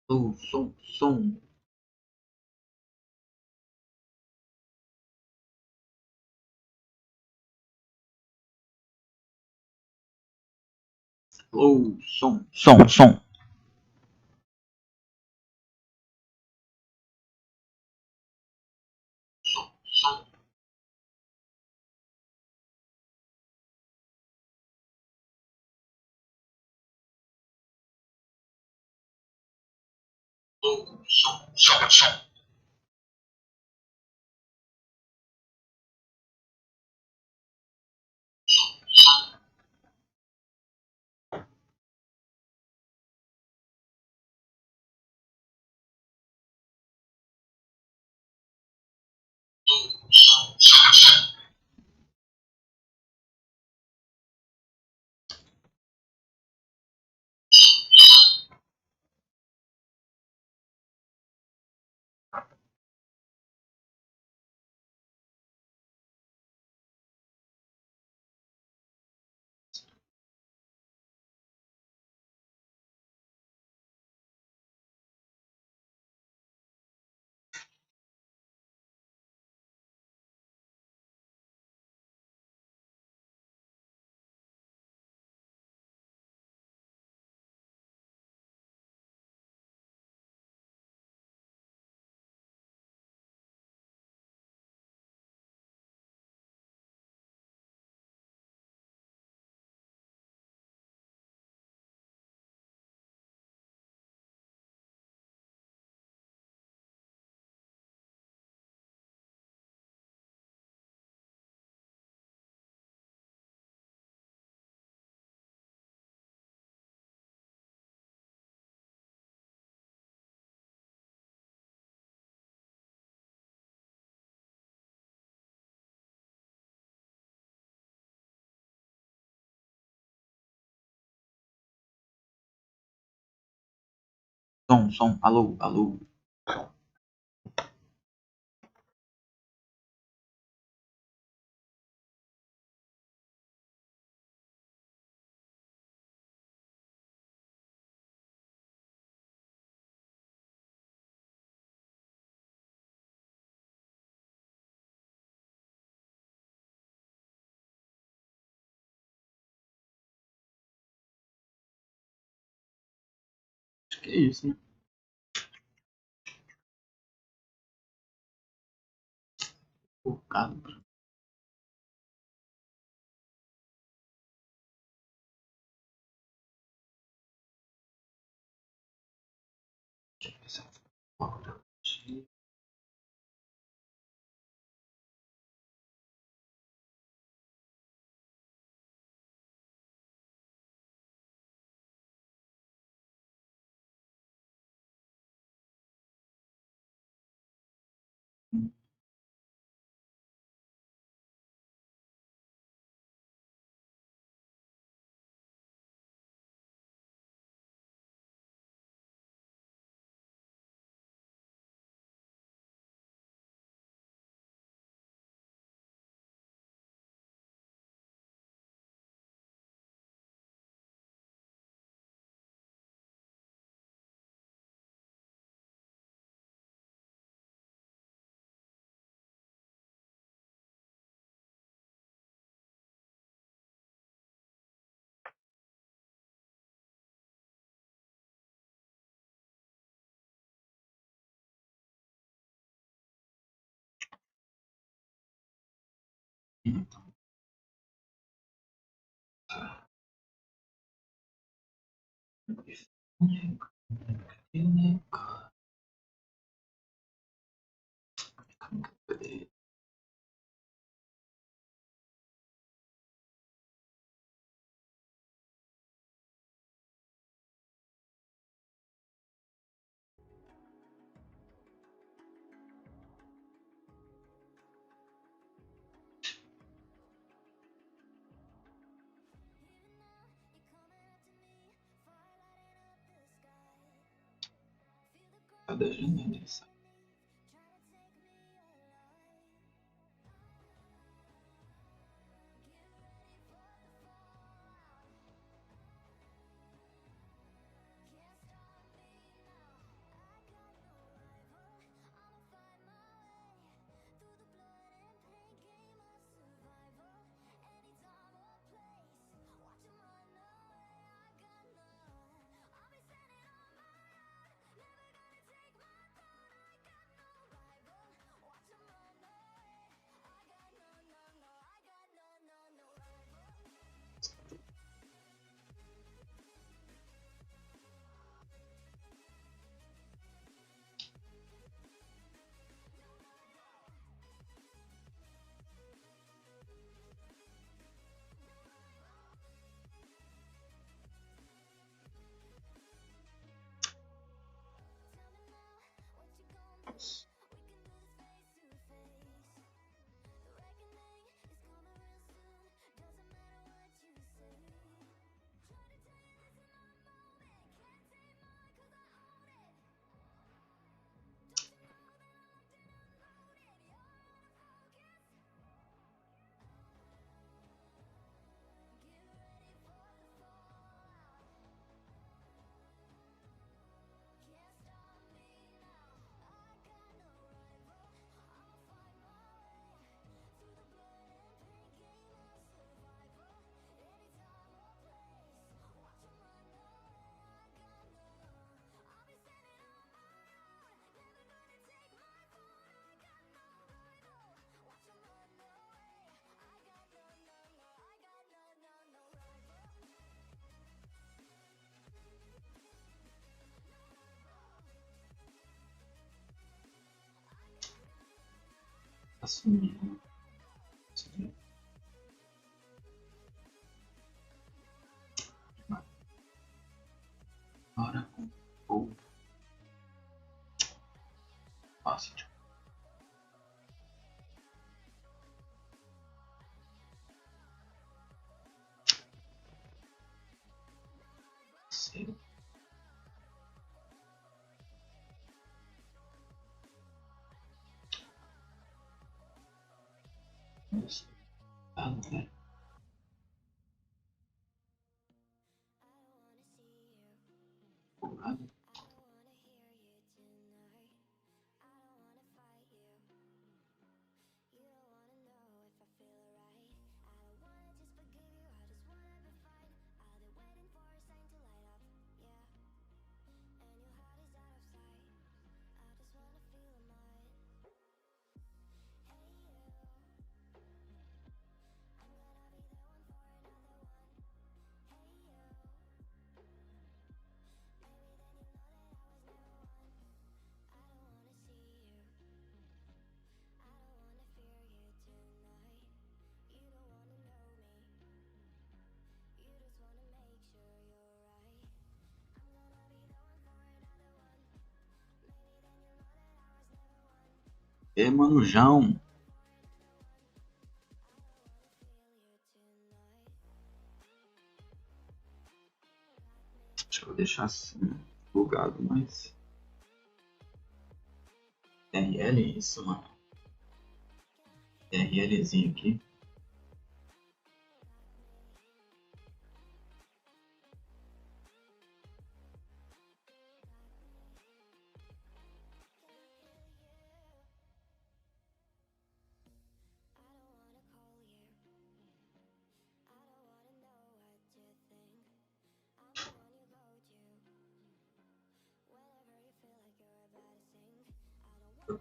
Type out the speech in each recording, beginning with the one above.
Oh, som. Oh, som. Oh, som. Som. Alô. Acho que é isso, né? Focado. Cada janela. melhores. Assumir. Assumir. Agora com o fácil. Sério. Nossa. Ah, não é. Porrada. É, manujão. Acho que eu vou deixar assim, bugado, mas... CRL é isso, mano. CRLzinho aqui.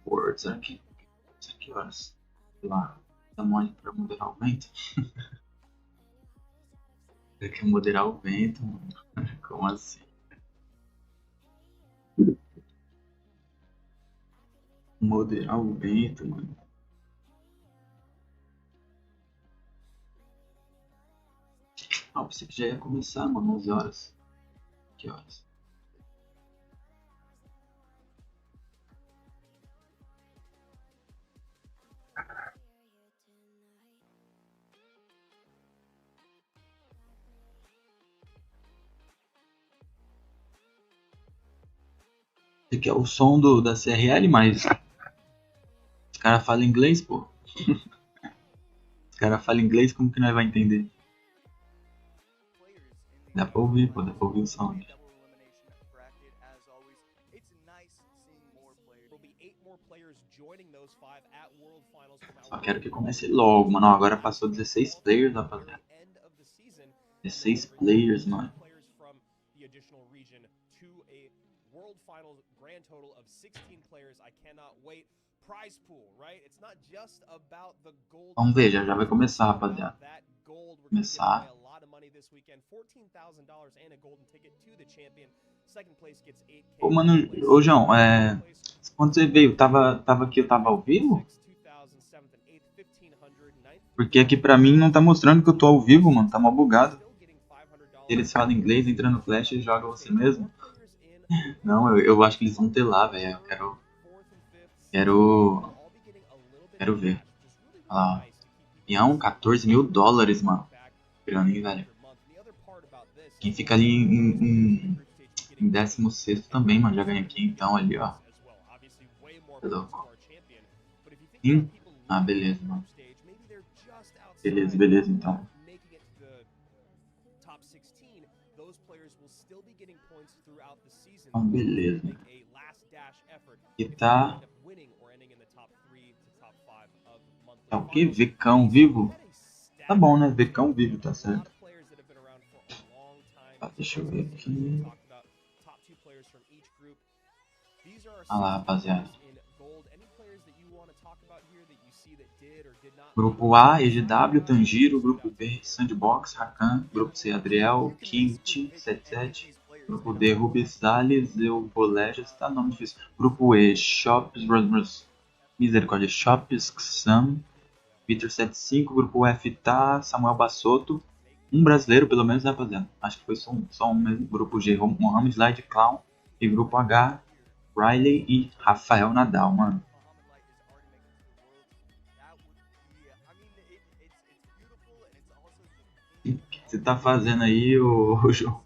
Words aqui. Isso aqui, horas. Sei lá. Dá mole pra moderar o vento. Eu quero moderar o vento, mano. Como assim? Moderar o vento, mano. Ah, pensei que já ia começar, mano, 11 horas. Que horas? Esse aqui é o som da CRL, mas os caras falam inglês, pô. Os caras falam inglês, como que nós vai entender? Dá pra ouvir, pô, dá pra ouvir o som aqui. Só quero que comece logo, mano. Agora passou 16 players, rapaziada. 16 players, mano. Vamos ver, já vai começar, rapaziada. Começar. Ô, mano, ô, João, quando você veio, tava aqui, eu tava ao vivo? Porque aqui pra mim não tá mostrando que eu tô ao vivo, mano, tá mal bugado. Eles falam inglês, entra no flash e joga você mesmo. Não, eu acho que eles vão ter lá, velho, eu quero... Quero... Quero ver. Olha lá, ó. Peão, 14 mil dólares, mano. Graninha, velho. Quem fica ali em 16º também, mano, já ganha aqui. Então, ali, ó. Tá louco. Sim? Ah, beleza, mano. Beleza, beleza, então. Então, beleza. E tá... Tá o quê? Vecão vivo? Tá bom, né? Vecão vivo, tá certo. Tá, deixa eu ver aqui. Olha lá, rapaziada. Grupo A, EGW, Tanjiro. Grupo B, Sandbox, Rakan. Grupo C, Adriel, King, T, 77. Grupo D, Rubis, Salles, Eubolejas. Tá nome difícil. Grupo E, Shops, Misericórdia, Shops, Xam. Vitor 75. Grupo F, tá Samuel Bassotto. Um brasileiro, pelo menos, né, rapaziada? Acho que foi só um mesmo. Grupo G, Mohamed Slide Clown. E grupo H, Riley e Rafael Nadal, mano. O que você tá fazendo aí, ô João?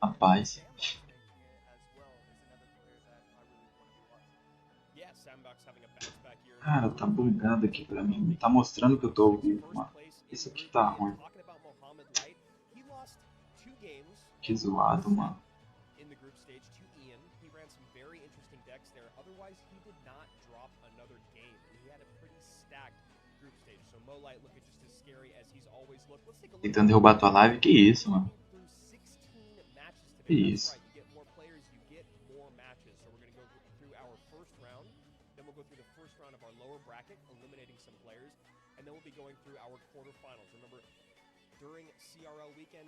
Rapaz. Cara, tá bugado aqui pra mim. Não tá mostrando que eu tô ao vivo, mano. Isso aqui tá ruim. Que zoado, mano. Tentando derrubar tua live? Que isso, mano? Que isso?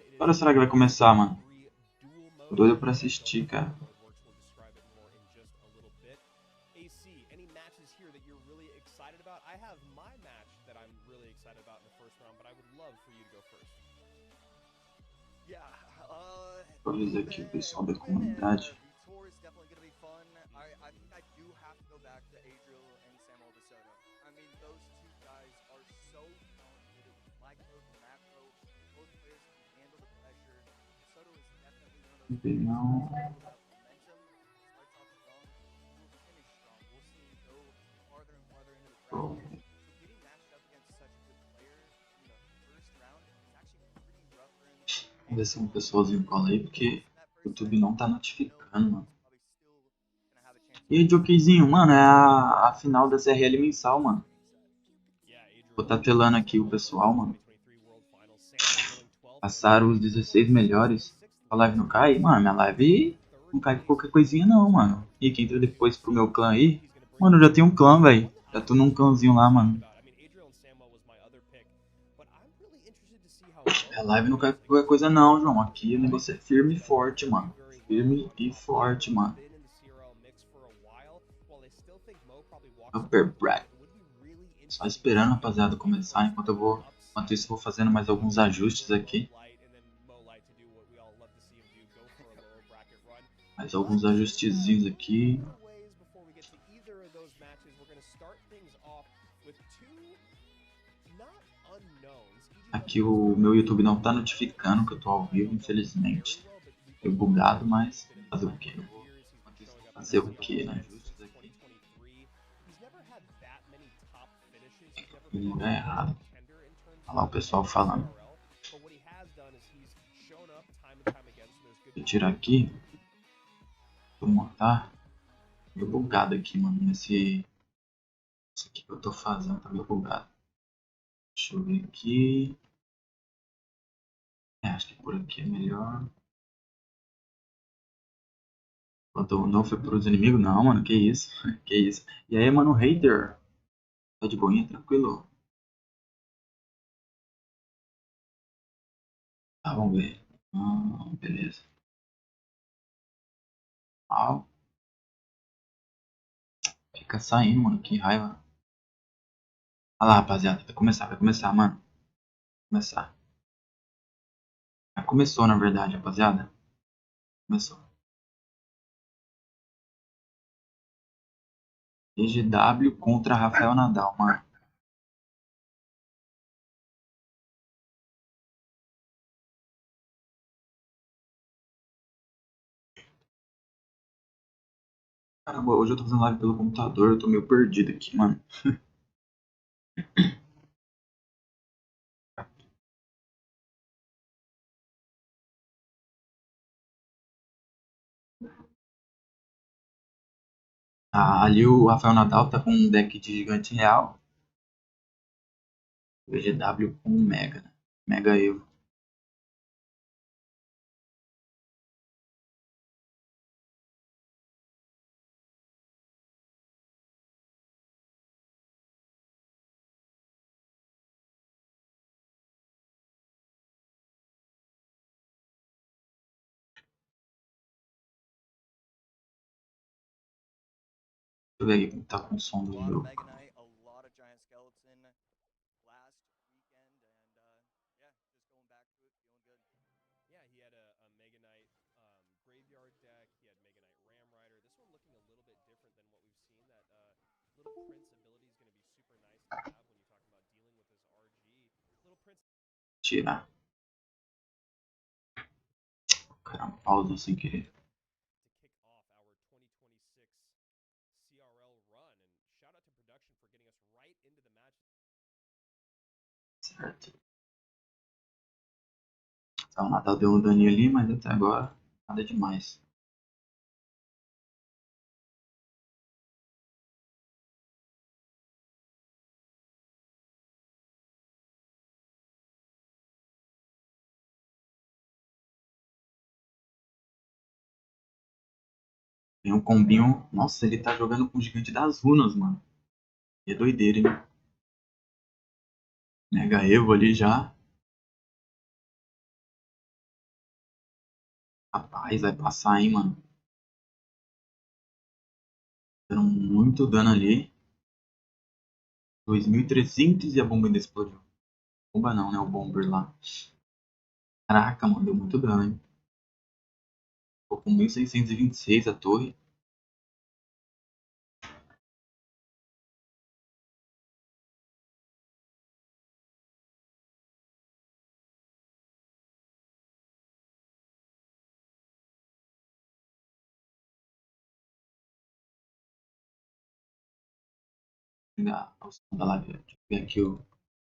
Que hora será que vai começar, mano? Tô doido pra assistir, cara. Vou avisar aqui o pessoal da comunidade. Não. Vou ver se um pessoalzinho cola aí, porque o YouTube não tá notificando, mano. E aí, Jockeyzinho, mano, é a final da CRL mensal, mano. Vou tá telando aqui o pessoal, mano. Passaram os 16 melhores. A live não cai? Mano, minha live não cai por qualquer coisinha não, mano. E quem entra depois pro meu clã aí? Mano, eu já tenho um clã, velho. Já tô num clãzinho lá, mano. A live não cai por qualquer coisa não, João. Aqui o negócio é firme e forte, mano. Firme e forte, mano. Upper Bracket. Só esperando, rapaziada, começar. Enquanto isso, eu vou fazendo mais alguns ajustes aqui. Mais alguns ajustezinhos aqui. Aqui o meu YouTube não tá notificando que eu tô ao vivo, infelizmente. Foi bugado, mas fazer o que? Fazer o que, né? Ajustes aqui. Lugar errado. Olha lá o pessoal falando. Vou tirar aqui. Vou montar. Meio bugado aqui, mano. Isso aqui que eu tô fazendo tá meio bugado. Deixa eu ver aqui. Acho que por aqui é melhor. Quanto não foi pros inimigos? Não, mano. Que isso? Que isso? E aí, mano, hater? Tá de boinha? Tranquilo? Tá, vamos ver. Beleza. Ah, fica saindo, mano. Que raiva. Olha lá, rapaziada. Vai começar, mano. Vai começar. Já começou, na verdade, rapaziada. Começou. EGW contra Rafael Nadal, mano. Caramba, hoje eu tô fazendo live pelo computador, eu tô meio perdido aqui, mano. Ah, ali o Rafael Nadal tá com um deck de gigante real. O EGW com Mega, né? Mega Evo. Deixa eu ver aqui como tá com o som do jogo. Tirar. Caramba, pausa sem querer. Certo. Então, o Nadal deu um daninho ali, mas até agora nada demais. Tem um combinho. Nossa, ele tá jogando com o gigante das runas, mano. E é doideira, hein? Mega Evo ali já. Rapaz, vai passar, hein, mano. Dando muito dano ali. 2.300 e a bomba ainda explodiu. Bomba não, né? O bomber lá. Caraca, mano, deu muito dano, hein? Ficou com 1.626 a torre. Pegar o som da live. Deixa eu ver aqui o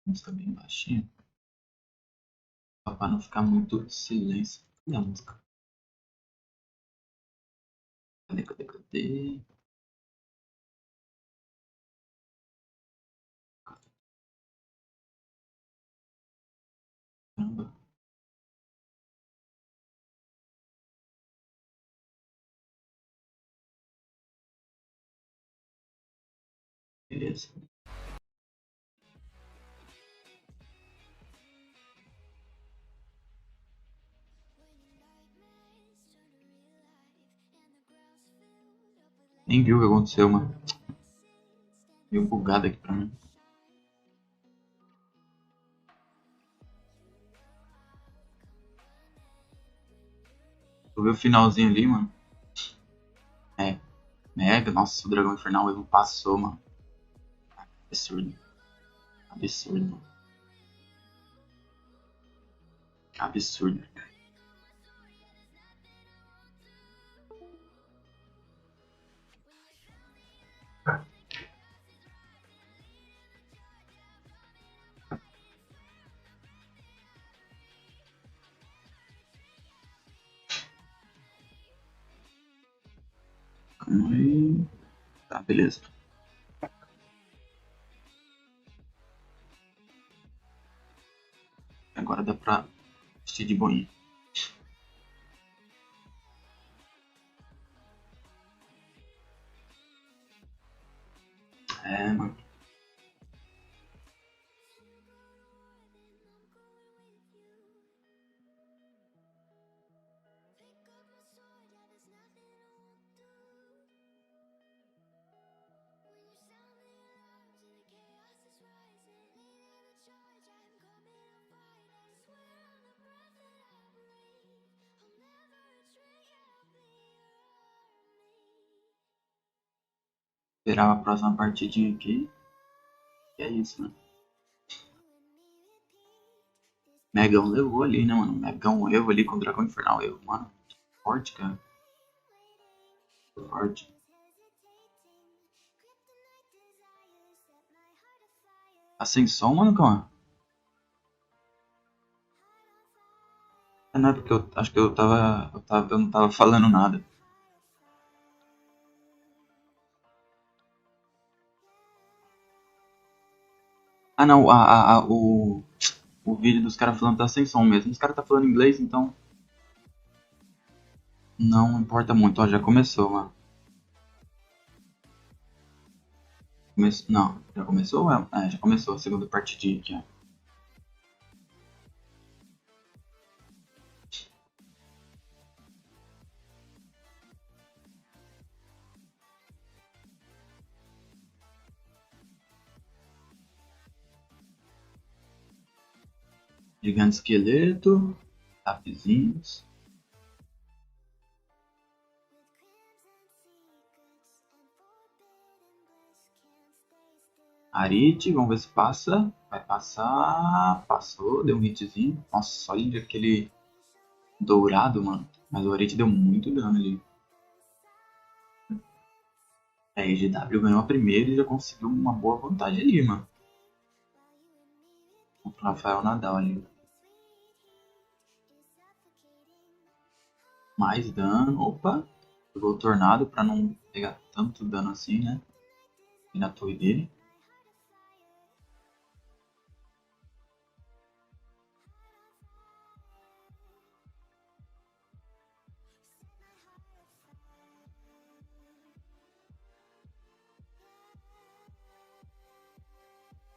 música bem baixinho. Só pra não ficar muito silêncio. Cadê a música? Cadê, cadê, cadê? Caramba, beleza. Nem viu o que aconteceu, mano. Meio bugado aqui pra mim. Tu viu o finalzinho ali, mano? É, mega. Nossa, o dragão infernal Evo passou, mano. Absurdo. Absurdo, mano. Absurdo. Calma aí. Tá, beleza. Agora dá pra vestir de boinha. É, mano. Esperar a próxima partidinha aqui. E é isso, né? Megão levou ali, né, mano? Megão Evo ali com o Dragão Infernal Evo, mano. Forte, cara. Forte. Ascensão, mano, calma. Não é porque eu acho que eu não tava falando nada. Ah, não, o vídeo dos caras falando da Ascensão mesmo. Os caras tá falando inglês, então não importa muito. Ó, já começou, mano. Não, já começou? Já começou a segunda partidinha aqui, ó. Gigante esqueleto, tapezinhos. Arite, vamos ver se passa. Vai passar. Passou, deu um hitzinho. Nossa, olha aquele dourado, mano. Mas o Arite deu muito dano ali. A EGW ganhou a primeira e já conseguiu uma boa vantagem ali, mano. Contra o Rafael Nadal ali. Mais dano. Opa! Pegou o tornado pra não pegar tanto dano assim, né? E na torre dele.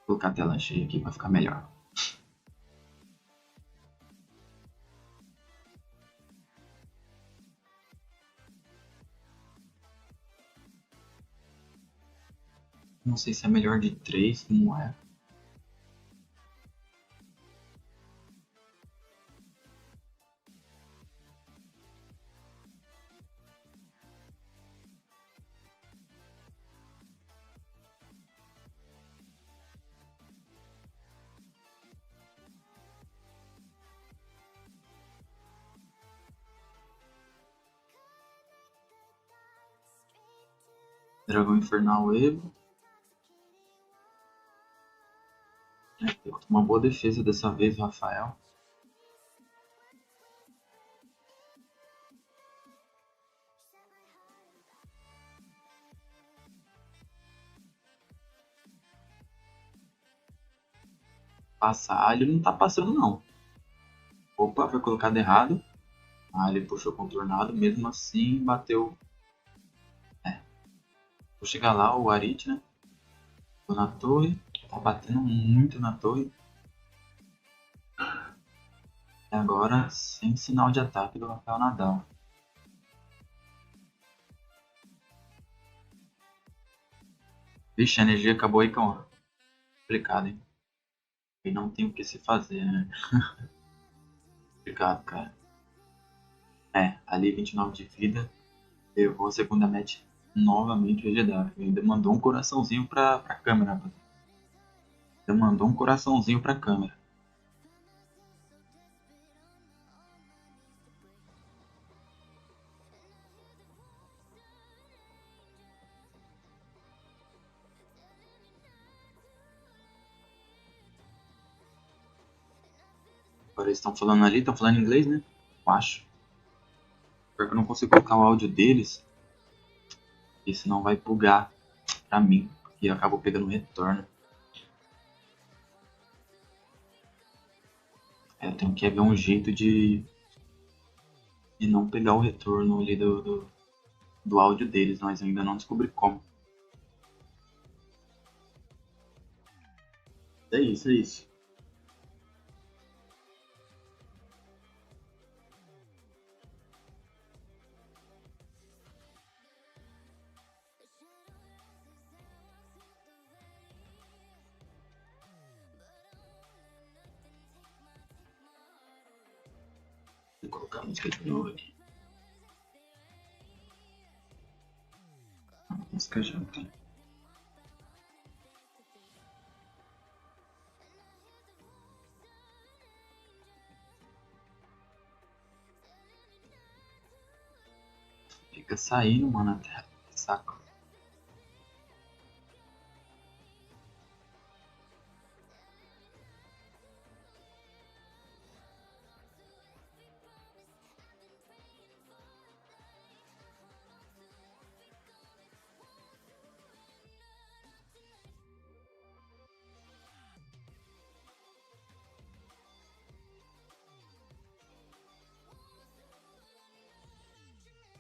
Vou colocar a tela cheia aqui pra ficar melhor. Não sei se é melhor de 3, como é. Dragão Infernal Evo. Uma boa defesa dessa vez, Rafael. Passar, ele não tá passando não. Opa, foi colocado errado. Ah, ele puxou contornado, mesmo assim bateu. É, vou chegar lá, o Arit, né? Tô na torre, tá batendo muito na torre. E agora, sem sinal de ataque do Rafael Nadal. Vixe, a energia acabou aí, com complicado, hein? E não tem o que se fazer, né? Complicado, cara. É, ali 29 de vida, levou a segunda match novamente o EGW. Ainda mandou um coraçãozinho pra câmera, rapaz. Ainda mandou um coraçãozinho pra câmera. Agora eles estão falando ali, estão falando inglês, né? Eu acho. Porque eu não consigo colocar o áudio deles, e senão vai bugar pra mim. E eu acabo pegando um retorno. Eu tenho que ver um jeito de não pegar o retorno ali do áudio deles, mas eu ainda não descobri como. É isso, é isso. Vou colocar a música de novo aqui. A música já tá. Fica saindo, mano, até saco.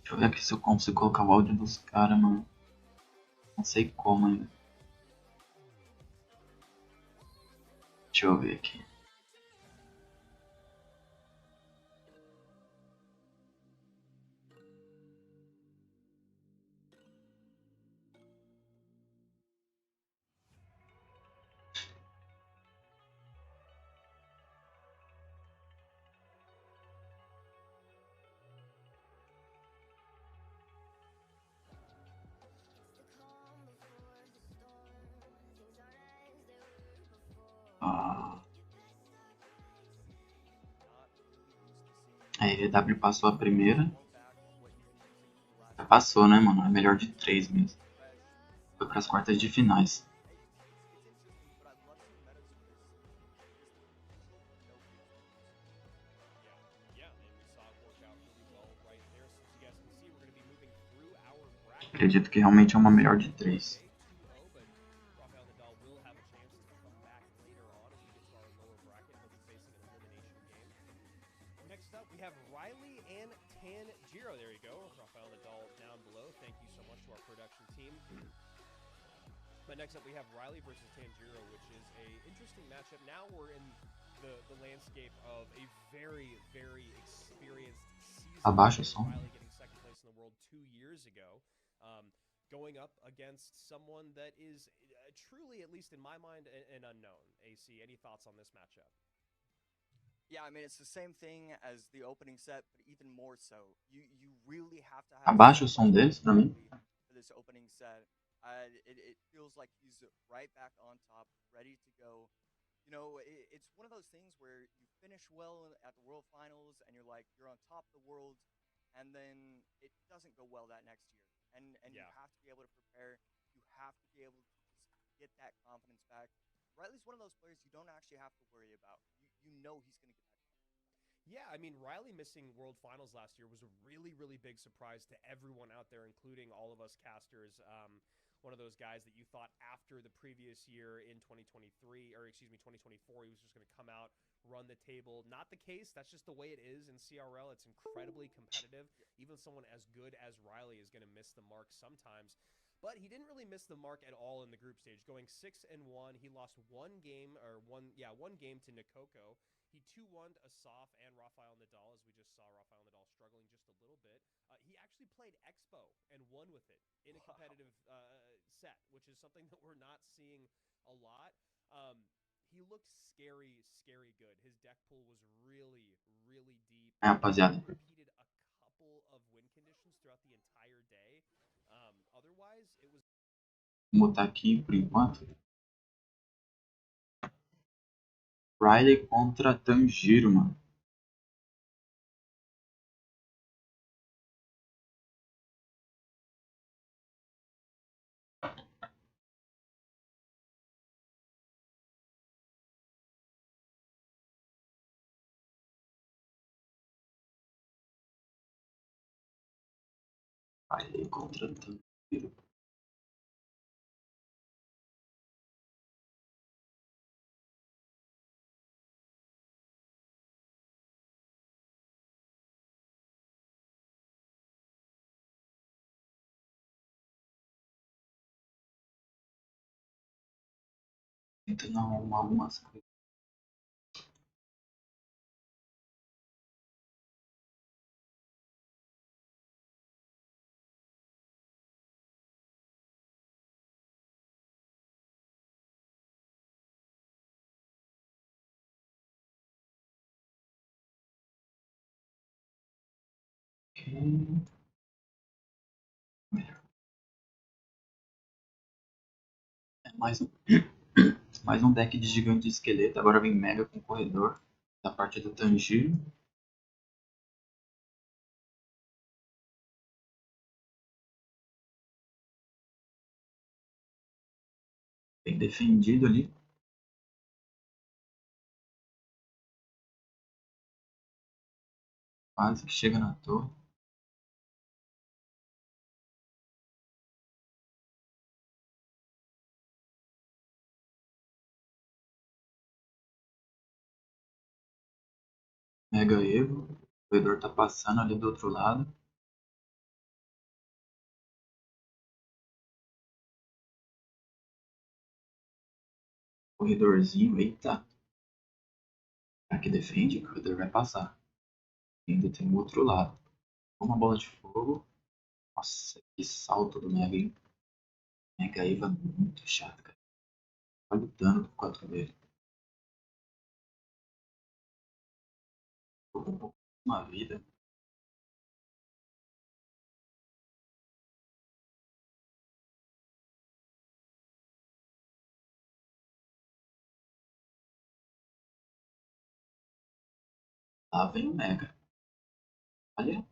Deixa eu ver aqui se eu consigo colocar o áudio dos caras, mano. Não sei como ainda. Deixa eu ver aqui. Aí, a EW passou a primeira. Já passou, né, mano? É melhor de 3 mesmo. Foi pras quartas de finais. Acredito que realmente é uma melhor de 3. Next up, we have Riley and Tanjiro. There you go. Rafael Nadal down below. Thank you so much to our production team. But next up, we have Riley versus Tanjiro, which is a interesting matchup. Now we're in the landscape of a very, very experienced season. Abaixa o som. Riley getting second place in the world 2 years ago. Going up against someone that is truly, at least in my mind, an unknown. AC, any thoughts on this matchup? Yeah, I mean, it's the same thing as the opening set, but even more so. You really have to have Abaixa o som deles pra mim. for this opening set. It feels like he's right back on top, ready to go. You know, it's one of those things where you finish well at the World Finals, and you're on top of the world, and then it doesn't go well that next year. And you have to be able to prepare. You have to be able to just get that confidence back. Riley's one of those players you don't actually have to worry about. You know he's going to get that confidence. Yeah, I mean, Riley missing World Finals last year was a really, really big surprise to everyone out there, including all of us casters. One of those guys that you thought after the previous year in 2023, or excuse me, 2024, he was just going to come out, run the table. Not the case. That's just the way it is in CRL. It's incredibly competitive. Even someone as good as Riley is going to miss the mark sometimes. But he didn't really miss the mark at all in the group stage. Going 6-1, he lost one game to Nikoko. He 2-1'd Asaf and Rafael Nadal, as we just saw Rafael Nadal struggling just a little bit. He actually played Expo and won with it in a competitive set, which is something that we're not seeing a lot. He looked scary, scary good. His deck pool was really, really deep. Rapaziada. He repeated a couple of win conditions throughout the entire day. Otherwise, it was... Vou botar aqui por enquanto. Riley contra Tanjiro, mano. Riley contra Tanjiro. Tentando arrumar algumas coisas. Mais um deck de gigante de esqueleto. Agora vem Mega com corredor. Da parte do Tanjiro. Bem defendido ali. Quase que chega na torre. Mega erro. O corredor tá passando ali do outro lado. Corredorzinho. Eita. Aqui defende. O corredor vai passar. Ainda tem o outro lado. Uma bola de fogo. Nossa, que salto do Mega, hein? Mega Eva muito chato, cara. Olha o dano do 4 dele. Ficou com um pouco uma vida. Lá vem o Mega. Olha.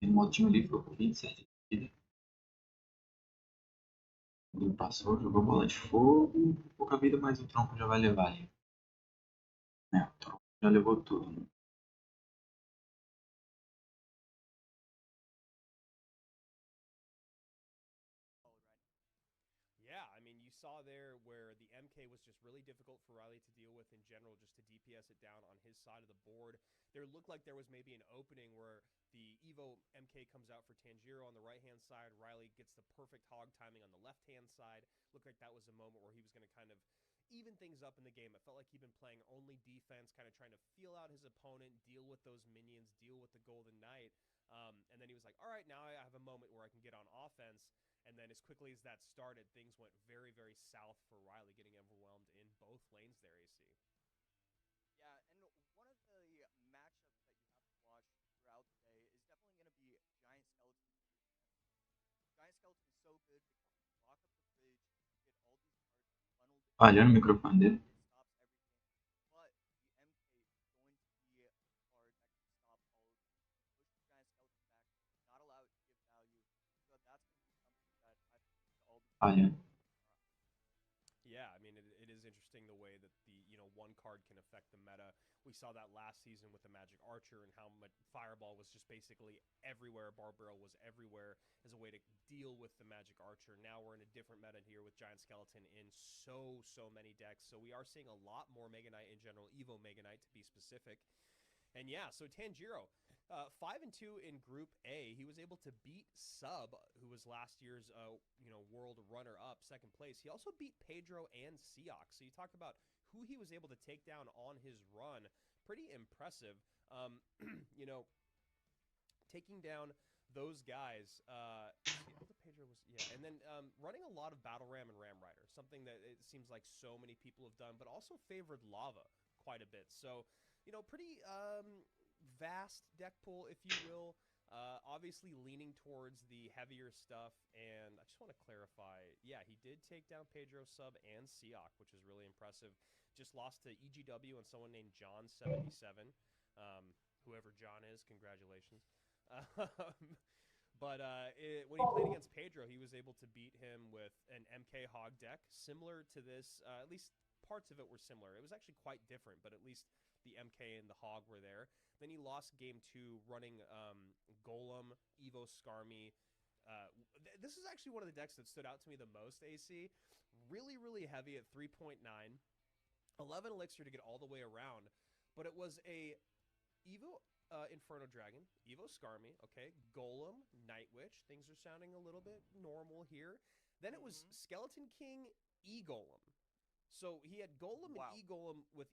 Tem um motinho ali, ficou com 27 de vida. Ele passou, jogou bola de fogo. Pouca vida, mas o tronco já vai levar ali. É, o tronco já levou tudo, né? Yeah, I mean, you saw there where the MK was just really difficult for Riley to deal with in general, just to DPS it down on his side of the board. There looked like there was maybe an opening where the Evo MK comes out for Tanjiro on the right hand side. Riley gets the perfect hog timing on the left hand side. Looked like that was a moment where he was going to kind of even things up in the game. It felt like he'd been playing only defense, kind of trying to feel out his opponent, deal with those minions, deal with the Golden Knight. And then he was like, all right, now I have a moment where I can get on offense. And then as quickly as that started, things went very, very south for Riley, getting overwhelmed in both lanes there, AC. Yeah, and one of the matchups that you have to watch throughout the day is definitely going to be Giant Skeleton versus MK. Giant Skeleton is so good because he can lock up the bridge, get all these cards funneled into Falhando o him, microfone dele. and it stops everything. But the MK is going to be a card that can stop all of this. It can push the Giant Skeleton back, not allow it to give value. So that's going to be something that I think we should all be paying Falhando. attention to tomorrow. Yeah, I mean, it is interesting the way that one card can affect the meta. We saw that last season with the Magic Archer and how much Fireball was just basically everywhere. Barbarrel was everywhere as a way to deal with the Magic Archer. Now we're in a different meta here with Giant Skeleton in so many decks. So we are seeing a lot more Mega Knight in general, Evo Mega Knight to be specific. And yeah, so Tanjiro, 5-2 in Group A. He was able to beat Sub, who was last year's world runner-up, second place. He also beat Pedro and Seok. So you talk about who he was able to take down on his run. Pretty impressive. You know, taking down those guys. See, all the Pedro was and then running a lot of Battle Ram and Ram Rider, something that it seems like so many people have done, but also favored Lava quite a bit. So pretty vast deck pool, if you will. Obviously leaning towards the heavier stuff, and I just want to clarify, yeah, he did take down Pedro Sub and Seok, which is really impressive. Just lost to EGW and someone named John77. Whoever John is, congratulations. But when he played against Pedro, he was able to beat him with an MK Hog deck, similar to this. At least parts of it were similar. It was actually quite different, but at least the MK and the Hog were there. Then he lost game 2 running Golem, Evo Skarmy. This is actually one of the decks that stood out to me the most, AC. Really heavy at 3.9. 11 elixir to get all the way around. But it was a Evo Inferno Dragon, Evo Skarmy, okay, Golem, Night Witch. Things are sounding a little bit normal here. Then it was Skeleton King, E-Golem. So he had Golem and E-Golem with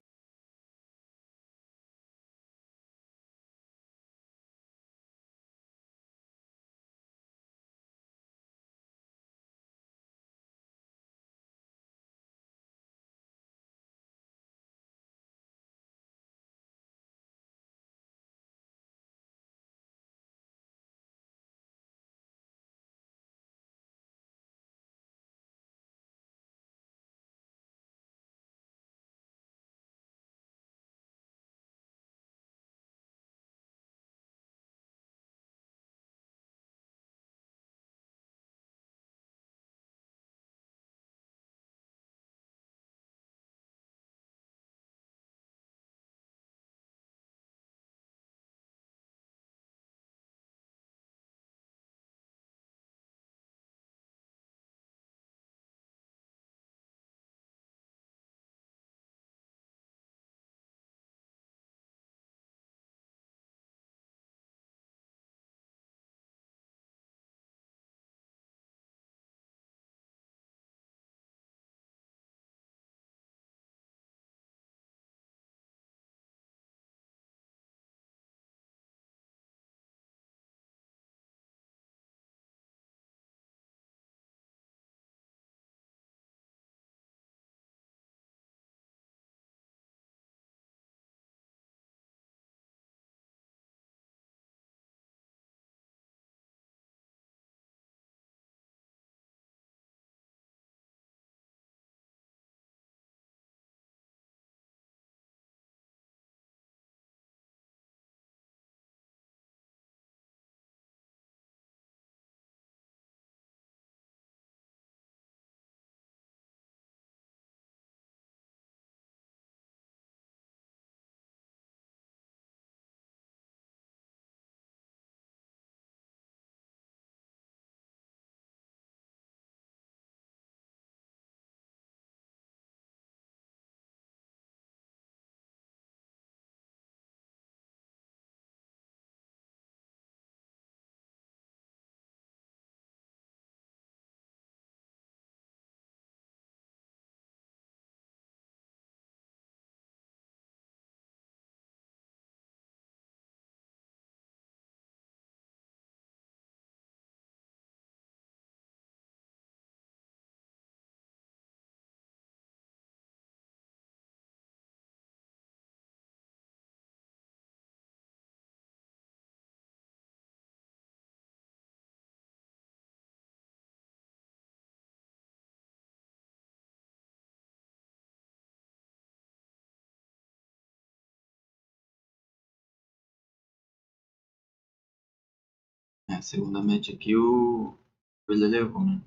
segunda match aqui ele levou, né?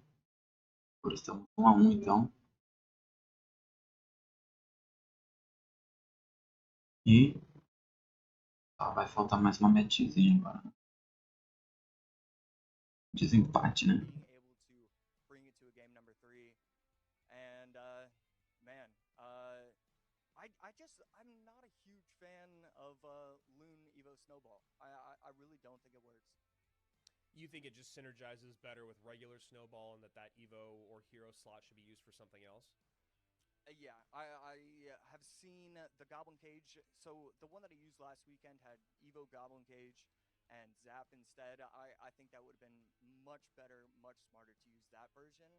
Agora estamos 1-1, então. E vai faltar mais uma matchzinha agora. Desempate, né? being able to bring it to a game number 3. And man, I'm not a huge fan of Loon Evo Snowball. I really don't think it works. You think it just synergizes better with regular Snowball and that Evo or Hero slot should be used for something else? Yeah, I have seen the Goblin Cage. So the one that I used last weekend had Evo Goblin Cage and Zap instead. I think that would have been much better, much smarter to use that version.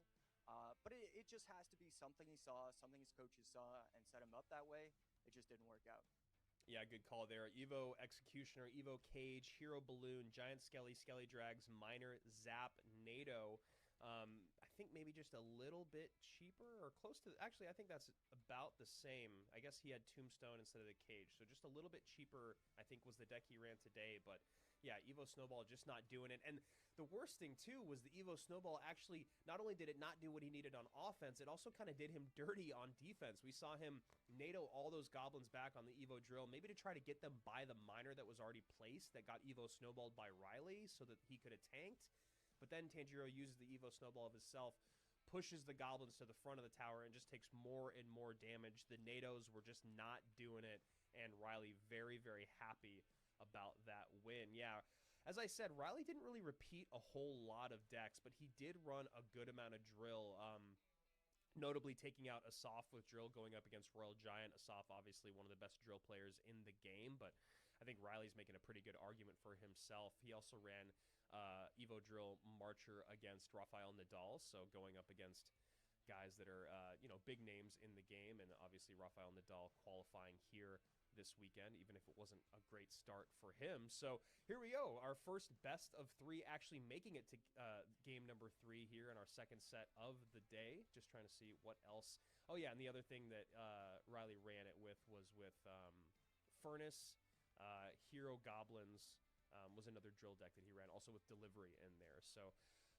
But it just has to be something he saw, something his coaches saw, and set him up that way. It just didn't work out. Yeah, good call there. Evo Executioner, Evo Cage, Hero Balloon, Giant Skelly, Skelly Drags, Miner, Zap, NATO. I think maybe just a little bit cheaper or close to. Actually, I think that's about the same. I guess he had Tombstone instead of the Cage, so just a little bit cheaper. I think was the deck he ran today. But yeah, Evo Snowball just not doing it. And the worst thing too was the Evo Snowball actually not only did it not do what he needed on offense, it also kind of did him dirty on defense. We saw him NATO all those goblins back on the Evo drill, maybe to try to get them by the miner that was already placed that got Evo Snowballed by Riley so that he could have tanked. But then Tanjiro uses the Evo Snowball of himself, pushes the goblins to the front of the tower, and just takes more and more damage. The NATOs were just not doing it, and Riley very, very happy about that win. Yeah, as I said, Riley didn't really repeat a whole lot of decks, but he did run a good amount of drill, notably taking out Asaf with drill going up against Royal Giant. Asaf, obviously one of the best drill players in the game, but I think Riley's making a pretty good argument for himself. He also ran Evo Drill Marcher against Rafael Nadal, so going up against guys that are, big names in the game, and obviously Rafael Nadal qualifying here this weekend, even if it wasn't a great start for him. So here we go, our first best of 3 actually making it to game number 3 here in our second set of the day. Just trying to see what else. Oh yeah, and the other thing that Riley ran it with was with Furnace, Hero Goblins, was another drill deck that he ran, also with Delivery in there. So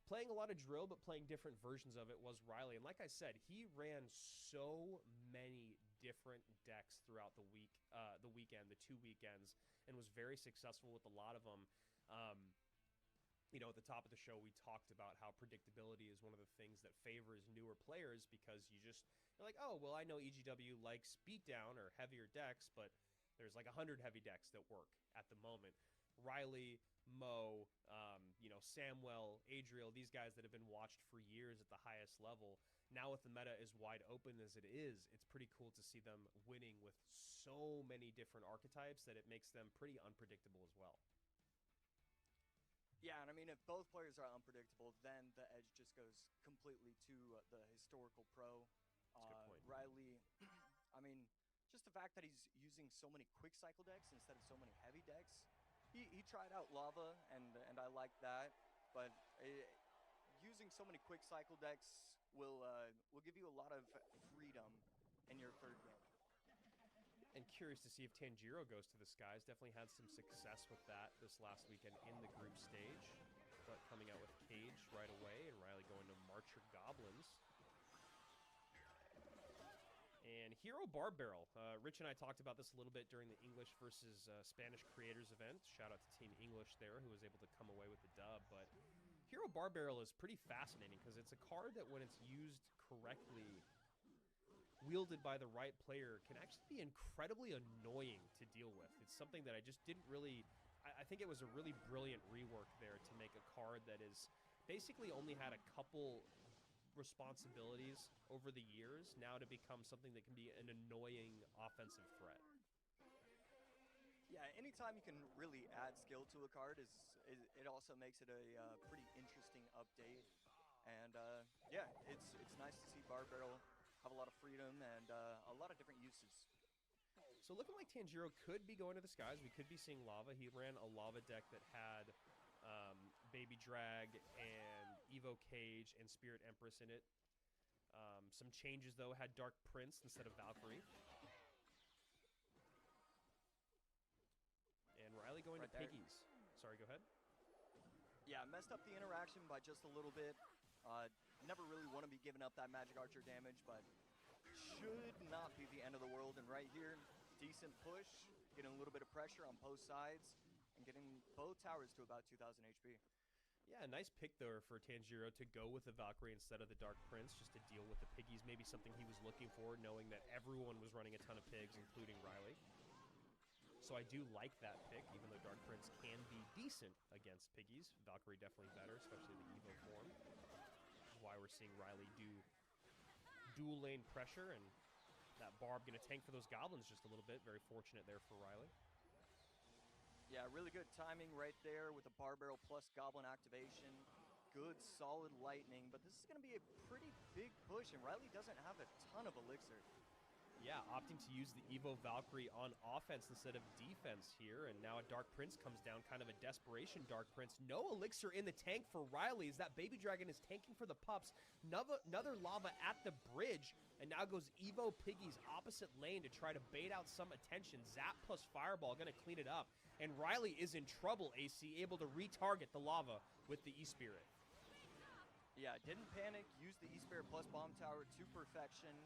playing a lot of drill, but playing different versions of it was Riley. And like I said, he ran so many different decks throughout the weekend, the 2 weekends, and was very successful with a lot of them. At the top of the show, we talked about how predictability is one of the things that favors newer players, because you're like, oh, well, I know EGW likes beatdown or heavier decks, but there's like 100 heavy decks that work at the moment. Riley, Mo, Samwell, Adriel, these guys that have been watched for years at the highest level. Now with the meta as wide open as it is, it's pretty cool to see them winning with so many different archetypes that it makes them pretty unpredictable as well. Yeah, and I mean, if both players are unpredictable, then the edge just goes completely to the historical pro. Riley, I mean, just the fact that he's using so many quick cycle decks instead of so many heavy decks. He tried out Lava, and I like that, but using so many quick cycle decks will give you a lot of freedom in your third game. And curious to see if Tanjiro goes to the skies. Definitely had some success with that this last weekend in the group stage, but coming out with Cage right away, and Riley going to Marcher Goblins. And Hero Bar Barrel. Rich and I talked about this a little bit during the English versus Spanish creators event. Shout out to Team English there, who was able to come away with the dub. But Hero Bar Barrel is pretty fascinating because it's a card that when it's used correctly, wielded by the right player, can actually be incredibly annoying to deal with. It's something that I just didn't really... I think it was a really brilliant rework there to make a card that is basically only had a couple responsibilities over the years now to become something that can be an annoying offensive threat. Yeah, anytime you can really add skill to a card, it also makes it a pretty interesting update. And yeah, it's nice to see Bar Barrel have a lot of freedom and a lot of different uses. So looking like Tanjiro could be going to the skies. We could be seeing Lava. He ran a Lava deck that had Baby Drag and Evo Cage and Spirit Empress in it. Some changes, though, had Dark Prince instead of Valkyrie. And Riley going to Piggies. Sorry, go ahead. Yeah, messed up the interaction by just a little bit. Never really want to be giving up that Magic Archer damage, but should not be the end of the world. And right here, decent push, getting a little bit of pressure on both sides, and getting both towers to about 2,000 HP. Yeah, a nice pick there for Tanjiro to go with the Valkyrie instead of the Dark Prince, just to deal with the piggies. Maybe something he was looking for, knowing that everyone was running a ton of pigs, including Riley. So I do like that pick, even though Dark Prince can be decent against piggies. Valkyrie definitely better, especially the Evo form. Which is why we're seeing Riley do dual lane pressure, and that Barb going to tank for those goblins just a little bit. Very fortunate there for Riley. Yeah, really good timing right there with the Bar Barrel plus Goblin activation. Good, solid lightning, but this is going to be a pretty big push, and Riley doesn't have a ton of elixir. Yeah, opting to use the Evo Valkyrie on offense instead of defense here, and now a Dark Prince comes down, kind of a desperation Dark Prince. No elixir in the tank for Riley as that Baby Dragon is tanking for the pups. Another lava at the bridge, and now goes Evo Piggies opposite lane to try to bait out some attention. Zap plus Fireball going to clean it up, and Riley is in trouble, AC, able to retarget the lava with the E-Spirit. Yeah, didn't panic, used the E-Spirit plus Bomb Tower to perfection.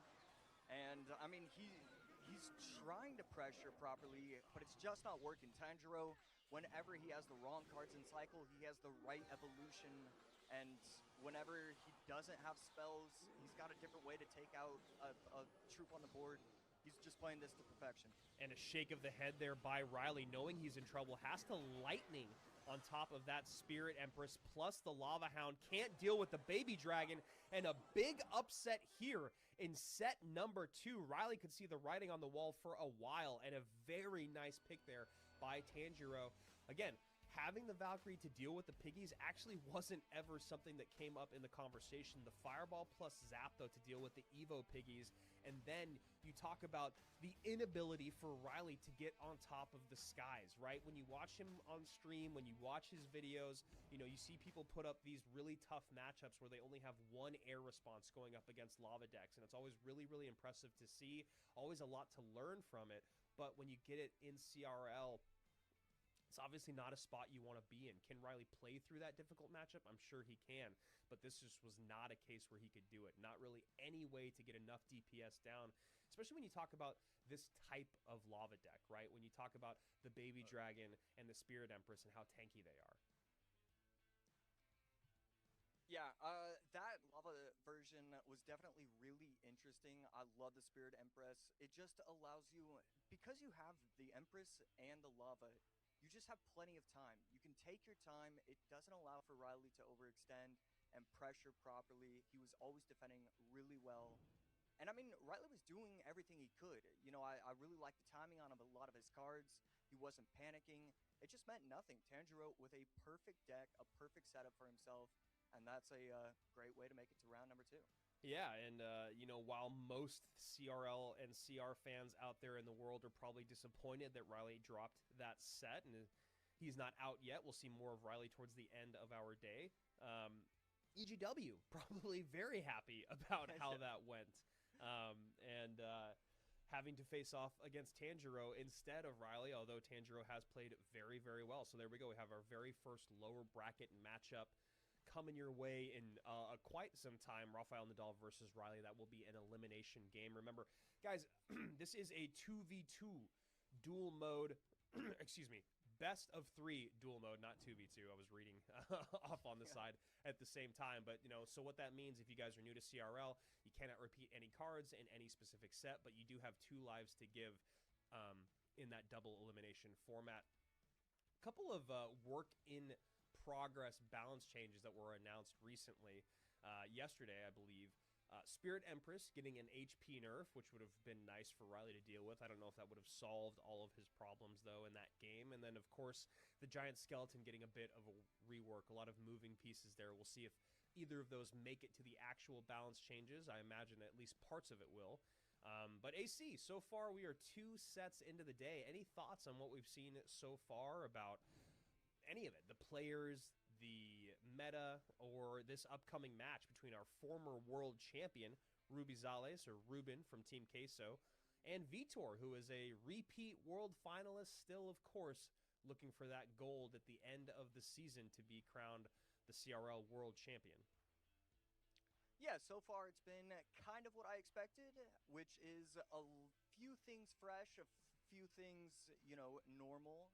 And, I mean, he's trying to pressure properly, but it's just not working. Tanjiro, whenever he has the wrong cards in cycle, he has the right evolution. And whenever he doesn't have spells, he's got a different way to take out a troop on the board. He's just playing this to perfection. And a shake of the head there by Riley, knowing he's in trouble, has to lightning on top of that Spirit Empress plus the Lava Hound. Can't deal with the Baby Dragon, and a big upset here in set number 2. Riley could see the writing on the wall for a while, and a very nice pick there by Tanjiro. Again, having the Valkyrie to deal with the piggies actually wasn't ever something that came up in the conversation. The Fireball plus Zap, though, to deal with the Evo piggies. And then you talk about the inability for Riley to get on top of the skies, right? When you watch him on stream, when you watch his videos, you know, you see people put up these really tough matchups where they only have one air response going up against lava decks. And it's always really, really impressive to see. Always a lot to learn from it. But when you get it in CRL, it's obviously not a spot you want to be in. Can Riley play through that difficult matchup? I'm sure he can, but this just was not a case where he could do it. Not really any way to get enough DPS down, especially when you talk about this type of lava deck, right? When you talk about the Baby Dragon and the Spirit Empress and how tanky they are. Yeah, that lava version was definitely really interesting. I love the Spirit Empress. It just allows you, because you have the Empress and the lava, you just have plenty of time. You can take your time. It doesn't allow for Riley to overextend and pressure properly. He was always defending really well. And I mean, Riley was doing everything he could. You know, I really liked the timing on a lot of his cards. He wasn't panicking. It just meant nothing. Tanjiro with a perfect deck, a perfect setup for himself. And that's a great way to make it to round number 2. Yeah, and, you know, while most CRL and CR fans out there in the world are probably disappointed that Riley dropped that set, and he's not out yet, we'll see more of Riley towards the end of our day. EGW, probably very happy about how that went. Having to face off against Tanjiro instead of Riley, although Tanjiro has played very, very well. So there we go. We have our very first lower bracket matchup coming your way in quite some time. Rafael Nadal versus Riley. That will be an elimination game. Remember, guys, this is a 2v2 dual mode. Excuse me. Best of 3 dual mode, not 2v2. I was reading off on the side at the same time. But, you know, so what that means, if you guys are new to CRL, you cannot repeat any cards in any specific set, but you do have 2 lives to give in that double elimination format. A couple of work in progress balance changes that were announced recently, yesterday, I believe. Spirit Empress getting an HP nerf, which would have been nice for Riley to deal with. I don't know if that would have solved all of his problems, though, in that game. And then, of course, the Giant Skeleton getting a bit of a rework, a lot of moving pieces there. We'll see if either of those make it to the actual balance changes. I imagine at least parts of it will. But AC, so far we are 2 sets into the day. Any thoughts on what we've seen so far about any of it, the players, the meta, or this upcoming match between our former world champion, Rubizales, or Ruben from Team Queso, and Vitor, who is a repeat world finalist still, of course, looking for that gold at the end of the season to be crowned the CRL World Champion. Yeah, so far it's been kind of what I expected, which is a few things fresh, a few things, normal.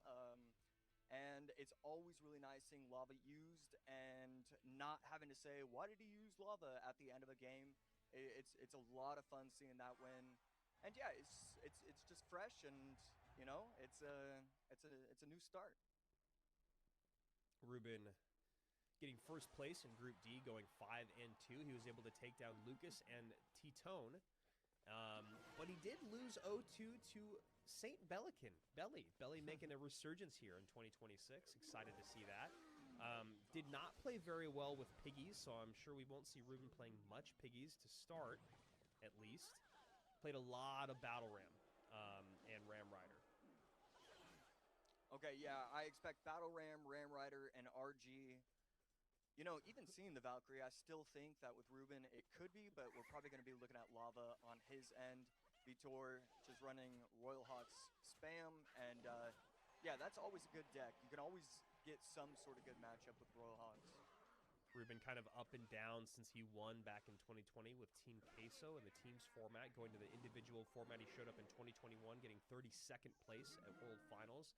And it's always really nice seeing lava used and not having to say, why did he use lava at the end of a game? It's a lot of fun seeing that win. And yeah, it's just fresh, and it's a new start. Ruben getting first place in Group D, going 5-2. He was able to take down Lucas and T-Tone. But he did lose 0-2 to Saint Bellican. Belly making a resurgence here in 2026. Excited to see that. Did not play very well with Piggies, so I'm sure we won't see Ruben playing much Piggies to start, at least. Played a lot of Battle Ram and Ram Rider. Okay, yeah, I expect Battle Ram, Ram Rider, and RG. Even seeing the Valkyrie, I still think that with Ruben it could be, but we're probably going to be looking at Lava on his end. Vitor just running Royal Hawks spam, and yeah, that's always a good deck. You can always get some sort of good matchup with Royal Hawks. Ruben kind of up and down since he won back in 2020 with Team Queso in the teams format, going to the individual format. He showed up in 2021, getting 32nd place at World Finals.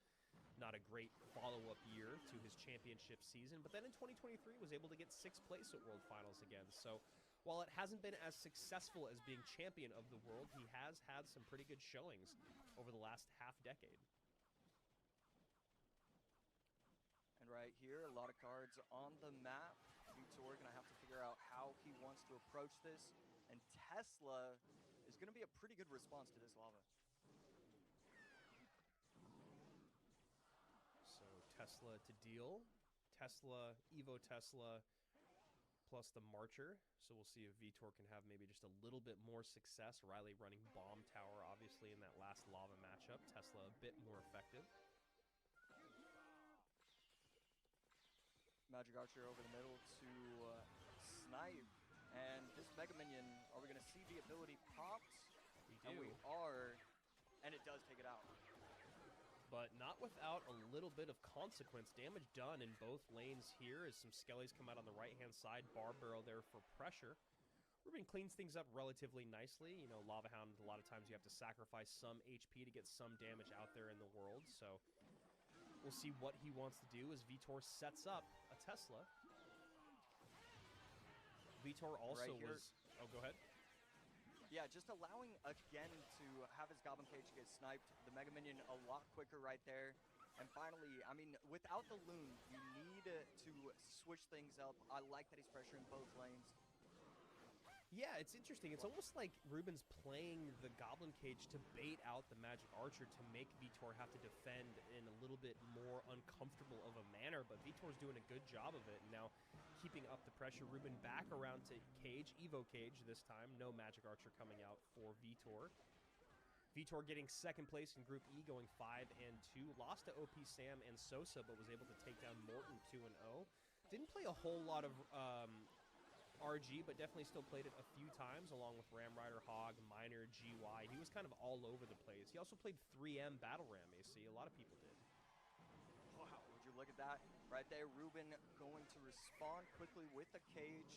Not a great follow-up year to his championship season, but then in 2023 was able to get 6th place at World Finals again. So while it hasn't been as successful as being champion of the world, he has had some pretty good showings over the last half-decade. And right here, a lot of cards on the map. Vitor going to have to figure out how he wants to approach this, and Tesla is going to be a pretty good response to this lava. So Tesla to deal. Tesla, Evo Tesla, plus the Marcher. So we'll see if Vitor can have maybe just a little bit more success. Riley running Bomb Tower, obviously, in that last lava matchup. Tesla a bit more effective. Magic Archer over the middle to snipe. And this Mega Minion, are we going to see the ability popped? We do. And we are. And it does take it out. But not without a little bit of consequence. Damage done in both lanes here as some Skellies come out on the right-hand side. Bar Barrel there for pressure. Ruben cleans things up relatively nicely. You know, Lava Hound, a lot of times you have to sacrifice some HP to get some damage out there in the world. So we'll see what he wants to do as Vitor sets up a Tesla. Vitor also was... Oh, go ahead. Yeah, just allowing, again, to have his Goblin Cage get sniped. The Mega Minion a lot quicker right there. And finally, I mean, without the Loon, you need to switch things up. I like that he's pressuring both lanes. Yeah, it's interesting. It's almost like Ruben's playing the Goblin Cage to bait out the Magic Archer to make Vitor have to defend in a little bit more uncomfortable of a manner, but Vitor's doing a good job of it, and now keeping up the pressure. Ruben back around to Cage, Evo Cage this time. No Magic Archer coming out for Vitor. Vitor getting 2nd place in Group E, going 5-2. Lost to OP Sam and Sosa, but was able to take down Morton 2-0. Didn't play a whole lot of... RG, but definitely still played it a few times, along with Ram Rider, Hog, Miner, GY. He was kind of all over the place. He also played 3M Battle Ram AC. A lot of people did. Wow, would you look at that? Right there, Ruben going to respond quickly with the Cage.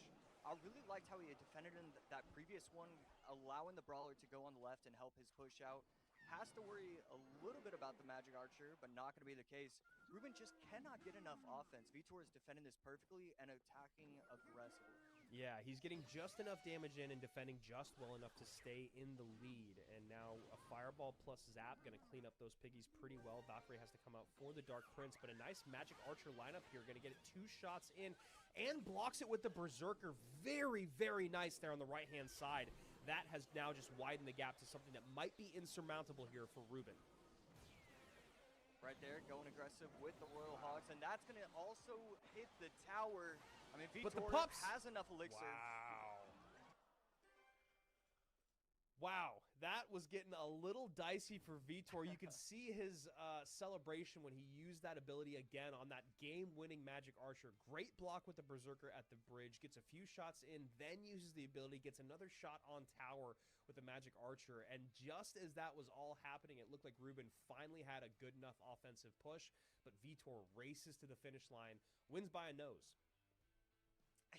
I really liked how he had defended in that previous one, allowing the Brawler to go on the left and help his push out. Has to worry a little bit about the Magic Archer, but not going to be the case. Ruben just cannot get enough offense. Vitor is defending this perfectly and attacking aggressively. Yeah, he's getting just enough damage in and defending just well enough to stay in the lead. And now a Fireball plus Zap going to clean up those Piggies pretty well. Valkyrie has to come out for the Dark Prince, but a nice Magic Archer lineup here. Going to get it 2 shots in and blocks it with the Berserker. Very, very nice there on the right-hand side. That has now just widened the gap to something that might be insurmountable here for Ruben. Right there, going aggressive with the Royal Hogs, and that's going to also hit the tower. I mean, Vitor has enough elixir. Wow. Wow, that that was getting a little dicey for Vitor. You could see his celebration when he used that ability again on that game-winning Magic Archer. Great block with the Berserker at the bridge, gets a few shots in, then uses the ability, gets another shot on tower with the Magic Archer. And just as that was all happening, it looked like Ruben finally had a good enough offensive push, but Vitor races to the finish line, wins by a nose.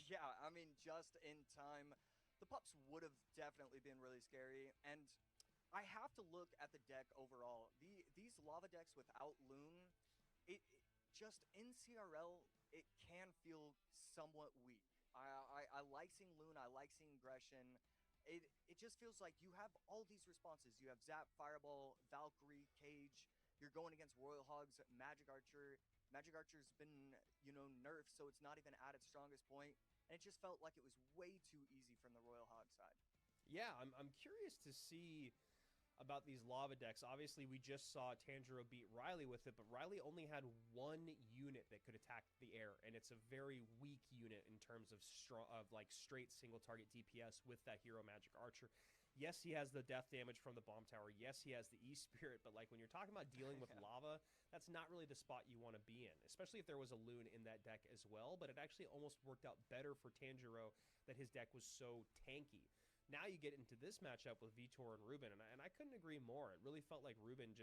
Yeah, I mean, just in time. The pups would have definitely been really scary, and I have to look at the deck overall. These lava decks without Loon, it just in CRL, it can feel somewhat weak. I like seeing Loon, I like seeing Aggression. It just feels like you have all these responses. You have Zap, Fireball, Valkyrie, Cage. You're going against Royal Hogs, Magic Archer. Magic Archer's been, nerfed, so it's not even at its strongest point. And it just felt like it was way too easy from the Royal Hog side. Yeah, I'm curious to see about these lava decks. Obviously, we just saw Tanjiro beat Riley with it, but Riley only had one unit that could attack the air, and it's a very weak unit in terms of straight single target DPS with that hero Magic Archer. Yes, he has the death damage from the bomb tower. Yes, he has the E-Spirit, but like when you're talking about dealing with lava, that's not really the spot you want to be in, especially if there was a Loon in that deck as well, but it actually almost worked out better for Tanjiro that his deck was so tanky. Now you get into this matchup with Vitor and Ruben, and I couldn't agree more. It really felt like Ruben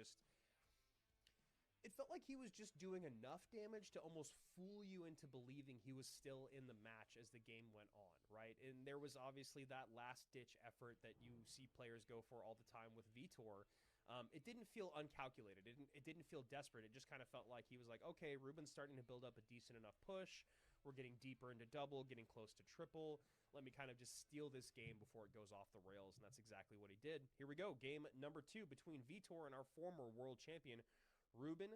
it felt like he was just doing enough damage to almost fool you into believing he was still in the match as the game went on, right? And there was obviously that last-ditch effort that you see players go for all the time with Vitor. It didn't feel uncalculated. It didn't feel desperate. It just kind of felt like he was like, okay, Ruben's starting to build up a decent enough push. We're getting deeper into double, getting close to triple. Let me kind of just steal this game before it goes off the rails, and that's exactly what he did. Here we go, game number 2 between Vitor and our former world champion, Ruben,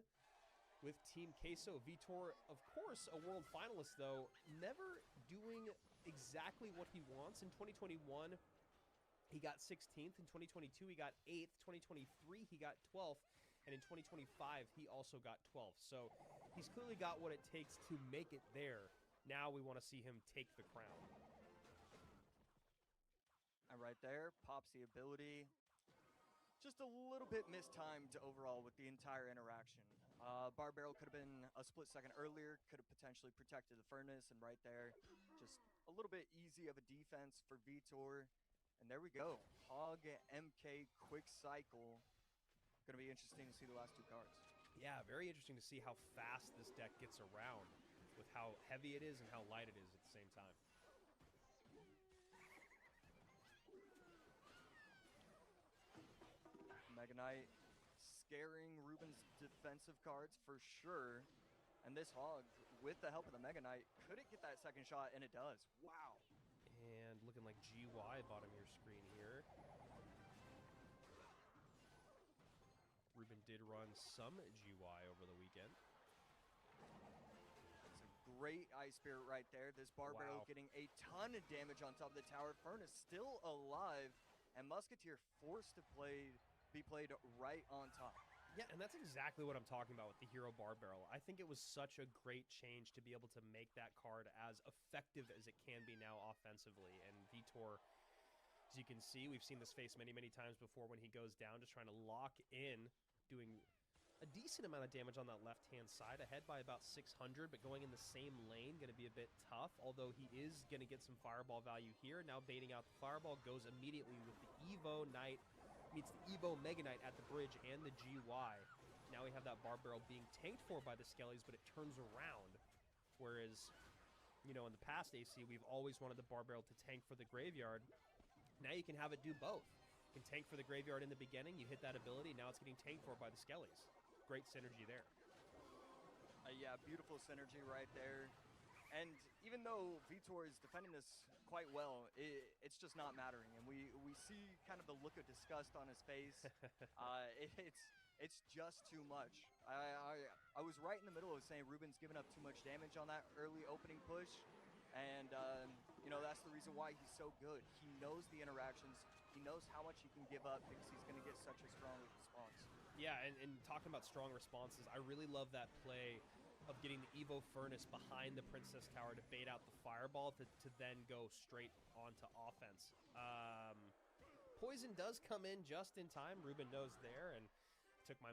with Team Queso. Vitor, of course, a world finalist, though, never doing exactly what he wants. In 2021, he got 16th. In 2022, he got 8th. 2023, he got 12th. And in 2025, he also got 12th. So he's clearly got what it takes to make it there. Now we want to see him take the crown. And right there, pops the ability. Just a little bit mistimed overall with the entire interaction. Bar Barrel could have been a split second earlier, could have potentially protected the furnace, and right there, just a little bit easy of a defense for Vitor. And there we go. Hog MK quick cycle. Going to be interesting to see the last 2 cards. Yeah, very interesting to see how fast this deck gets around with how heavy it is and how light it is at the same time. Mega Knight scaring Ruben's defensive cards for sure. And this Hog, with the help of the Mega Knight, could it get that second shot? And it does. Wow. And looking like GY bottom of your screen here. Ruben did run some GY over the weekend. It's a great Ice Spirit right there. This Bar Barrel getting a ton of damage on top of the tower. Furnace still alive. And Musketeer forced to be played right on top. Yeah, and that's exactly what I'm talking about with the Hero Bar Barrel. I think it was such a great change to be able to make that card as effective as it can be now offensively. And Vitor, as you can see, we've seen this face many, many times before when he goes down, just trying to lock in, doing a decent amount of damage on that left-hand side, ahead by about 600, but going in the same lane, going to be a bit tough, although he is going to get some fireball value here. Now baiting out the fireball, goes immediately with the Evo Knight, meets the Evo Mega Knight at the bridge and the GY. Now we have that Bar Barrel being tanked for by the Skellies, but it turns around. Whereas, in the past AC, we've always wanted the Bar Barrel to tank for the Graveyard. Now you can have it do both. You can tank for the Graveyard in the beginning, you hit that ability, now it's getting tanked for by the Skellies. Great synergy there. Yeah, beautiful synergy right there. And even though Vitor is defending this quite well, it's just not mattering. And we see kind of the look of disgust on his face. It's just too much. I was right in the middle of saying Ruben's giving up too much damage on that early opening push. And, that's the reason why he's so good. He knows the interactions. He knows how much he can give up because he's going to get such a strong response. Yeah, and talking about strong responses, I really love that play of getting the Evo Furnace behind the Princess Tower to bait out the Fireball to then go straight onto offense. poison does come in just in time. Ruben knows there, and took my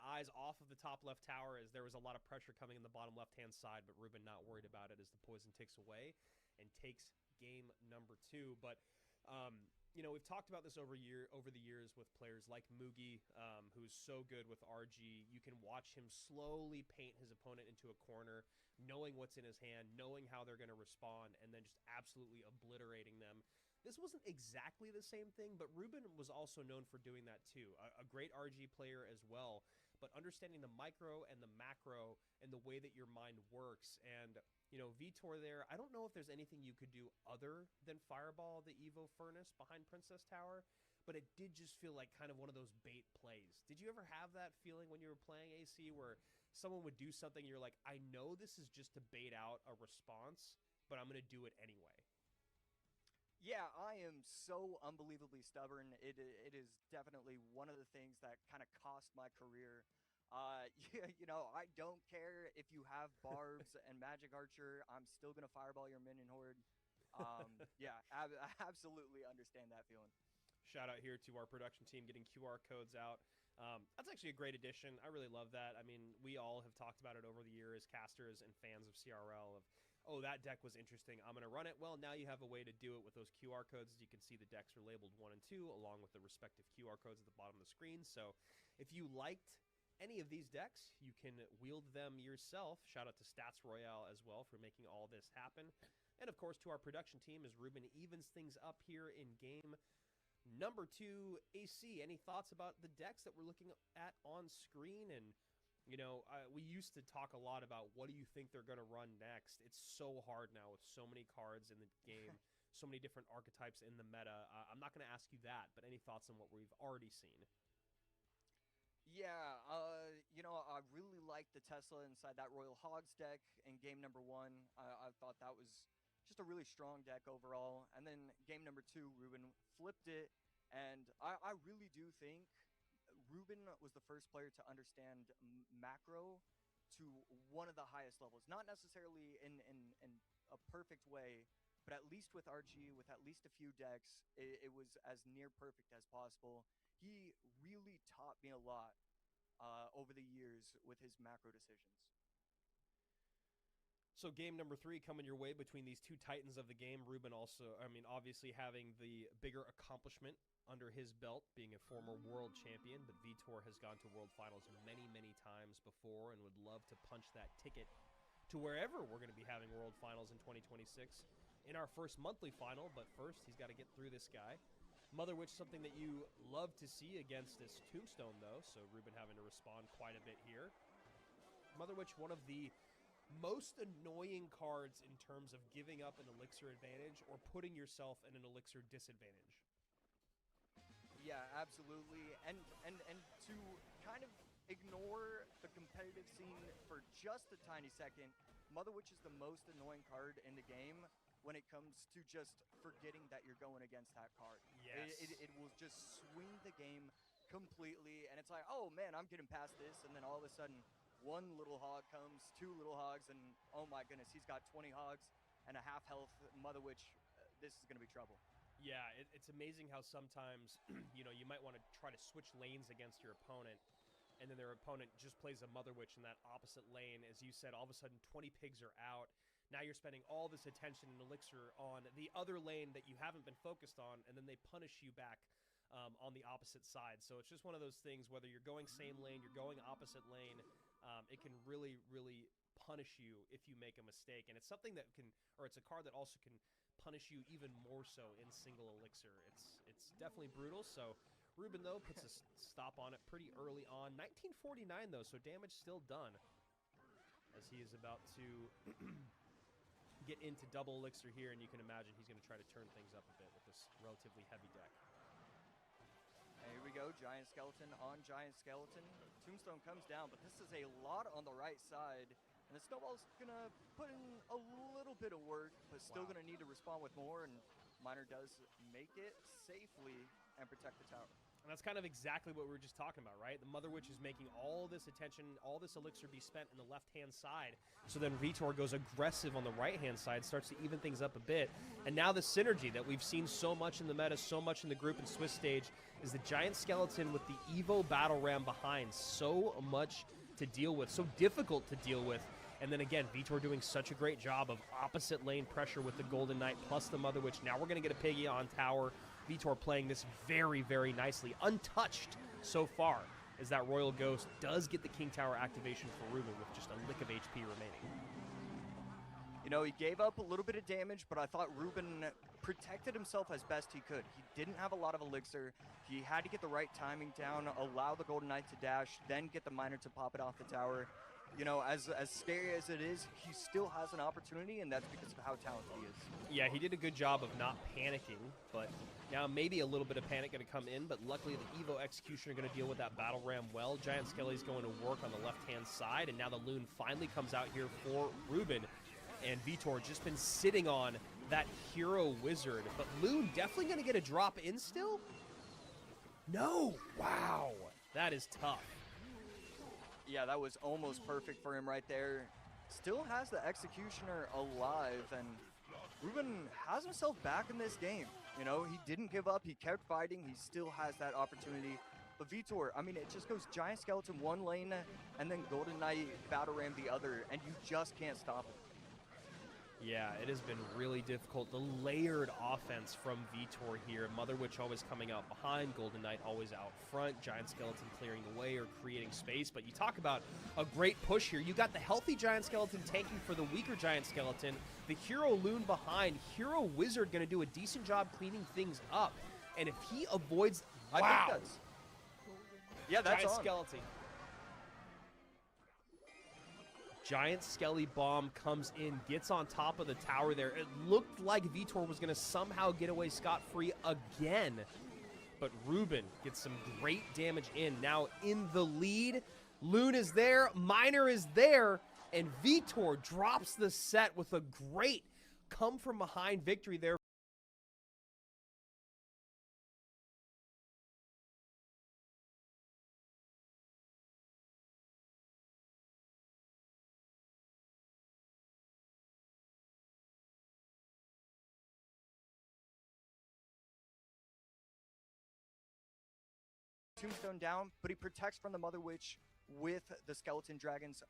eyes off of the top left tower as there was a lot of pressure coming in the bottom left-hand side, but Ruben not worried about it as the poison ticks away and takes game number 2. But we've talked about this over the years with players like Mugi, who's so good with RG. You can watch him slowly paint his opponent into a corner, knowing what's in his hand, knowing how they're going to respond, and then just absolutely obliterating them. This wasn't exactly the same thing, but Ruben was also known for doing that too. A great RG player as well, but understanding the micro and the macro and the way that your mind works. And, Vitor there, I don't know if there's anything you could do other than fireball the Evo Furnace behind Princess Tower, but it did just feel like kind of one of those bait plays. Did you ever have that feeling when you were playing AC where someone would do something and you're like, I know this is just to bait out a response, but I'm going to do it anyway? Yeah, I am so unbelievably stubborn. It is definitely one of the things that kind of cost my career. I don't care if you have barbs and magic archer. I'm still gonna fireball your minion horde. I absolutely understand that feeling. Shout out here to our production team getting QR codes out. That's actually a great addition. I really love that. I mean, we all have talked about it over the years, casters and fans of CRL, of, oh, that deck was interesting, I'm going to run it. Well, now you have a way to do it with those QR codes. As you can see, the decks are labeled 1 and 2, along with the respective QR codes at the bottom of the screen. So if you liked any of these decks, you can wield them yourself. Shout out to Stats Royale as well for making all this happen. And, of course, to our production team as Ruben evens things up here in game number 2. AC, any thoughts about the decks that we're looking at on screen? And, we used to talk a lot about what do you think they're going to run next. It's so hard now with so many cards in the game, so many different archetypes in the meta. I'm not going to ask you that, but any thoughts on what we've already seen? Yeah, I really liked the Tesla inside that Royal Hogs deck in game number 1. I thought that was just a really strong deck overall. And then game number 2, Ruben flipped it. And I really do think Ruben was the first player to understand macro to one of the highest levels. Not necessarily in a perfect way, but at least with RG, with at least a few decks, it was as near perfect as possible. He really taught me a lot over the years with his macro decisions. So game number 3 coming your way between these two titans of the game. Ruben also, obviously having the bigger accomplishment under his belt, being a former world champion, but Vitor has gone to world finals many, many times before and would love to punch that ticket to wherever we're going to be having world finals in 2026 in our first monthly final. But first, he's got to get through this guy. Mother Witch, something that you love to see against this Tombstone, though, so Ruben having to respond quite a bit here. Mother Witch, one of the most annoying cards in terms of giving up an elixir advantage or putting yourself in an elixir disadvantage. Yeah, absolutely. And to kind of ignore the competitive scene for just a tiny second, Mother Witch is the most annoying card in the game when it comes to just forgetting that you're going against that card. Yes. It will just swing the game completely, and it's like, oh man, I'm getting past this, and then all of a sudden, one little hog comes, 2 little hogs, and oh my goodness, he's got 20 hogs and a half health Mother Witch. This is going to be trouble. Yeah, it's amazing how sometimes, you might want to try to switch lanes against your opponent, and then their opponent just plays a Mother Witch in that opposite lane. As you said, all of a sudden 20 pigs are out. Now you're spending all this attention and elixir on the other lane that you haven't been focused on, and then they punish you back on the opposite side. So it's just one of those things, whether you're going same lane, you're going opposite lane, it can really, really punish you if you make a mistake. And it's something that can, or it's a card that also can punish you even more so in single elixir. It's definitely brutal. So Ruben, though, puts a stop on it pretty early on. 1949, though, so damage still done as he is about to get into double elixir here, and you can imagine he's going to try to turn things up a bit with this relatively heavy deck. And here we go, Giant Skeleton on Giant Skeleton. Tombstone comes down, but this is a lot on the right side. And the Snowball's going to put in a little bit of work, but still going to need to respond with more. And Miner does make it safely and protect the tower. And that's kind of exactly what we were just talking about, right? The Mother Witch is making all this attention, all this elixir be spent in the left-hand side. So then Vitor goes aggressive on the right-hand side, starts to even things up a bit. And now the synergy that we've seen so much in the meta, so much in the group and Swiss stage, is the Giant Skeleton with the Evo Battle Ram behind. So much to deal with, so difficult to deal with. And then again, Vitor doing such a great job of opposite lane pressure with the Golden Knight plus the Mother Witch. Now we're going to get a Piggy on tower. Vitor playing this very, very nicely. Untouched so far, as that Royal Ghost does get the King Tower activation for Ruben with just a lick of HP remaining. You know, he gave up a little bit of damage, but I thought Ruben protected himself as best he could. He didn't have a lot of elixir. He had to get the right timing down, allow the Golden Knight to dash, then get the Miner to pop it off the tower. You know, as scary as it is, he still has an opportunity, and that's because of how talented he is. Yeah, he did a good job of not panicking, but now maybe a little bit of panic going to come in, but luckily the Evo Executioner going to deal with that Battle Ram well. Giant Skelly's going to work on the left-hand side, and now the Loon finally comes out here for Ruben, and Vitor just been sitting on that Hero Wizard, but Loon definitely going to get a drop in still? No! Wow! That is tough. Yeah, that was almost perfect for him right there. Still has the Executioner alive, and Ruben has himself back in this game. You know, he didn't give up. He kept fighting. He still has that opportunity. But Vitor, I mean, it just goes Giant Skeleton one lane and then Golden Knight Battle Ram the other, and you just can't stop it. Yeah, it has been really difficult. The layered offense from Vitor here. Mother Witch always coming out behind. Golden Knight always out front. Giant Skeleton clearing the way or creating space. But you talk about a great push here. You got the healthy Giant Skeleton tanking for the weaker Giant Skeleton. The Hero Loon behind. Hero Wizard going to do a decent job cleaning things up. And if he avoids... Wow! I think that's... Yeah, that's Giant on. Skeleton. Giant Skelly Bomb comes in, gets on top of the tower there. It looked like Vitor was going to somehow get away scot-free again. But Ruben gets some great damage in. Now in the lead, Loon is there, Miner is there, and Vitor drops the set with a great come-from-behind victory there. Tombstone down, but he protects from the Mother Witch with the Skeleton Dragons.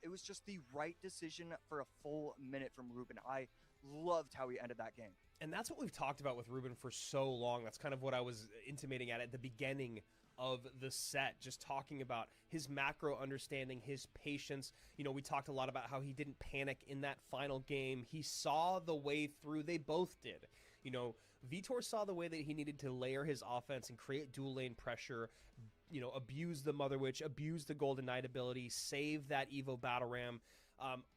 It was just the right decision for a full minute from Ruben. I loved how he ended that game. And that's what we've talked about with Ruben for so long. That's kind of what I was intimating at the beginning of the set, just talking about his macro understanding, his patience. You know, we talked a lot about how he didn't panic in that final game. He saw the way through. They both did. You know, Vitor saw the way that he needed to layer his offense and create dual lane pressure, you know, abuse the Mother Witch, abuse the Golden Knight ability, save that Evo Battle Ram.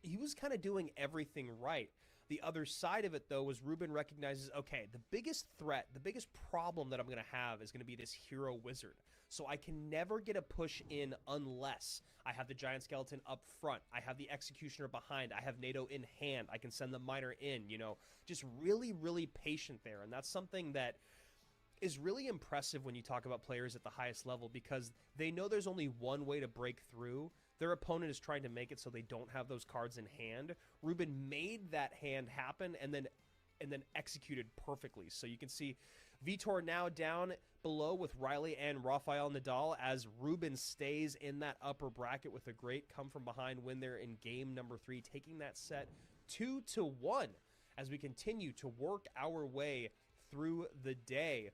He was kind of doing everything right. The other side of it, though, was Ruben recognizes, okay, the biggest threat, the biggest problem that I'm going to have is going to be this Hero Wizard. So I can never get a push in unless I have the Giant Skeleton up front. I have the Executioner behind. I have NATO in hand. I can send the Miner in, you know, just really, really patient there. And that's something that is really impressive when you talk about players at the highest level, because they know there's only one way to break through. Their opponent is trying to make it so they don't have those cards in hand. Ruben made that hand happen and then executed perfectly. So you can see Vitor now down below with Riley and Rafael Nadal as Ruben stays in that upper bracket with a great come from behind win there in game number 3, taking that set 2-1 as we continue to work our way through the day.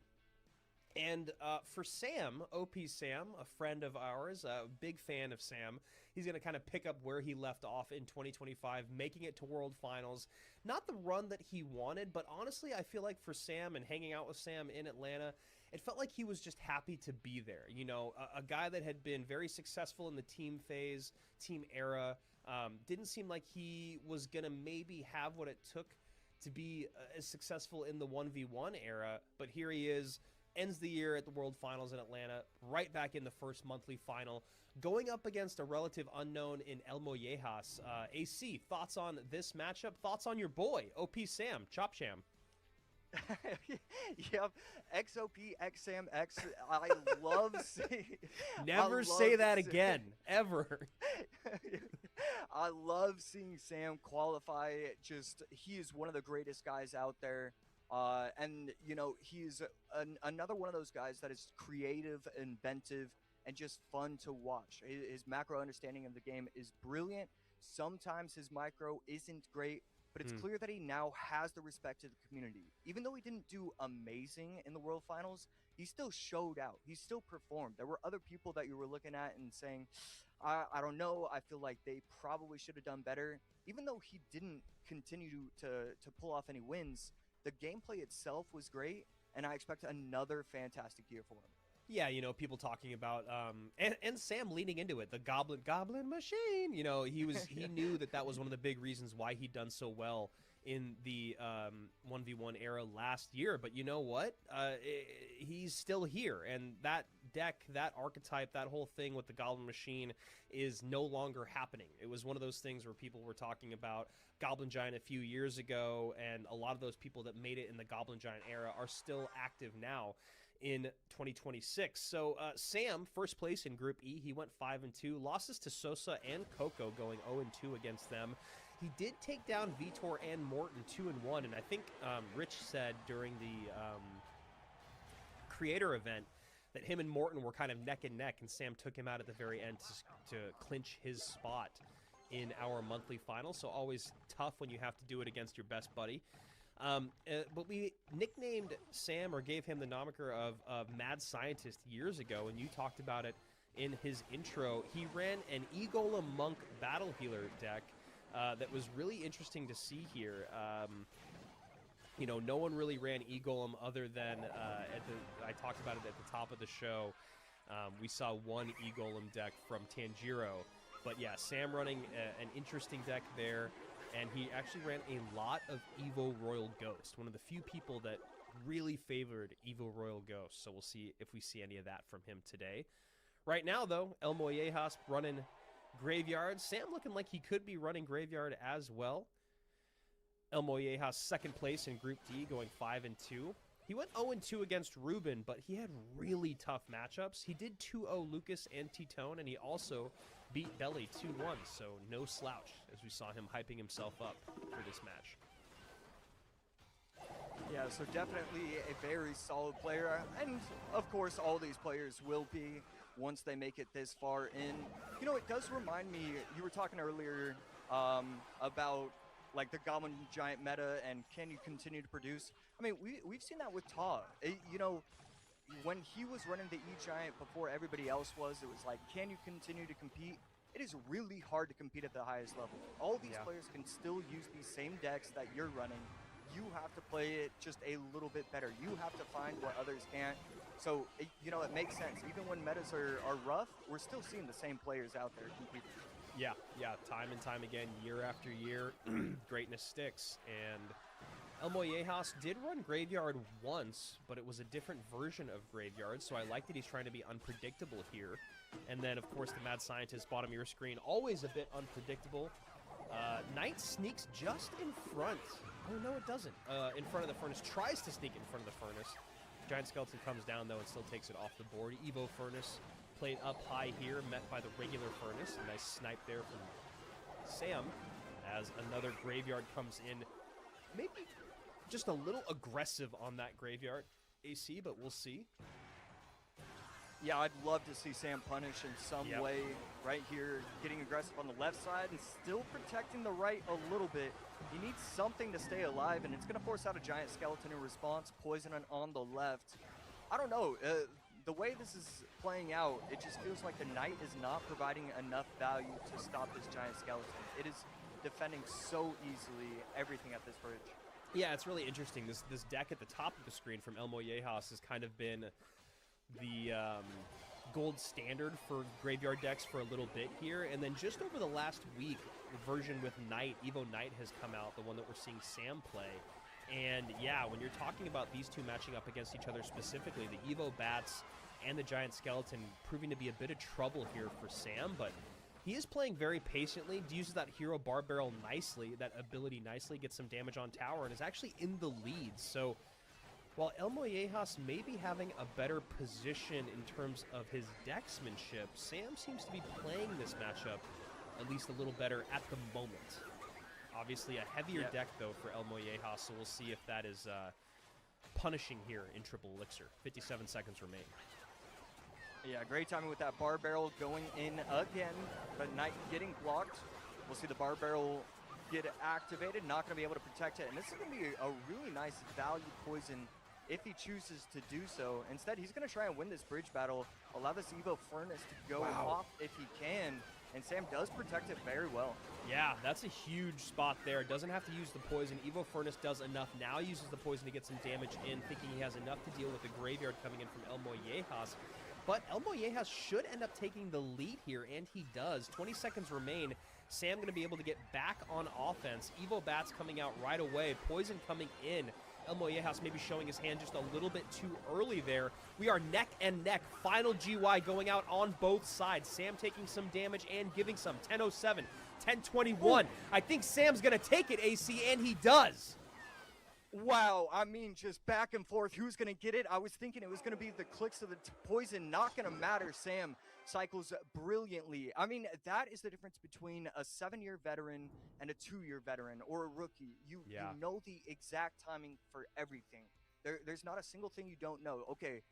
And for Sam, OP Sam, a friend of ours, a big fan of Sam, he's going to kind of pick up where he left off in 2025, making it to World Finals. Not the run that he wanted, but honestly, I feel like for Sam and hanging out with Sam in Atlanta, it felt like he was just happy to be there. You know, a guy that had been very successful in the team phase, team era, didn't seem like he was going to maybe have what it took to be as successful in the 1v1 era, but here he is. Ends the year at the World Finals in Atlanta, right back in the first monthly final, going up against a relative unknown in El Mollejas. AC, thoughts on this matchup? Thoughts on your boy, OP Sam, Chop Cham? Yep, XOP X Sam X. I love seeing. Never say that again, ever. I love seeing Sam qualify. Just he is one of the greatest guys out there. And he's another one of those guys that is creative, inventive, and just fun to watch. His macro understanding of the game is brilliant. Sometimes his micro isn't great, but it's clear that he now has the respect of the community. Even though he didn't do amazing in the World Finals, he still showed out. He still performed. There were other people that you were looking at and saying, I don't know, I feel like they probably should have done better. Even though he didn't continue to pull off any wins, the gameplay itself was great, and I expect another fantastic year for him. Yeah, people talking about and Sam leaning into it, the goblin machine. He knew that was one of the big reasons why he'd done so well in the 1v1 era last year. But you know what? He's still here, and that deck, that archetype, that whole thing with the goblin machine is no longer happening. It was one of those things where people were talking about Goblin Giant a few years ago, and a lot of those people that made it in the Goblin Giant era are still active now in 2026. So Sam, first place in Group E. He went 5-2. Losses to Sosa and Coco, going 0-2 against them. He did take down Vitor and Morton 2-1, and I think Rich said during the creator event that him and Morton were kind of neck and neck, and Sam took him out at the very end to clinch his spot in our monthly final. So always tough when you have to do it against your best buddy. But we nicknamed Sam, or gave him the moniker of Mad Scientist years ago, and you talked about it in his intro. He ran an E-Golem Monk Battle Healer deck that was really interesting to see here. No one really ran E-Golem other than, I talked about it at the top of the show. We saw one E-Golem deck from Tanjiro. But yeah, Sam running an interesting deck there. And he actually ran a lot of Evo Royal Ghost, one of the few people that really favored Evo Royal Ghost. So we'll see if we see any of that from him today. Right now, though, El Mollejas running Graveyard. Sam looking like he could be running Graveyard as well. El Mollejas second place in Group D, going 5-2. He went 0-2 against Ruben, but he had really tough matchups. He did 2-0 Lucas and Titone, and he also beat Belly 2-1, so no slouch, as we saw him hyping himself up for this match. Yeah, so definitely a very solid player, and of course all these players will be once they make it this far in. It does remind me, you were talking earlier about like the Goblin Giant meta and can you continue to produce. I mean, we've seen that with Ta. When he was running the E-Giant before everybody else was, it was like, can you continue to compete? It is really hard to compete at the highest level. All these players can still use these same decks that you're running. You have to play it just a little bit better. You have to find what others can't. So, it makes sense. Even when metas are rough, we're still seeing the same players out there competing. Yeah, time and time again, year after year, greatness sticks. And El Mollejas did run Graveyard once, but it was a different version of Graveyard, so I like that he's trying to be unpredictable here. And then, of course, the Mad Scientist, bottom of your screen, always a bit unpredictable. Knight sneaks just in front. Oh, no, it doesn't. In front of the Furnace. Tries to sneak in front of the Furnace. Giant Skeleton comes down, though, and still takes it off the board. Evo Furnace played up high here, met by the regular Furnace. A nice snipe there from Sam, as another Graveyard comes in. Maybe just a little aggressive on that Graveyard AC, but we'll see. Yeah, I'd love to see Sam punish in some way right here, getting aggressive on the left side and still protecting the right a little bit. He needs something to stay alive, and it's going to force out a Giant Skeleton in response, poison on the left. I don't know. The way this is playing out, it just feels like the Knight is not providing enough value to stop this Giant Skeleton. It is defending so easily everything at this bridge. Yeah, it's really interesting. This deck at the top of the screen from El Mollejas has kind of been the gold standard for Graveyard decks for a little bit here. And then just over the last week, the version with Knight, Evo Knight, has come out, the one that we're seeing Sam play. And yeah, when you're talking about these two matching up against each other specifically, the Evo Bats and the Giant Skeleton proving to be a bit of trouble here for Sam, but he is playing very patiently, uses that Hero Bar Barrel nicely, that ability nicely, gets some damage on tower, and is actually in the lead. So While El Mollejas may be having a better position in terms of his decksmanship, Sam seems to be playing this matchup at least a little better at the moment. Obviously a heavier deck, though, for El Mollejas, so we'll see if that is punishing here in Triple Elixir. 57 seconds remain. Yeah, great timing with that bar barrel going in again, but Knight getting blocked. We'll see the bar barrel get activated, not going to be able to protect it. And this is going to be a really nice value poison if he chooses to do so. Instead, he's going to try and win this bridge battle, allow this Evo Furnace to go off if he can. And Sam does protect it very well. Yeah, that's a huge spot there. Doesn't have to use the poison. Evo Furnace does enough. Now uses the poison to get some damage in, thinking he has enough to deal with the graveyard coming in from El Mollejas. But El Mollejas should end up taking the lead here, and he does. 20 seconds remain. Sam going to be able to get back on offense. Evo Bats coming out right away. Poison coming in. El Mollejas maybe showing his hand just a little bit too early there. We are neck and neck. Final GY going out on both sides. Sam taking some damage and giving some. 10:07, 10:21. I think Sam's going to take it, AC, and he does. Wow, I mean, just back and forth. Who's going to get it? I was thinking it was going to be the clicks of the poison. Not going to matter. Sam cycles brilliantly. I mean, that is the difference between a 7-year veteran and a 2-year veteran or a rookie. You know the exact timing for everything. There's not a single thing you don't know. Okay,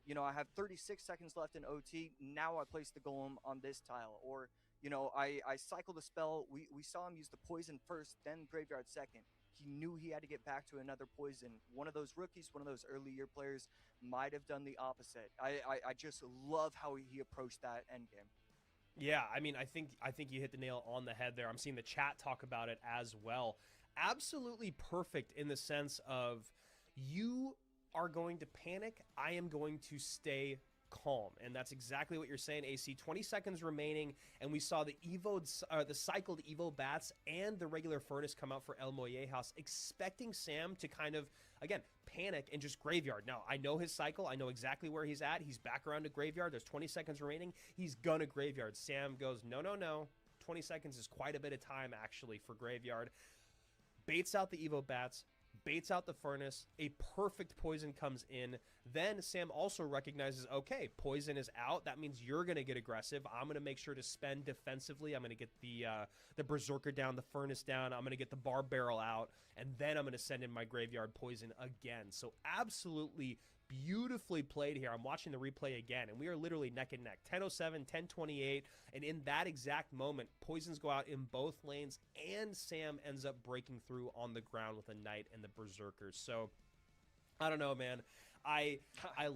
you know, I have 36 seconds left in OT. Now I place the golem on this tile. Or, you know, I cycle the spell. We saw him use the poison first, then graveyard second. He knew he had to get back to another poison. One of those rookies, one of those early year players might have done the opposite. I just love how he approached that endgame. Yeah, I mean, I think you hit the nail on the head there. I'm seeing the chat talk about it as well. Absolutely perfect in the sense of you are going to panic. I am going to stay calm, and that's exactly what you're saying, AC. 20 seconds remaining, and we saw the the cycled Evo Bats and the regular Furnace come out for El Mollejas, expecting Sam to kind of, again, panic and just graveyard. Now, I know his cycle. I know exactly where he's at. He's back around to graveyard. There's 20 seconds remaining. He's gonna graveyard. Sam goes, no, no, no. 20 seconds is quite a bit of time, actually, for graveyard. Baits out the Evo Bats, baits out the Furnace, a perfect poison comes in. Then Sam also recognizes, okay, poison is out. That means you're going to get aggressive. I'm going to make sure to spend defensively. I'm going to get the Berserker down, the Furnace down. I'm going to get the Bar Barrel out, and then I'm going to send in my graveyard poison again. So absolutely beautifully played here. I'm watching the replay again, and we are literally neck and neck. 10:07, 10:28, and in that exact moment, poisons go out in both lanes, and Sam ends up breaking through on the ground with a Knight and the Berserkers. So, I don't know, man. I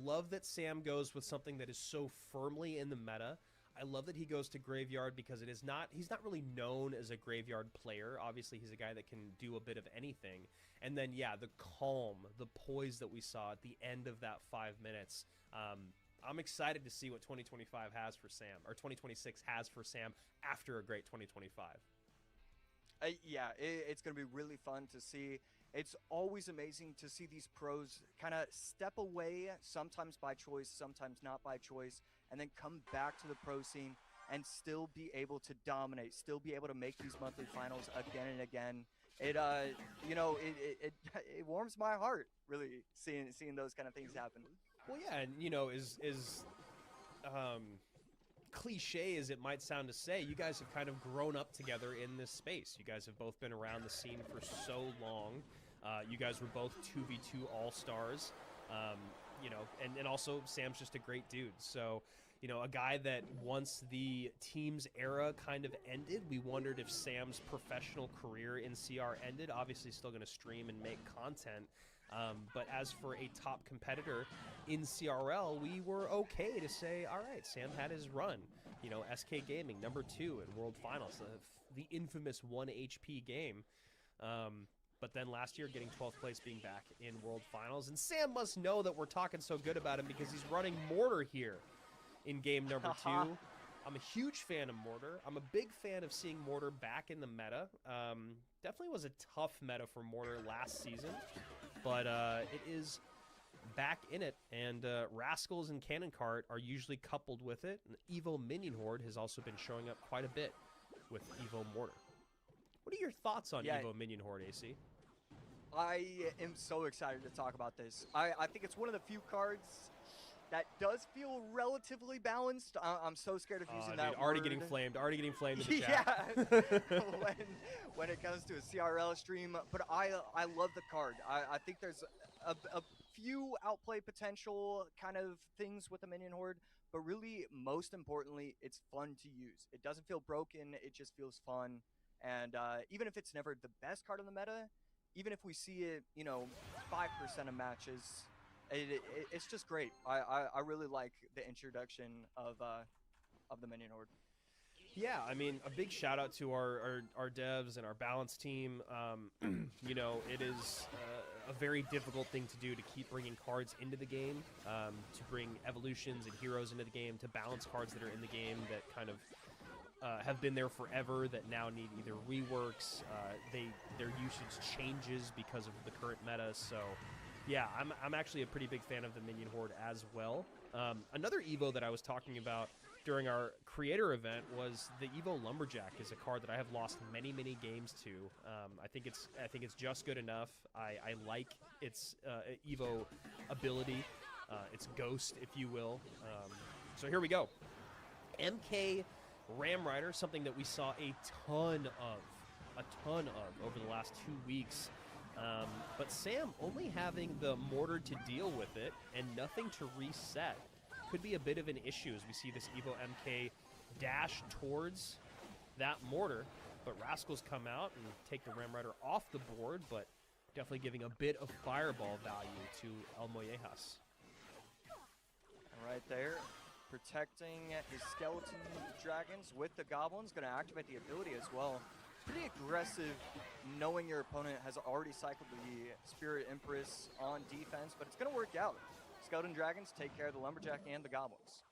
love that Sam goes with something that is so firmly in the meta. I love that he goes to graveyard because he's not really known as a graveyard player. Obviously, he's a guy that can do a bit of anything. And then, yeah, the calm, the poise that we saw at the end of that 5 minutes. I'm excited to see what 2025 has for Sam, or 2026 has for Sam after a great 2025. Yeah, it's going to be really fun to see. It's always amazing to see these pros kind of step away, sometimes by choice, sometimes not by choice, and then come back to the pro scene and still be able to dominate, still be able to make these monthly finals again and again. It you know, it warms my heart, really, seeing those kind of things happen. Well, yeah, and you know, is cliche as it might sound to say, you guys have kind of grown up together in this space. You guys have both been around the scene for so long. You guys were both 2v2 all-stars. You know, and also Sam's just a great dude. So, you know, a guy that once the team's era kind of ended, we wondered if Sam's professional career in CR ended. Obviously still going to stream and make content. But as for a top competitor in CRL, we were okay to say, all right, Sam had his run. You know, SK Gaming, #2 in World Finals, the infamous 1 HP game. But then last year, getting 12th place, being back in World Finals. And Sam must know that we're talking so good about him because he's running Mortar here in game #2. I'm a huge fan of Mortar. I'm a big fan of seeing Mortar back in the meta. Definitely was a tough meta for Mortar last season, but it is back in it. And Rascals and Cannon Cart are usually coupled with it. And Evo Minion Horde has also been showing up quite a bit with Evo Mortar. What are your thoughts on Evo Minion Horde, AC? I am so excited to talk about this. I think it's one of the few cards that does feel relatively balanced. I'm so scared of using that Dude, already word. getting flamed in the Yeah, chat. when it comes to a CRL stream, but I love the card. I think there's a few outplay potential kind of things with the minion horde, but really most importantly, it's fun to use. It doesn't feel broken. It just feels fun, and even if it's never the best card in the meta, even if we see it, 5% of matches, it's just great. I really like the introduction of the minion horde. Yeah, I mean, a big shout out to our devs and our balance team. It is a very difficult thing to do to keep bringing cards into the game, to bring evolutions and heroes into the game, to balance cards that are in the game that kind of have been there forever that now need either reworks, their usage changes because of the current meta. So, yeah, I'm actually a pretty big fan of the Minion Horde as well. Another Evo that I was talking about during our creator event was the Evo Lumberjack is a card that I have lost many games to. I think it's just good enough. I like its Evo ability, its ghost, if you will. So here we go. MK Ram Rider, something that we saw a ton of over the last 2 weeks. But Sam only having the mortar to deal with it and nothing to reset could be a bit of an issue as we see this Evo MK dash towards that mortar. But Rascals come out and take the Ram Rider off the board, but definitely giving a bit of fireball value to El Mollejas. Right there, protecting his skeleton dragons with the goblins, going to activate the ability as well. Pretty aggressive, knowing your opponent has already cycled the Spirit Empress on defense, but it's going to work out. Skeleton dragons take care of the lumberjack and the goblins.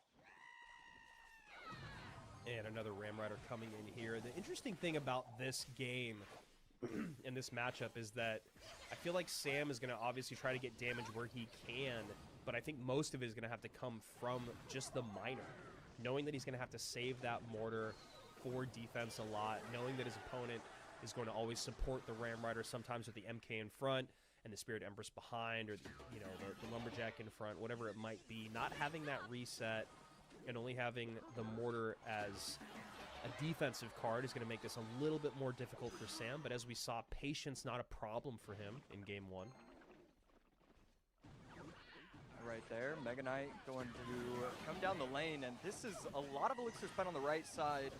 And another Ram Rider coming in here. The interesting thing about this game and this matchup is that I feel like Sam is going to obviously try to get damage where he can, but I think most of it is going to have to come from just the miner. Knowing that he's going to have to save that mortar for defense a lot, knowing that his opponent is going to always support the Ram Rider, sometimes with the MK in front and the Spirit Empress behind, or the Lumberjack in front, whatever it might be. Not having that reset and only having the mortar as a defensive card is going to make this a little bit more difficult for Sam, but as we saw, patience not a problem for him in game 1. Right there, Mega Knight going to come down the lane, and this is a lot of elixir spent on the right side.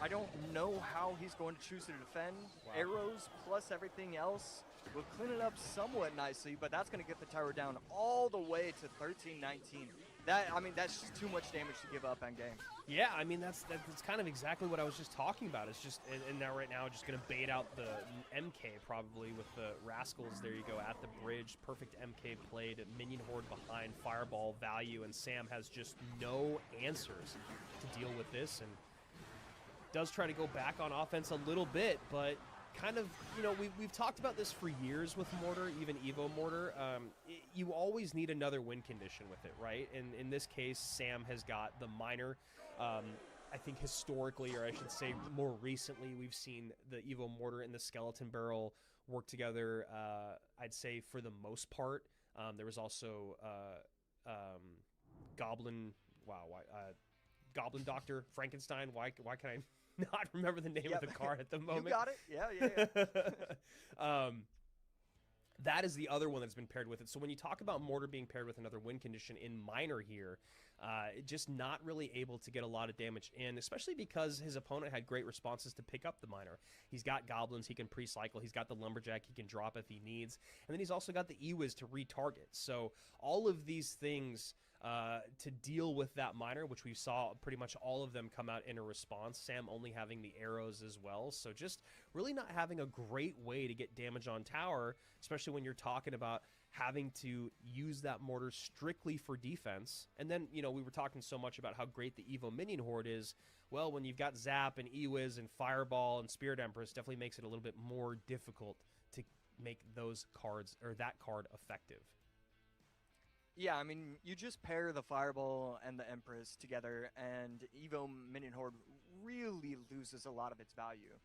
I don't know how he's going to choose to defend. Wow. Arrows plus everything else will clean it up somewhat nicely, but that's going to get the tower down all the way to 13-19. That's just too much damage to give up endgame. Yeah, I mean, that's kind of exactly what I was just talking about. It's just, and now right now, just going to bait out the MK probably with the Rascals. There you go, at the bridge. Perfect MK played. Minion Horde behind, fireball value, and Sam has just no answers to deal with this, and does try to go back on offense a little bit, but kind of, we've talked about this for years with Mortar, even Evo Mortar. You always need another win condition with it, right? And in this case, Sam has got the miner. I think historically, or I should say more recently, we've seen the Evo Mortar and the Skeleton Barrel work together, I'd say for the most part. There was also Goblin Doctor Frankenstein. Why can I not remember the name of the card at the moment? You got it. Yeah. That is the other one that's been paired with it. So when you talk about Mortar being paired with another win condition in Miner here, just not really able to get a lot of damage in, especially because his opponent had great responses to pick up the Miner. He's got Goblins, he can pre-cycle, he's got the Lumberjack, he can drop if he needs, and then he's also got the E-Wiz to retarget. So all of these things to deal with that miner, which we saw pretty much all of them come out in a response, Sam only having the arrows as well. So just really not having a great way to get damage on tower, especially when you're talking about having to use that mortar strictly for defense. And then, we were talking so much about how great the Evo Minion Horde is. Well, when you've got Zap and E-Wiz and Fireball and Spirit Empress, definitely makes it a little bit more difficult to make those cards, or that card, effective. Yeah, I mean, you just pair the Fireball and the Empress together, and Evo Minion Horde really loses a lot of its value.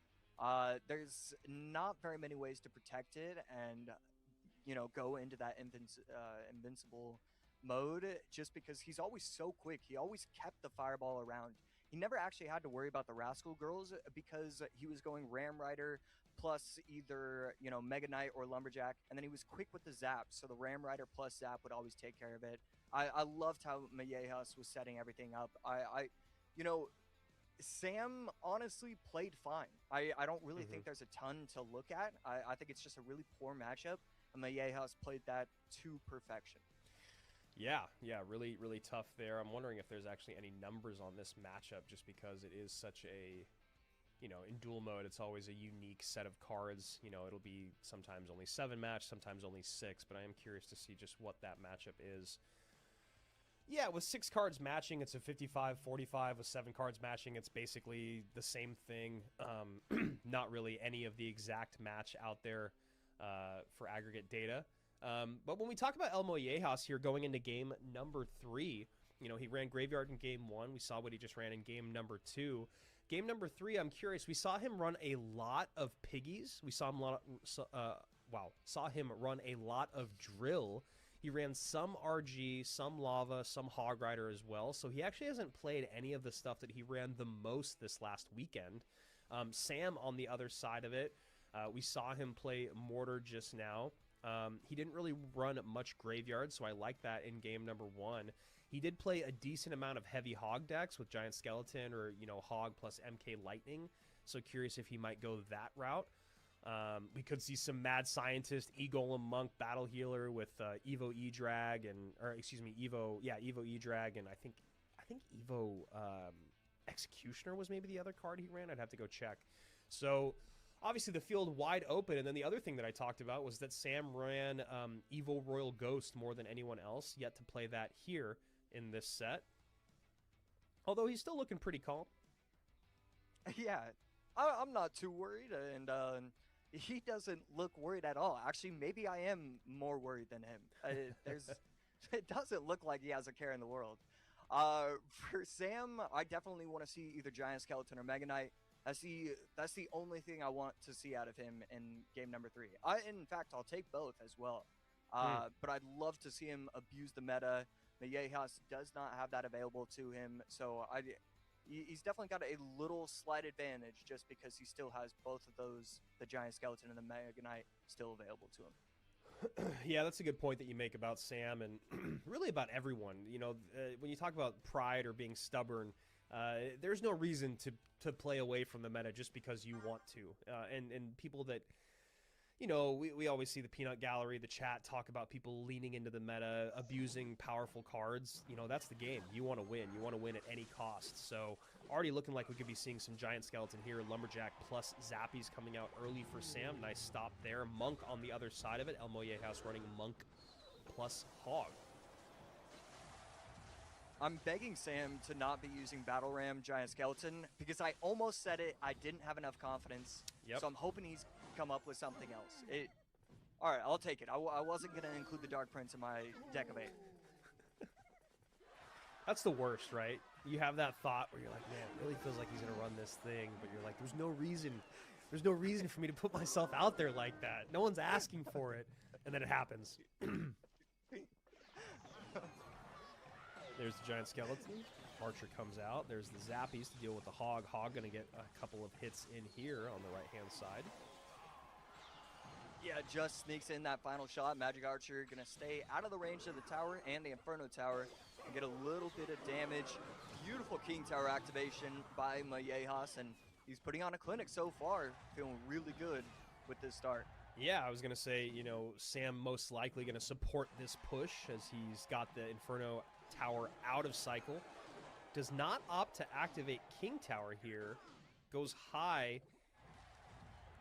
There's not very many ways to protect it and go into that invincible mode just because he's always so quick. He always kept the fireball around. He never actually had to worry about the Rascal Girls because he was going Ram Rider plus either Mega Knight or Lumberjack, and then he was quick with the Zap, so the Ram Rider plus Zap would always take care of it. I loved how Mellejas was setting everything up. You know, Sam honestly played fine. I don't really think there's a ton to look at. I think it's just a really poor matchup, and Mellejas played that to perfection. Yeah, really, really tough there. I'm wondering if there's actually any numbers on this matchup, just because it is such a, in duel mode, it's always a unique set of cards. It'll be sometimes only 7 match, sometimes only 6, but I am curious to see just what that matchup is. Yeah, with 6 cards matching, it's a 55-45. With 7 cards matching, it's basically the same thing. Not really any of the exact match out there for aggregate data. But when we talk about El Mollejas here going into game number 3, he ran Graveyard in game 1. We saw what he just ran in game number 2. Game number 3, I'm curious. We saw him run a lot of Piggies. We saw him saw him run a lot of Drill. He ran some RG, some Lava, some Hog Rider as well. So he actually hasn't played any of the stuff that he ran the most this last weekend. Sam on the other side of it, we saw him play Mortar just now. He didn't really run much Graveyard, so I like that in game number 1. He did play a decent amount of heavy Hog decks with Giant Skeleton or, Hog plus MK Lightning. So curious if he might go that route. We could see some Mad Scientist, E-Golem Monk Battle Healer with Evo E-Drag Evo E-Drag, and I think Evo Executioner was maybe the other card he ran. I'd have to go check. So obviously the field wide open, and then the other thing that I talked about was that Sam ran Evo Royal Ghost more than anyone else, yet to play that here in this set. Although he's still looking pretty calm. Yeah, I'm not too worried, and he doesn't look worried at all. Actually, maybe I am more worried than him. It doesn't look like he has a care in the world. For Sam, I definitely want to see either Giant Skeleton or Mega Knight. That's the only thing I want to see out of him in game number 3. In fact, I'll take both as well. But I'd love to see him abuse the meta. Mellejas does not have that available to him, so he's definitely got a little slight advantage just because he still has both of those, the Giant Skeleton and the Mega Knight, still available to him. Yeah, that's a good point that you make about Sam and really about everyone. When you talk about pride or being stubborn, there's no reason to play away from the meta just because you want to. And people that, we always see the peanut gallery, the chat talk about people leaning into the meta, abusing powerful cards. That's the game. You want to win. You want to win at any cost. So already looking like we could be seeing some Giant Skeleton here. Lumberjack plus Zappies coming out early for Sam. Nice stop there. Monk on the other side of it. El Mollejas running Monk plus Hog. I'm begging Sam to not be using Battle Ram Giant Skeleton because I almost said it. I didn't have enough confidence. Yep. So I'm hoping he's come up with something else. All right, I'll take it. I wasn't going to include the Dark Prince in my deck of 8. That's the worst, right? You have that thought where you're like, man, it really feels like he's going to run this thing. But you're like, there's no reason for me to put myself out there like that. No one's asking for it. And then it happens. There's the Giant Skeleton. Archer comes out. There's the Zappies to deal with the Hog. Hog going to get a couple of hits in here on the right-hand side. Yeah, just sneaks in that final shot. Magic Archer going to stay out of the range of the tower and the Inferno Tower and get a little bit of damage. Beautiful King Tower activation by Mellejas, and he's putting on a clinic so far. Feeling really good with this start. Yeah, I was going to say, Sam most likely going to support this push as he's got the Inferno Tower out of cycle. Does not opt to activate King Tower here. Goes high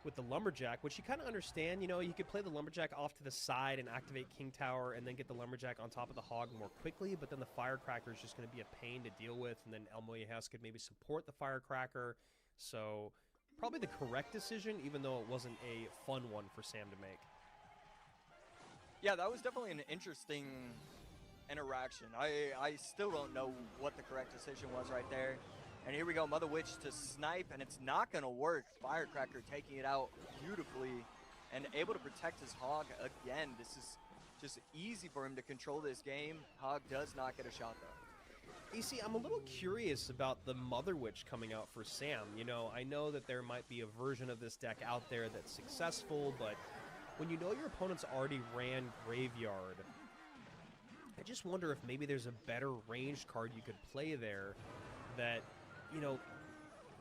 with the Lumberjack, which you kind of understand. You could play the Lumberjack off to the side and activate King Tower and then get the Lumberjack on top of the Hog more quickly, but then the Firecracker is just going to be a pain to deal with, and then El Mollejas could maybe support the Firecracker. So probably the correct decision, even though it wasn't a fun one for Sam to make. Yeah, that was definitely an interesting interaction. I still don't know what the correct decision was right there. And here we go, Mother Witch to snipe, and it's not going to work. Firecracker taking it out beautifully and able to protect his Hog again. This is just easy for him to control this game. Hog does not get a shot, though. AC, I'm a little curious about the Mother Witch coming out for Sam. You know, I know that there might be a version of this deck out there that's successful, but when you know your opponent's already ran Graveyard, I just wonder if maybe there's a better ranged card you could play there that, you know,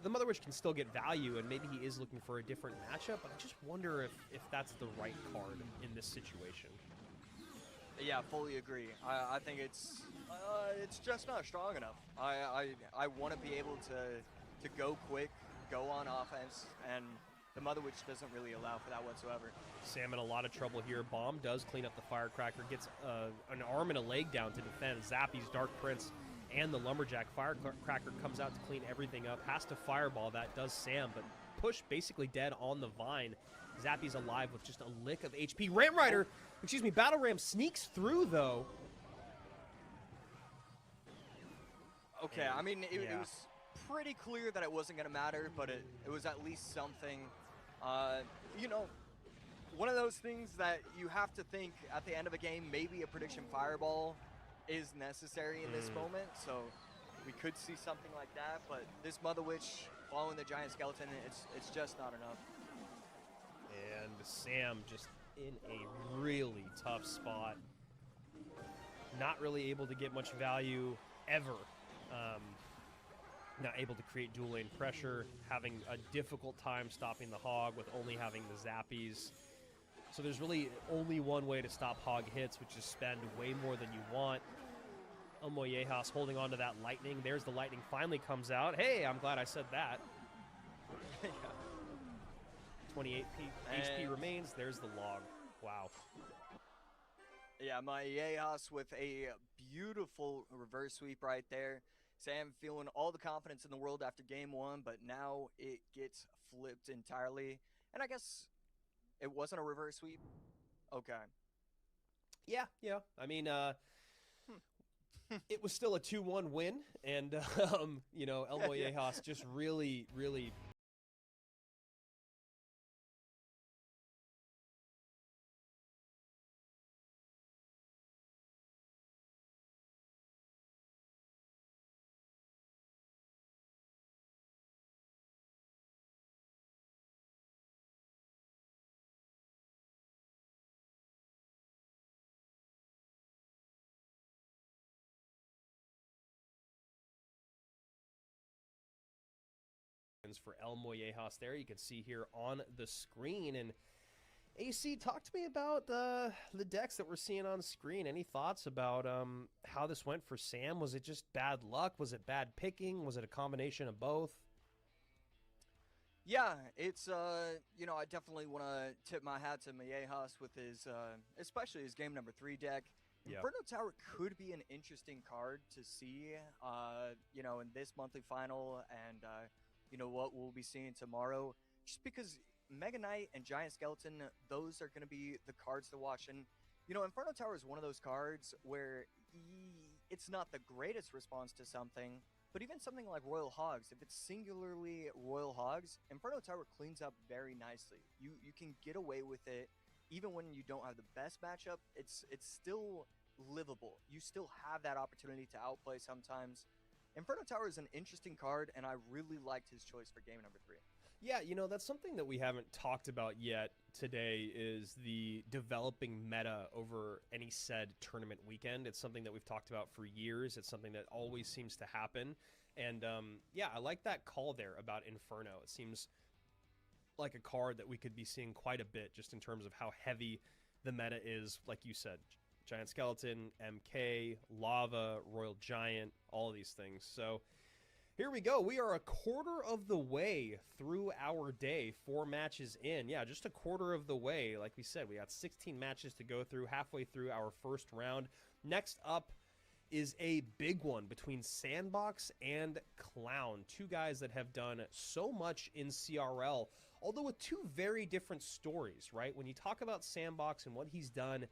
the Mother Witch can still get value, and maybe he is looking for a different matchup, but I just wonder if that's the right card in this situation. Yeah, fully agree. I think it's just not strong enough. I want to be able to go quick, go on offense, and the Mother Witch doesn't really allow for that whatsoever. Sam in a lot of trouble here. Bomb does clean up the Firecracker, gets an arm and a leg down to defend. Zappy's Dark Prince and the Lumberjack. Firecracker comes out to clean everything up, has to fireball. That does Sam, but push basically dead on the Vine. Zappy's alive with just a lick of HP. Battle Ram sneaks through, though. Okay, I mean, it was pretty clear that it wasn't going to matter, but it was at least something. You know, one of those things that you have to think at the end of a game, maybe a prediction fireball is necessary in this moment, so we could see something like that, but this Mother Witch following the Giant Skeleton, it's just not enough. And Sam just in a really tough spot. Not really able to get much value ever. Not able to create dual lane pressure, having a difficult time stopping the Hog with only having the Zappies. So there's really only one way to stop Hog hits, which is spend way more than you want. El Mollejas holding on to that lightning. There's the lightning finally comes out. Hey, I'm glad I said that. 28 HP remains. There's the log. Wow. Yeah, Mollejas with a beautiful reverse sweep right there. Sam feeling all the confidence in the world after game one, but now it gets flipped entirely. And I guess it wasn't a reverse sweep? Okay. Yeah. I mean, it was still a 2-1 win, and, you know, El Mollejas just really for El Mollejas there. You can see here on the screen. And AC, talk to me about the decks that we're seeing on screen. Any thoughts about how this went for Sam? Was it just bad luck? Was it bad picking? Was it a combination of both? Yeah, it's, you know, I definitely want to tip my hat to Mollejas with his, especially his game number 3 deck. Yep. Inferno Tower could be an interesting card to see, you know, in this monthly final and, you know, what we'll be seeing tomorrow. Just because Mega Knight and Giant Skeleton, those are going to be the cards to watch. And, you know, Inferno Tower is one of those cards where it's not the greatest response to something, but even something like Royal Hogs, if it's singularly Royal Hogs, Inferno Tower cleans up very nicely. You can get away with it. Even when you don't have the best matchup, it's still livable. You still have that opportunity to outplay sometimes. Inferno Tower is an interesting card, and I really liked his choice for game number 3. Yeah, you know, that's something that we haven't talked about yet today is the developing meta over any said tournament weekend. It's something that we've talked about for years. It's something that always seems to happen. And, yeah, I like that call there about Inferno. It seems like a card that we could be seeing quite a bit just in terms of how heavy the meta is, like you said. Giant Skeleton, MK, Lava, Royal Giant, all of these things. So here we go. We are a quarter of the way through our day, 4 matches in. Yeah, just a quarter of the way. Like we said, we got 16 matches to go through, halfway through our first round. Next up is a big one between Sandbox and Clown, 2 guys that have done so much in CRL, although with 2 very different stories, right? When you talk about Sandbox and what he's done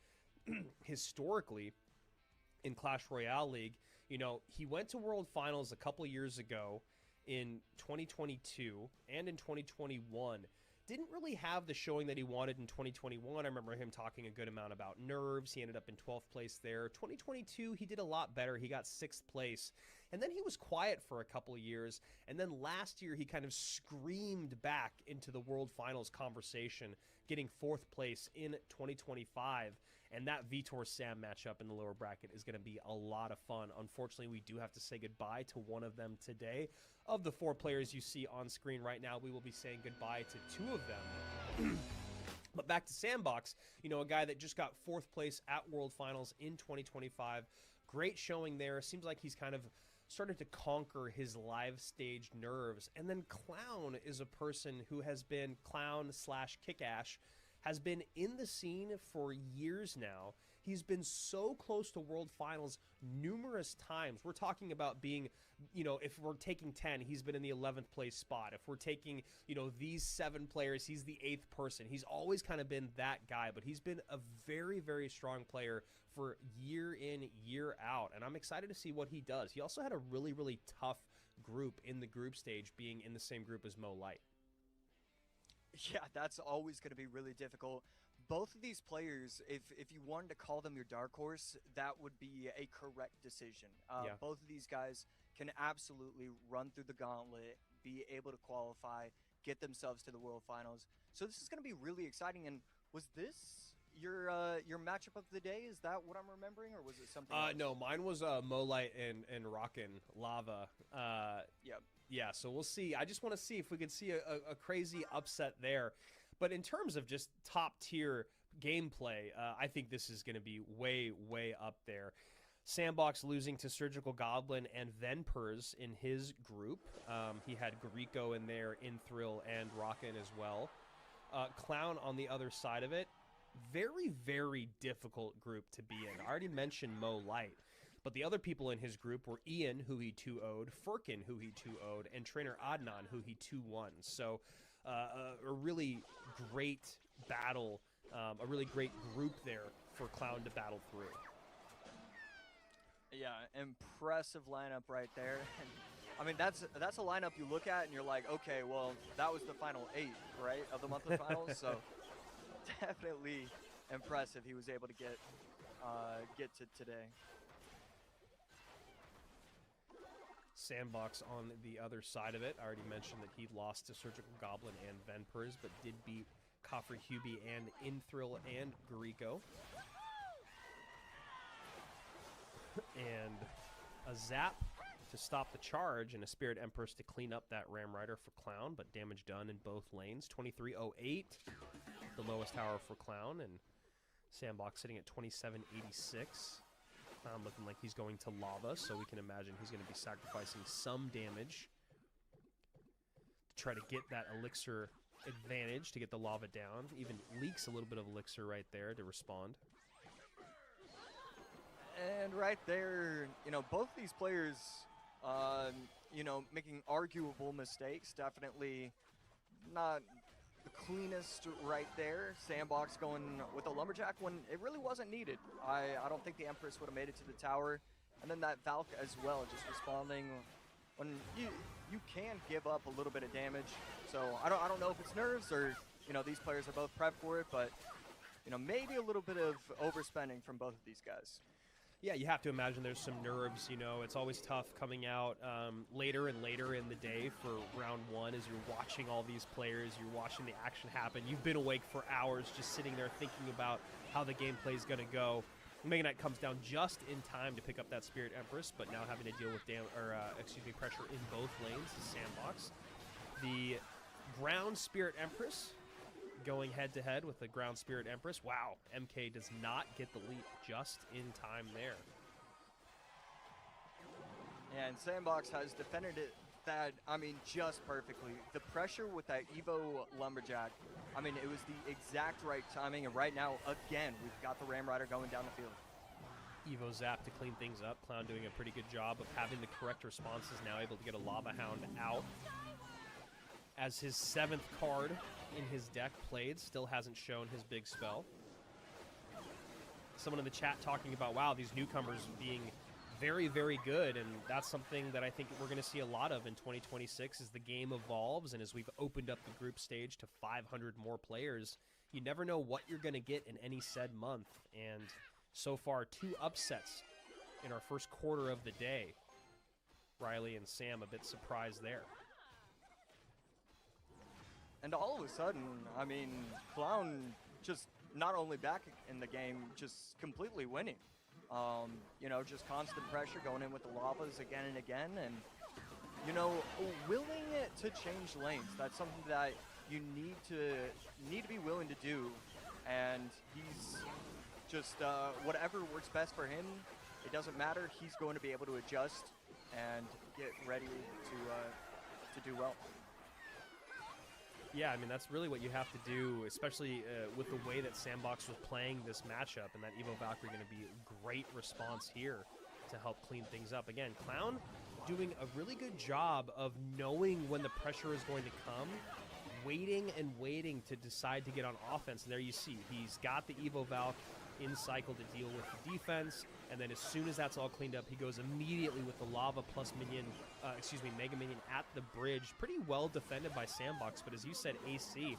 historically in Clash Royale League, you know, he went to World Finals a couple years ago in 2022 and in 2021 didn't really have the showing that he wanted in 2021. I remember him talking a good amount about nerves. He ended up in 12th place there. 2022, he did a lot better. He got 6th place. And then he was quiet for a couple of years. And then last year, he kind of screamed back into the World Finals conversation, getting 4th place in 2025. And that Vitor Sam matchup in the lower bracket is going to be a lot of fun. Unfortunately, we do have to say goodbye to one of them today. Of the 4 players you see on screen right now, we will be saying goodbye to 2 of them. But back to Sandbox, you know, a guy that just got 4th place at World Finals in 2025. Great showing there. Seems like he's kind of started to conquer his live stage nerves. And then Clown is a person who has been Clown/Kickash, has been in the scene for years now. He's been so close to World Finals numerous times. We're talking about being, you know, if we're taking 10, he's been in the 11th place spot. If we're taking, you know, these 7 players, he's the 8th person. He's always kind of been that guy, but he's been a very, very strong player for year in, year out. And I'm excited to see what he does. He also had a really, really tough group in the group stage, being in the same group as Mo Light. Yeah, that's always going to be really difficult. Both of these players, if you wanted to call them your dark horse, that would be a correct decision. Yeah. Both of these guys can absolutely run through the gauntlet, be able to qualify, get themselves to the World Finals. So this is going to be really exciting. And was this your matchup of the day? Is that what I'm remembering, or was it something else? No, mine was Mo Light and Rockin' Lava. Yeah, so we'll see. I just want to see if we could see a crazy upset there. But in terms of just top-tier gameplay, I think this is going to be way, way up there. Sandbox losing to Surgical Goblin and Venpers in his group. He had Gariko in there, Inthrill, and Rockin' as well. Clown on the other side of it. Very, very difficult group to be in. I already mentioned Mo Light. But the other people in his group were Ian, who he 2-0'd, Furkin, who he 2-0'd, and Trainer Adnan, who he 2-1. So a really great battle, a really great group there for Clown to battle through. Yeah, impressive lineup right there. And, I mean, that's a lineup you look at and you're like, okay, well, that was the final 8, right, of the monthly finals. So definitely impressive he was able to get to today. Sandbox on the other side of it. I already mentioned that he lost to Surgical Goblin and Venpers, but did beat Kafri Hubie and Inthrill and Gariko. And a zap to stop the charge and a Spirit Empress to clean up that Ram Rider for Clown, but damage done in both lanes. 2308, the lowest tower for Clown, and Sandbox sitting at 2786. Looking like he's going to lava, so we can imagine he's going to be sacrificing some damage to try to get that elixir advantage to get the lava down. Even leaks a little bit of elixir right there to respond. And right there, you know, both these players, you know, making arguable mistakes. Definitely not the cleanest right there. Sandbox going with a lumberjack when it really wasn't needed. I don't think the Empress would have made it to the tower. And then that Valk as well, just responding when you can give up a little bit of damage. So I don't know if it's nerves or, you know, these players are both prepped for it, but, you know, maybe a little bit of overspending from both of these guys. Yeah, you have to imagine there's some nerves, you know. It's always tough coming out later and later in the day for round 1 as you're watching all these players, you're watching the action happen. You've been awake for hours just sitting there thinking about how the gameplay is going to go. Mega Knight comes down just in time to pick up that Spirit Empress, but now having to deal with pressure in both lanes is Sandbox. The ground Spirit Empress going head-to-head with the ground Spirit Empress. Wow, MK does not get the leap just in time there. Yeah, and Sandbox has defended it that, I mean, just perfectly. The pressure with that Evo Lumberjack, I mean, it was the exact right timing, and right now, again, we've got the Ram Rider going down the field. Evo Zap to clean things up. Clown doing a pretty good job of having the correct responses, now able to get a Lava Hound out. As his 7th card in his deck played, still hasn't shown his big spell. Someone in the chat talking about, wow, these newcomers being very, very good, and that's something that I think we're going to see a lot of in 2026 as the game evolves and as we've opened up the group stage to 500 more players. You never know what you're going to get in any said month, and so far 2 upsets in our first quarter of the day. Riley and Sam a bit surprised there. And all of a sudden, I mean, Clown just not only back in the game, just completely winning. You know, just constant pressure going in with the lavas again and again, and you know, willing to change lanes. That's something that you need to be willing to do, and he's just whatever works best for him. It doesn't matter. He's going to be able to adjust and get ready to do well. Yeah, I mean, that's really what you have to do, especially with the way that Sandbox was playing this matchup, and that Evo Valkyrie going to be a great response here to help clean things up. Again, Clown doing a really good job of knowing when the pressure is going to come, waiting and waiting to decide to get on offense. And there you see, he's got the Evo Valk in cycle to deal with the defense, and then as soon as that's all cleaned up, he goes immediately with the lava plus minion, Mega Minion at the bridge. Pretty well defended by Sandbox, but as you said, AC,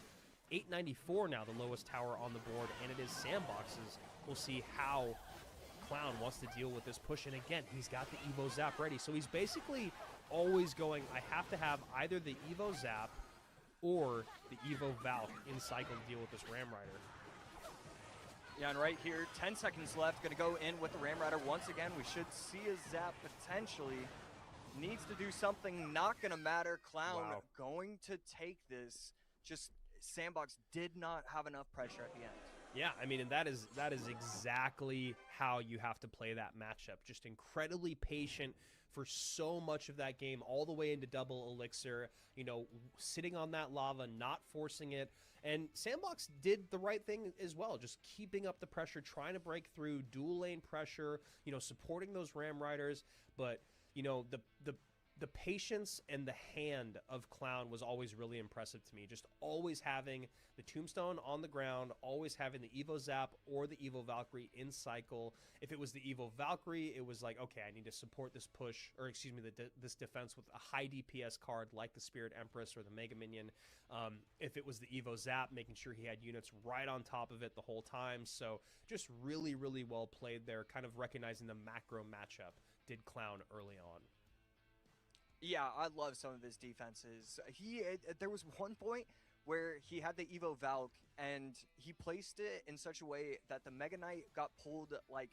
894 now, the lowest tower on the board, and it is Sandbox's. We'll see how Clown wants to deal with this push, and again, he's got the Evo Zap ready, so he's basically always going, I have to have either the Evo Zap or the Evo Valk in cycle to deal with this Ram Rider. Yeah, and right here, 10 seconds left. Going to go in with the Ram Rider once again. We should see a Zap potentially. Needs to do something. Not going to matter. Clown going to take this. Just Sandbox did not have enough pressure at the end. Yeah, I mean, and that is exactly how you have to play that matchup. Just incredibly patient for so much of that game, all the way into double elixir, you know, sitting on that lava, not forcing it. And Sandbox did the right thing as well, just keeping up the pressure, trying to break through, dual lane pressure, you know, supporting those Ram Riders. But, you know, the patience and the hand of Clown was always really impressive to me. Just always having the Tombstone on the ground, always having the Evo Zap or the Evo Valkyrie in cycle. If it was the Evo Valkyrie, it was like, okay, I need to support this push, or excuse me, this defense with a high DPS card like the Spirit Empress or the Mega Minion. If it was the Evo Zap, making sure he had units right on top of it the whole time. So just really, really well played there, kind of recognizing the macro matchup did Clown early on. Yeah, I love some of his defenses. There was one point where he had the Evo Valk and he placed it in such a way that the Mega Knight got pulled like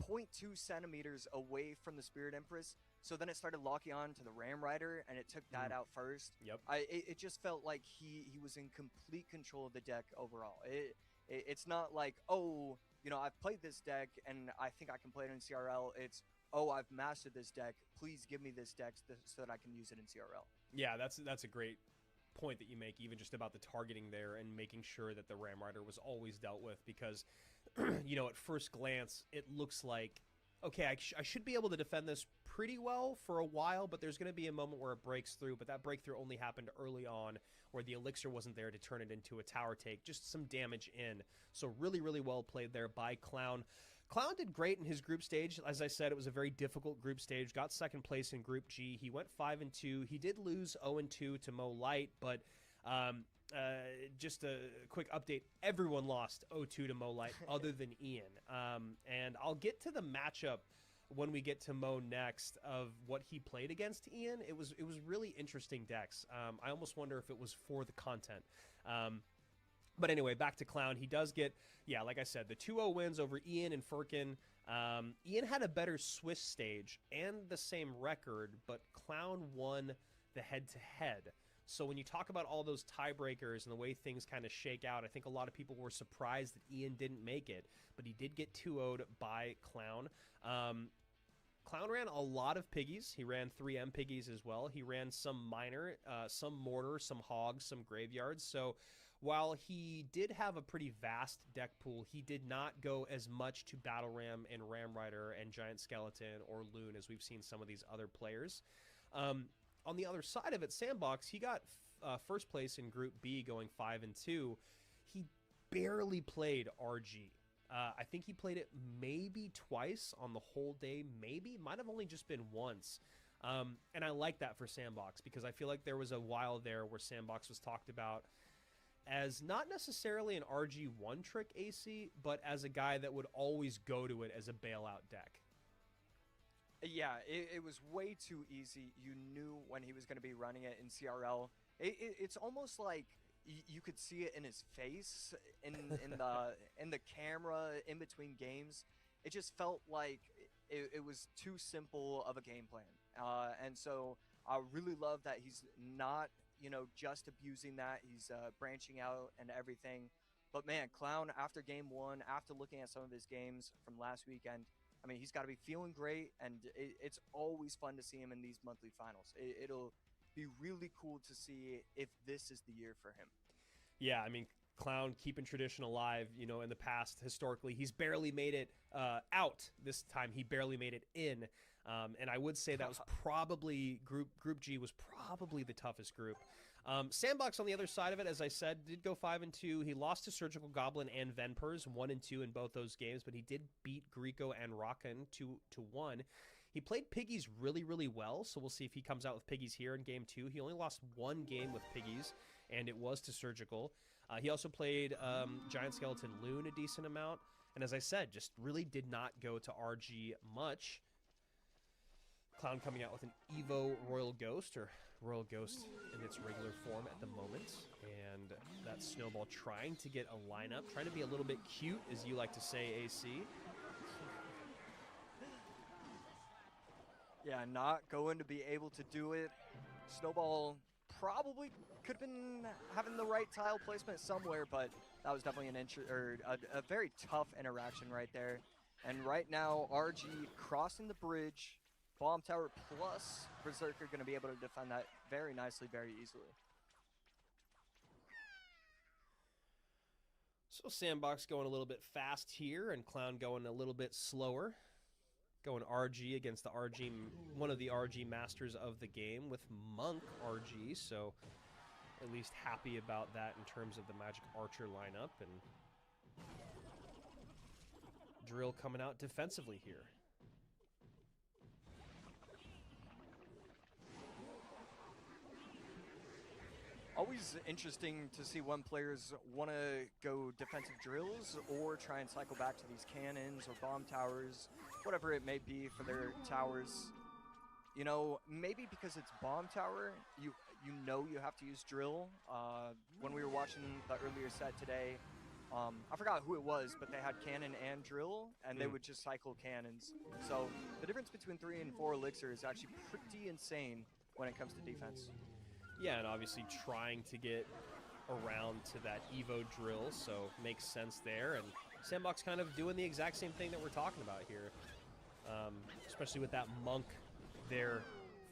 0.2 centimeters away from the Spirit Empress. So then it started locking on to the Ram Rider and it took that out first. Yep. It just felt like he was in complete control of the deck overall. It's not like, oh, you know, I've played this deck and I think I can play it in CRL. It's, oh, I've mastered this deck. Please give me this deck so that I can use it in CRL. Yeah, that's a great point that you make, even just about the targeting there and making sure that the Ram Rider was always dealt with, because, you know, at first glance, it looks like, okay, I should be able to defend this pretty well for a while, but there's going to be a moment where it breaks through, but that breakthrough only happened early on, where the elixir wasn't there to turn it into a tower take, just some damage in. So really, really well played there by Clown. Clown did great in his group stage. As I said, it was a very difficult group stage. Got second place in Group G. He went 5-2. He did lose 0-2 to Mo Light, but just a quick update. Everyone lost 0-2 to Mo Light other than Ian. And I'll get to the matchup when we get to Mo next of what he played against Ian. It was really interesting decks. I almost wonder if it was for the content. But anyway, back to Clown. He does get, yeah, like I said, the 2-0 wins over Ian and Firkin. Ian had a better Swiss stage and the same record, but Clown won the head-to-head. So when you talk about all those tiebreakers and the way things kind of shake out, I think a lot of people were surprised that Ian didn't make it, but he did get 2-0'd by Clown. Clown ran a lot of piggies. He ran 3M piggies as well. He ran some minor, some mortar, some hogs, some graveyards. So while he did have a pretty vast deck pool, he did not go as much to Battle Ram and Ram Rider and Giant Skeleton or Loon as we've seen some of these other players. On the other side of it, Sandbox, he got first place in Group B going 5-2. He barely played RG. I think he played it maybe twice on the whole day, maybe. Might have only just been once. And I like that for Sandbox because I feel like there was a while there where Sandbox was talked about as not necessarily an RG1 trick AC, but as a guy that would always go to it as a bailout deck. Yeah, it was way too easy. You knew when he was going to be running it in CRL. It's almost like you could see it in his face, in the camera, in between games. It just felt like it was too simple of a game plan. And so I really love that he's not, just abusing that. He's branching out and everything. But man, Clown, after game one, after looking at some of his games from last weekend, I mean, he's got to be feeling great, and it's always fun to see him in these monthly finals. It'll be really cool to see if this is the year for him. Yeah, I mean, Clown keeping tradition alive. In the past, historically, he's barely made it out. This time, he barely made it in. And I would say that was probably Group G was probably the toughest group. Sandbox on the other side of it, as I said, did go 5-2. He lost to Surgical Goblin and Venpers 1-2 in both those games, but he did beat Greco and Rockin 2-1. He played Piggies really, really well, so we'll see if he comes out with Piggies here in game 2. He only lost one game with Piggies, and it was to Surgical. He also played Giant Skeleton Loon a decent amount, and as I said, just really did not go to RG much. Clown coming out with an Evo Royal Ghost, or Royal Ghost in its regular form at the moment. And that Snowball trying to get a lineup, trying to be a little bit cute, as you like to say, AC. Yeah, not going to be able to do it. Snowball probably could have been having the right tile placement somewhere, but that was definitely a very tough interaction right there. And right now, RG crossing the bridge. Bomb Tower plus Berserker going to be able to defend that very nicely, very easily. So Sandbox going a little bit fast here, and Clown going a little bit slower. Going RG against the RG, one of the RG masters of the game with Monk RG, so at least happy about that in terms of the Magic Archer lineup. And Drill coming out defensively here. Always interesting to see when players want to go defensive drills or try and cycle back to these cannons or bomb towers, whatever it may be for their towers. Maybe because it's bomb tower, you have to use drill. When we were watching the earlier set today, I forgot who it was, but they had cannon and drill, and they would just cycle cannons. So the difference between 3 and 4 elixir is actually pretty insane when it comes to defense. Yeah, and obviously trying to get around to that Evo drill, so makes sense there. And Sandbox kind of doing the exact same thing that we're talking about here, especially with that Monk there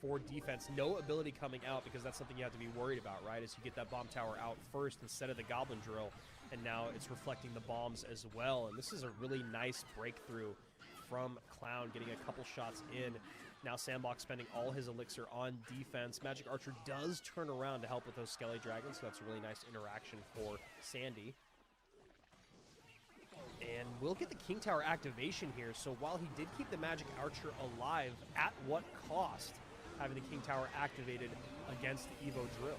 for defense. No ability coming out, because that's something you have to be worried about, right? Is you get that bomb tower out first instead of the Goblin drill, and now it's reflecting the bombs as well. And this is a really nice breakthrough from Clown, getting a couple shots in. Now Sandbox spending all his elixir on defense. Magic Archer does turn around to help with those Skelly Dragons, so that's a really nice interaction for Sandy. And we'll get the King Tower activation here, so while he did keep the Magic Archer alive, at what cost having the King Tower activated against the Evo Drill?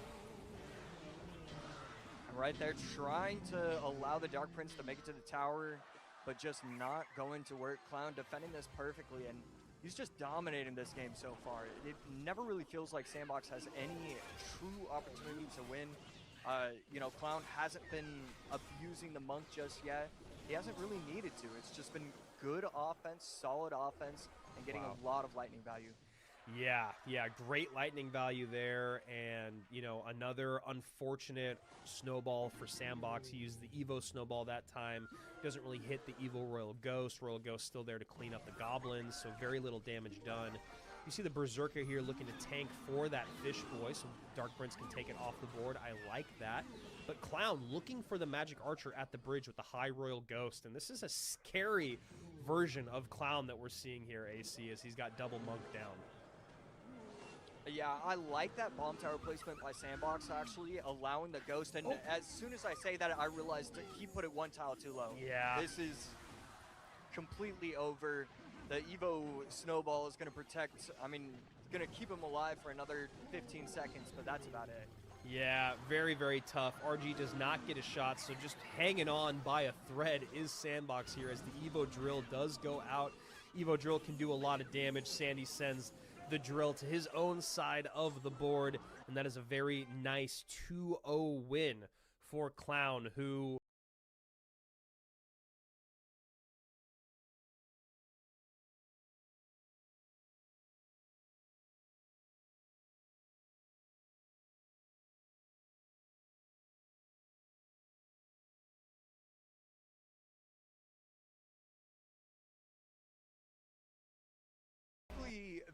Right there, trying to allow the Dark Prince to make it to the tower, but just not going to work. Clown defending this perfectly, and he's just dominating this game so far. It never really feels like Sandbox has any true opportunity to win. Clown hasn't been abusing the Monk just yet. He hasn't really needed to. It's just been good offense, solid offense, and getting a lot of lightning value. Yeah, great lightning value there, and another unfortunate snowball for Sandbox. He used the Evo snowball that time. Doesn't really hit the Evo Royal Ghost. Royal Ghost still there to clean up the goblins, so very little damage done. You see the Berserker here looking to tank for that Fish Boy, so Dark Prince can take it off the board. I like that. But Clown looking for the Magic Archer at the bridge with the high Royal Ghost, and this is a scary version of Clown that we're seeing here, AC, as he's got double Monk down. Yeah, I like that bomb tower placement by Sandbox, actually, allowing the Ghost. And as soon as I say that, I realized that he put it one tile too low. Yeah. This is completely over. The Evo snowball is going to protect, I mean, going to keep him alive for another 15 seconds, but that's about it. Yeah, very, very tough. RG does not get a shot, so just hanging on by a thread is Sandbox here as the Evo drill does go out. Evo drill can do a lot of damage. Sandy sends the drill to his own side of the board, and that is a very nice 2-0 win for Clown, who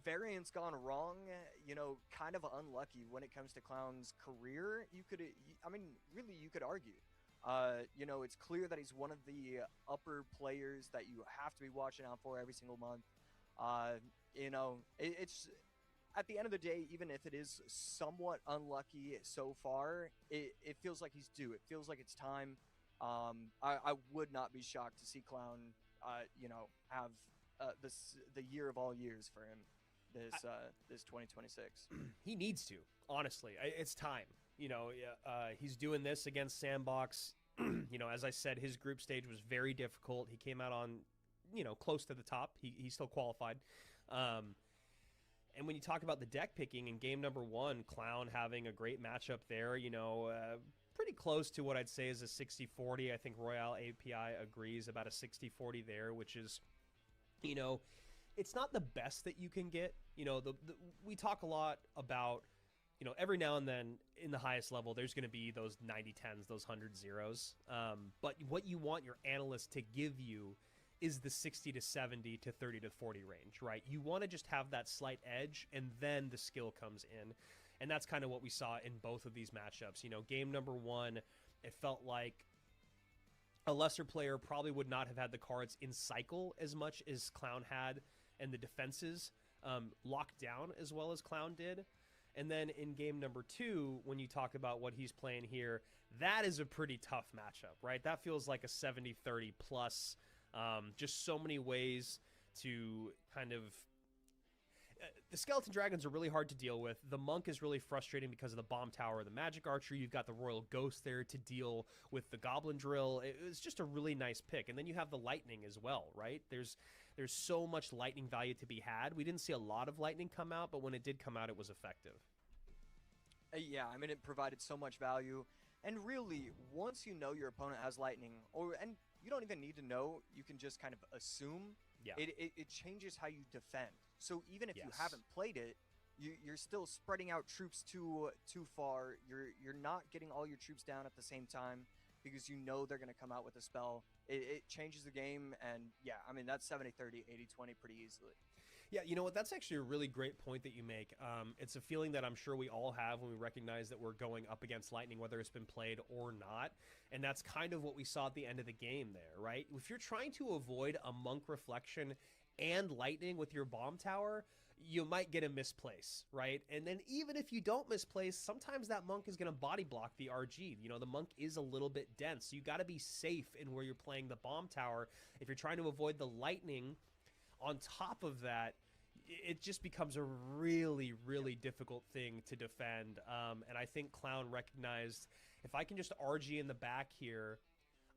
Variance gone wrong, kind of unlucky when it comes to Clown's career. I mean, really, you could argue. It's clear that he's one of the upper players that you have to be watching out for every single month. It's at the end of the day, even if it is somewhat unlucky so far, it feels like he's due. It feels like it's time. I would not be shocked to see Clown, have the year of all years for him this 2026. he needs to, honestly. It's time. He's doing this against Sandbox. As I said, his group stage was very difficult. He came out on, close to the top. He still qualified. And when you talk about the deck picking in game number 1, Clown having a great matchup there, pretty close to what I'd say is a 60-40. I think Royale API agrees about a 60-40 there, which is, it's not the best that you can get. We talk a lot about, every now and then in the highest level, there's going to be those 90-10s, those 100-0s. But what you want your analyst to give you is the 60-70 to 30-40 range, right? You want to just have that slight edge, and then the skill comes in. And that's kind of what we saw in both of these matchups. Game number 1, it felt like a lesser player probably would not have had the cards in cycle as much as Clown had, and the defenses locked down as well as Clown did. And then in game number 2, when you talk about what he's playing here, that is a pretty tough matchup, right? That feels like a 70-30 plus. Just so many ways to kind of... the Skeleton Dragons are really hard to deal with. The Monk is really frustrating because of the Bomb Tower, the Magic Archer. You've got the Royal Ghost there to deal with the Goblin Drill. It was just a really nice pick. And then you have the Lightning as well, right? There's so much Lightning value to be had. We didn't see a lot of Lightning come out, but when it did come out, it was effective. Yeah, I mean, it provided so much value. And really, once you know your opponent has Lightning, and you don't even need to know, you can just kind of assume, it changes how you defend. So even if you haven't played it, you're still spreading out troops too far. You're not getting all your troops down at the same time because you know they're going to come out with a spell. It changes the game, and yeah, I mean, that's 70-30, 80-20 pretty easily. Yeah, you know what? That's actually a really great point that you make. It's a feeling that I'm sure we all have when we recognize that we're going up against Lightning, whether it's been played or not. And that's kind of what we saw at the end of the game there, right? If you're trying to avoid a Monk Reflection and Lightning with your Bomb Tower, you might get a misplace, right? And then even if you don't misplace, sometimes that Monk is going to body block the RG. The Monk is a little bit dense. So you got to be safe in where you're playing the Bomb Tower. If you're trying to avoid the Lightning, on top of that, it just becomes a really, really difficult thing to defend. And I think Clown recognized, if I can just RG in the back here,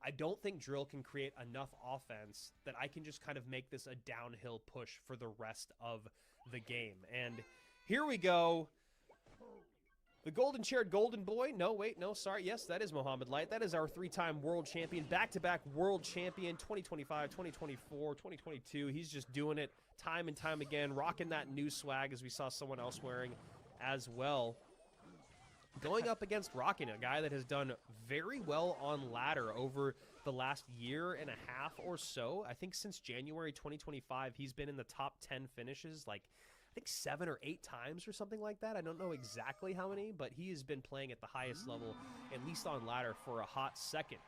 I don't think Drill can create enough offense that I can just kind of make this a downhill push for the rest of the game. And here we go. The golden-chaired golden boy. No, wait, no, sorry. Yes, that is Mohamed Light. That is our 3-time world champion, back-to-back world champion, 2025, 2024, 2022. He's just doing it time and time again, rocking that new swag as we saw someone else wearing as well. Going up against Rockin', a guy that has done very well on ladder over the last year and a half or so. I think since January 2025, he's been in the top 10 finishes, like, I think 7 or 8 times or something like that. I don't know exactly how many, but he has been playing at the highest level, at least on ladder, for a hot second.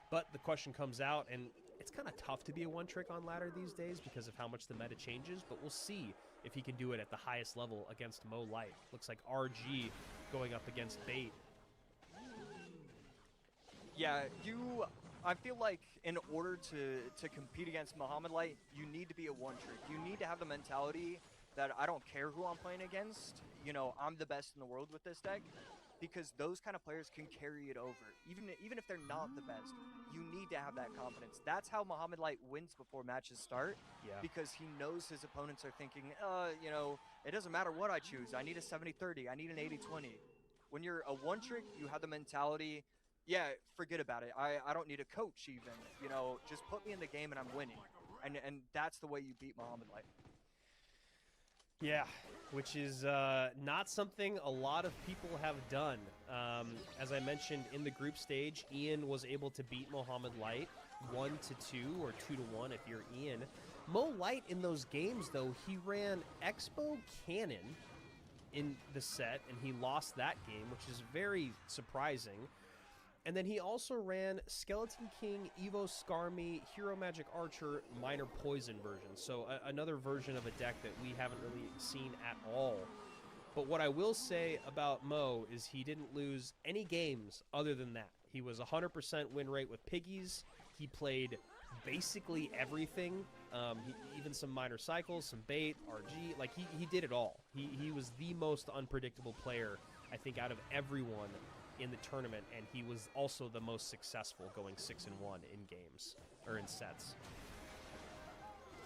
But the question comes out, and it's kind of tough to be a one-trick on ladder these days because of how much the meta changes, but we'll see if he can do it at the highest level against Mo Light. Looks like RG going up against Bait. Yeah, you I feel like in order to compete against Muhammad Light, you need to be a one trick. You need to have the mentality that I don't care who I'm playing against. I'm the best in the world with this deck, because those kind of players can carry it over. Even if they're not the best, you need to have that confidence. That's how Muhammad Light wins before matches start, Yeah. because he knows his opponents are thinking, it doesn't matter what I choose. I need a 70-30. I need an 80-20. When you're a one trick, you have the mentality, yeah, forget about it. I don't need a coach even. Just put me in the game and I'm winning. And that's the way you beat Muhammad Light. Yeah, which is not something a lot of people have done. As I mentioned in the group stage, Ian was able to beat Muhammad Light 1-2 or 2-1 if you're Ian. Mo Light in those games, though, he ran Expo Cannon in the set, and he lost that game, which is very surprising. And then he also ran Skeleton King, Evo Skarmy, Hero Magic Archer, Minor Poison version. So another version of a deck that we haven't really seen at all. But what I will say about Mo is he didn't lose any games other than that. He was 100% win rate with Piggies. He played basically everything, even some minor cycles, some bait, RG. Like, he did it all. He was the most unpredictable player, I think, out of everyone in the tournament, and he was also the most successful, going 6-1 in games, or in sets.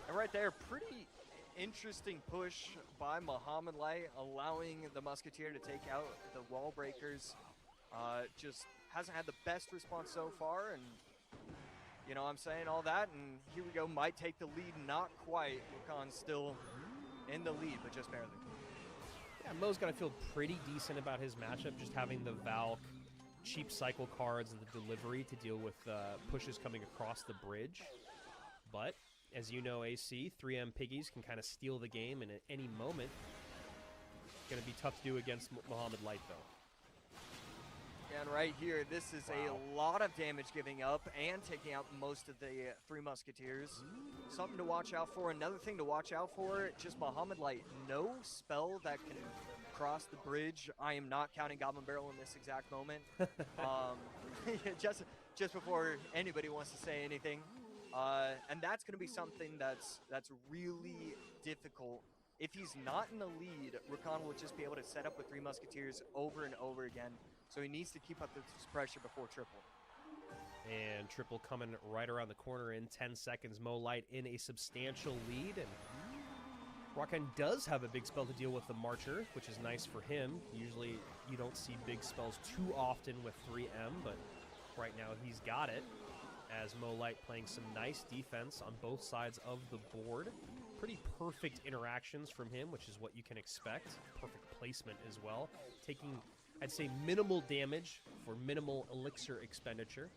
And right there, pretty interesting push by Muhammad Light, allowing the Musketeer to take out the wall breakers. Just hasn't had the best response so far, and I'm saying all that, and here we go, might take the lead, not quite. Wukan's still in the lead, but just barely. Yeah, Mo's got to feel pretty decent about his matchup, just having the Valk, cheap cycle cards, and the delivery to deal with pushes coming across the bridge. But, as you know, AC, 3M Piggies can kind of steal the game, and at any moment, going to be tough to do against Muhammad Light, though. And right here, this is a lot of damage giving up and taking out most of the three Musketeers. Something to watch out for. Another thing to watch out for, just Muhammad Light. No spell that can cross the bridge. I am not counting Goblin Barrel in this exact moment. Just before anybody wants to say anything. And that's going to be something that's really difficult. If he's not in the lead, Rakan will just be able to set up with three Musketeers over and over again. So he needs to keep up this pressure before triple. And triple coming right around the corner in 10 seconds. Mo Light in a substantial lead. And Rakan does have a big spell to deal with the Marcher, which is nice for him. Usually you don't see big spells too often with 3M, but right now he's got it. As Mo Light playing some nice defense on both sides of the board. Pretty perfect interactions from him, which is what you can expect. Perfect placement as well. Taking, I'd say, minimal damage for minimal elixir expenditure.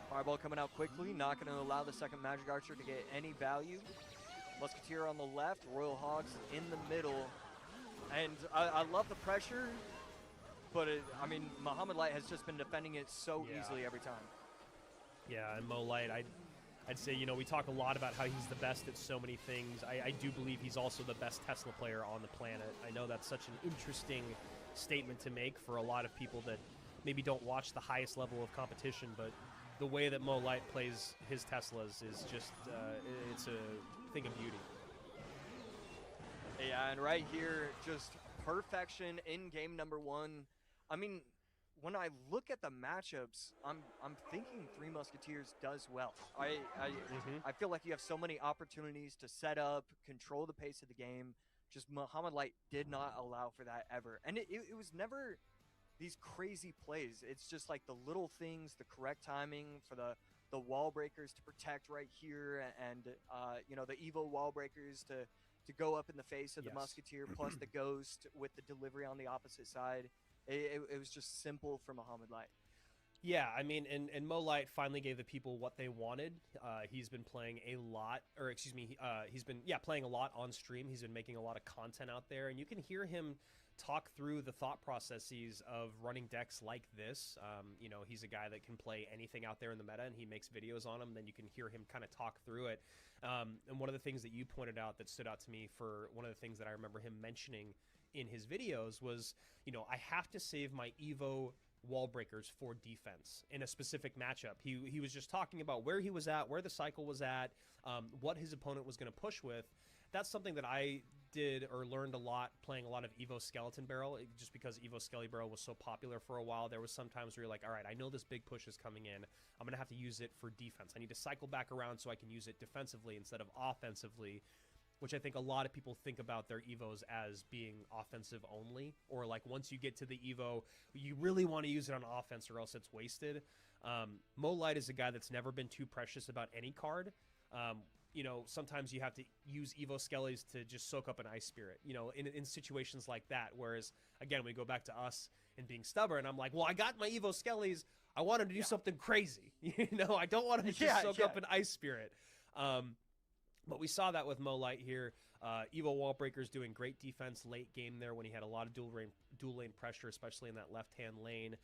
Fireball coming out quickly, not going to allow the second Magic Archer to get any value. Musketeer on the left, Royal Hogs in the middle. And I love the pressure, but Muhammad Light has just been defending it so easily every time. Yeah, and Mo Light, I'd say, we talk a lot about how he's the best at so many things. I do believe he's also the best Tesla player on the planet. I know that's such an interesting statement to make for a lot of people that maybe don't watch the highest level of competition, but the way that Mo Light plays his Teslas is just, it's a thing of beauty. Yeah, and right here, just perfection in game number one. When I look at the matchups, I'm thinking Three Musketeers does well. I feel like you have so many opportunities to set up, control the pace of the game. Just Muhammad Light did not allow for that ever. And it was never these crazy plays. It's just like the little things, the correct timing for the wall breakers to protect right here, and the Evo wall breakers to go up in the face of the Musketeer, plus the Ghost with the delivery on the opposite side. It was just simple for Muhammad Light. Yeah, and Mo Light finally gave the people what they wanted. He's been playing a lot, he's been playing a lot on stream. He's been making a lot of content out there, and you can hear him talk through the thought processes of running decks like this. He's a guy that can play anything out there in the meta, and he makes videos on them. Then you can hear him kind of talk through it. And one of the things that you pointed out that stood out to me, for one of the things that I remember him mentioning in his videos was, I have to save my Evo wall breakers for defense in a specific matchup. He was just talking about where he was at, where the cycle was at, what his opponent was going to push with. That's something that I did or learned a lot playing a lot of Evo Skeleton Barrel, just because Evo Skelly Barrel was so popular for a while. There was some times where you're like, all right, I know this big push is coming in. I'm going to have to use it for defense. I need to cycle back around so I can use it defensively instead of offensively, which I think a lot of people think about their Evos as being offensive only, or like once you get to the Evo, you really want to use it on offense or else it's wasted. Mo Light is a guy that's never been too precious about any card. You know, sometimes you have to use Evo Skellies to just soak up an Ice Spirit, you know, in situations like that. Whereas, again, we go back to us and being stubborn. I'm like, well, I got my Evo Skellies. I want him to do something crazy. You know, I don't want him to just soak up an Ice Spirit. But we saw that with Mo Light here. Evo Wall Breaker's doing great defense late game there when he had a lot of dual lane pressure, especially in that left-hand lane.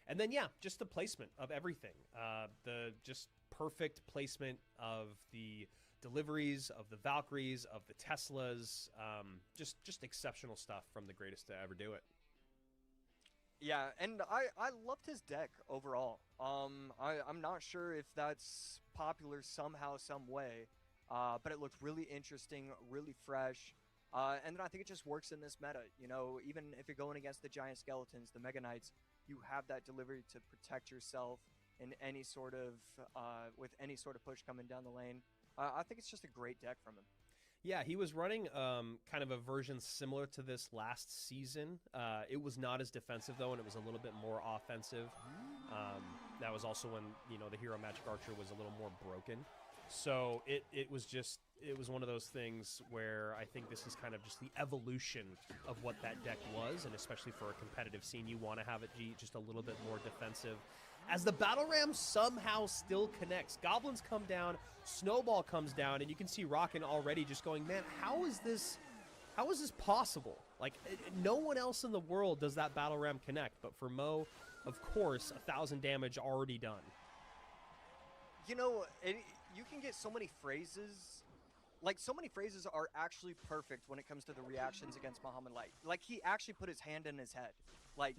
And then, yeah, just the placement of everything. The just perfect placement of the deliveries, of the Valkyries, of the Teslas. Just exceptional stuff from the greatest to ever do it. Yeah, and I loved his deck overall. I'm not sure if that's popular somehow, some way, but it looked really interesting, really fresh. And then I think it just works in this meta. You know, even if you're going against the Giant Skeletons, the Mega Knights, you have that delivery to protect yourself in any sort of with any sort of push coming down the lane. I think it's just a great deck from him. Yeah, he was running kind of a version similar to this last season. It was not as defensive, though, and it was a little bit more offensive. That was also when, you know, the Hero Magic Archer was a little more broken. So it was one of those things where I think this is kind of just the evolution of what that deck was, and especially for a competitive scene, you want to have it be just a little bit more defensive. As the Battle Ram somehow still connects. Goblins come down, Snowball comes down, and you can see Rockin' already just going, man, how is this possible? Like, no one else in the world does that Battle Ram connect, but for Mo, of course, 1,000 damage already done. You know, you can get so many phrases, like so many phrases are actually perfect when it comes to the reactions against Muhammad Light. Like, he actually put his hand in his head. Like,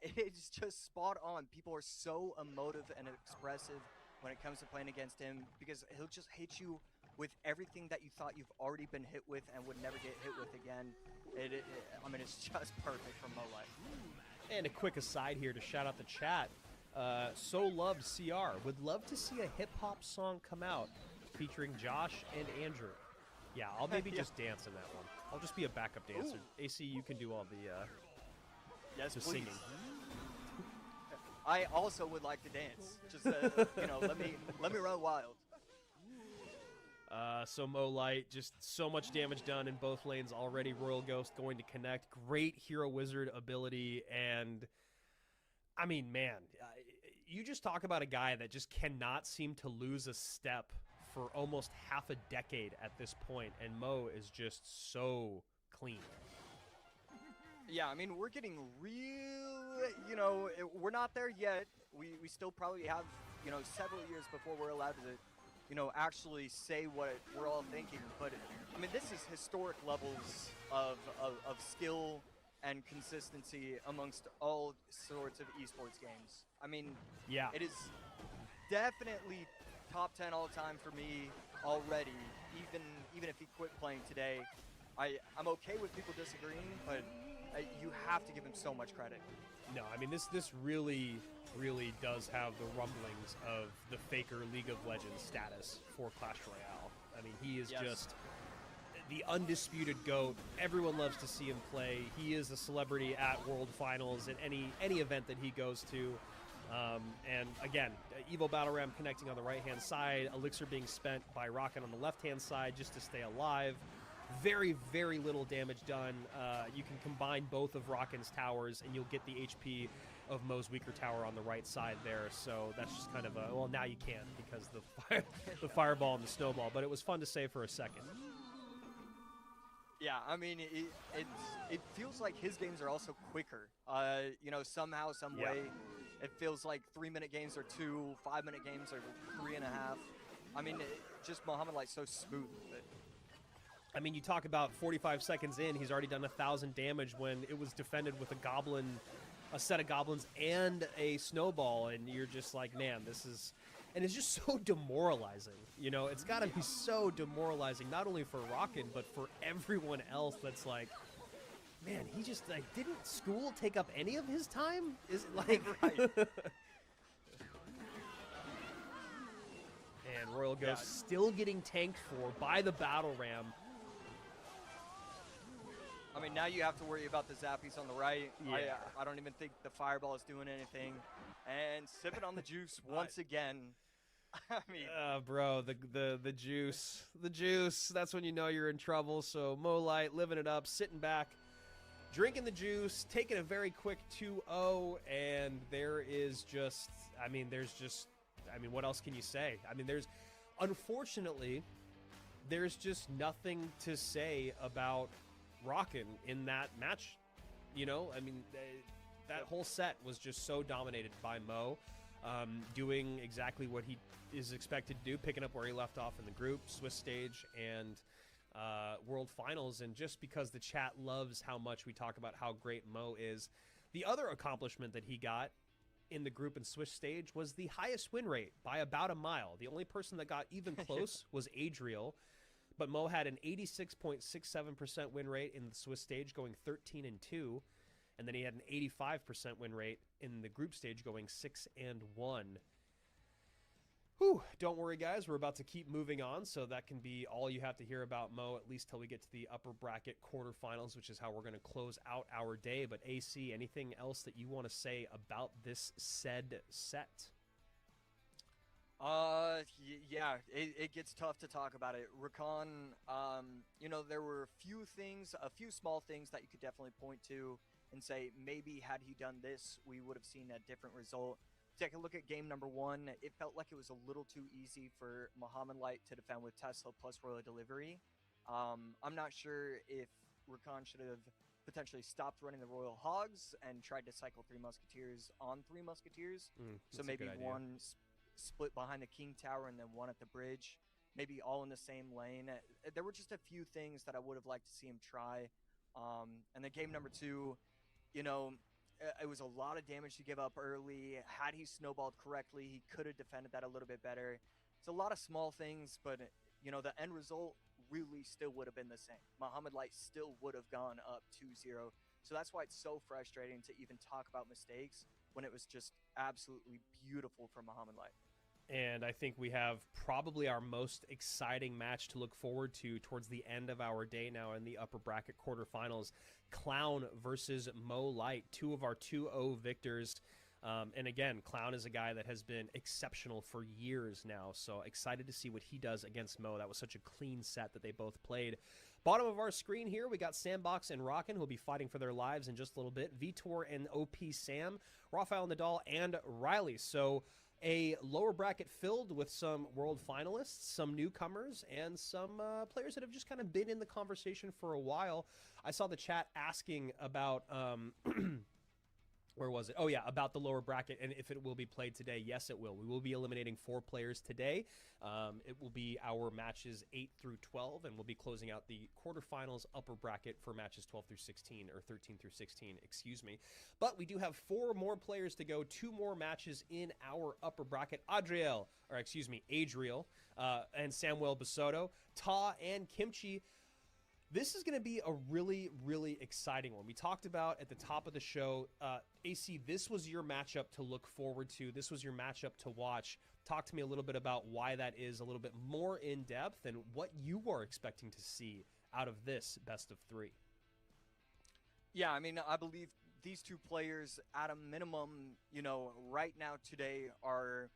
it's just spot on. People are so emotive and expressive when it comes to playing against him because he'll just hit you with everything that you thought you've already been hit with and would never get hit with again. I mean, it's just perfect for Mo Light. And a quick aside here to shout out the chat. So loved CR. Would love to see a hip-hop song come out featuring Josh and Andrew. Yeah, I'll maybe just dance in that one. I'll just be a backup dancer. Ooh. AC, you can do all the singing. I also would like to dance. Just you know, let me run wild. So Mo Light, just so much damage done in both lanes already. Royal Ghost going to connect. Great Hero Wizard ability, and I mean, man, you just talk about a guy that just cannot seem to lose a step for almost half a decade at this point, and Mo is just so clean. Yeah, I mean, we're getting you know, we're not there yet. We still probably have, you know, several years before we're allowed to, you know, actually say what we're all thinking. But, I mean, this is historic levels of skill and consistency amongst all sorts of esports games. I mean, yeah, it is definitely top 10 all time for me already, even if he quit playing today. I'm okay with people disagreeing, but you have to give him so much credit. No, I mean, this really does have the rumblings of the Faker League of Legends status for Clash Royale. I mean, he is just the undisputed GOAT. Everyone loves to see him play. He is a celebrity at World Finals at any event that he goes to. And again, Evo Battle Ram connecting on the right-hand side, Elixir being spent by Rockin' on the left-hand side just to stay alive. Very, very little damage done. You can combine both of Rockin's towers, and you'll get the HP of Mo's weaker tower on the right side there. So that's just kind of a... Well, now you can't because the fireball and the snowball. But it was fun to say for a second. Yeah, I mean, it feels like his games are also quicker. You know, somehow, some way, it feels like 3-minute games are 2, 5-minute games are 3.5. I mean, just Muhammad Light's so smooth with it. I mean, you talk about 45 seconds in, he's already done 1,000 damage when it was defended with a Goblin a set of goblins and a snowball, and you're just like, man, this is, and it's just so demoralizing. You know, it's got to be so demoralizing, not only for Rockin', but for everyone else. That's like, man, he just like, didn't school take up any of his time? Is it like? Right. And Royal Ghost still getting tanked for by the battle ram. I mean, now you have to worry about the zappies on the right. Yeah. I don't even think the fireball is doing anything. And sipping on the juice once again. I mean, bro, the juice, that's when you know you're in trouble. So Molite living it up, sitting back, drinking the juice, taking a very quick 2-0, and there is just, I mean, what else can you say? I mean, unfortunately, there's just nothing to say about Rockin' in that match. You know, I mean, that whole set was just so dominated by Mo, doing exactly what he is expected to do, picking up where he left off in the group, Swiss stage, and World Finals. And just because the chat loves how much we talk about how great Mo is, the other accomplishment that he got in the group and Swiss stage was the highest win rate by about a mile. The only person that got even close was Adriel, but Mo had an 86.67% win rate in the Swiss stage, going 13-2, and then he had an 85% win rate in the group stage, going 6-1. Whew, don't worry, guys. We're about to keep moving on, so that can be all you have to hear about Mo, at least till we get to the upper bracket quarterfinals, which is how we're going to close out our day. But AC, anything else that you want to say about this said set? Yeah, it gets tough to talk about it. Rakan, you know, there were a few small things that you could definitely point to and say, maybe had he done this, we would have seen a different result. Take a look at game number 1. It felt like it was a little too easy for Muhammad Light to defend with Tesla plus Royal Delivery. I'm not sure if Rakan should have potentially stopped running the Royal Hogs and tried to cycle 3 Musketeers on 3 Musketeers. So maybe one split behind the King Tower and then one at the bridge, maybe all in the same lane. There were just a few things that I would have liked to see him try. And then game number 2, you know, it was a lot of damage to give up early. Had he snowballed correctly, he could have defended that a little bit better. It's a lot of small things, but, you know, the end result really still would have been the same. Muhammad Light still would have gone up 2-0. So that's why it's so frustrating to even talk about mistakes when it was just absolutely beautiful for Muhammad Light. And I think we have probably our most exciting match to look forward to towards the end of our day now in the upper bracket quarterfinals. Clown versus Mo Light, 2 of our 2-0 victors. And again, Clown is a guy that has been exceptional for years now. So excited to see what he does against Mo. That was such a clean set that they both played. Bottom of our screen here, we got Sandbox and Rockin', who will be fighting for their lives in just a little bit. Vitor and OP Sam, Rafael Nadal, and Riley. So a lower bracket filled with some world finalists, some newcomers, and some players that have just kind of been in the conversation for a while. I saw the chat asking about where was it? Oh, yeah, about the lower bracket and if it will be played today. Yes, it will. We will be eliminating 4 players today. It will be our matches 8 through 12, and we'll be closing out the quarterfinals upper bracket for matches 12 through 16, or 13 through 16, excuse me. But we do have 4 more players to go, 2 more matches in our upper bracket. Adriel, and Samuel Basoto, Ta, and Kimchi. This is going to be a really, really exciting one. We talked about at the top of the show, AC, this was your matchup to look forward to. This was your matchup to watch. Talk to me a little bit about why that is, a little bit more in depth, and what you are expecting to see out of this best of 3. Yeah, I mean, I believe these 2 players at a minimum, you know, right now today are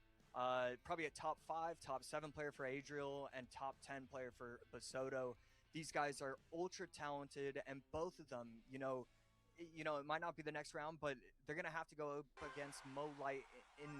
probably a top 5, top 7 player for Adriel and top 10 player for Basoto. These guys are ultra talented, and both of them, you know, it might not be the next round, but they're going to have to go up against Mo Light in,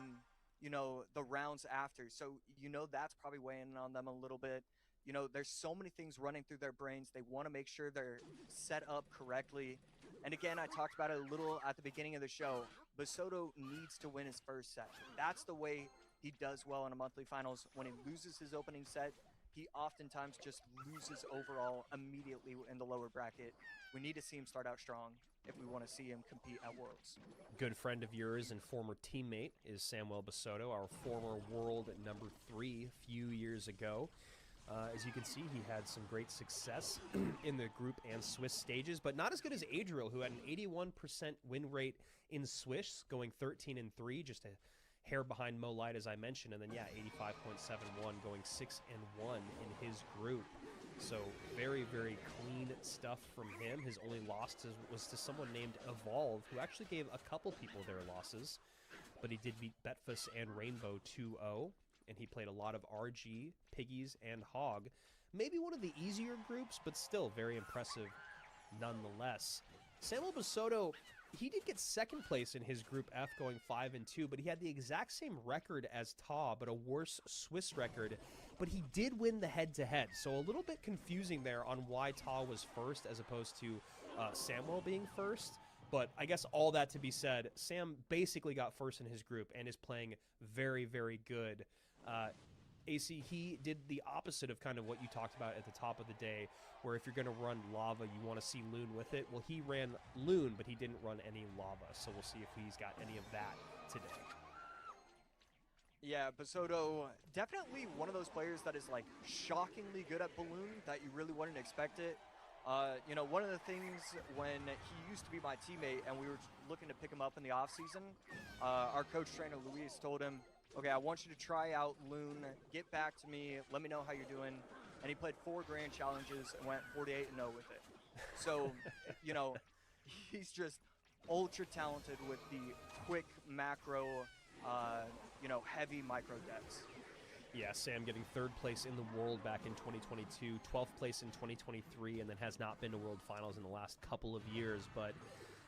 you know, the rounds after. So, you know, that's probably weighing on them a little bit. You know, there's so many things running through their brains. They want to make sure they're set up correctly. And again, I talked about it a little at the beginning of the show. Basoto needs to win his first set. That's the way he does well in a monthly finals. When he loses his opening set, he oftentimes just loses overall immediately in the lower bracket. We need to see him start out strong if we want to see him compete at Worlds. Good friend of yours and former teammate is Samuel Basoto, our former world number 3 a few years ago. As you can see, he had some great success in the group and Swiss stages, but not as good as Adriel, who had an 81% win rate in Swiss, going 13-3, just a hair behind Mo Light, as I mentioned, and then, 85.71, going 6-1 in his group. So very, very clean stuff from him. His only loss was to someone named Evolve, who actually gave a couple people their losses, but he did beat Betfus and Rainbow 2-0. And he played a lot of RG, Piggies, and Hog. Maybe one of the easier groups, but still very impressive nonetheless. Samuel Basoto, he did get second place in his Group F, going 5-2, but he had the exact same record as Ta, but a worse Swiss record. But he did win the head-to-head, so a little bit confusing there on why Ta was first as opposed to Samuel being first. But I guess all that to be said, Sam basically got first in his group and is playing very, very good. AC, he did the opposite of kind of what you talked about at the top of the day, where if you're going to run lava, you want to see Loon with it. Well, he ran Loon, but he didn't run any lava, so we'll see if he's got any of that today. Yeah, Basoto, definitely one of those players that is like shockingly good at Balloon that you really wouldn't expect it. You know, one of the things when he used to be my teammate and we were looking to pick him up in the offseason, our coach trainer Luis told him, okay, I want you to try out Loon, get back to me, let me know how you're doing. And he played 4 grand challenges and went 48-0 with it. So, you know, he's just ultra talented with the quick macro, you know, heavy micro decks. Yeah, Sam getting 3rd place in the world back in 2022, 12th place in 2023, and then has not been to World Finals in the last couple of years, but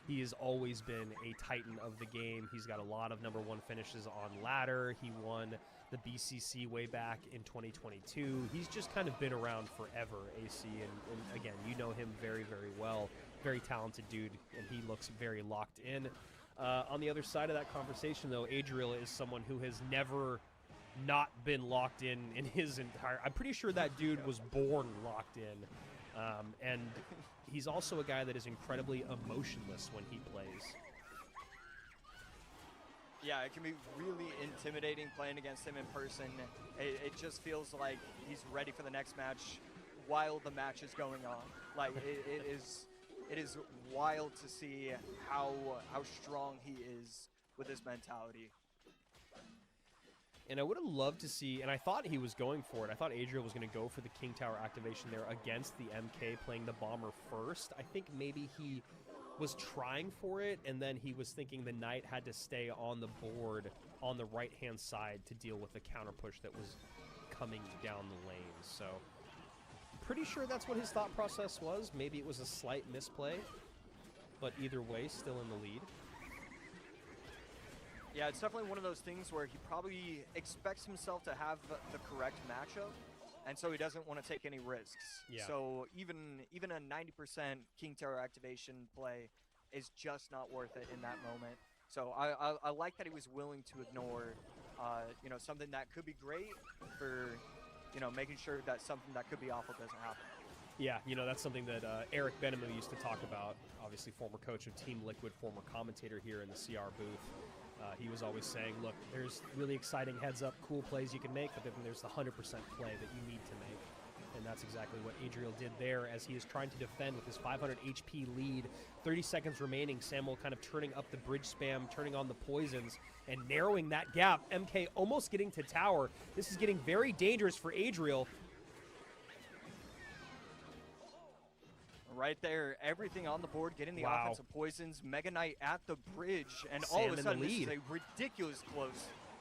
he has always been a titan of the game. He's got a lot of number 1 finishes on ladder. He won the BCC way back in 2022. He's just kind of been around forever, AC, and again, you know him very, very well. Very talented dude, and he looks very locked in. On the other side of that conversation, though, Adriel is someone who has never not been locked in his entire... I'm pretty sure that dude was born locked in. And he's also a guy that is incredibly emotionless when he plays. Yeah, it can be really intimidating playing against him in person. It just feels like he's ready for the next match while the match is going on. Like, it is wild to see how strong he is with his mentality. And I would have loved to see, and I thought he was going for it. I thought Adriel was going to go for the King Tower activation there against the MK, playing the Bomber first. I think maybe he was trying for it, and then he was thinking the Knight had to stay on the board on the right-hand side to deal with the counter push that was coming down the lane. So, pretty sure that's what his thought process was. Maybe it was a slight misplay, but either way, still in the lead. Yeah, it's definitely one of those things where he probably expects himself to have the correct matchup, and so he doesn't want to take any risks. Yeah. So even a 90% King Tower activation play is just not worth it in that moment. So I like that he was willing to ignore, you know, something that could be great for, you know, making sure that something that could be awful doesn't happen. Yeah, you know, that's something that Eric Benjamin used to talk about, obviously former coach of Team Liquid, former commentator here in the CR booth. He was always saying, look, there's really exciting heads-up, cool plays you can make, but then there's the 100% play that you need to make. And that's exactly what Adriel did there as he is trying to defend with his 500 HP lead. 30 seconds remaining, Samuel kind of turning up the bridge spam, turning on the poisons, and narrowing that gap. MK almost getting to tower. This is getting very dangerous for Adriel. Right there, everything on the board, getting the offensive poisons. Mega Knight at the bridge, and Sam all of a sudden, this lead. is a ridiculous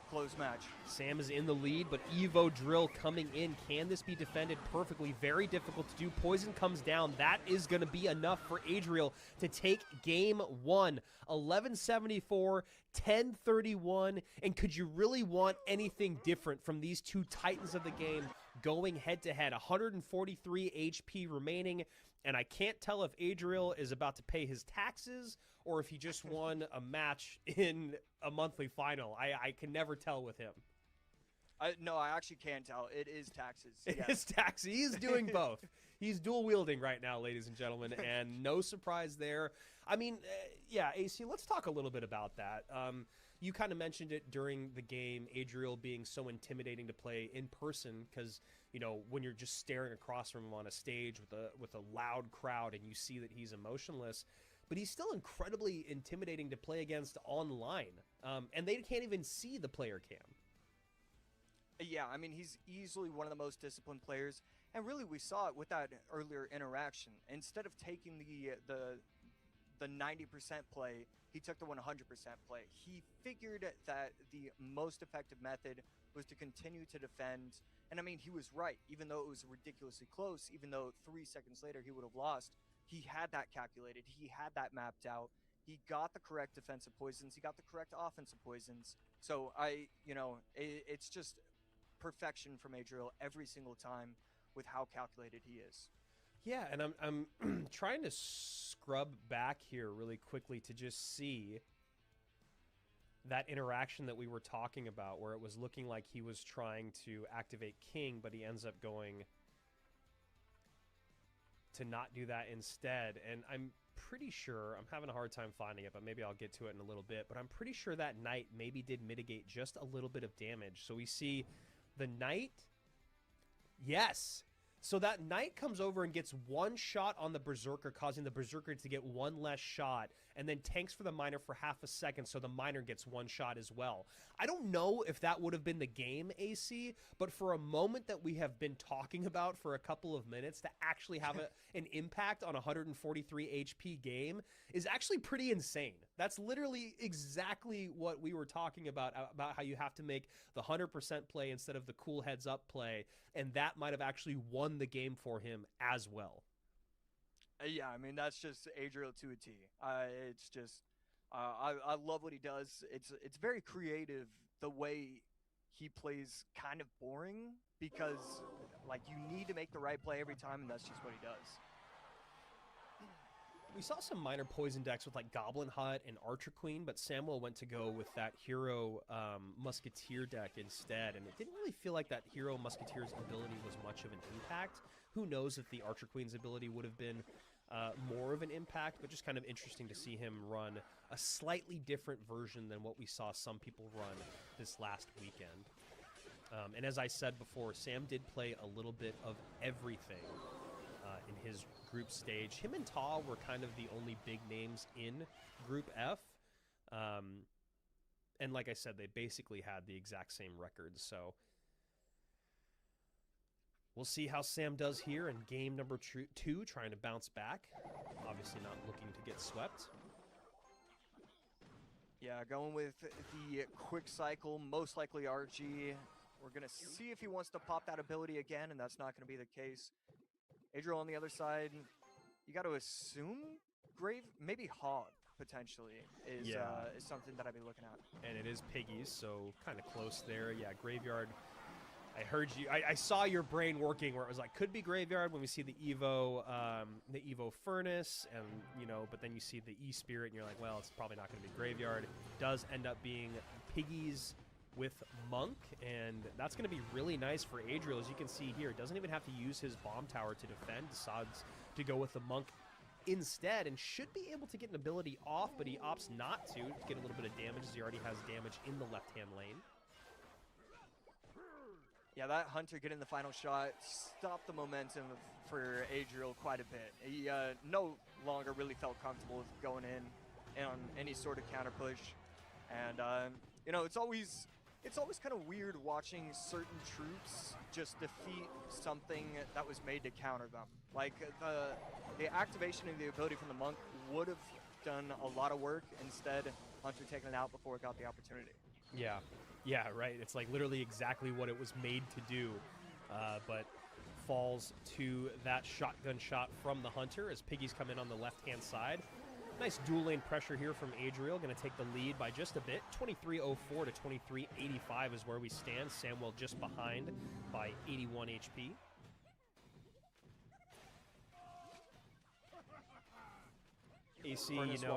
close match. Sam is in the lead, but Evo Drill coming in. Can this be defended perfectly? Very difficult to do. Poison comes down. That is going to be enough for Adriel to take game 1. 1174, 1031. And could you really want anything different from these two titans of the game going head-to-head? 143 HP remaining. And I can't tell if Adriel is about to pay his taxes or if he just won a match in a monthly final. I can never tell with him. No, I actually can't tell. It is taxes. It Yes. is taxi. He's doing both. He's dual wielding right now, ladies and gentlemen, and no surprise there. I mean, yeah, AC, let's talk a little bit about that. You kind of mentioned it during the game, Adriel being so intimidating to play in person because, you know, when you're just staring across from him on a stage with a loud crowd and you see that he's emotionless, but he's still incredibly intimidating to play against online. And they can't even see the player cam. Yeah, I mean, he's easily one of the most disciplined players, and really we saw it with that earlier interaction. Instead of taking the 90% play, he took the 100% play. He figured that the most effective method was to continue to defend. And I mean, he was right. Even though it was ridiculously close, even though 3 seconds later he would have lost, he had that calculated. He had that mapped out. He got the correct defensive poisons. He got the correct offensive poisons. So it's just perfection from Adriel every single time with how calculated he is. Yeah, and I'm trying to scrub back here really quickly to just see that interaction that we were talking about where it was looking like he was trying to activate King, but he ends up going to not do that instead. And I'm pretty sure, I'm having a hard time finding it, but maybe I'll get to it in a little bit, but I'm pretty sure that Knight maybe did mitigate just a little bit of damage. So we see the Knight, yes. So that Knight comes over and gets one shot on the Berserker, causing the Berserker to get one less shot, and then tanks for the Miner for half a second, so the Miner gets one shot as well. I don't know if that would have been the game, AC, but for a moment that we have been talking about for a couple of minutes, to actually have an impact on a 143 HP game is actually pretty insane. That's literally exactly what we were talking about how you have to make the 100% play instead of the cool heads up play, and that might have actually won the game for him as well. Yeah, I mean, that's just Adriel to a T. It's just, I love what he does. It's very creative the way he plays kind of boring because, like, you need to make the right play every time, and that's just what he does. We saw some minor poison decks with like Goblin Hut and Archer Queen, but Samuel went to go with that Hero Musketeer deck instead, and it didn't really feel like that Hero Musketeer's ability was much of an impact. Who knows if the Archer Queen's ability would have been more of an impact, but just kind of interesting to see him run a slightly different version than what we saw some people run this last weekend. And as I said before, Sam did play a little bit of everything in his group stage. Him and Ta were kind of the only big names in Group F. And like I said, they basically had the exact same records. So we'll see how Sam does here in game number 2, trying to bounce back. Obviously not looking to get swept. Yeah, going with the quick cycle, most likely RG. We're going to see if he wants to pop that ability again, and that's not going to be the case. Adriel on the other side, you got to assume Grave, maybe Hog potentially is something that I'd be looking at. And it is Piggies, so kind of close there. Yeah, Graveyard. I heard you. I saw your brain working where it was like, could be Graveyard when we see the Evo Furnace, and but then you see the E-Spirit, and you're like, well, it's probably not going to be Graveyard. It does end up being Piggies with Monk, and that's going to be really nice for Adriel. As you can see here, doesn't even have to use his bomb tower to defend, decides to go with the Monk instead, and should be able to get an ability off, but he opts not to get a little bit of damage as he already has damage in the left-hand lane. Yeah, that Hunter getting the final shot stopped the momentum for Adriel quite a bit. He no longer really felt comfortable with going in on any sort of counter push, and it's always kind of weird watching certain troops just defeat something that was made to counter them. Like the activation of the ability from the Monk would have done a lot of work. Instead, Hunter taking it out before it got the opportunity. Yeah, right. It's like literally exactly what it was made to do, but falls to that shotgun shot from the Hunter as Piggies come in on the left-hand side. Nice dual lane pressure here from Adriel, going to take the lead by just a bit. 23.04 to 23.85 is where we stand. Samuel just behind by 81 HP. AC,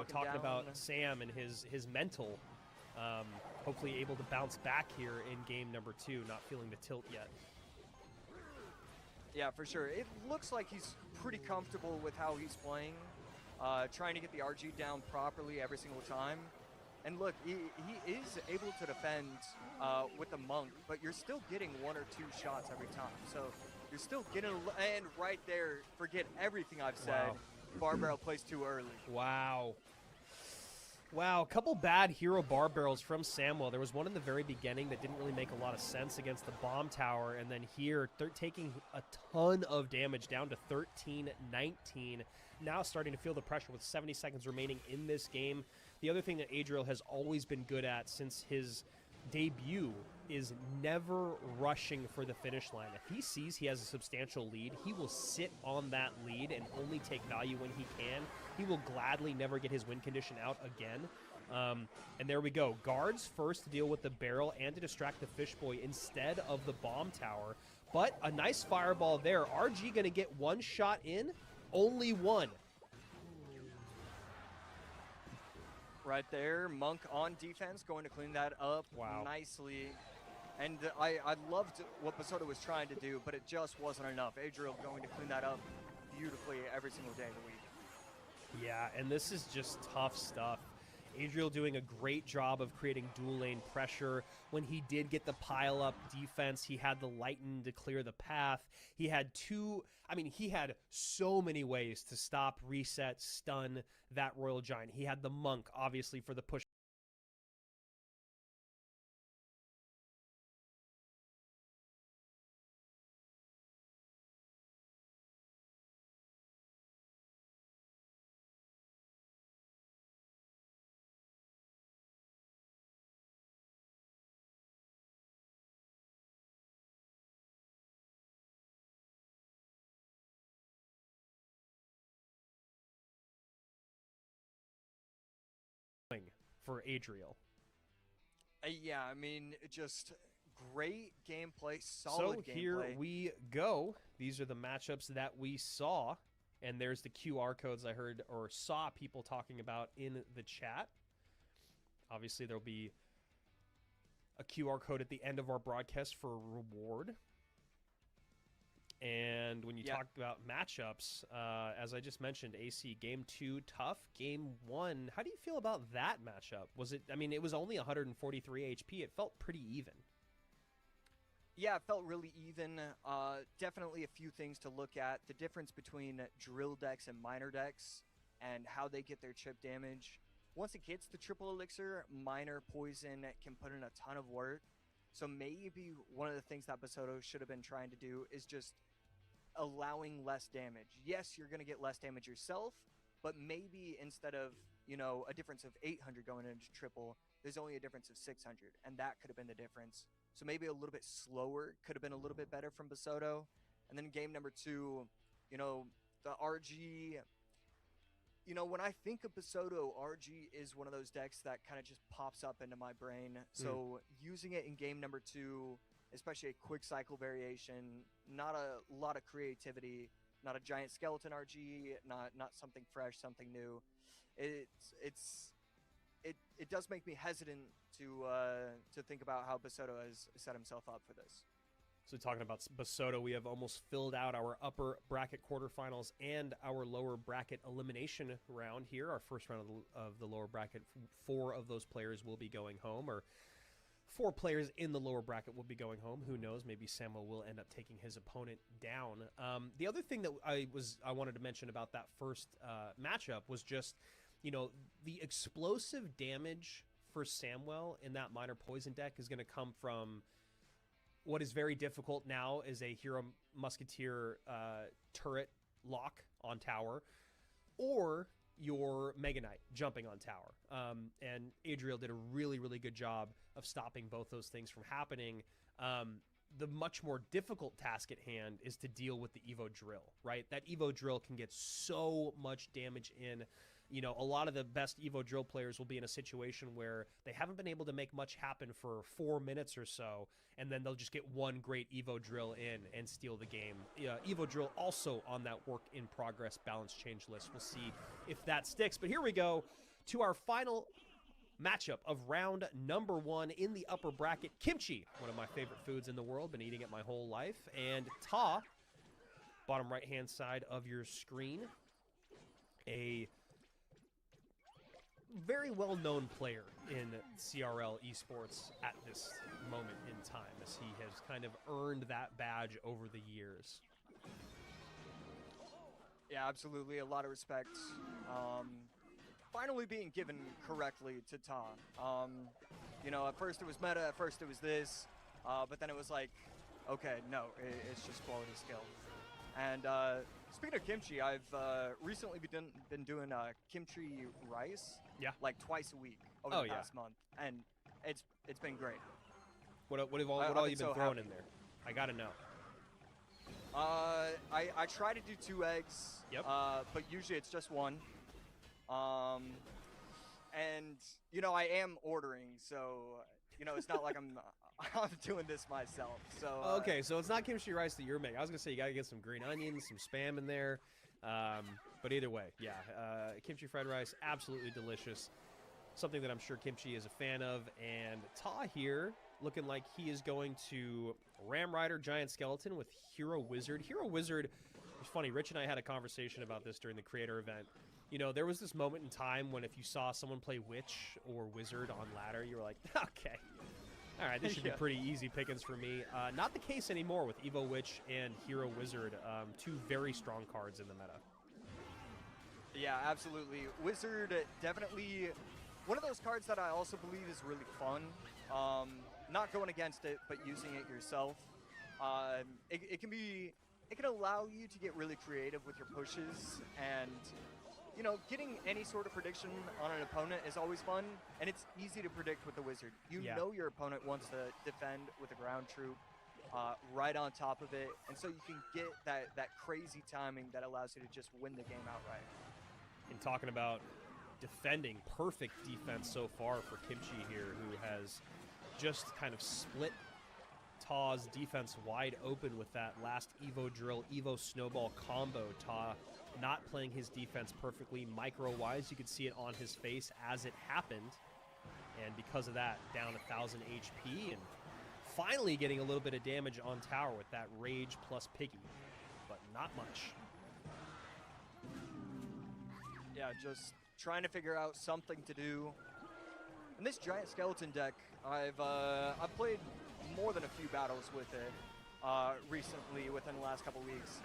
talking about Sam and his mental Hopefully able to bounce back here in game number 2, not feeling the tilt yet. Yeah, for sure. It looks like he's pretty comfortable with how he's playing, trying to get the RG down properly every single time. And look, he is able to defend with the Monk, but you're still getting 1 or 2 shots every time. So you're still getting, and right there, forget everything I've said. Wow. Bar barrel plays too early. Wow. Wow, a couple bad hero bar barrels from Samuel. There was one in the very beginning that didn't really make a lot of sense against the bomb tower, and then here, taking a ton of damage, down to 13-19. Now starting to feel the pressure with 70 seconds remaining in this game. The other thing that Adriel has always been good at since his debut is never rushing for the finish line. If he sees he has a substantial lead, he will sit on that lead and only take value when he can. He will gladly never get his win condition out again. And there we go. Guards first to deal with the barrel and to distract the fish boy instead of the bomb tower. But a nice fireball there. RG going to get 1 shot in, only 1. Right there, Monk on defense, going to clean that up nicely. And I loved what Basoto was trying to do, but it just wasn't enough. Adriel going to clean that up beautifully every single day of the week. Yeah, and this is just tough stuff. Adriel doing a great job of creating dual lane pressure. When he did get the pile up defense, he had the Lighten to clear the path. He had he had so many ways to stop, reset, stun that Royal Giant. He had the Monk, obviously, for the push. For Adriel. Yeah, I mean, just great gameplay, solid gameplay. So here we go. These are the matchups that we saw, and there's the QR codes I heard or saw people talking about in the chat. Obviously, there'll be a QR code at the end of our broadcast for a reward. And when you talked about matchups, as I just mentioned, AC, game 2, tough. Game 1, how do you feel about that matchup? Was it, it was only 143 HP. It felt pretty even. Yeah, it felt really even. Definitely a few things to look at. The difference between drill decks and miner decks and how they get their chip damage. Once it gets the triple elixir, miner poison can put in a ton of work. So maybe one of the things that Basoto should have been trying to do is just allowing less damage. Yes, you're going to get less damage yourself, but maybe instead of, a difference of 800 going into triple, there's only a difference of 600, and that could have been the difference. So maybe a little bit slower could have been a little bit better from Basoto. And then game number 2, the RG, when I think of Basoto, RG is one of those decks that kind of just pops up into my brain. So using it in game number 2, especially a quick cycle variation, not a lot of creativity, not a giant skeleton RG, not something fresh, something new. It does make me hesitant to think about how Basoto has set himself up for this. So talking about Basoto, we have almost filled out our upper bracket quarterfinals and our lower bracket elimination round here. Our first round of the lower bracket, 4 of those players will be going home, or 4 players in the lower bracket will be going home. Who knows? Maybe Samuel will end up taking his opponent down. The other thing that I wanted to mention about that first matchup was just, the explosive damage for Samuel in that minor poison deck is going to come from what is very difficult now is a Hero Musketeer turret lock on tower, or your Mega Knight jumping on tower. And Adriel did a really, really good job of stopping both those things from happening. The much more difficult task at hand is to deal with the Evo Drill, right? That Evo Drill can get so much damage in. A lot of the best Evo Drill players will be in a situation where they haven't been able to make much happen for 4 minutes or so, and then they'll just get one great Evo Drill in and steal the game. Evo Drill also on that work in progress balance change list. We'll see if that sticks. But here we go to our final matchup of round number 1 in the upper bracket. Kimchi, one of my favorite foods in the world, been eating it my whole life. And Ta, bottom right-hand side of your screen, a very well-known player in CRL esports at this moment in time, as he has kind of earned that badge over the years. Yeah, absolutely. A lot of respect. Finally being given correctly to Tom. You know, at first it was meta, at first it was this, but then it was like, okay, no, it's just quality skill. And speaking of kimchi, I've recently been doing kimchi rice, like twice a week over the past month, and it's been great. What all you been throwing in there? I gotta know. I try to do 2 eggs, but usually it's just 1. And you know, I am ordering, so you know, it's not like I'm doing this myself. So okay, so it's not kimchi rice that you're making. I was gonna say you gotta get some green onions, some spam in there. But either way, yeah, kimchi fried rice, absolutely delicious. Something that I'm sure Kimchi is a fan of. And Ta here, looking like he is going to Ram Rider Giant Skeleton with Hero Wizard. Hero Wizard, it's funny, Rich and I had a conversation about this during the creator event. You know, there was this moment in time when if you saw someone play Witch or Wizard on ladder, you were like, okay, all right, this should be pretty easy pickings for me. Not the case anymore with Evo Witch and Hero Wizard, 2 very strong cards in the meta. Yeah, absolutely. Wizard, definitely one of those cards that I also believe is really fun. Not going against it, but using it yourself. It can allow you to get really creative with your pushes, and you know, getting any sort of prediction on an opponent is always fun, and it's easy to predict with the Wizard. You know your opponent wants to defend with a ground troop right on top of it, and so you can get that crazy timing that allows you to just win the game outright. And talking about defending, perfect defense so far for Kimchi here, who has just kind of split Ta's defense wide open with that last Evo Drill, Evo Snowball combo. Ta not playing his defense perfectly micro-wise. You could see it on his face as it happened. And because of that, down 1,000 HP and finally getting a little bit of damage on tower with that Rage plus Piggy, but not much. Yeah, just trying to figure out something to do. In this Giant Skeleton deck, I've played more than a few battles with it recently within the last couple weeks.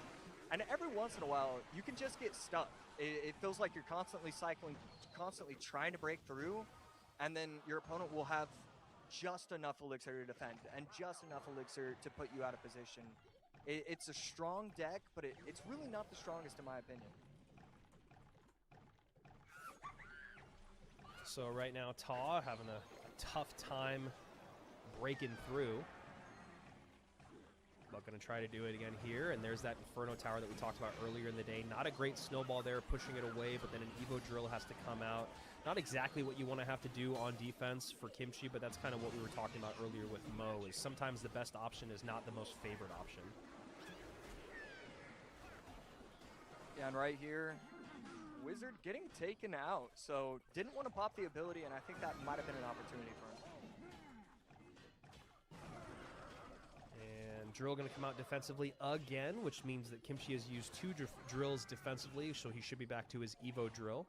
And every once in a while, you can just get stuck. It feels like you're constantly cycling, constantly trying to break through, and then your opponent will have just enough elixir to defend and just enough elixir to put you out of position. It's a strong deck, but it's really not the strongest in my opinion. So right now, Ta having a tough time breaking through. But going to try to do it again here. And there's that Inferno Tower that we talked about earlier in the day. Not a great snowball there, pushing it away, but then an Evo Drill has to come out. Not exactly what you want to have to do on defense for Kimchi, but that's kind of what we were talking about earlier with Mo, is sometimes the best option is not the most favored option. Yeah, and right here, Wizard getting taken out. So didn't want to pop the ability, and I think that might have been an opportunity for him. Drill going to come out defensively again, which means that Kimchi has used 2 drills defensively, so he should be back to his Evo Drill.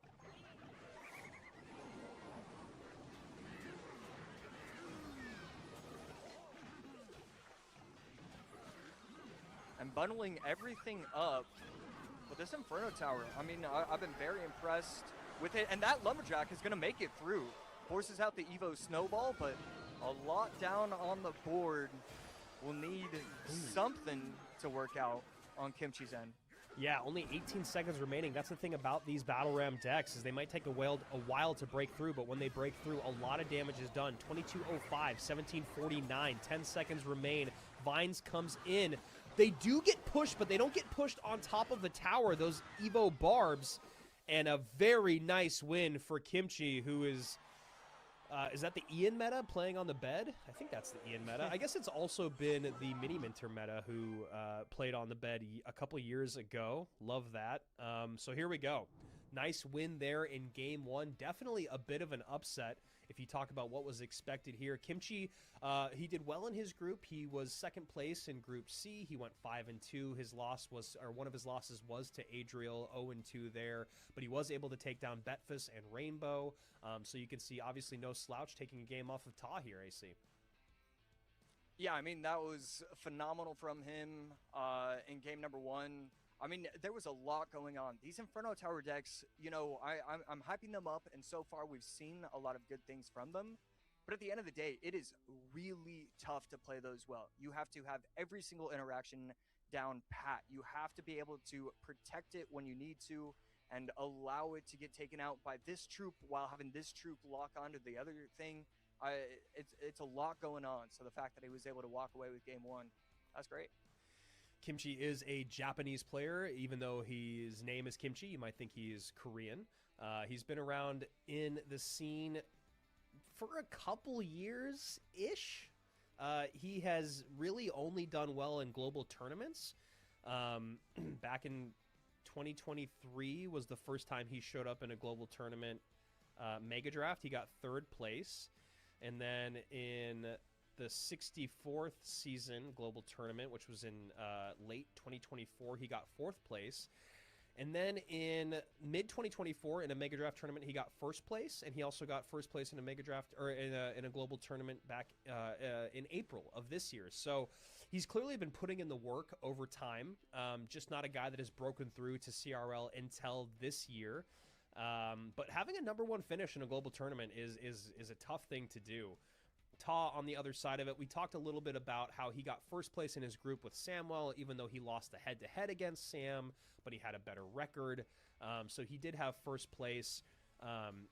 And bundling everything up with this Inferno Tower. I mean, I've been very impressed with it, and that Lumberjack is going to make it through. Forces out the Evo Snowball, but a lot down on the board. Will need something to work out on Kimchi's end. Yeah, only 18 seconds remaining. That's the thing about these Battle Ram decks, is they might take a while to break through, but when they break through, a lot of damage is done. 22:05, 17:49, 10 seconds remain. Vines comes in. They do get pushed, but they don't get pushed on top of the tower, those Evo Barbs. And a very nice win for Kimchi, who is that the Ian meta playing on the bed? I think that's the Ian meta. I guess it's also been the Mini Minter meta who played on the bed a couple years ago. Love that. So here we go. Nice win there in game one. Definitely a bit of an upset if you talk about what was expected here. Kimchi, he did well in his group. He was second place in Group C. He went 5-2. His loss was, or one of his losses was to Adriel, 0-2 there. But he was able to take down Betfus and Rainbow. So you can see, obviously, no slouch taking a game off of Ta here, AC. Yeah, I mean, that was phenomenal from him in game number one. I mean, there was a lot going on. These Inferno Tower decks, you know, I'm hyping them up, and so far we've seen a lot of good things from them. But at the end of the day, it is really tough to play those well. You have to have every single interaction down pat. You have to be able to protect it when you need to and allow it to get taken out by this troop while having this troop lock onto the other thing. It's a lot going on. So the fact that he was able to walk away with game one, that's great. Kimchi is a Japanese player, even though his name is Kimchi. You might think he's Korean. He's been around in the scene for a couple years-ish. He has really only done well in global tournaments. Back in 2023 was the first time he showed up in a global tournament Mega Draft. He got third place. And then in the 64th season global tournament, which was in late 2024, he got fourth place. And then in mid 2024, in a Mega Draft tournament, he got first place, and he also got first place in a Mega Draft or in a global tournament back in April of this year. So he's clearly been putting in the work over time. Just not a guy that has broken through to CRL until this year. But having a #1 finish in a global tournament is a tough thing to do. Ta on the other side of it, we talked a little bit about how he got first place in his group with Samwell, even though he lost the head-to-head against Sam, but he had a better record. So he did have first place.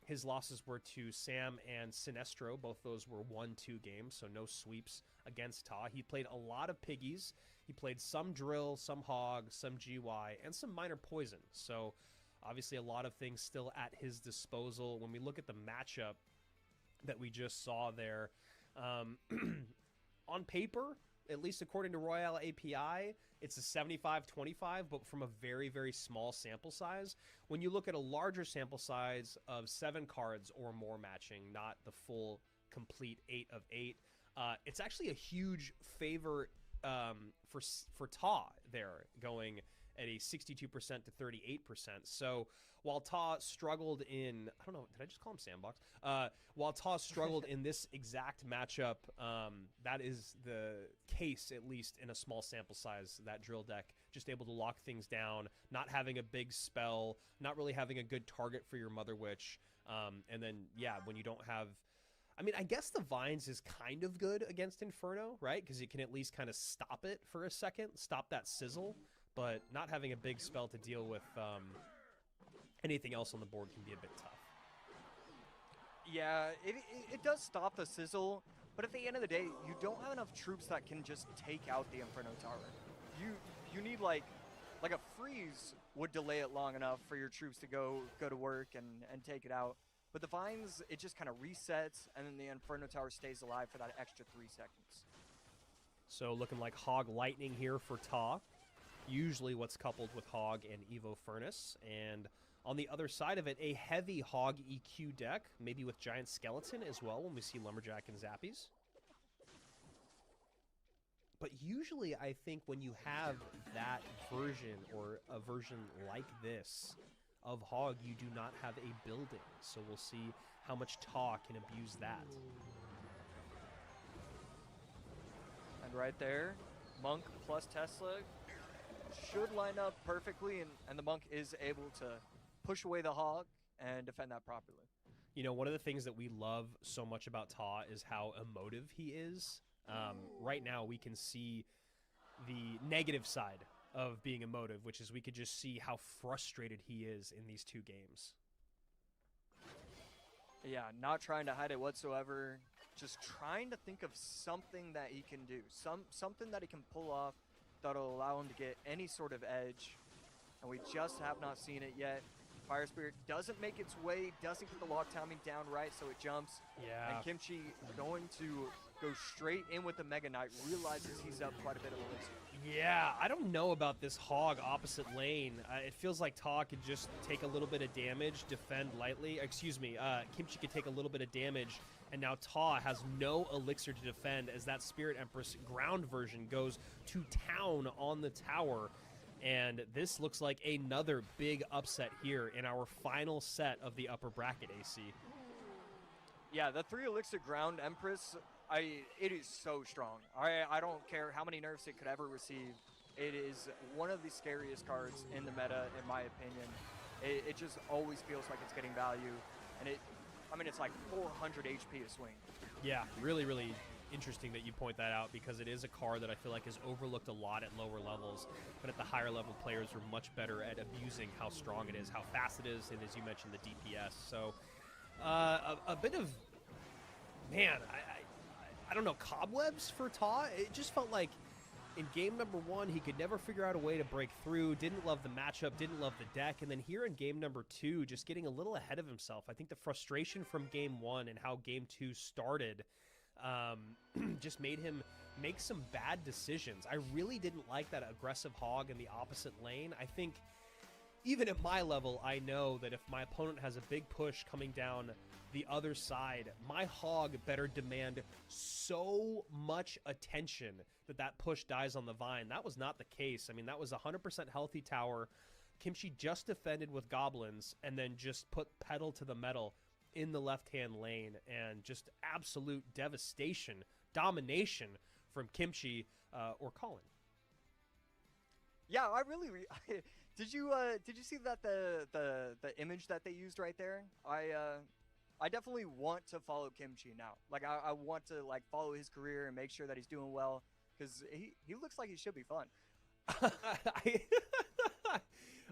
His losses were to Sam and Sinestro. Both those were 1-2 games, so no sweeps against Ta. He played a lot of piggies. He played some drill, some hog, some GY, and some minor poison. So obviously a lot of things still at his disposal. When we look at the matchup that we just saw there, on paper, at least according to Royale API, it's a 75-25, but from a very, very small sample size. When you look at a larger sample size of 7 cards or more matching, not the full complete 8 of 8, it's actually a huge favor for Ta there, going at a 62% to 38%. So while Ta struggled in, I don't know, did I just call him Sandbox? While Ta struggled in this exact matchup, that is the case, at least in a small sample size, that drill deck, just able to lock things down, not having a big spell, not really having a good target for your Mother Witch. And then, yeah, when you don't have, I mean, I guess the Vines is kind of good against Inferno, right? Because you can at least kind of stop it for a second, stop that sizzle. But not having a big spell to deal with anything else on the board can be a bit tough. Yeah, it does stop the sizzle, but at the end of the day, you don't have enough troops that can just take out the Inferno Tower. You need like a freeze would delay it long enough for your troops to go to work and take it out. But the Vines, it just kind of resets, and then the Inferno Tower stays alive for that extra 3 seconds. So looking like Hog Lightning here for Ta. Usually what's coupled with Hog and Evo Furnace. And on the other side of it, a heavy Hog EQ deck, maybe with Giant Skeleton as well when we see Lumberjack and Zappies. But usually I think when you have that version or a version like this of Hog, you do not have a building. So we'll see how much Ta can abuse that. And right there, Monk plus Tesla should line up perfectly, and the Monk is able to push away the Hog and defend that properly. You know, one of the things that we love so much about Ta is how emotive he is. Right now, we can see the negative side of being emotive, which is we could just see how frustrated he is in these 2 games. Yeah, not trying to hide it whatsoever. Just trying to think of something that he can do. Something that he can pull off that'll allow him to get any sort of edge. And we just have not seen it yet. Fire Spirit doesn't make its way, doesn't get the log timing down right, so it jumps. Yeah. And Kimchi going to goes straight in with the Mega Knight, realizes he's up quite a bit of elixir. Yeah, I don't know about this Hog opposite lane. It feels like Ta could just take a little bit of damage, defend lightly. Excuse me, Kimchi could take a little bit of damage, and now Ta has no elixir to defend as that Spirit Empress ground version goes to town on the tower. And this looks like another big upset here in our final set of the upper bracket, AC. Yeah, the 3 elixir ground Empress, it is so strong. I don't care how many nerfs it could ever receive. It is one of the scariest cards in the meta, in my opinion. It just always feels like it's getting value, and it's like 400 HP a swing. Yeah, really, really interesting that you point that out, because it is a card that I feel like is overlooked a lot at lower levels, but at the higher level players are much better at abusing how strong it is, how fast it is, and as you mentioned, the DPS. So a bit of, man, I don't know, cobwebs for Ta. It just felt like in game number 1, he could never figure out a way to break through, didn't love the matchup, didn't love the deck, and then here in game number 2, just getting a little ahead of himself. I think the frustration from game 1 and how game 2 started just made him make some bad decisions. I really didn't like that aggressive Hog in the opposite lane. I think even at my level, I know that if my opponent has a big push coming down the other side, my Hog better demand so much attention that that push dies on the vine. That was not the case. I mean, that was a 100% healthy tower. Kimchi just defended with goblins and then just put pedal to the metal in the left-hand lane, and just absolute devastation, domination from Kimchi or Colin. Yeah, I really did you see that the image that they used right there? I definitely want to follow Kimchi now. Like I want to like follow his career and make sure that he's doing well, because he looks like he should be fun.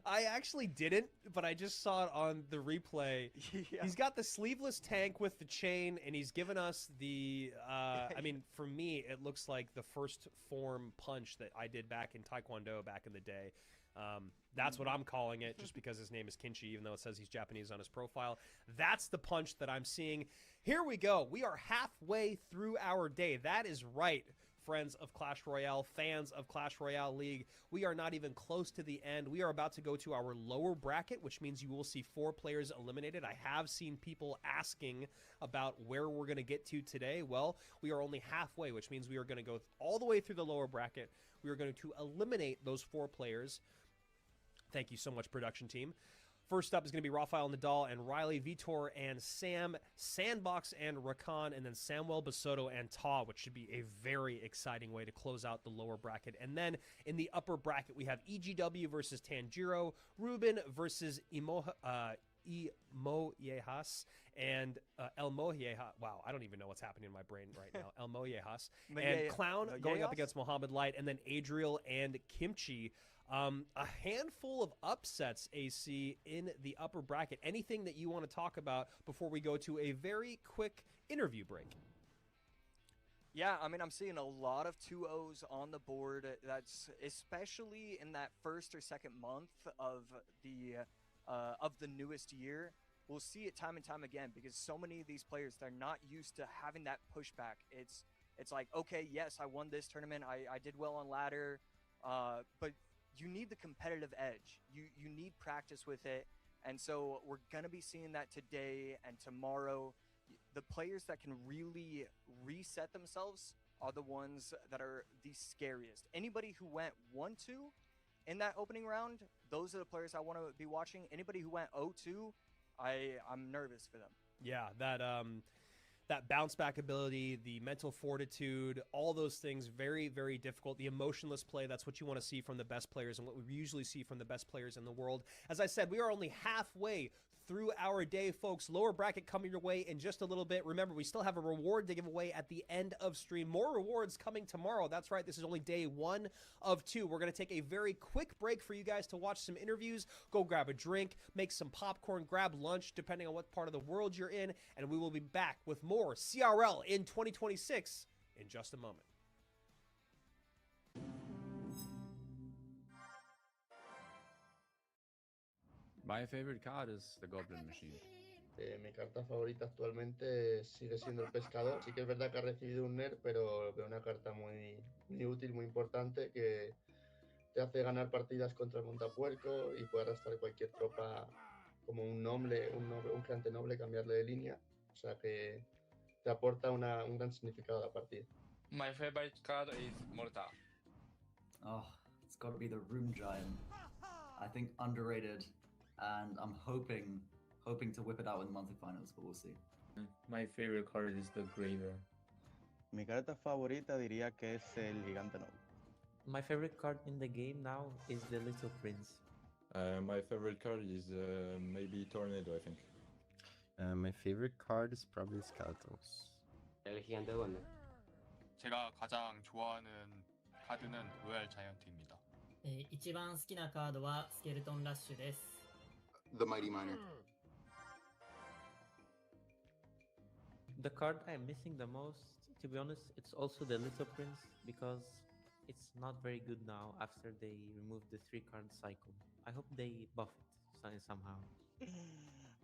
I actually didn't, but I just saw it on the replay. Yeah. He's got the sleeveless tank with the chain, and he's given us the, I mean, for me, it looks like the first form punch that I did back in Taekwondo back in the day. That's what I'm calling it, just because his name is Kinchi, even though it says he's Japanese on his profile. That's the punch that I'm seeing. Here we go. We are halfway through our day. That is right, friends of Clash Royale, fans of Clash Royale League. We are not even close to the end. We are about to go to our lower bracket, which means you will see 4 players eliminated. I have seen people asking about where we're going to get to today. Well, we are only halfway, which means we are going to go all the way through the lower bracket. We are going to eliminate those 4 players. Thank you so much, production team. First up is going to be Rafael Nadal and Riley, Vitor and Sam, Sandbox and Rakan, and then Samuel Basoto and Ta, which should be a very exciting way to close out the lower bracket. And then in the upper bracket, we have EGW versus Tanjiro, Ruben versus Imo Yejas, and El Moyejas. Wow, I don't even know what's happening in my brain right now. El Moyejas. And Clown going up against Mohammed Light, and then Adriel and Kimchi. A handful of upsets, AC, in the upper bracket. Anything that you want to talk about before we go to a very quick interview break? Yeah, I mean, I'm seeing a lot of 2-0s on the board. That's especially in that first or second month of the newest year. We'll see it time and time again, because so many of these players, they're not used to having that pushback. It's like, okay, yes, I won this tournament. I did well on ladder, but you need the competitive edge. You need practice with it. And so we're going to be seeing that today and tomorrow. The players that can really reset themselves are the ones that are the scariest. Anybody who went 1-2 in that opening round, those are the players I want to be watching. Anybody who went 0-2, I'm nervous for them. Yeah, that bounce back ability, the mental fortitude, all those things, very, very difficult. The emotionless play, that's what you want to see from the best players and what we usually see from the best players in the world. As I said, we are only halfway through our day, folks. Lower bracket coming your way in just a little bit. Remember, we still have a reward to give away at the end of stream. More rewards coming tomorrow. That's right. This is only day 1 of 2. We're going to take a very quick break for you guys to watch some interviews, go grab a drink, make some popcorn, grab lunch, depending on what part of the world you're in, and we will be back with more CRL in 2026 in just a moment. My favorite card is the Goblin Machine. Mi carta favorita actualmente sigue siendo el pescador. Sí que es verdad que ha recibido un nerf, pero veo una carta muy útil, muy importante, que te hace ganar partidas contra el montapuerco y puede arrastrar cualquier tropa como un gigante noble, cambiarle de línea. O sea que te aporta un gran significado a la partida. My favorite card is Mortar. Oh, it's got to be the Room Giant. I think underrated, and I'm hoping to whip it out in the monthly finals, but we'll see. My favorite card is the Graver. Mi carta favorita diría que es el gigante noble. My favorite card in the game now is the Little Prince. My favorite card is maybe Tornado, I think. My favorite card is probably Skeletons. El gigante duende. 제가 가장 좋아하는 카드는 로얄 자이언트입니다. 一番好きなカードはスケルトンラッシュです。The Mighty Miner. The card I'm missing the most, to be honest, it's also the Little Prince, because it's not very good now after they removed the 3-card cycle. I hope they buff it somehow.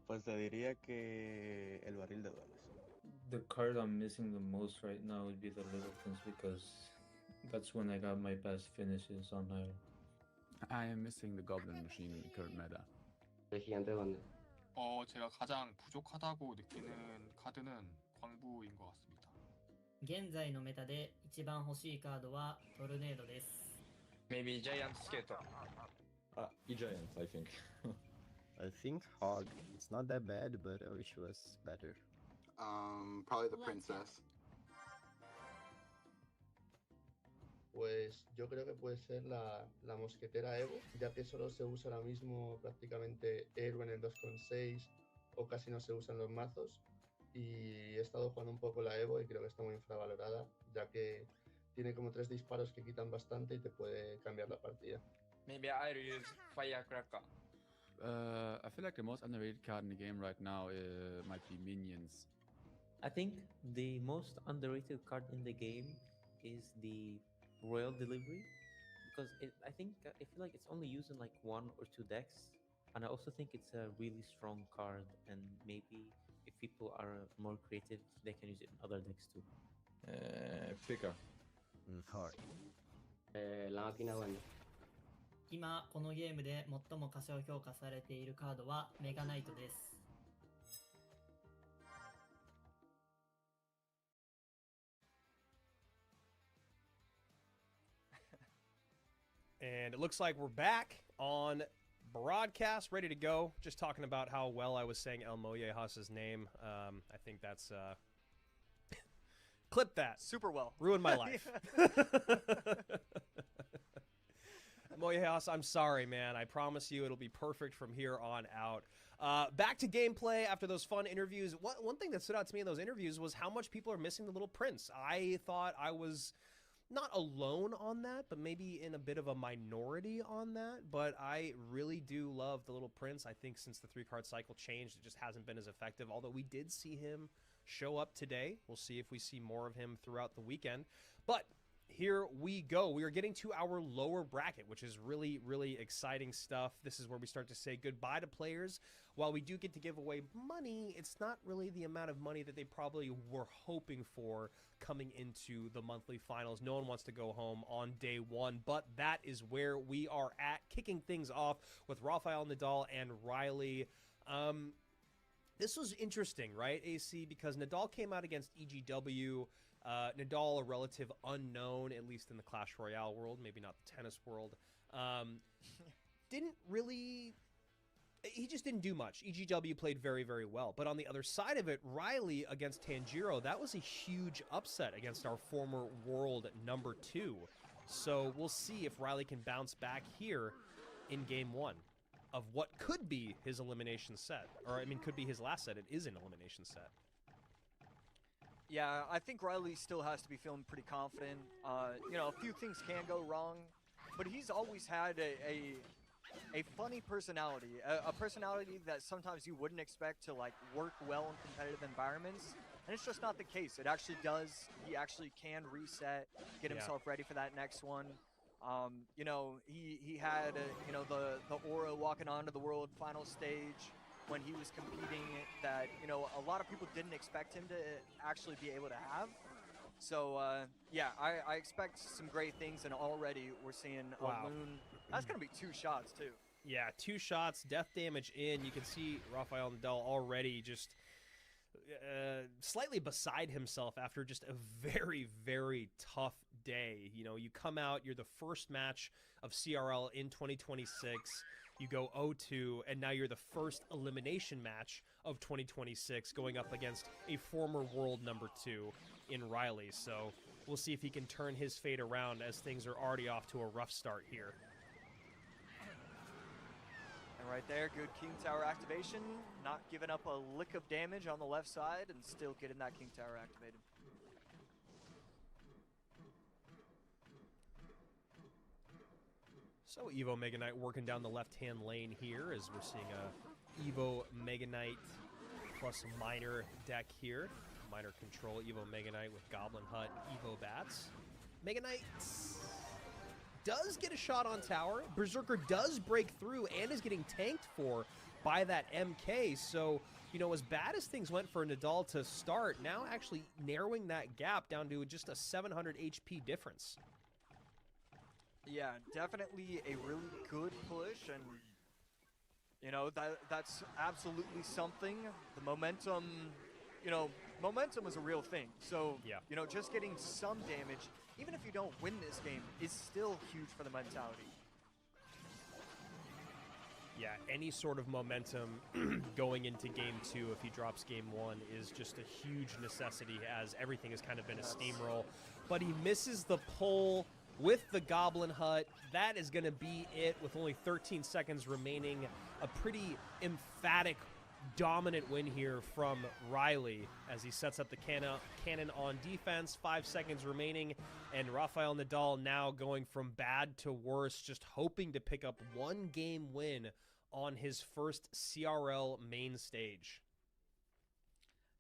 Pues te diría que el barril de duelos. The card I'm missing the most right now would be the Little Prince, because that's when I got my best finishes on her. I am missing the Goblin Machine in current meta. El gigante duende. 제가 가장 부족하다고 느끼는 카드는 광부인 것 같습니다. 現在のメタで一番欲しいカードはトルネードです。Maybe Giant Skeleton. E-Giant, I think. I think Hog. It's not that bad, but I wish it was better. Probably the Princess. Pues yo creo que puede ser la mosquetera Evo, ya que solo se usa ahora mismo prácticamente héroe en el 2.6 o casi no se usan los mazos. Y he estado jugando un poco la Evo y creo que está muy infravalorada, ya que tiene como 3 disparos que quitan bastante y te puede cambiar la partida. Maybe I'll use Firecracker. I feel like the most underrated card in the game right now might be Minions. I think the most underrated card in the game is the Royal Delivery, because I feel like it's only used in like 1 or 2 decks, and I also think it's a really strong card, and maybe if people are more creative, they can use it in other decks too. Pika. Hard. La máquina duende. 今このゲームで最も過小評価されているカードはメガナイトです。And it looks like we're back on broadcast, ready to go. Just talking about how well I was saying El Mollejas's name. I think that's... Clip that. Super well. Ruined my life. Mollejas, I'm sorry, man. I promise you it'll be perfect from here on out. Back to gameplay after those fun interviews. One thing that stood out to me in those interviews was how much people are missing the Little Prince. I thought I was... not alone on that, but maybe in a bit of a minority on that. But I really do love the Little Prince. I think since the 3-card cycle changed, it just hasn't been as effective. Although we did see him show up today. We'll see if we see more of him throughout the weekend. But here we go. We are getting to our lower bracket, which is really, really exciting stuff. This is where we start to say goodbye to players. While we do get to give away money, it's not really the amount of money that they probably were hoping for coming into the monthly finals. No one wants to go home on day 1, but that is where we are at, kicking things off with Rafael Nadal and Riley. This was interesting, right, AC? Because Nadal came out against EGW. Nadal, a relative unknown, at least in the Clash Royale world, maybe not the tennis world. Didn't really... He just didn't do much. EGW played very, very well. But on the other side of it, Riley against Tanjiro, that was a huge upset against our former world number 2. So we'll see if Riley can bounce back here in game 1 of what could be his elimination set. Or, I mean, could be his last set. It is an elimination set. Yeah, I think Riley still has to be feeling pretty confident. You know, a few things can go wrong, but he's always had a funny personality, a personality that sometimes you wouldn't expect to like work well in competitive environments, and it's just not the case. It actually does. He actually can reset, get himself ready for that next one. You know, he had you know, the aura walking onto the world final stage. when he was competing that, you know, a lot of people didn't expect him to actually be able to have. So, yeah, I expect some great things, and already we're seeing a Wow. Loon. That's going to be 2 shots, too. Yeah, 2 shots, death damage in. You can see Rafael Nadal already just slightly beside himself after just a very, very tough day. You know, you come out, you're the first match of CRL in 2026. You go 0-2, and now you're the first elimination match of 2026 going up against a former world number 2 in Riley. So we'll see if he can turn his fate around as things are already off to a rough start here. And right there, good King Tower activation. Not giving up a lick of damage on the left side and still getting that King Tower activated. So Evo Mega Knight working down the left-hand lane here as we're seeing a Evo Mega Knight plus Miner deck here. Miner control Evo Mega Knight with Goblin Hut, Evo Bats. Mega Knight does get a shot on tower. Berserker does break through and is getting tanked for by that MK. So, you know, as bad as things went for Nadal to start, now actually narrowing that gap down to just a 700 HP difference. Yeah, definitely a really good push, and you know, that's absolutely something. The momentum, you know, momentum is a real thing. So, yeah, you know, just getting some damage, even if you don't win this game, is still huge for the mentality. Yeah, any sort of momentum going into game 2 if he drops game 1 is just a huge necessity, as everything has kind of been a steamroll. But he misses the pull with the Goblin Hut. That is going to be it with only 13 seconds remaining. A pretty emphatic, dominant win here from Riley as he sets up the cannon on defense. 5 seconds remaining, and Rafael Nadal now going from bad to worse, just hoping to pick up 1 game win on his first CRL main stage.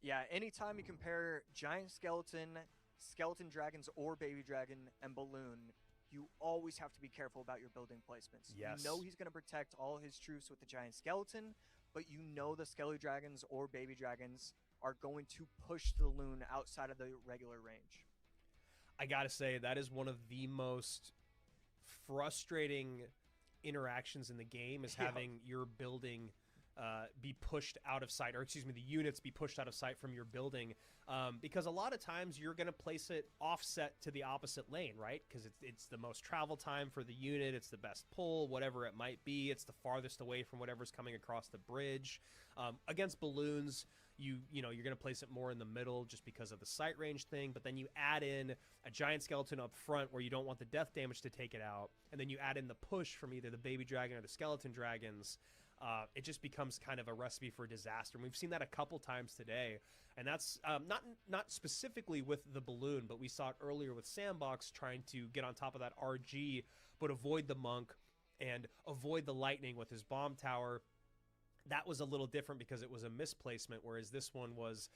Yeah, anytime you compare Giant Skeleton, Skeleton Dragons or Baby Dragon, and Balloon, you always have to be careful about your building placements. Yes. You know he's going to protect all his troops with the Giant Skeleton, but you know the Skelly Dragons or Baby Dragons are going to push the Loon outside of the regular range. I gotta say, that is one of the most frustrating interactions in the game, is having your building be pushed out of sight, or excuse me, the units be pushed out of sight from your building, because a lot of times you're going to place it offset to the opposite lane, right? Because it's the most travel time for the unit, it's the best pull, whatever it might be, it's the farthest away from whatever's coming across the bridge. Against balloons, you're going to place it more in the middle just because of the sight range thing, but then you add in a giant skeleton up front where you don't want the death damage to take it out, and then you add in the push from either the baby dragon or the skeleton dragons. It just becomes kind of a recipe for disaster. And we've seen that a couple times today, and that's not specifically with the balloon, but we saw it earlier with Sandbox trying to get on top of that RG, but avoid the monk and avoid the lightning with his bomb tower. That was a little different because it was a misplacement, whereas this one was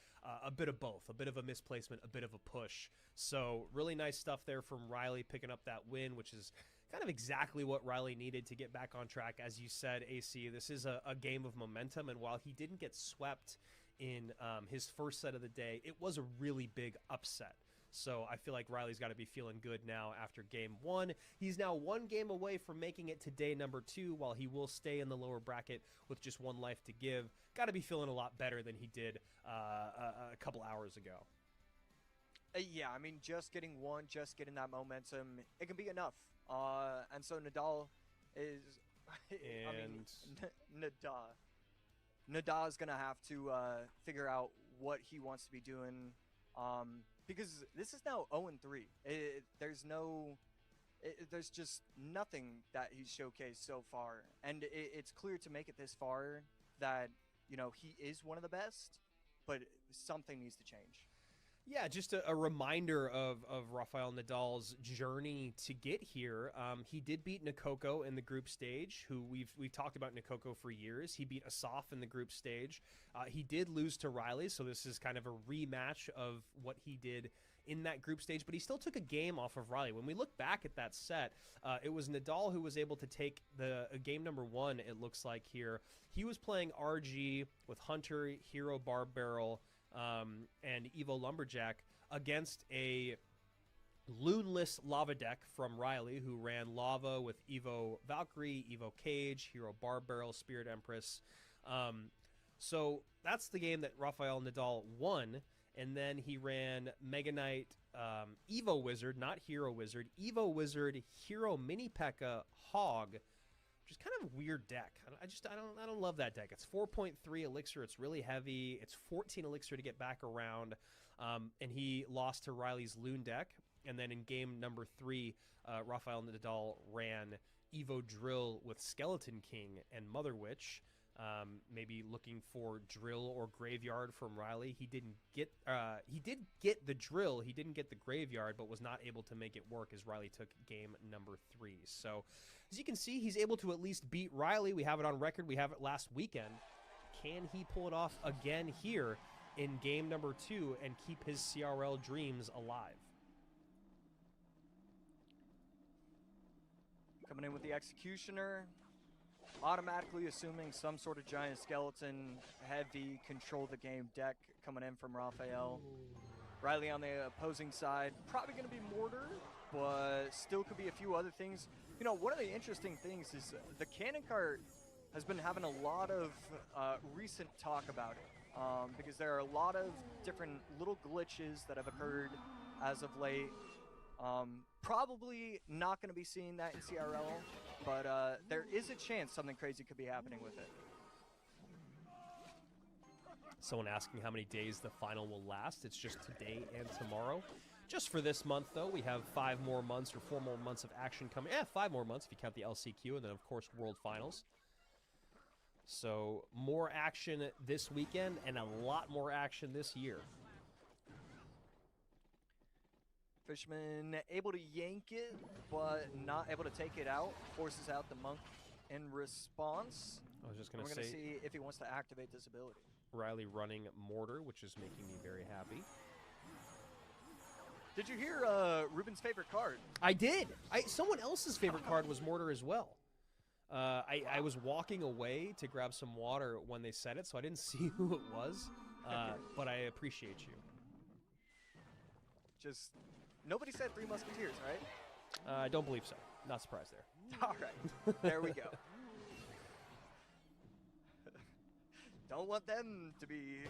a bit of both, a bit of a misplacement, a bit of a push. So really nice stuff there from Riley picking up that win, which is kind of exactly what Riley needed to get back on track. As you said, AC, this is a game of momentum, and while he didn't get swept in his first set of the day, it was a really big upset. So I feel like Riley's got to be feeling good now after game 1. He's now 1 game away from making it to day number 2, while he will stay in the lower bracket with just 1 life to give. Got to be feeling a lot better than he did a couple hours ago. Yeah, I mean, just getting 1, just getting that momentum, it can be enough. And so Nadal is, Nadal is going to have to figure out what he wants to be doing, because this is now 0-3. There's just nothing that he's showcased so far, and it's clear to make it this far that, you know, he is one of the best, but something needs to change. Yeah, just a reminder of Rafael Nadal's journey to get here. He did beat Nikoko in the group stage, who we've talked about Nikoko for years. He beat Asaf in the group stage. He did lose to Riley, so this is kind of a rematch of what he did in that group stage, but he still took a game off of Riley. When we look back at that set, it was Nadal who was able to take the game number 1, it looks like here. He was playing RG with Hunter, Hero Barbarrel, and Evo Lumberjack against a Loonless Lava deck from Riley, who ran Lava with Evo Valkyrie, Evo Cage, Hero Barbarrel, Spirit Empress. So that's the game that Rafael Nadal won. And then he ran Mega Knight, Evo Wizard, not Hero Wizard, Evo Wizard, Hero Mini P.E.K.K.A. Hog, which is kind of a weird deck. I don't love that deck. It's 4.3 elixir. It's really heavy. It's 14 elixir to get back around. And he lost to Riley's Loon deck. And then in game number 3, Rafael Nadal ran Evo Drill with Skeleton King and Mother Witch. Maybe looking for Drill or Graveyard from Riley. He did get the Drill. He didn't get the Graveyard, but was not able to make it work as Riley took game number 3. So as you can see, he's able to at least beat Riley. We have it on record. We have it last weekend. Can he pull it off again here in game number 2 and keep his CRL dreams alive? Coming in with the Executioner, automatically assuming some sort of giant skeleton, heavy, control the game deck coming in from Raphael. Riley on the opposing side, probably going to be Mortar, but still could be a few other things. You know, one of the interesting things is the Cannon Cart has been having a lot of recent talk about it, because there are a lot of different little glitches that have occurred as of late. Probably not going to be seeing that in CRL, but there is a chance something crazy could be happening with it. Someone asking how many days the final will last. It's just today and tomorrow. Just for this month, though, we have 5 more months or 4 more months of action coming. 5 more months if you count the LCQ, and then, of course, World Finals. So more action this weekend and a lot more action this year. Fishman able to yank it, but not able to take it out. Forces out the monk in response. I was just going to say, we're going to see if he wants to activate this ability. Riley running Mortar, which is making me very happy. Did you hear Ruben's favorite card? I did. Someone else's favorite card was Mortar as well. I was walking away to grab some water when they said it, so I didn't see who it was, but I appreciate you. Just... Nobody said Three Musketeers, right? I don't believe so. Not surprised there. All right. There we go. Don't want them to be,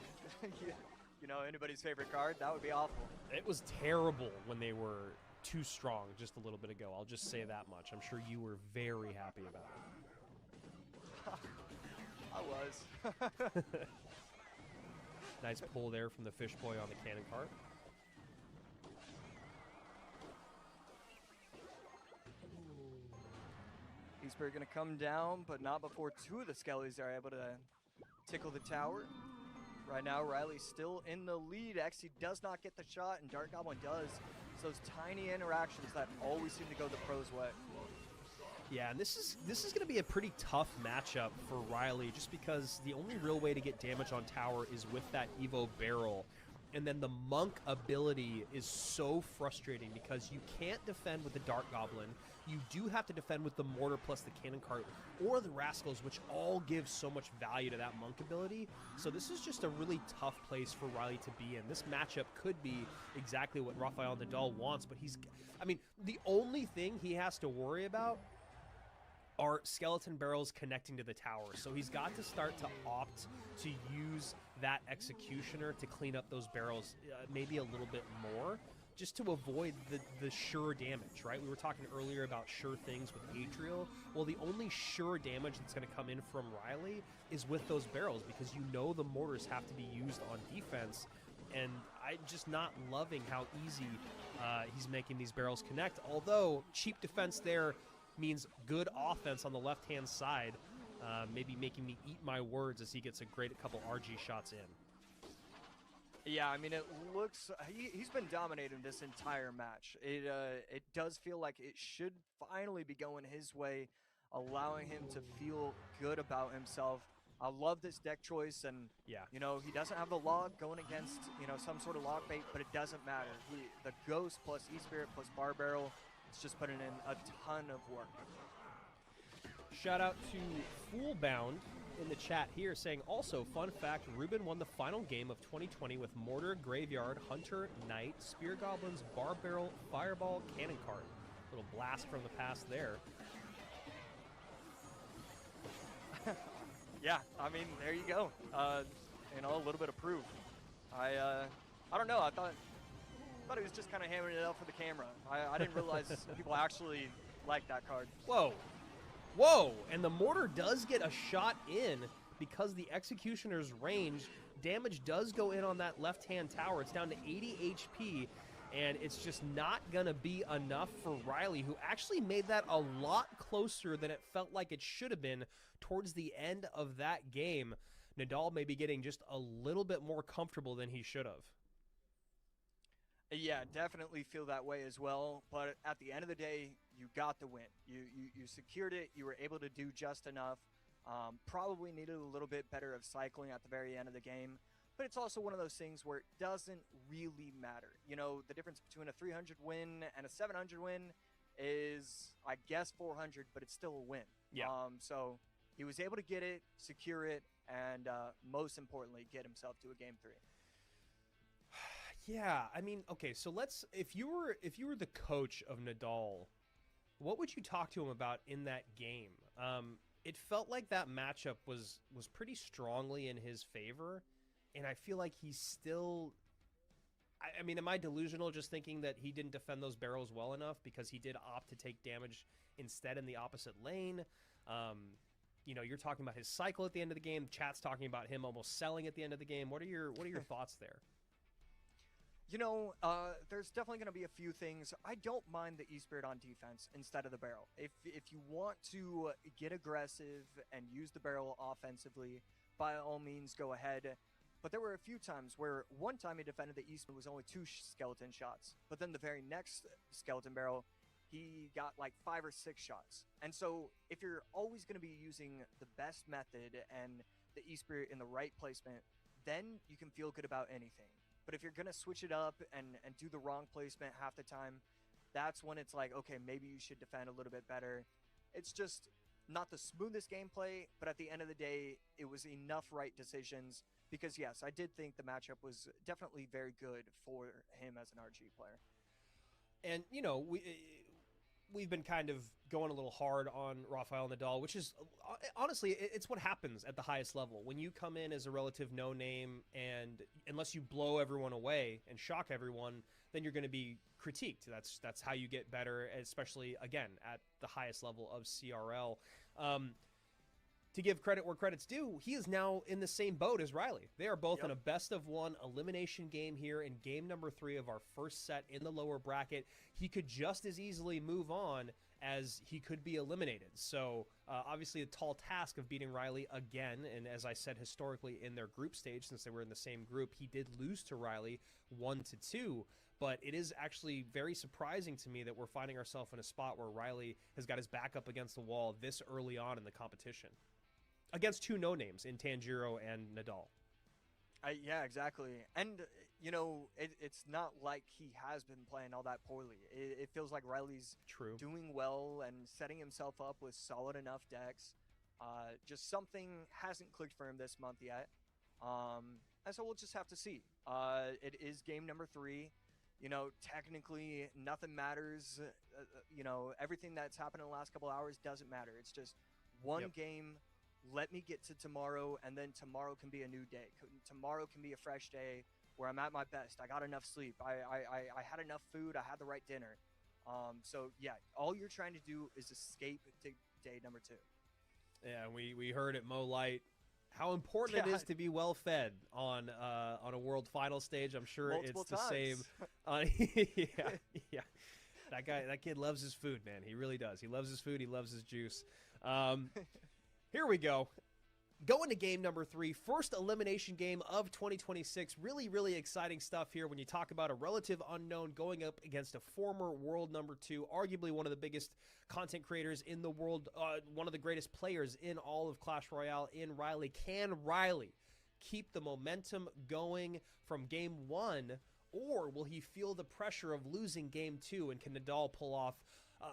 you know, anybody's favorite card. That would be awful. It was terrible when they were too strong just a little bit ago. I'll just say that much. I'm sure you were very happy about it. I was. Nice pull there from the Fish Boy on the Cannon Cart. Eastbury going to come down, but not before 2 of the Skellies are able to tickle the tower. Right now, Riley's still in the lead. Exy does not get the shot, and Dark Goblin does. It's those tiny interactions that always seem to go the pros' way. Yeah, and this is going to be a pretty tough matchup for Riley, just because the only real way to get damage on tower is with that Evo Barrel. And then the Monk ability is so frustrating because you can't defend with the Dark Goblin. You do have to defend with the Mortar plus the Cannon Cart or the Rascals, which all give so much value to that Monk ability. So this is just a really tough place for Riley to be in. This matchup could be exactly what Rafael Nadal wants, but the only thing he has to worry about are skeleton barrels connecting to the tower. So he's got to start to opt to use that Executioner to clean up those barrels maybe a little bit more, just to avoid the sure damage, right? We were talking earlier about sure things with Atrial. Well, the only sure damage that's going to come in from Riley is with those barrels, because you know the mortars have to be used on defense, and I'm just not loving how easy he's making these barrels connect. Although cheap defense there means good offense on the left-hand side, maybe making me eat my words as he gets a great couple RG shots in. Yeah, I mean, it looks... He's been dominating this entire match. It does feel like it should finally be going his way, allowing him to feel good about himself. I love this deck choice, and Yeah. you know, he doesn't have the log going against, you know, some sort of log bait, but it doesn't matter. The Ghost plus E-Spirit plus Bar Barrel, it's just putting in a ton of work. Shout out to Foolbound in the chat here saying, also, fun fact, Ruben won the final game of 2020 with Mortar, Graveyard, Hunter, Knight, Spear Goblins, Bar Barrel, Fireball, Cannon Cart. Little blast from the past there. Yeah, I mean, there you go. You know, a little bit of proof. I don't know. I thought he was just kind of hammering it up for the camera. I didn't realize people actually like that card. Whoa. Whoa! And the Mortar does get a shot in because the Executioner's range damage does go in on that left-hand tower. It's down to 80 HP, and it's just not going to be enough for Riley, who actually made that a lot closer than it felt like it should have been towards the end of that game. Nadal may be getting just a little bit more comfortable than he should have. Yeah, definitely feel that way as well. But at the end of the day, you got the win. You secured it. You were able to do just enough. Probably needed a little bit better of cycling at the very end of the game. But it's also one of those things where it doesn't really matter. You know, the difference between a 300 win and a 700 win is, I guess, 400, but it's still a win. Yeah. So he was able to get it, secure it, and most importantly, get himself to a game 3. Yeah, I mean, okay, so let's if you were the coach of Nadal, what would you talk to him about in that game? It felt like that matchup was pretty strongly in his favor, and I feel like he's still I mean, am I delusional just thinking that he didn't defend those barrels well enough because he did opt to take damage instead in the opposite lane? You know, you're talking about his cycle at the end of the game. Chat's talking about him almost selling at the end of the game. What are your thoughts there? You know, there's definitely going to be a few things. I don't mind the E-Spirit on defense instead of the barrel. If you want to get aggressive and use the barrel offensively, by all means, go ahead. But there were a few times where one time he defended the E-Spirit was only 2 skeleton shots. But then the very next skeleton barrel, he got like 5 or 6 shots. And so if you're always going to be using the best method and the E-Spirit in the right placement, then you can feel good about anything. But if you're going to switch it up and do the wrong placement half the time, that's when it's like, okay, maybe you should defend a little bit better. It's just not the smoothest gameplay, but at the end of the day, it was enough right decisions because, yes, I did think the matchup was definitely very good for him as an RG player. And, you know, we've been kind of going a little hard on Rafael Nadal, which is, honestly, it's what happens at the highest level. When you come in as a relative no-name, and unless you blow everyone away and shock everyone, then you're going to be critiqued. That's how you get better, especially, again, at the highest level of CRL. To give credit where credit's due, he is now in the same boat as Riley. They are both in a best-of-1 elimination game here in game number 3 of our first set in the lower bracket. He could just as easily move on as he could be eliminated. So, obviously, a tall task of beating Riley again. And as I said, historically, in their group stage, since they were in the same group, he did lose to Riley 1-2. But it is actually very surprising to me that we're finding ourselves in a spot where Riley has got his back up against the wall this early on in the competition. Against 2 no-names in Tanjiro and Nadal. Yeah, exactly. And, you know, it's not like he has been playing all that poorly. It feels like Riley's doing well and setting himself up with solid enough decks. Just something hasn't clicked for him this month yet. And so we'll just have to see. It is game number 3. You know, technically nothing matters. You know, everything that's happened in the last couple hours doesn't matter. It's just one game. Let me get to tomorrow, and then tomorrow can be a new day. Tomorrow can be a fresh day where I'm at my best. I got enough sleep. I had enough food. I had the right dinner. So, yeah, all you're trying to do is escape to day number 2. Yeah, we heard at Mo Light how important it is to be well fed on a World Final stage. I'm sure Multiple it's times. the same. Yeah. That kid loves his food, man. He really does. He loves his food. He loves his juice. Here we go. Going to game number 3, first elimination game of 2026. Really, really exciting stuff here when you talk about a relative unknown going up against a former world number 2, arguably one of the biggest content creators in the world, one of the greatest players in all of Clash Royale in Riley. Can Riley keep the momentum going from game 1, or will he feel the pressure of losing game 2, and can Nadal pull off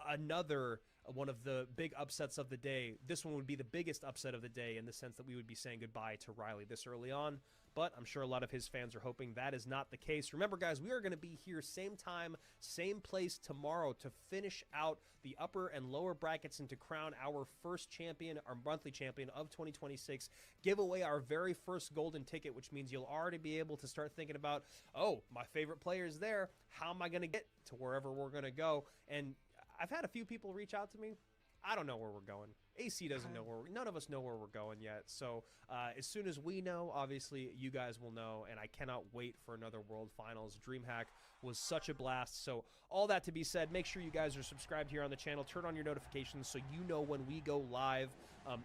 another one of the big upsets of the day? This one would be the biggest upset of the day in the sense that we would be saying goodbye to Riley this early on, but I'm sure a lot of his fans are hoping that is not the case. Remember, guys, we are going to be here same time, same place tomorrow to finish out the upper and lower brackets and to crown our first champion, our monthly champion of 2026, give away our very first golden ticket, which means you'll already be able to start thinking about, oh, my favorite player is there. How am I going to get to wherever we're going to go? And I've had a few people reach out to me. I don't know where we're going. AC doesn't know none of us know where we're going yet. So as soon as we know, obviously you guys will know, and I cannot wait for another World Finals. DreamHack was such a blast. So all that to be said, make sure you guys are subscribed here on the channel. Turn on your notifications so you know when we go live.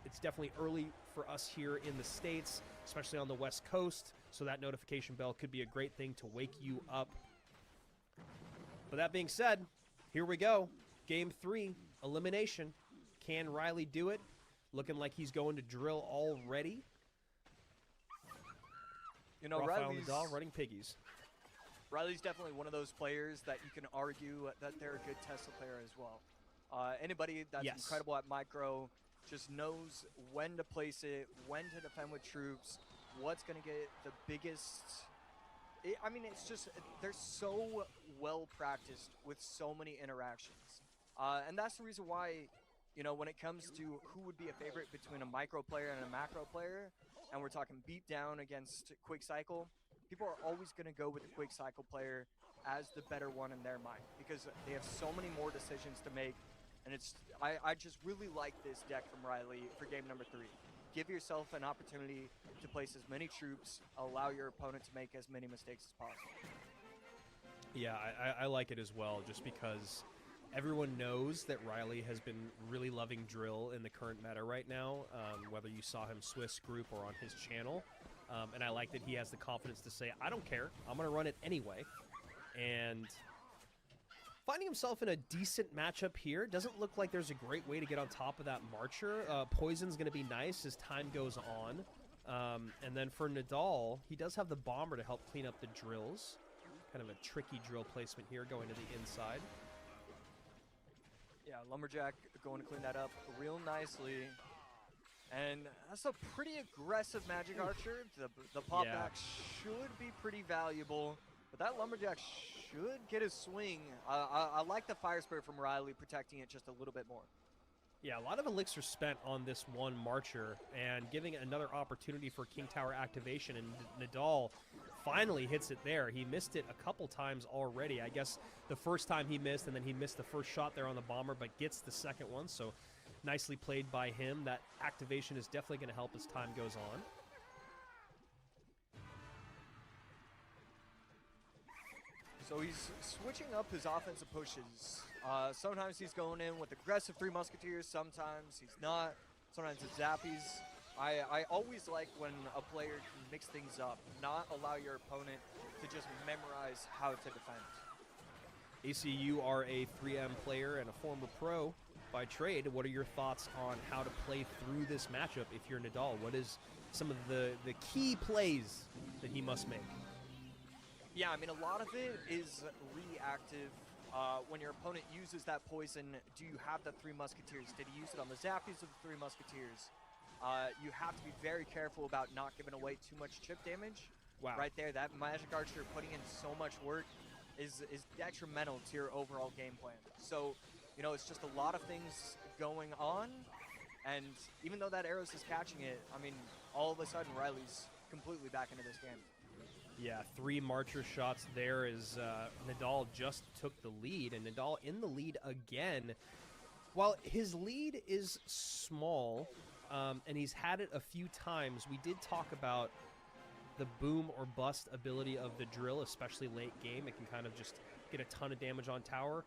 It's definitely early for us here in the States, especially on the West Coast. So that notification bell could be a great thing to wake you up. But that being said, here we go. Game 3, elimination. Can Riley do it? Looking like he's going to drill already. You know, Rafael Riley's Nadal running piggies. Riley's definitely one of those players that you can argue that they're a good Tesla player as well. Anybody that's Yes. incredible at micro just knows when to place it, when to defend with troops, what's going to get the biggest... I mean, it's just, they're so well practiced with so many interactions. And that's the reason why, you know, when it comes to who would be a favorite between a micro player and a macro player, and we're talking beat down against quick cycle, people are always going to go with the quick cycle player as the better one in their mind because they have so many more decisions to make. And it's, I just really like this deck from Riley for game number 3. Give yourself an opportunity to place as many troops, allow your opponent to make as many mistakes as possible. Yeah, I like it as well, just because everyone knows that Riley has been really loving drill in the current meta right now, whether you saw him Swiss group or on his channel. And I like that he has the confidence to say, I don't care, I'm going to run it anyway. And finding himself in a decent matchup here. Doesn't look like there's a great way to get on top of that Marcher. Poison's going to be nice as time goes on. And then for Nadal, he does have the Bomber to help clean up the drills. Kind of a tricky drill placement here going to the inside. Yeah, Lumberjack going to clean that up real nicely. And that's a pretty aggressive Magic Archer. The pop back should be pretty valuable. But that Lumberjack should get a swing. I like the Fire Spirit from Riley protecting it just a little bit more. Yeah, a lot of elixir spent on this one Marcher and giving it another opportunity for King Tower activation, and Nadal finally hits it there. He missed it a couple times already. I guess the first time he missed, and then he missed the first shot there on the Bomber, but gets the second one, so nicely played by him. That activation is definitely going to help as time goes on. So he's switching up his offensive pushes. Sometimes he's going in with aggressive Three Musketeers, sometimes he's not. Sometimes it's Zappies. I always like when a player can mix things up, not allow your opponent to just memorize how to defend. AC, you are a 3M player and a former pro by trade. What are your thoughts on how to play through this matchup if you're Nadal? What is some of the key plays that he must make? Yeah, I mean, a lot of it is reactive. When your opponent uses that poison, do you have the Three Musketeers? Did he use it on the Zappies of the Three Musketeers? You have to be very careful about not giving away too much chip damage. Wow. Right there, that Magic Archer putting in so much work is detrimental to your overall game plan. So, you know, it's just a lot of things going on. And even though that Arrows is catching it, I mean, all of a sudden, Riley's completely back into this game. Yeah, 3 Marcher shots there as Nadal just took the lead, and Nadal in the lead again. While his lead is small, and he's had it a few times, we did talk about the boom or bust ability of the drill, especially late game. It can kind of just get a ton of damage on tower.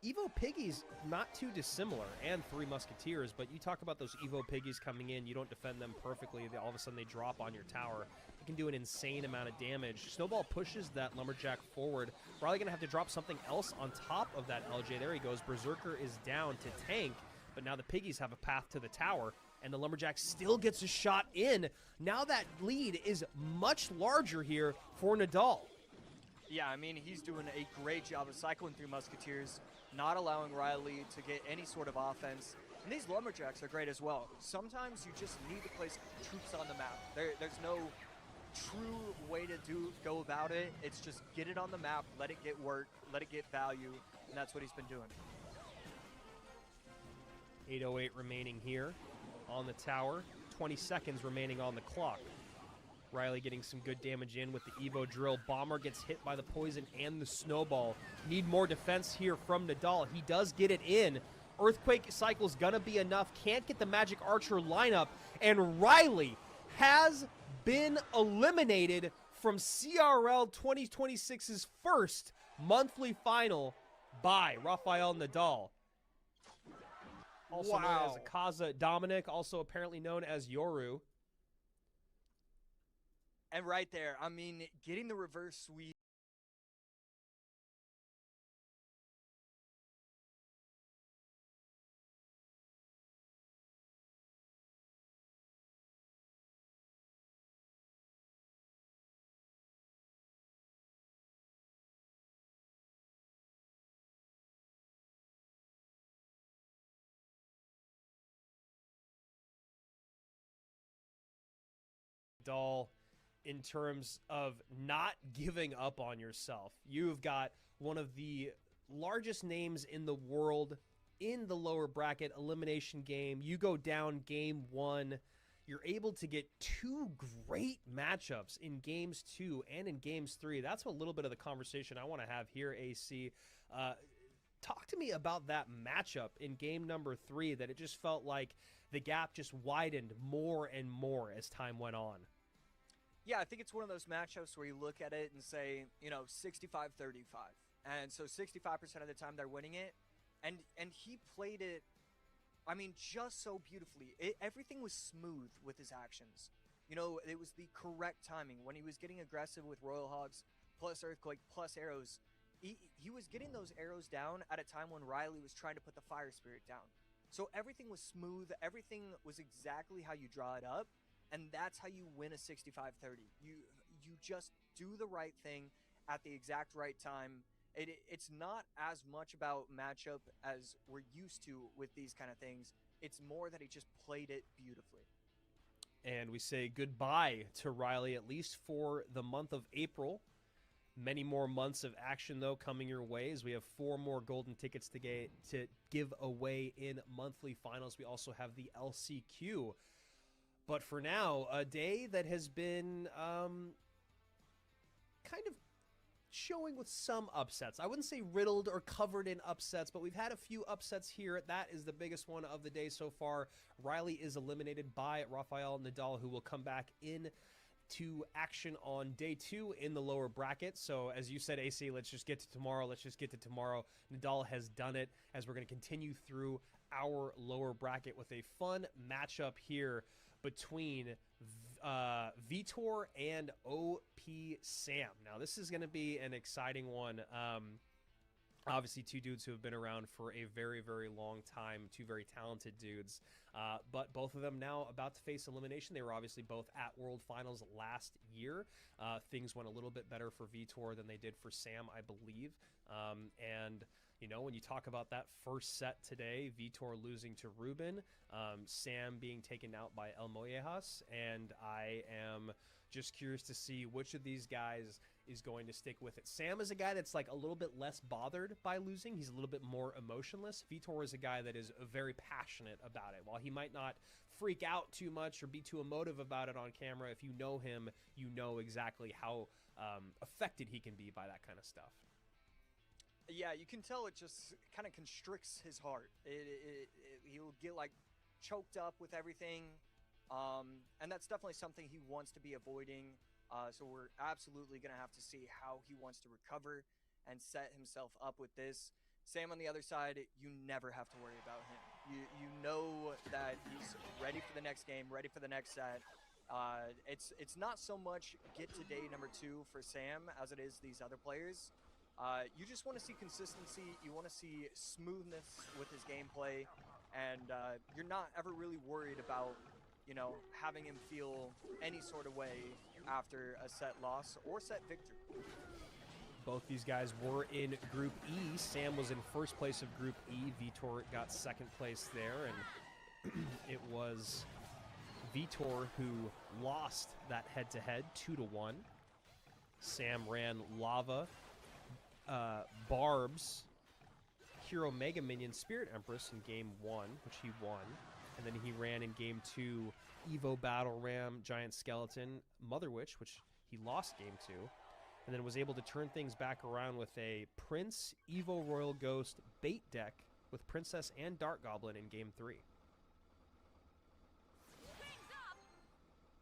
Evo Piggies, not too dissimilar, and Three Musketeers, but you talk about those Evo Piggies coming in, you don't defend them perfectly, all of a sudden they drop on your tower. It can do an insane amount of damage. Snowball pushes that Lumberjack forward. Probably going to have to drop something else on top of that LJ. There he goes. Berserker is down to tank, but now the Piggies have a path to the tower, and the Lumberjack still gets a shot in. Now that lead is much larger here for Nadal. Yeah, I mean, he's doing a great job of cycling through Musketeers, not allowing Riley to get any sort of offense. And these Lumberjacks are great as well. Sometimes you just need to place troops on the map. There's no true way to go about it. It's just get it on the map, let it get work, let it get value, and that's what he's been doing. 8:08 remaining here on the tower. 20 seconds remaining on the clock. Riley getting some good damage in with the Evo drill. Bomber gets hit by the poison and the snowball. Need more defense here from Nadal. He does get it in. Earthquake cycle's gonna be enough. Can't get the Magic Archer lineup. And Riley has been eliminated from CRL 2026's first monthly final by Rafael Nadal. Also known as Kaza Dominic, also apparently known as Yoru. And right there, I mean, getting the reverse sweep. Nadal, in terms of not giving up on yourself. You've got one of the largest names in the world in the lower bracket elimination game. You go down game one. You're able to get two great matchups in games 2 and in games 3. That's a little bit of the conversation I want to have here, AC. Talk to me about that matchup in game number 3, that it just felt like the gap just widened more and more as time went on. Yeah, I think it's one of those matchups where you look at it and say, 65-35. And so 65% of the time they're winning it. And he played it, I mean, just so beautifully. Everything was smooth with his actions. It was the correct timing. When he was getting aggressive with Royal Hogs, plus Earthquake, plus arrows, he was getting those arrows down at a time when Riley was trying to put the Fire Spirit down. So everything was smooth. Everything was exactly how you draw it up. And that's how you win a 65-30. You just do the right thing at the exact right time. It's not as much about matchup as we're used to with these kind of things. It's more that he just played it beautifully. And we say goodbye to Riley, at least for the month of April. Many more months of action, though, coming your way, as we have 4 more golden tickets to give away in monthly finals. We also have the LCQ. But for now, a day that has been kind of showing with some upsets. I wouldn't say riddled or covered in upsets, but we've had a few upsets here. That is the biggest one of the day so far. Riley is eliminated by Rafael Nadal, who will come back in to action on day 2 in the lower bracket. So as you said, AC, let's just get to tomorrow. Nadal has done it, as we're going to continue through our lower bracket with a fun matchup here between Vitor and OP Sam. Now, this is going to be an exciting one. Obviously, 2 dudes who have been around for a very, very long time, 2 very talented dudes, but both of them now about to face elimination. They were obviously both at World Finals last year. Things went a little bit better for Vitor than they did for Sam, I believe. And when you talk about that first set today, Vitor losing to Ruben, Sam being taken out by El Mollejas, and I am just curious to see which of these guys is going to stick with it. Sam is a guy that's like a little bit less bothered by losing. He's a little bit more emotionless. Vitor is a guy that is very passionate about it. While he might not freak out too much or be too emotive about it on camera, if you know him, you know exactly how affected he can be by that kind of stuff. Yeah, you can tell it just kind of constricts his heart. He'll get like choked up with everything. And that's definitely something he wants to be avoiding. So we're absolutely going to have to see how he wants to recover and set himself up with this. Sam on the other side, you never have to worry about him. You know that he's ready for the next game, ready for the next set. It's not so much get to day number 2 for Sam as it is these other players. You just want to see consistency. You want to see smoothness with his gameplay, and you're not ever really worried about, having him feel any sort of way after a set loss or set victory. Both these guys were in Group E. Sam was in first place of Group E. Vitor got second place there, and it was Vitor who lost that head-to-head 2-1. Sam ran Lava, Barbs, Hero Mega Minion, Spirit Empress in Game 1, which he won. And then he ran in Game 2 Evo Battle Ram, Giant Skeleton, Mother Witch, which he lost Game 2. And then was able to turn things back around with a Prince, Evo Royal Ghost bait deck with Princess and Dark Goblin in Game 3.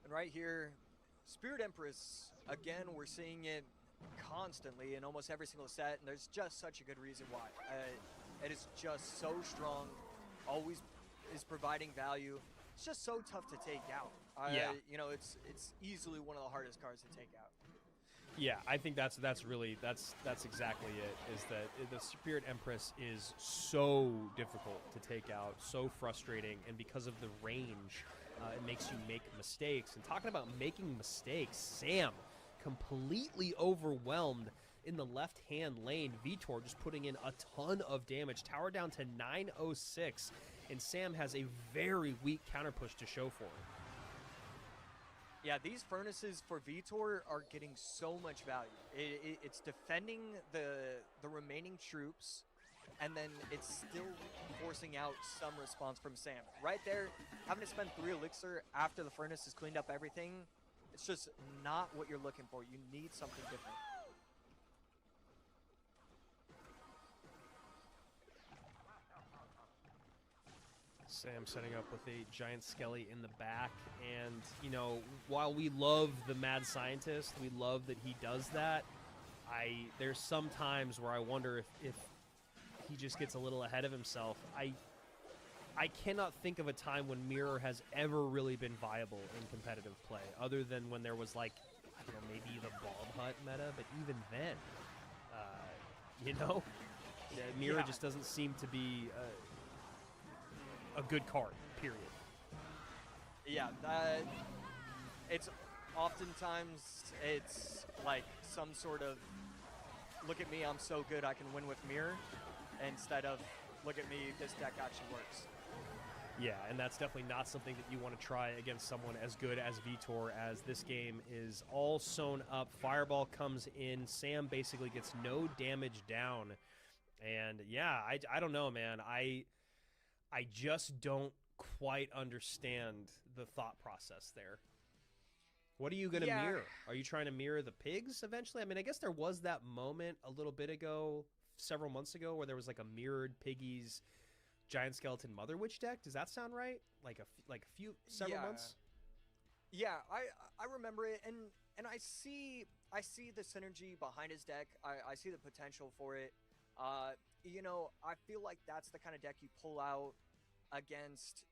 And right here, Spirit Empress, again, we're seeing it constantly in almost every single set, and there's just such a good reason why. It is just so strong, always is providing value. It's just so tough to take out. Yeah. It's easily one of the hardest cards to take out. Yeah, I think that's exactly it, is that the Spirit Empress is so difficult to take out, so frustrating, and because of the range, it makes you make mistakes. And talking about making mistakes, Sam completely overwhelmed in the left-hand lane. Vitor just putting in a ton of damage. Tower down to 906, and Sam has a very weak counter push to show for it. Yeah, these furnaces for Vitor are getting so much value. It's defending the remaining troops, and then it's still forcing out some response from Sam. Right there, having to spend 3 elixir after the furnace has cleaned up everything, it's just not what you're looking for. You need something different. Sam setting up with a giant skelly in the back, and while we love the mad scientist, we love that he does that, there's some times where I wonder if he just gets a little ahead of himself. I cannot think of a time when Mirror has ever really been viable in competitive play, other than when there was maybe the Bulb Hut meta, but even then, Mirror just doesn't seem to be a good card, period. Yeah, it's oftentimes it's like some sort of look at me, I'm so good I can win with Mirror, instead of look at me, this deck actually works. Yeah, and that's definitely not something that you want to try against someone as good as Vitor, as this game is all sewn up. Fireball comes in, Sam basically gets no damage down, and yeah, I don't know, man. I just don't quite understand the thought process there. What are you going to mirror? Are you trying to mirror the pigs eventually? I mean, I guess there was that moment a little bit ago, several months ago, where there was like a mirrored piggies Giant Skeleton Mother Witch deck. Does that sound right? Several months? Yeah, I remember it, and I see the synergy behind his deck. I see the potential for it. I feel like that's the kind of deck you pull out against,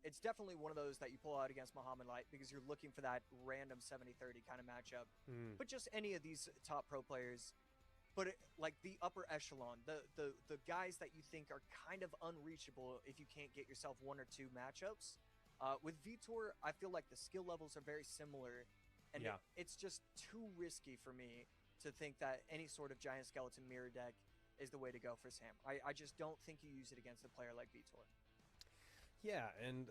it's definitely one of those that you pull out against Muhammad Light because you're looking for that random 70-30 kind of matchup. But just any of these top pro players, but like the upper echelon, the guys that you think are kind of unreachable if you can't get yourself 1 or 2 matchups. With Vitor, I feel like the skill levels are very similar, and it's just too risky for me to think that any sort of Giant Skeleton mirror deck is the way to go for Sam. I just don't think you use it against a player like Vitor. Yeah, and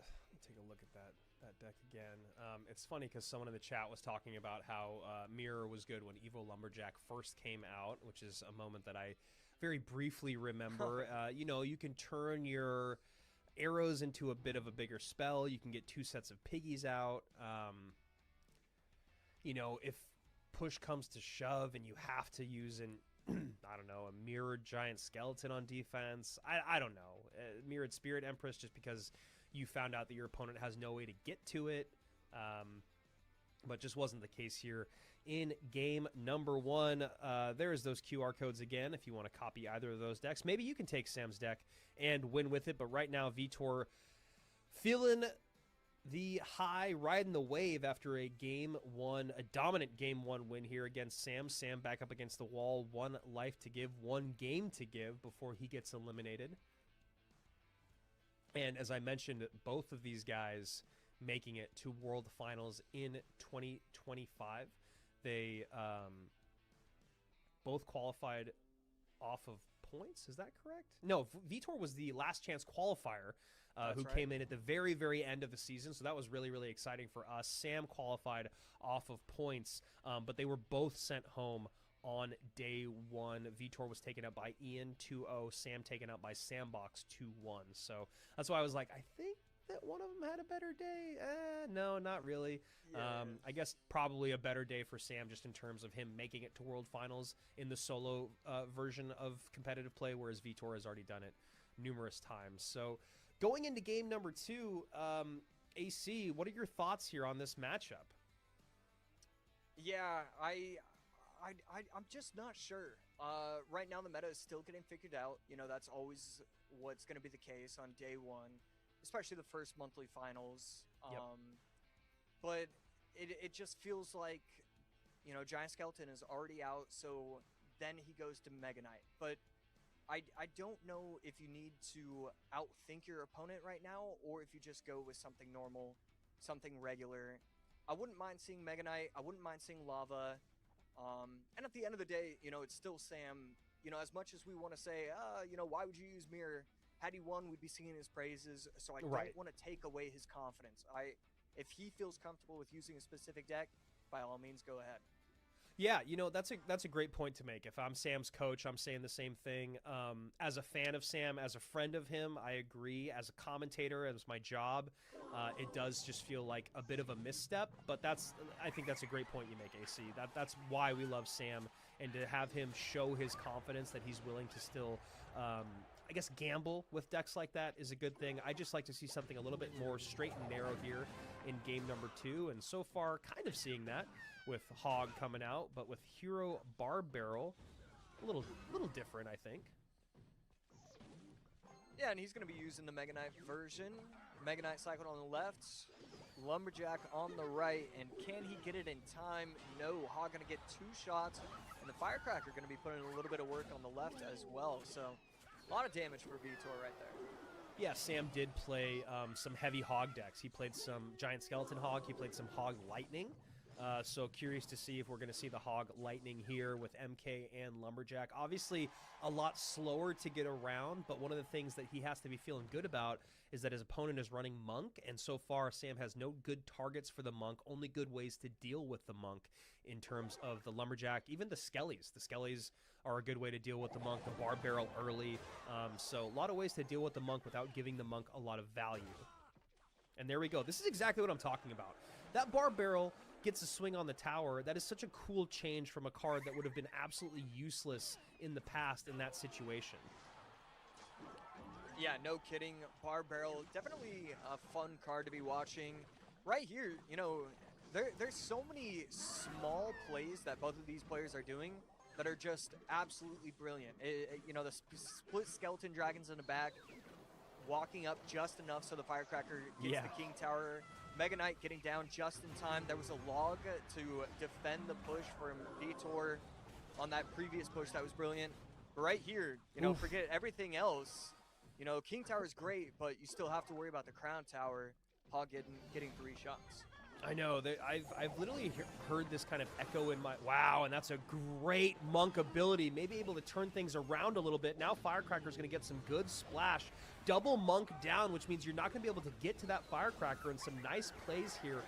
take a look at that deck again. It's funny because someone in the chat was talking about how Mirror was good when Evo Lumberjack first came out, which is a moment that I very briefly remember. You can turn your arrows into a bit of a bigger spell. You can get 2 sets of piggies out. If push comes to shove and you have to use a mirrored giant skeleton on defense. I don't know. Mirrored Spirit Empress just because you found out that your opponent has no way to get to it. but just wasn't the case here in game number 1. There's those QR codes again if you want to copy either of those decks. Maybe you can take Sam's deck and win with it, but right now Vitor feeling the high, riding the wave after a dominant game 1 win here against Sam. Sam back up against the wall, 1 life to give, 1 game to give before he gets eliminated. And as I mentioned, both of these guys making it to World Finals in 2025. They both qualified off of points. Is that correct? No, Vitor was the last chance qualifier who came in at the very, very end of the season. So that was really, really exciting for us. Sam qualified off of points, but they were both sent home on day 1. Vitor was taken out by Ian 2-0. Sam taken out by Sambox 2-1. So that's why I was like, I think that one of them had a better day. No, not really. Yeah. I guess probably a better day for Sam just in terms of him making it to World Finals in the solo version of competitive play, whereas Vitor has already done it numerous times. So going into game number 2, AC, what are your thoughts here on this matchup? Yeah, I'm just not sure. Right now the meta is still getting figured out. You know, that's always what's going to be the case on day 1, especially the first monthly finals. Yep. But it just feels like, you know, Giant Skeleton is already out, so then he goes to Mega Knight. But I don't know if you need to outthink your opponent right now, or if you just go with something normal, something regular. I wouldn't mind seeing Mega Knight. I wouldn't mind seeing Lava. And at the end of the day, you know, it's still Sam. You know, as much as we want to say, you know, why would you use Mirror? Had he won, we'd be singing his praises. So I don't want to take away his confidence. If he feels comfortable with using a specific deck, by all means, go ahead. Yeah, you know, that's a great point to make. If I'm Sam's coach, I'm saying the same thing. As a fan of Sam, as a friend of him, I agree. As a commentator, as my job, it does just feel like a bit of a misstep. But I think that's a great point you make, AC. That's why we love Sam, and to have him show his confidence that he's willing to still, I guess, gamble with decks like that is a good thing. I just like to see something a little bit more straight and narrow here in game number 2, and so far, kind of seeing that with Hog coming out, but with Hero Bar Barrel, a little different, I think. Yeah, and he's going to be using the Mega Knight version. Mega Knight cycled on the left, Lumberjack on the right, and can he get it in time? No, Hog going to get 2 shots, and the Firecracker going to be putting a little bit of work on the left as well, so a lot of damage for Vitor right there. Yeah, Sam did play some heavy Hog decks. He played some Giant Skeleton Hog, he played some Hog Lightning. So curious to see if we're going to see the Hog Lightning here with MK and Lumberjack. Obviously, a lot slower to get around, but one of the things that he has to be feeling good about is that his opponent is running Monk, and so far Sam has no good targets for the Monk, only good ways to deal with the Monk in terms of the Lumberjack, even the Skellies. The Skellies are a good way to deal with the Monk, the Bar Barrel early. So a lot of ways to deal with the Monk without giving the Monk a lot of value. And there we go. This is exactly what I'm talking about. That Bar Barrel gets a swing on the tower. That is such a cool change from a card that would have been absolutely useless in the past in that situation. Yeah, no kidding. Bar Barrel, definitely a fun card to be watching. Right here, you know, there's so many small plays that both of these players are doing that are just absolutely brilliant. You know, the split Skeleton Dragons in the back, walking up just enough so the Firecracker gets the King Tower. Mega Knight getting down just in time. There was a log to defend the push from Vitor on that previous push. That was brilliant. But right here, you know, forget everything else. You know, King Tower is great, but you still have to worry about the Crown Tower. Hog getting 3 shots. I know. I've literally heard this kind of echo in my... Wow, and that's a great Monk ability. Maybe able to turn things around a little bit. Now Firecracker's going to get some good splash. Double Monk down, which means you're not going to be able to get to that Firecracker, and some nice plays here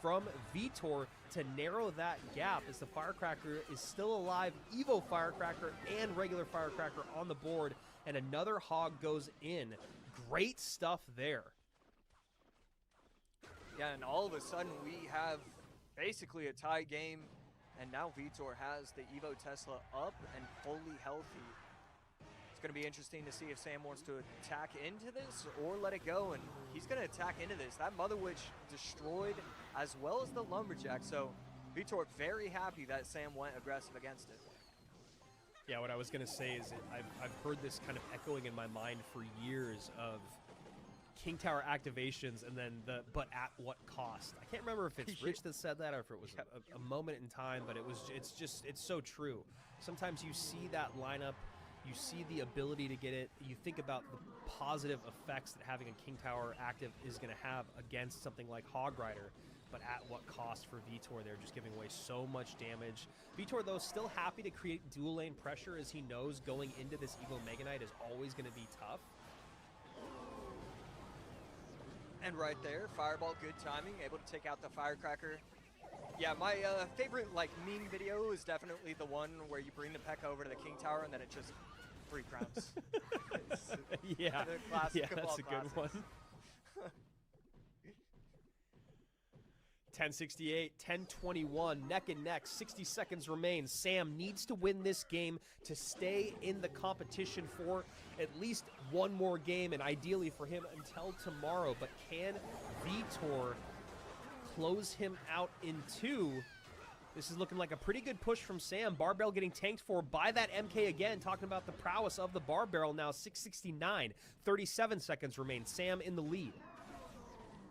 from Vitor to narrow that gap as the Firecracker is still alive. Evo Firecracker and regular Firecracker on the board, and another Hog goes in. Great stuff there. Yeah, and all of a sudden we have basically a tie game, and now Vitor has the Evo Tesla up and fully healthy. It's going to be interesting to see if Sam wants to attack into this or let it go, and he's going to attack into this. That Mother Witch destroyed as well as the Lumberjack. So Vitor very happy that Sam went aggressive against it. Yeah, what I was going to say is I've heard this kind of echoing in my mind for years of King Tower activations and then but at what cost? I can't remember if it's Rich that said that or if it was a moment in time, but it's so true. Sometimes you see that lineup, you see the ability to get it, you think about the positive effects that having a King Tower active is going to have against something like Hog Rider, but at what cost for Vitor? They're just giving away so much damage. Vitor, though, still happy to create dual lane pressure as he knows going into this Evo Mega Knight is always going to be tough. And right there, Fireball, good timing, able to take out the Firecracker. Yeah, my favorite meme video is definitely the one where you bring the P.E.K.K.A over to the King Tower and then it just free crowns. Yeah, that's a good one. 1068, 1021, neck and neck, 60 seconds remain. Sam needs to win this game to stay in the competition for at least one more game, and ideally for him until tomorrow. But can Vitor close him out in 2? This is looking like a pretty good push from Sam. Barbell getting tanked for by that MK again. Talking about the prowess of the Barbell now. 669, 37 seconds remain. Sam in the lead.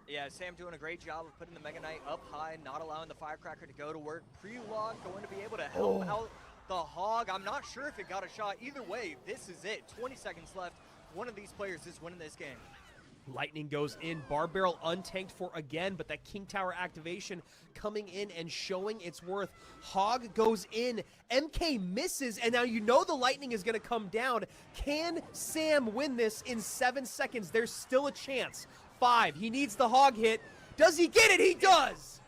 Yeah, Sam doing a great job of putting the Mega Knight up high, not allowing the Firecracker to go to work. Pre-log going to be able to help out the Hog. I'm not sure if it got a shot. Either way, this is it. 20 seconds left. One of these players is winning this game. Lightning goes in. Barbarrel untanked for again, but that King Tower activation coming in and showing its worth. Hog goes in. MK misses, and now you know the Lightning is going to come down. Can Sam win this in 7 seconds? There's still a chance. 5. He needs the Hog hit. Does he get it? He does!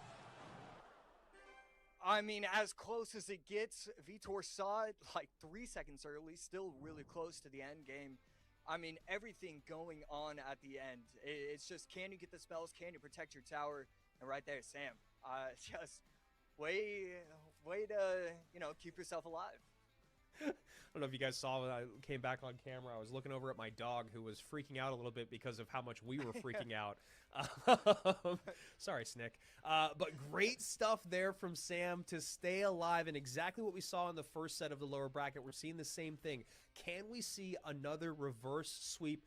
I mean, as close as it gets. Vitor saw it like 3 seconds early. Still really close to the end game. I mean, everything going on at the end. It's just, can you get the spells? Can you protect your tower? And right there, Sam. Just way to, keep yourself alive. I don't know if you guys saw when I came back on camera. I was looking over at my dog who was freaking out a little bit because of how much we were freaking out. Sorry, Snick. But great stuff there from Sam to stay alive, and exactly what we saw in the first set of the lower bracket. We're seeing the same thing. Can we see another reverse sweep?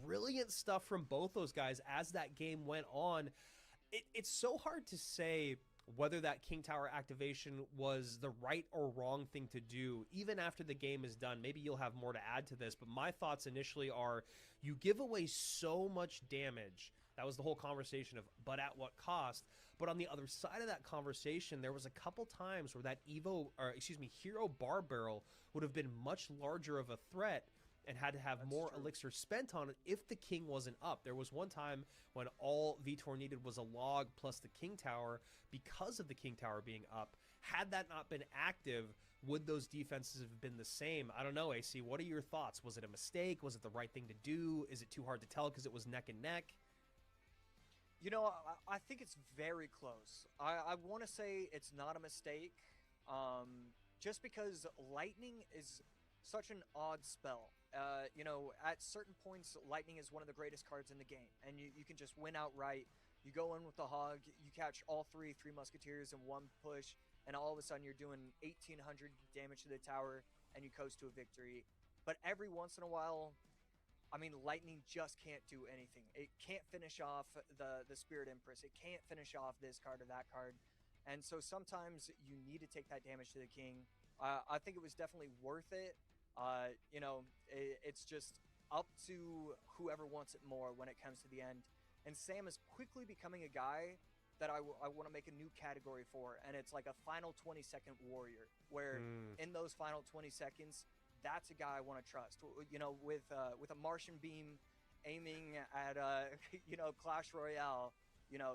Brilliant stuff from both those guys as that game went on. It's so hard to say whether that King Tower activation was the right or wrong thing to do, even after the game is done. Maybe you'll have more to add to this, but my thoughts initially are you give away so much damage. That was the whole conversation of, but at what cost? But on the other side of that conversation, there was a couple times where that Hero Barbarrel would have been much larger of a threat and had to have more elixir spent on it if the king wasn't up. There was one time when all Vitor needed was a log plus the King Tower because of the King Tower being up. Had that not been active, would those defenses have been the same? I don't know, AC. What are your thoughts? Was it a mistake? Was it the right thing to do? Is it too hard to tell because it was neck and neck? I think it's very close. I want to say it's not a mistake, just because Lightning is such an odd spell. At certain points, Lightning is one of the greatest cards in the game, and you can just win outright. You go in with the Hog, you catch all three Musketeers in one push, and all of a sudden you're doing 1,800 damage to the tower, and you coast to a victory. But every once in a while, I mean, Lightning just can't do anything. It can't finish off the Spirit Empress. It can't finish off this card or that card. And so sometimes you need to take that damage to the king. I think it was definitely worth it. It's just up to whoever wants it more when it comes to the end. And Sam is quickly becoming a guy that I want to make a new category for. And it's like a final 20-second warrior, where in those final 20 seconds, that's a guy I want to trust. With a Martian beam aiming at Clash Royale,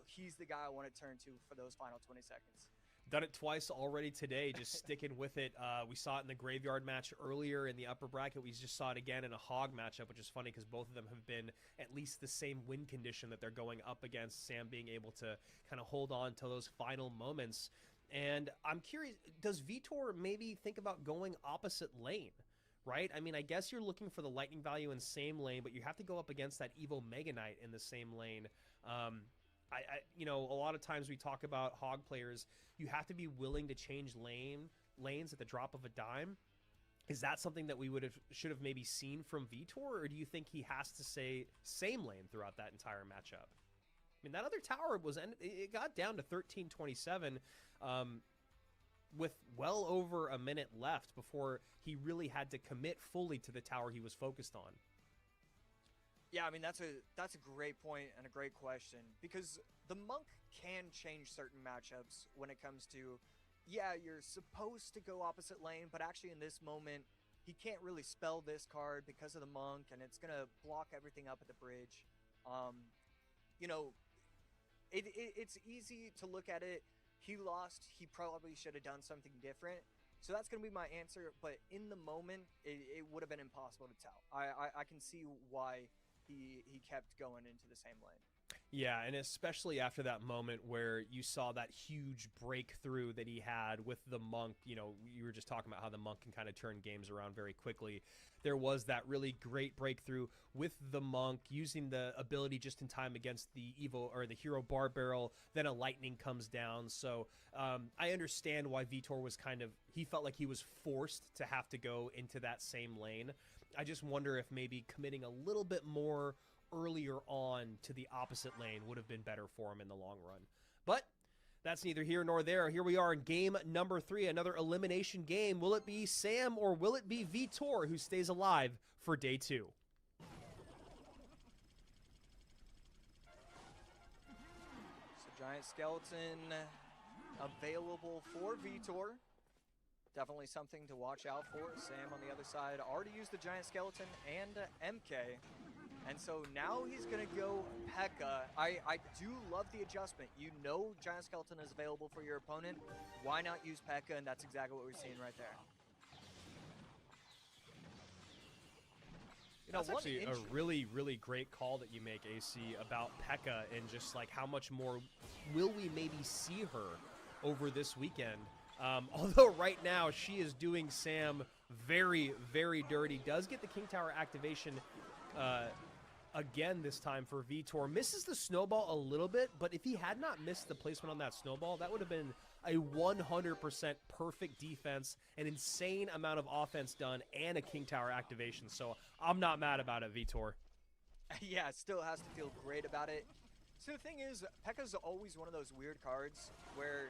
he's the guy I want to turn to for those final 20 seconds. Done it twice already today, just sticking with it. We saw it in the Graveyard match earlier in the upper bracket. We just saw it again in a Hog matchup, which is funny because both of them have been at least the same win condition that they're going up against. Sam being able to kind of hold on to those final moments. And I'm curious, does Vitor maybe think about going opposite lane? Right? I mean, I guess you're looking for the Lightning value in same lane, but you have to go up against that Evo Mega Knight in the same lane. a lot of times we talk about Hog players, you have to be willing to change lanes at the drop of a dime. Is that something that we should have maybe seen from Vitor, or do you think he has to say same lane throughout that entire matchup? I mean, that other tower it got down to 13-27 with well over a minute left before he really had to commit fully to the tower he was focused on. Yeah, I mean, that's a great point and a great question, because the Monk can change certain matchups when it comes to, yeah, you're supposed to go opposite lane, but actually in this moment, he can't really spell this card because of the Monk, and it's going to block everything up at the bridge. It's easy to look at it. He lost. He probably should have done something different. So that's going to be my answer. But in the moment, it would have been impossible to tell. I can see why he kept going into the same lane. Yeah, and especially after that moment where you saw that huge breakthrough that he had with the Monk. You were just talking about how the Monk can kind of turn games around very quickly. There was that really great breakthrough with the Monk using the ability just in time against the Evo or the Hero Bar Barrel. Then a lightning comes down. So I understand why Vitor was he felt like he was forced to have to go into that same lane. I just wonder if maybe committing a little bit more earlier on to the opposite lane would have been better for him in the long run. But that's neither here nor there. Here we are in game number 3, another elimination game. Will it be Sam or will it be Vitor who stays alive for day 2? So Giant Skeleton available for Vitor. Definitely something to watch out for. Sam on the other side already used the Giant Skeleton and MK. And so now he's going to go P.E.K.K.A. I do love the adjustment. Giant Skeleton is available for your opponent. Why not use P.E.K.K.A.? And that's exactly what we're seeing right there. That's actually a really, really great call that you make, AC, about P.E.K.K.A. and just like how much more will we maybe see her over this weekend. Although right now she is doing Sam very, very dirty. Does get the King Tower activation again this time for Vitor. Misses the snowball a little bit, but if he had not missed the placement on that snowball, that would have been a 100% perfect defense, an insane amount of offense done, and a King Tower activation. So I'm not mad about it, Vitor. Yeah, still has to feel great about it. So the thing is, P.E.K.K.A. is always one of those weird cards where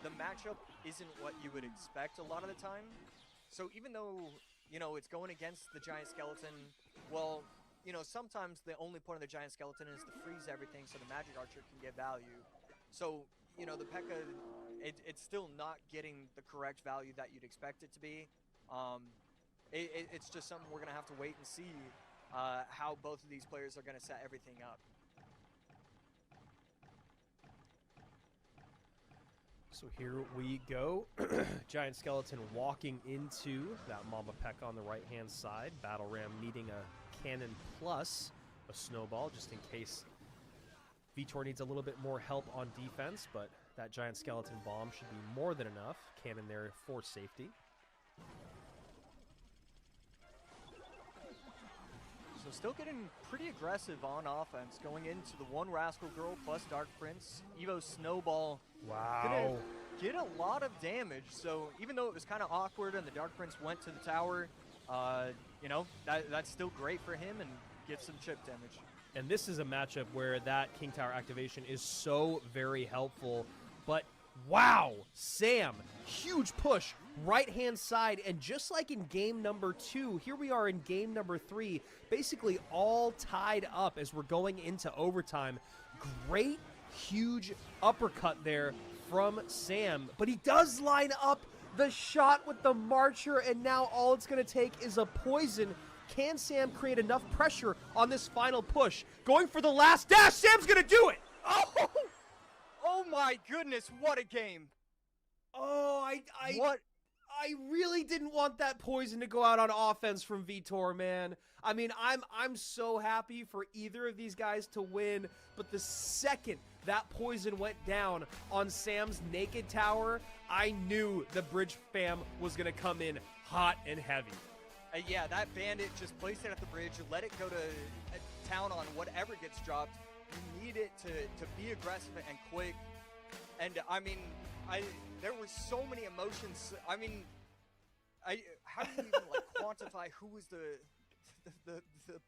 the matchup isn't what you would expect a lot of the time. So even though, it's going against the Giant Skeleton, well, sometimes the only point of the Giant Skeleton is to freeze everything so the Magic Archer can get value. So, the P.E.K.K.A., it's still not getting the correct value that you'd expect it to be. It's just something we're going to have to wait and see how both of these players are going to set everything up. So here we go. Giant Skeleton walking into that Mama P.E.K.K.A. on the right-hand side. Battle Ram needing a cannon plus a snowball just in case Vitor needs a little bit more help on defense, but that Giant Skeleton bomb should be more than enough. Cannon there for safety. So still getting pretty aggressive on offense, going into the one Rascal Girl plus Dark Prince. Evo Snowball. Wow. Gonna get a lot of damage. So even though it was kind of awkward and the Dark Prince went to the tower, that's still great for him and gets some chip damage. And this is a matchup where that King Tower activation is so very helpful. But wow, Sam, huge push, right-hand side, and just like in game number 2, here we are in game number 3, basically all tied up as we're going into overtime. Great, huge uppercut there from Sam, but he does line up the shot with the Marcher, and now all it's going to take is a poison. Can Sam create enough pressure on this final push? Going for the last dash, Sam's going to do it! Oh my goodness, what a game. Oh, I really didn't want that poison to go out on offense from Vitor, man. I mean, I'm so happy for either of these guys to win, but the second that poison went down on Sam's naked tower, I knew the Bridge fam was going to come in hot and heavy. Yeah, that bandit just placed it at the bridge, let it go to town on whatever gets dropped. You need it to be aggressive and quick. And I mean, there were so many emotions. I mean, how do you even like quantify who was the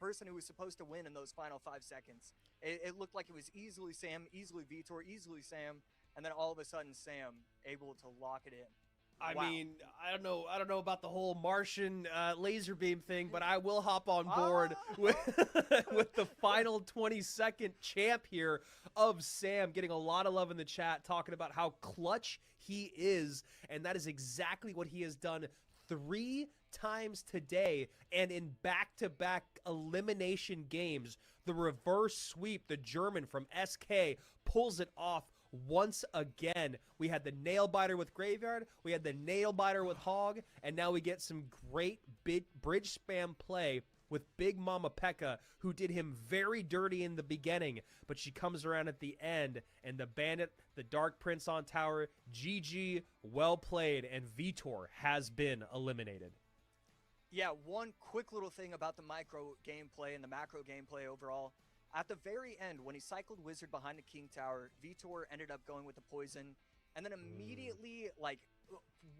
person who was supposed to win in those final 5 seconds? It looked like it was easily Sam, easily Vitor, easily Sam, and then all of a sudden Sam able to lock it in. I Wow. mean, I don't know about the whole Martian laser beam thing, but I will hop on board with with the final 20-second champ here of Sam, getting a lot of love in the chat, talking about how clutch he is, and that is exactly what he has done 3 times today, and in back-to-back elimination games. The reverse sweep, the German from SK pulls it off once again. We had the nail biter with Graveyard, we had the nail biter with Hog, and now we get some great bridge spam play with Big Mama P.E.K.K.A, who did him very dirty in the beginning, but she comes around at the end, and the Bandit, the Dark Prince on tower, GG, well played, and Vitor has been eliminated. Yeah, one quick little thing about the micro gameplay and the macro gameplay overall. At the very end, when he cycled Wizard behind the King Tower, Vitor ended up going with the poison, and then immediately, like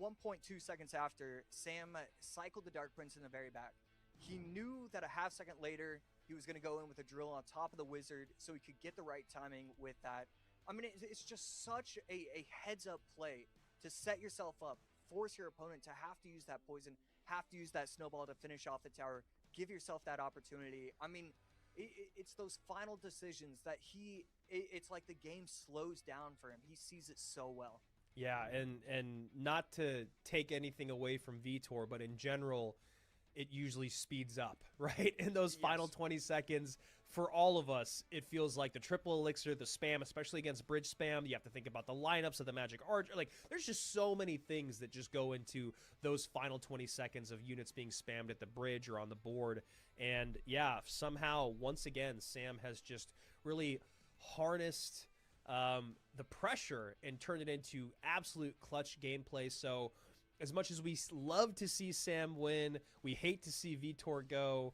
1.2 seconds after, Sam cycled the Dark Prince in the very back. He knew that a half second later, he was going to go in with a drill on top of the Wizard, so he could get the right timing with that. I mean, it's just such a heads-up play to set yourself up, force your opponent to have to use that poison, have to use that snowball to finish off the tower, give yourself that opportunity. I mean, it's those final decisions that it's like the game slows down for him. He sees it so well. Yeah, and not to take anything away from Vitor, but in general, it usually speeds up, right? In those final 20 seconds, for all of us, it feels like the triple elixir, the spam, especially against bridge spam. You have to think about the lineups of the Magic Archer. Like, there's just so many things that just go into those final 20 seconds of units being spammed at the bridge or on the board. And yeah, somehow, once again, Sam has just really harnessed the pressure and turned it into absolute clutch gameplay. So as much as we love to see Sam win, we hate to see Vitor go.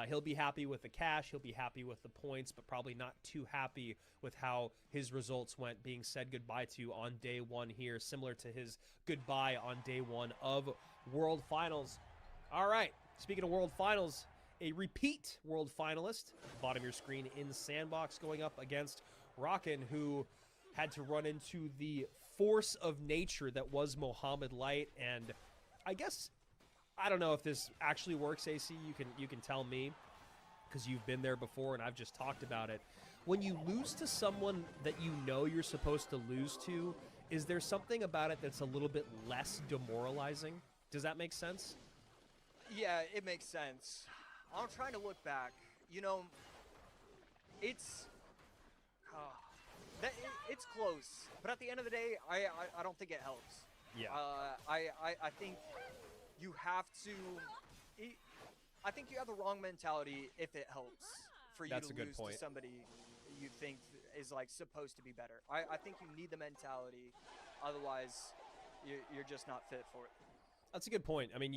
He'll be happy with the cash, he'll be happy with the points, but probably not too happy with how his results went, being said goodbye to on day 1 here, similar to his goodbye on day 1 of World Finals. All right, speaking of World Finals, a repeat World Finalist, bottom of your screen in Sandbox, going up against Rockin', who had to run into the force of nature that was Mohamed Light. And I guess, I don't know if this actually works, AC. You can tell me, because you've been there before and I've just talked about it. When you lose to someone that you know you're supposed to lose to, is there something about it that's a little bit less demoralizing? Does that make sense? Yeah, it makes sense. I'm trying to look back. You know, it's it's close, but at the end of the day, I don't think it helps. Yeah. I think you have to. I think you have the wrong mentality if it helps for you That's to a good lose point. to somebody you think is like supposed to be better. I think you need the mentality, otherwise you're just not fit for it. That's a good point. I mean,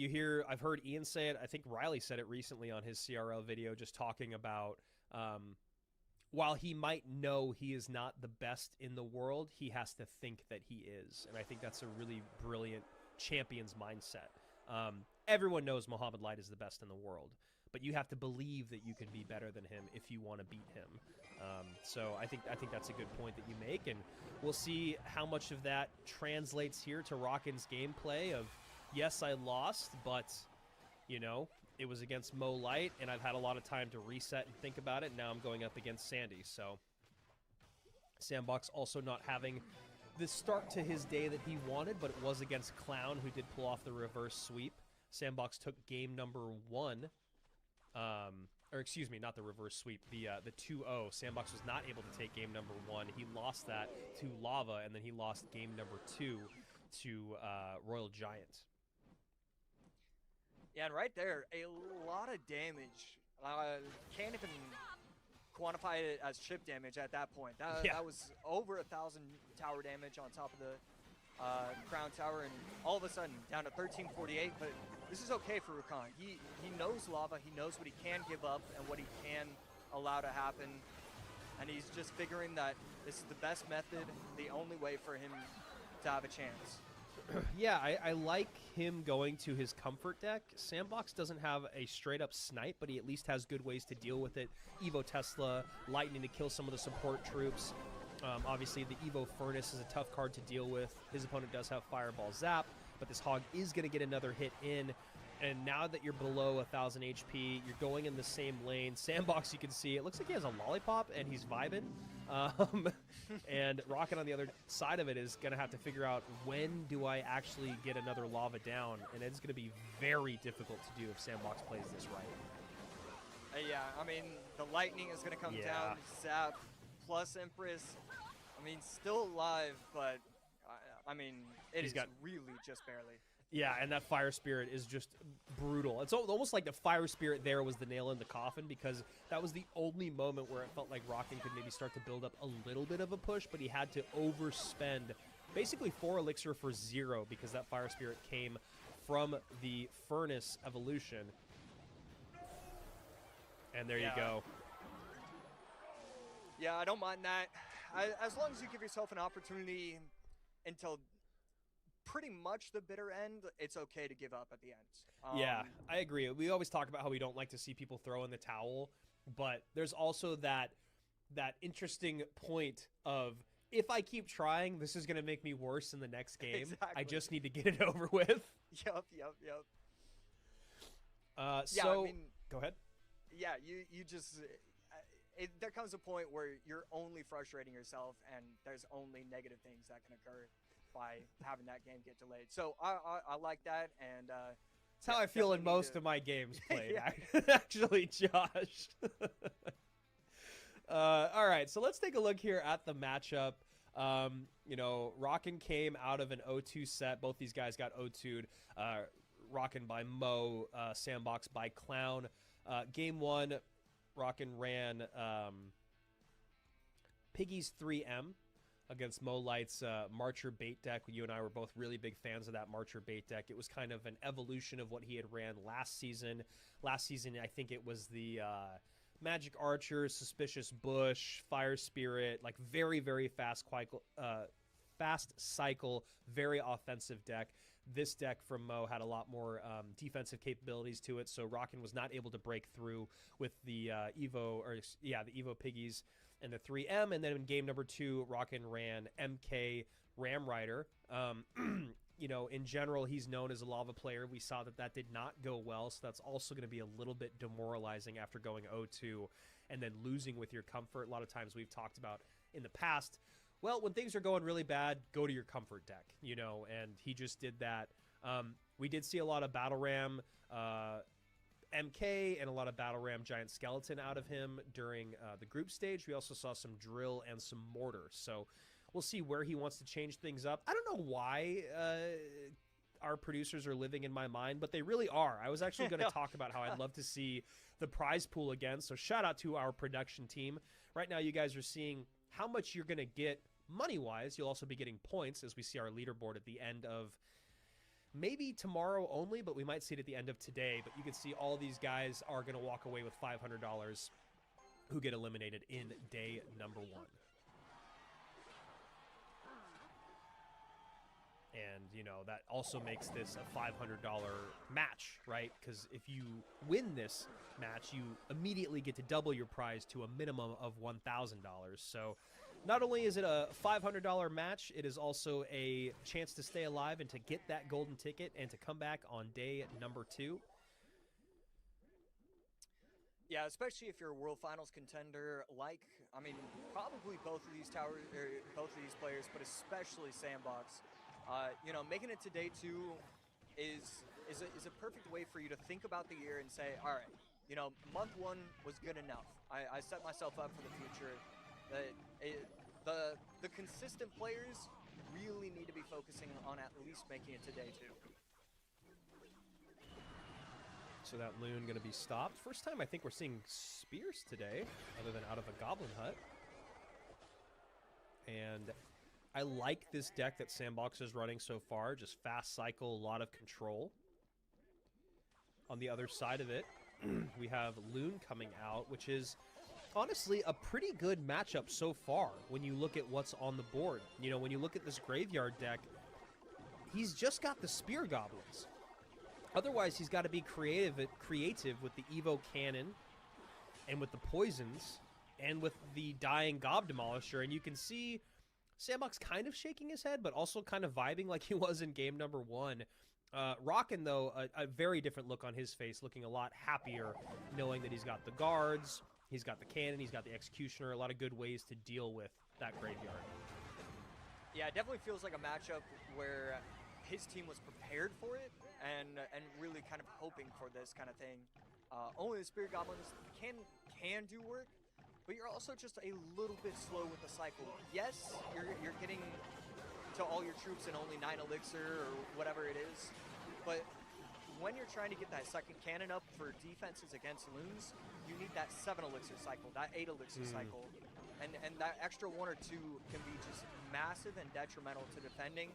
I've heard Ian say it. I think Riley said it recently on his CRL video, just talking about while he might know he is not the best in the world, he has to think that he is. And I think that's a really brilliant champion's mindset. Everyone knows Mohamed Light is the best in the world, but you have to believe that you can be better than him if you want to beat him. So I think that's a good point that you make, and we'll see how much of that translates here to Rockin's gameplay of, yes, I lost, but, you know, it was against Mo Light, and I've had a lot of time to reset and think about it. Now I'm going up against Sandy, so Sandbox also not having the start to his day that he wanted, but it was against Clown, who did pull off the reverse sweep. Sandbox took game number 1, or excuse me, not the reverse sweep, the 2-0. Sandbox was not able to take game number 1. He lost that to Lava, and then he lost game number 2 to Royal Giant. Yeah, and right there, a lot of damage. Can't even quantify it as chip damage at that point. That was over 1,000 tower damage on top of the Crown Tower, and all of a sudden down to 1348. But this is okay for Rakan. He knows Lava. He knows what he can give up and what he can allow to happen. and he's just figuring that this is the best method, the only way for him to have a chance. Yeah, I like him going to his comfort deck. Sandbox doesn't have a straight-up snipe, but he at least has good ways to deal with it. Evo Tesla, Lightning to kill some of the support troops. Obviously, the Evo Furnace is a tough card to deal with. His opponent does have Fireball Zap, but this Hog is going to get another hit in. And now that you're below 1,000 HP, you're going in the same lane. Sandbox, you can see, it looks like he has a lollipop, and he's vibing. And Rocket on the other side of it is going to have to figure out, when do I actually get another lava down? And it's going to be very difficult to do if Sandbox plays this right. Yeah, I mean, the Lightning is going to come down. Zap plus Empress. I mean, still alive, but, I mean, it is really just barely. Yeah, and that Fire Spirit is just brutal. It's almost like the Fire Spirit there was the nail in the coffin, because that was the only moment where it felt like Rockin could maybe start to build up a little bit of a push, but he had to overspend basically 4 elixir for 0 because that Fire Spirit came from the Furnace evolution. And there you go. Yeah, I don't mind that. As long as you give yourself an opportunity until pretty much the bitter end, it's okay to give up at the end. Yeah, I agree. We always talk about how we don't like to see people throw in the towel, but there's also that interesting point of, if I keep trying, this is going to make me worse in the next game. Exactly. I just need to get it over with. Yep. So, I mean, go ahead. Yeah, you just... there comes a point where you're only frustrating yourself, and there's only negative things that can occur by having that game get delayed. So I like that, and it's how I feel in most of my games played, actually, Josh. All right, so let's take a look here at the matchup. You know, Rockin came out of an 0-2 set. Both these guys got 0-2'd. Rockin by Mo, Sandbox by Clown. Game 1, Rockin ran Piggy's 3M against Mo Light's Marcher bait deck. You and I were both really big fans of that Marcher bait deck. It was kind of an evolution of what he had ran last season. Last season, I think it was the Magic Archer, Suspicious Bush, Fire Spirit, like very, very fast cycle, very offensive deck. This deck from Mo had a lot more defensive capabilities to it, so Rockin was not able to break through with the the Evo Piggies and the 3M. And then in game number 2, Rockin ran MK Ram Rider. You know, in general, he's known as a lava player. We saw that did not go well, so that's also going to be a little bit demoralizing after going 0-2 and then losing with your comfort. A lot of times we've talked about in the past, well, when things are going really bad, go to your comfort deck, you know, and he just did that. We did see a lot of Battle Ram MK and a lot of Battle Ram Giant Skeleton out of him during the group stage. We also saw some Drill and some Mortar, so we'll see where he wants to change things up. I don't know why our producers are living in my mind, but they really are. I was actually going to talk about how I'd love to see the prize pool again, so shout out to our production team. Right now you guys are seeing how much you're going to get money-wise. You'll also be getting points as we see our leaderboard at the end of maybe tomorrow only, but we might see it at the end of today. But you can see all these guys are going to walk away with $500 who get eliminated in day number 1. And, you know, that also makes this a $500 match, right? Because if you win this match, you immediately get to double your prize to a minimum of $1,000. So not only is it a $500 match, it is also a chance to stay alive and to get that golden ticket and to come back on day number 2. Yeah, especially if you're a World Finals contender, I mean, probably both of these players, but especially Sandbox. You know, making it to day 2 is a perfect way for you to think about the year and say, all right, you know, month 1 was good enough. I set myself up for the future. The consistent players really need to be focusing on at least making it to day 2. So that Loon going to be stopped. First time I think we're seeing Spears today, other than out of a Goblin Hut. And I like this deck that Sandbox is running so far. Just fast cycle, a lot of control. On the other side of it, we have Loon coming out, which is honestly a pretty good matchup so far when you look at what's on the board. You know, when you look at this graveyard deck, he's just got the Spear Goblins. Otherwise, he's got to be creative with the Evo Cannon and with the Poisons and with the Dying Gob Demolisher. And you can see Sandbox kind of shaking his head, but also kind of vibing like he was in game number 1. Rockin', though, a very different look on his face, looking a lot happier, knowing that he's got the guards, he's got the cannon, he's got the executioner, a lot of good ways to deal with that graveyard. Yeah, it definitely feels like a matchup where his team was prepared for it and really kind of hoping for this kind of thing. Only the Spirit Goblins can do work, but you're also just a little bit slow with the cycle. Yes, you're getting to all your troops in only 9 elixir or whatever it is, but when you're trying to get that second cannon up for defenses against loons, you need that 7 elixir cycle, that 8 elixir cycle, and that extra 1 or 2 can be just massive and detrimental to defending.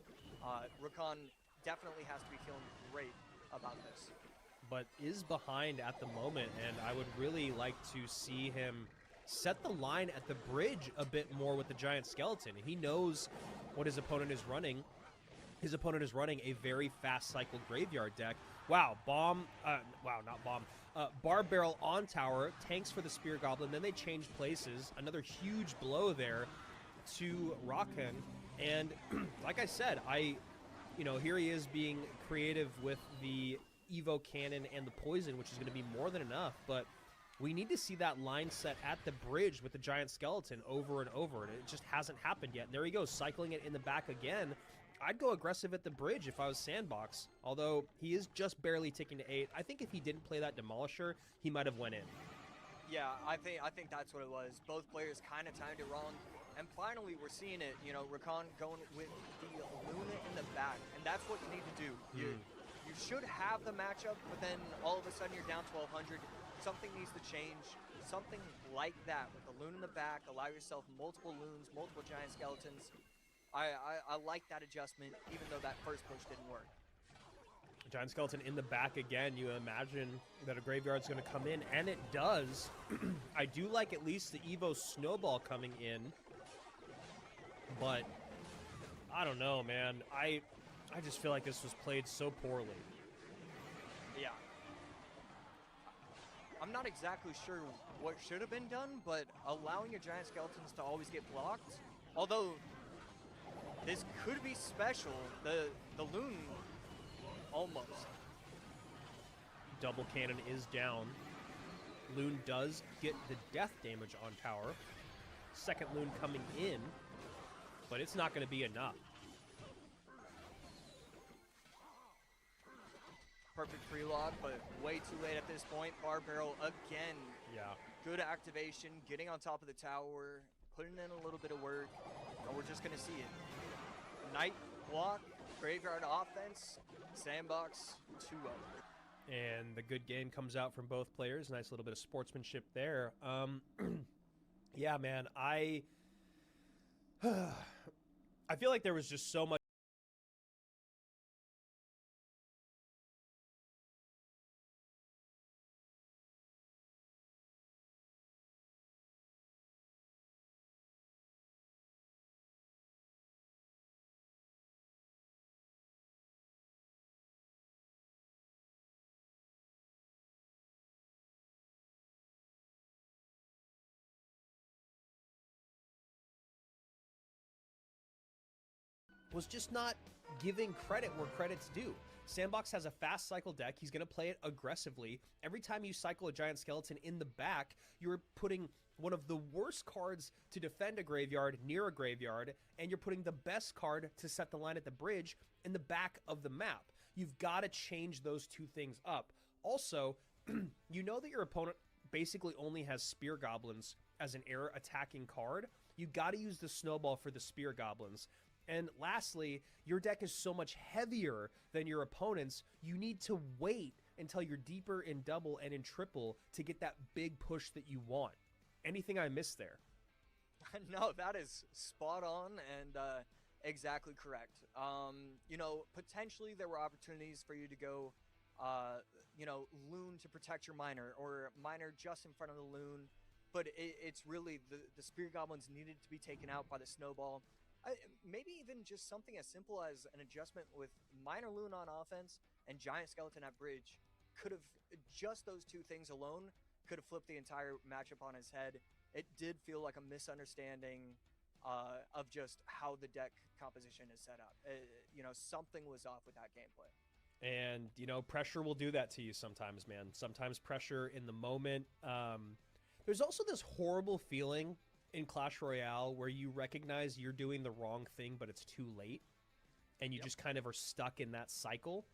Rakan definitely has to be feeling great about this. But is behind at the moment, and I would really like to see him set the line at the bridge a bit more with the Giant Skeleton. He knows what his opponent is running. His opponent is running a very fast cycle graveyard deck. Wow, Barb Barrel on tower, tanks for the Spear Goblin, then they change places. Another huge blow there to Rakan. And like I said, here he is being creative with the Evo Cannon and the Poison, which is going to be more than enough, but we need to see that line set at the bridge with the Giant Skeleton over and over, and it just hasn't happened yet. And there he goes, cycling it in the back again. I'd go aggressive at the bridge if I was Sandbox, although he is just barely ticking to 8. I think if he didn't play that Demolisher, he might have went in. Yeah, I think that's what it was. Both players kind of timed it wrong, and finally we're seeing it. You know, Rakan going with the Luna in the back, and that's what you need to do. You should have the matchup, but then all of a sudden you're down 1,200. Something needs to change. Something like that with the Loon in the back. Allow yourself multiple Loons, multiple Giant Skeletons. I like that adjustment, even though that first push didn't work. Giant Skeleton in the back again. You imagine that a graveyard's going to come in, and it does. I do like at least the Evo Snowball coming in, but I don't know, man. I just feel like this was played so poorly. Yeah. I'm not exactly sure what should have been done, but allowing your Giant Skeletons to always get blocked, although this could be special, the Loon almost. Double cannon is down. Loon does get the death damage on tower. Second Loon coming in, but it's not going to be enough. Perfect pre-log, but way too late at this point. Barb Barrel again. Yeah. Good activation, getting on top of the tower, putting in a little bit of work, and we're just going to see it. Night block, graveyard offense, Sandbox 2-0. And the good game comes out from both players. Nice little bit of sportsmanship there. Yeah, man, I feel like there was just so much was just not giving credit where credit's due. Sandbox has a fast cycle deck. He's going to play it aggressively. Every time you cycle a Giant Skeleton in the back, you're putting one of the worst cards to defend a graveyard near a graveyard, and you're putting the best card to set the line at the bridge in the back of the map. You've got to change those two things up. Also, you know that your opponent basically only has Spear Goblins as an air attacking card. You got to use the Snowball for the Spear Goblins. And lastly, your deck is so much heavier than your opponent's, you need to wait until you're deeper in double and in triple to get that big push that you want. Anything I missed there? No, that is spot on and exactly correct. You know, potentially there were opportunities for you to go, you know, Loon to protect your Miner, or Miner just in front of the Loon but it's really the Spirit Goblins needed to be taken out by the Snowball. Maybe even just something as simple as an adjustment with Minor Loon on offense and Giant Skeleton at bridge could have, just those two things alone, could have flipped the entire matchup on his head. It did feel like a misunderstanding of just how the deck composition is set up. Something was off with that gameplay. And, pressure will do that to you sometimes, man. Sometimes pressure in the moment. There's also this horrible feeling in Clash Royale where you recognize you're doing the wrong thing, but it's too late. And you just kind of are stuck in that cycle.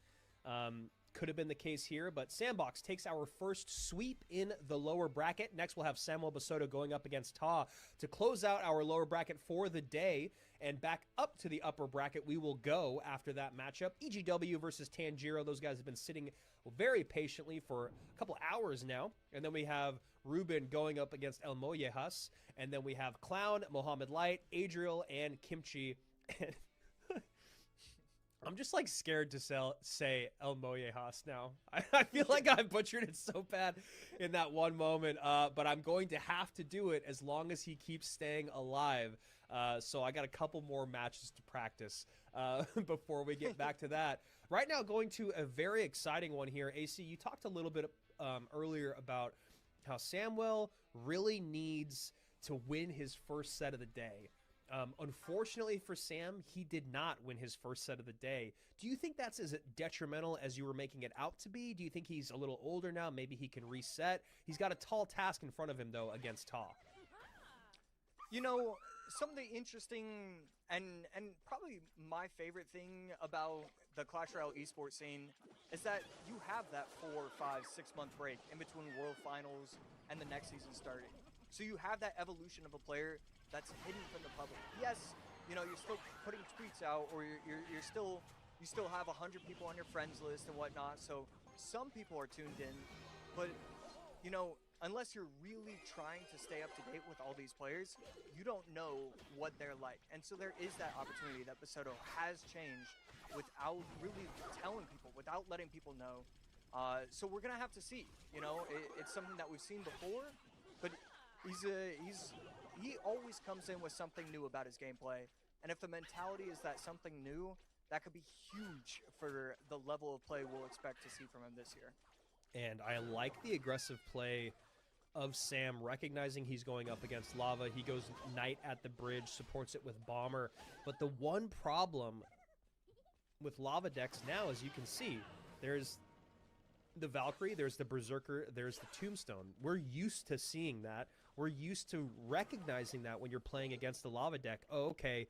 Could have been the case here, but Sandbox takes our first sweep in the lower bracket. Next, we'll have Samuel Basoto going up against Ta to close out our lower bracket for the day. And back up to the upper bracket we will go after that matchup. EGW versus Tanjiro. Those guys have been sitting very patiently for a couple hours now. And then we have Ruben going up against El Mollejas. And then we have Clown, Mohammed Light, Adriel, and Kimchi. I'm just like scared to say El Mollejas now. I feel like I butchered it so bad in that one moment, but I'm going to have to do it as long as he keeps staying alive. So I got a couple more matches to practice before we get back to that. Right now, going to a very exciting one here. AC, you talked a little bit earlier about how Samuel really needs to win his first set of the day. Unfortunately for Sam, he did not win his first set of the day. Do you think that's as detrimental as you were making it out to be? Do you think he's a little older now? Maybe he can reset? He's got a tall task in front of him, though, against Ta. Something interesting and probably my favorite thing about the Clash Royale esports scene is that you have that 4, 5, 6 month break in between World Finals and the next season starting. So you have that evolution of a player that's hidden from the public. Yes, you're still putting tweets out, or you still have 100 people on your friends list and whatnot. So some people are tuned in, but unless you're really trying to stay up to date with all these players, you don't know what they're like. And so there is that opportunity that Basoto has changed without really telling people, without letting people know. So we're gonna have to see. It's something that we've seen before, but he always comes in with something new about his gameplay. And if the mentality is that something new, that could be huge for the level of play we'll expect to see from him this year. And I like the aggressive play of Sam, recognizing he's going up against Lava. He goes Knight at the bridge, supports it with Bomber. But the one problem with Lava decks now, as you can see, there's the Valkyrie, there's the Berserker, there's the Tombstone. We're used to seeing that. We're used to recognizing that when you're playing against the Lava deck. Oh, okay,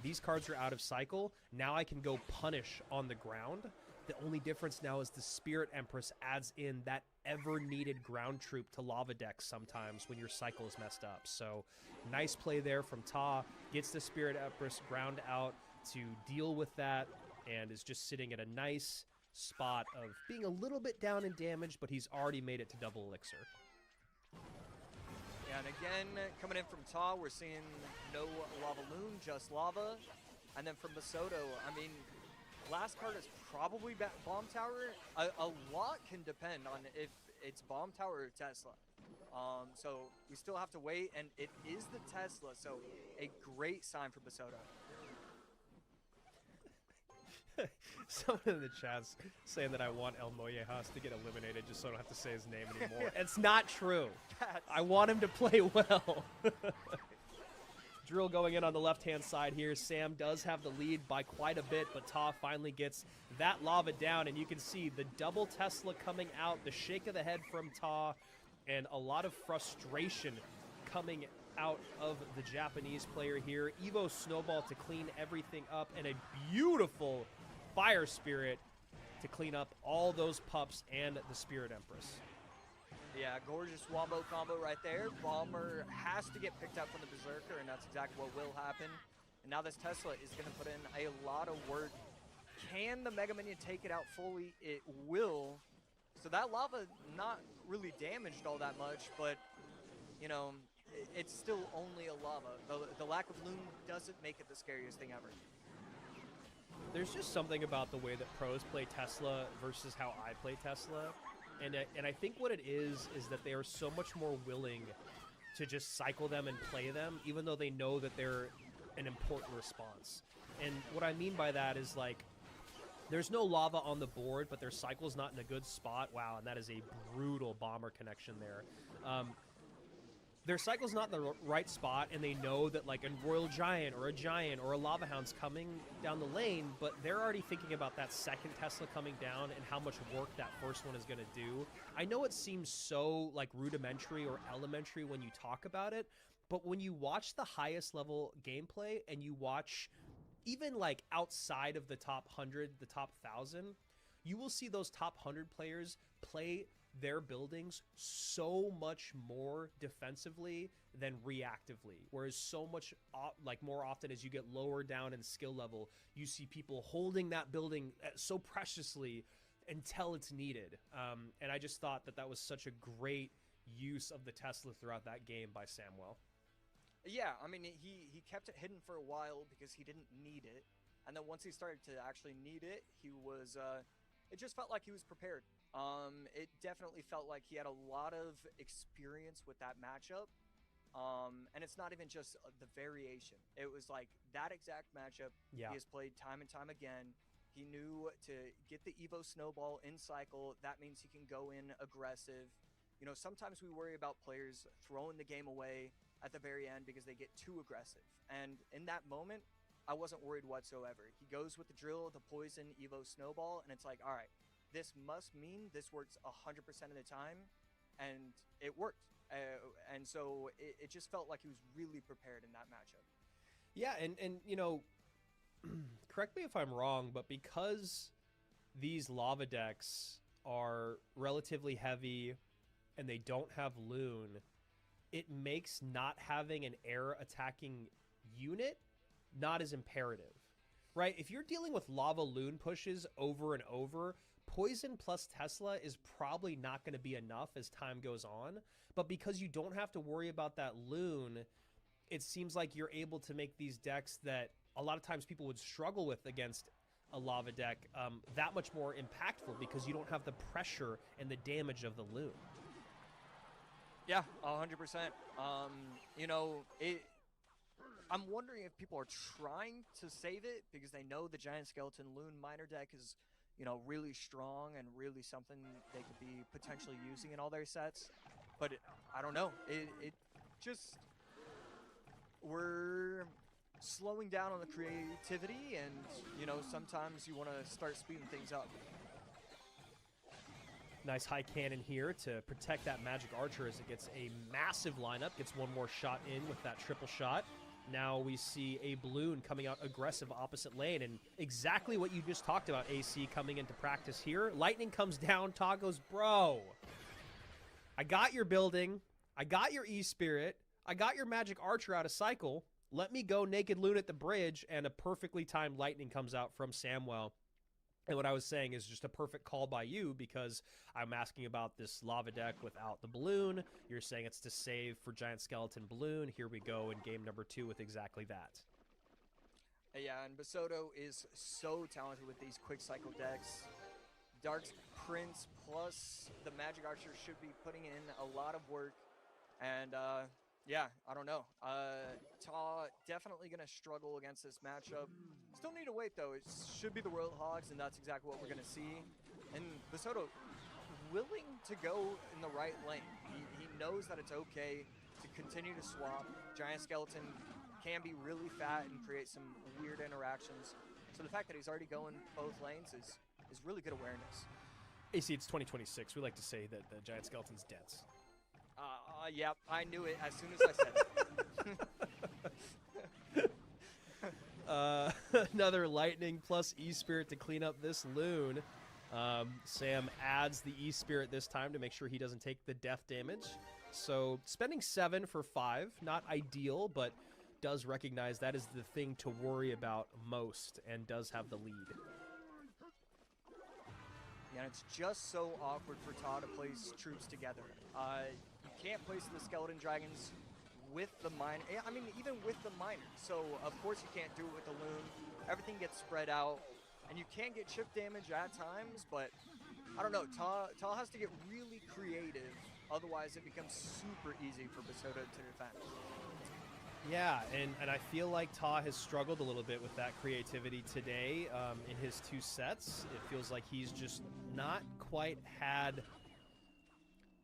these cards are out of cycle. Now I can go punish on the ground. The only difference now is the Spirit Empress adds in that ever-needed ground troop to Lava decks sometimes when your cycle is messed up. So nice play there from Ta. Gets the Spirit Empress ground out to deal with that and is just sitting at a nice spot of being a little bit down in damage, but he's already made it to double elixir. And again, coming in from Ta, we're seeing no Lava Loon, just Lava. And then from Basoto, last card is probably Bomb Tower. A lot can depend on if it's Bomb Tower or Tesla. So we still have to wait, and it is the Tesla, so a great sign for Basoto. Someone in the chat's saying that I want El Mollejas to get eliminated just so I don't have to say his name anymore. It's not true. I want him to play well. Drill going in on the left-hand side here. Sam does have the lead by quite a bit, but Ta finally gets that Lava down, and you can see the double Tesla coming out, the shake of the head from Ta, and a lot of frustration coming out of the Japanese player here. Evo Snowball to clean everything up, and a beautiful Fire Spirit to clean up all those pups and the Spirit Empress. Yeah, gorgeous wombo combo right there. Bomber has to get picked up from the Berserker, and that's exactly what will happen. And now this Tesla is going to put in a lot of work. Can the Mega Minion take it out fully? It will. So that Lava not really damaged all that much, but, it's still only a Lava. The lack of Loon doesn't make it the scariest thing ever. There's just something about the way that pros play Tesla versus how I play Tesla. And I think what it is that they are so much more willing to just cycle them and play them, even though they know that they're an important response. And what I mean by that is, like, there's no lava on the board, but their cycle's not in a good spot. Wow, and that is a brutal bomber connection there. Their cycle's not in the right spot, and they know that, like, a Royal Giant or a Lava Hound's coming down the lane, but they're already thinking about that second Tesla coming down and how much work that first one is going to do. I know it seems so, like, rudimentary or elementary when you talk about it, but when you watch the highest level gameplay and you watch even, like, outside of the top 100, the top 1,000, you will see those top 100 players play their buildings so much more defensively than reactively, whereas so much like more often as you get lower down in skill level, you see people holding that building so preciously until it's needed. And I just thought that that was such a great use of the Tesla throughout that game by Samwell. Yeah, I mean, he kept it hidden for a while because he didn't need it, and then once he started to actually need it, he was it just felt like he was prepared. It definitely felt like he had a lot of experience with that matchup. And it's not even just the variation. It was like that exact matchup he has played time and time again. He knew to get the Evo Snowball in cycle. That means he can go in aggressive. You know, sometimes we worry about players throwing the game away at the very end because they get too aggressive. And in that moment, I wasn't worried whatsoever. He goes with the drill, the poison, Evo Snowball, and it's like, all right, this must mean this works 100% of the time, and it worked. And so it just felt like he was really prepared in that matchup. Yeah, and you know, correct me if I'm wrong, but because these lava decks are relatively heavy and they don't have Loon, it makes not having an air attacking unit not as imperative, right? If you're dealing with lava Loon pushes over and over, Poison plus Tesla is probably not going to be enough as time goes on, but because you don't have to worry about that Loon, it seems like you're able to make these decks that a lot of times people would struggle with against a lava deck that much more impactful because you don't have the pressure and the damage of the Loon. Yeah, 100%. You know, I'm wondering if people are trying to save it because they know the Giant Skeleton Loon Miner deck is, you know, really strong and really something they could be potentially using in all their sets. But I don't know. It just, we're slowing down on the creativity, and, you know, sometimes you want to start speeding things up. Nice high cannon here to protect that Magic Archer as it gets a massive lineup, gets one more shot in with that triple shot. Now we see a Balloon coming out aggressive opposite lane, and exactly what you just talked about, AC, coming into practice here. Lightning comes down, Todd goes, bro, I got your building, I got your E-Spirit, I got your Magic Archer out of cycle, let me go Naked Loon at the bridge, and a perfectly timed Lightning comes out from Samwell. And what I was saying is just a perfect call by you because I'm asking about this lava deck without the Balloon. You're saying it's to save for Giant Skeleton Balloon. Here we go in game number 2 with exactly that. Yeah, and Basoto is so talented with these quick cycle decks. Dark Prince plus the Magic Archer should be putting in a lot of work. And yeah, I don't know. Ta definitely going to struggle against this matchup. Still need to wait, though. It should be the Royal Hogs, and that's exactly what we're going to see. And Basoto willing to go in the right lane. He knows that it's okay to continue to swap. Giant Skeleton can be really fat and create some weird interactions. So the fact that he's already going both lanes is really good awareness. AC, it's 2026. We like to say that the Giant Skeleton's dense. Yep, I knew it as soon as I said it. Another Lightning plus E-Spirit to clean up this Loon. Sam adds the E-Spirit this time to make sure he doesn't take the death damage. So spending 7 for 5, not ideal, but does recognize that is the thing to worry about most and does have the lead. Yeah, and it's just so awkward for Ta to place troops together. You can't place the Skeleton Dragons with the miner. I mean, even with the miner. So, of course, you can't do it with the Loon. Everything gets spread out, and you can get chip damage at times, but I don't know. Ta has to get really creative Otherwise, it becomes super easy for Basoto to defend. Yeah, and I feel like Ta has struggled a little bit with that creativity today in his 2 sets. It feels like he's just not quite had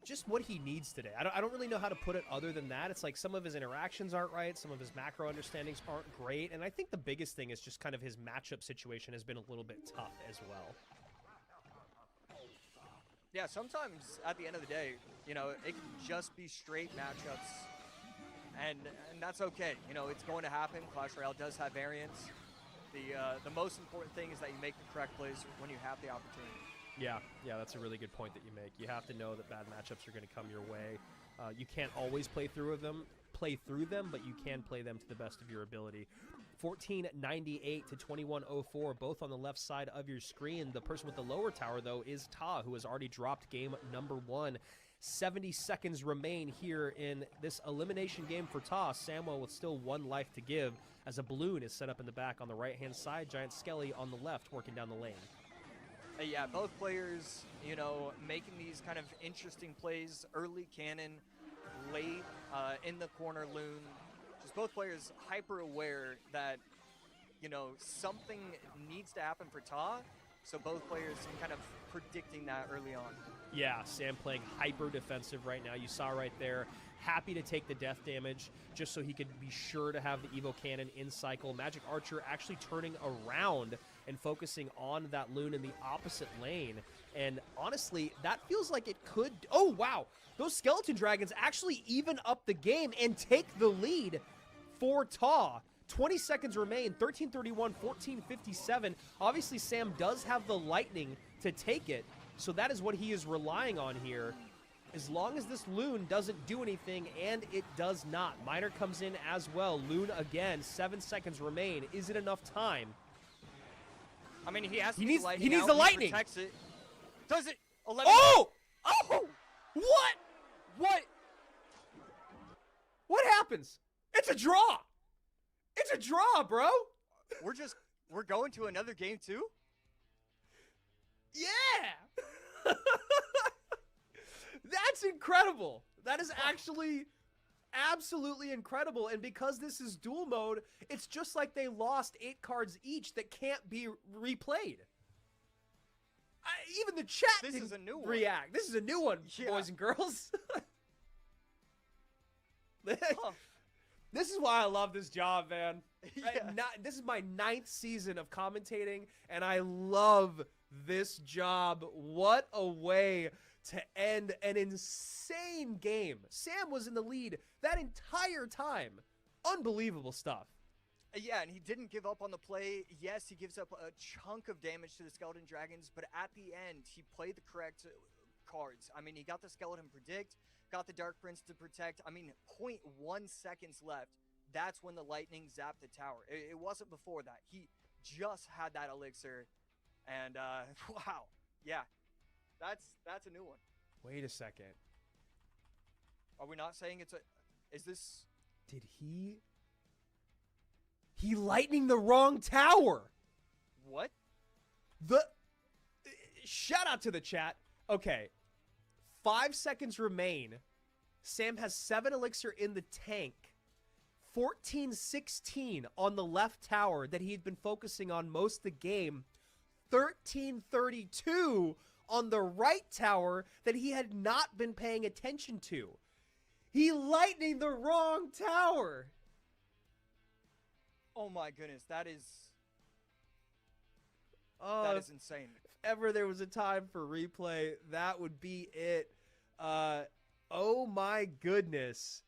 just what he needs today. I don't really know how to put it other than that. It's like some of his interactions aren't right, some of his macro understandings aren't great, and I think the biggest thing is just kind of his matchup situation has been a little bit tough as well. Yeah, sometimes at the end of the day, you know, it can just be straight matchups, and that's okay. You know, it's going to happen. Clash Royale does have variance. The most important thing is that you make the correct plays when you have the opportunity. Yeah, that's a really good point that you make. You have to know that bad matchups are going to come your way. You can't always play through them, but you can play them to the best of your ability. 1498 to 2104, both on the left side of your screen. The person with the lower tower, though, is Ta, who has already dropped game number 1. 70 seconds remain here in this elimination game for Ta. Samuel with still 1 life to give as a balloon is set up in the back on the right-hand side. Giant Skelly on the left working down the lane. Yeah, both players, you know, making these kind of interesting plays. Early cannon, late in the corner loon. Just both players hyper aware that, you know, something needs to happen for Ta. So both players kind of predicting that early on. Yeah, Sam playing hyper defensive right now. You saw right there, happy to take the death damage just so he could be sure to have the Evo Cannon in cycle. Magic Archer actually turning around and focusing on that loon in the opposite lane. And honestly, that feels like it could... Oh, wow. Those Skeleton Dragons actually even up the game and take the lead for Ta. 20 seconds remain, 13:31, 14:57. Obviously, Sam does have the lightning to take it, so that is what he is relying on here. As long as this loon doesn't do anything, and it does not. Miner comes in as well. Loon again, 7 seconds remain. Is it enough time? I mean, he has to He get needs- the lightning he needs out. the lightning. He protects it. Does it? 11. Oh! Oh! What? What? What happens? It's a draw! It's a draw, bro! We're going to another game too? Yeah! That's incredible. That is actually absolutely incredible. And because this is dual mode, it's just like they lost 8 cards each that can't be replayed. Even the chat is a new one. react. This is a new one, boys and girls. This is why I love this job, man. This is my 9th season of commentating, and I love this job. What a way to end an insane game. Sam was in the lead that entire time. Unbelievable stuff. Yeah, and he didn't give up on the play. Yes, he gives up a chunk of damage to the Skeleton Dragons, but at the end, he played the correct cards. I mean, he got the Skeleton Predict, got the Dark Prince to protect. I mean, 0.1 seconds left. That's when the lightning zapped the tower. It wasn't before that. He just had that elixir, and wow, yeah, that's a new one. Wait a second. Are we not saying it's a? Is this? Did he? He lightning the wrong tower. What? Shout out to the chat. Okay, 5 seconds remain. Sam has 7 elixir in the tank. 14:16 on the left tower that he'd been focusing on most of the game. 13:32 on the right tower that he had not been paying attention to. He lightning the wrong tower. Oh my goodness, that is insane. If ever there was a time for replay, that would be it. Oh my goodness.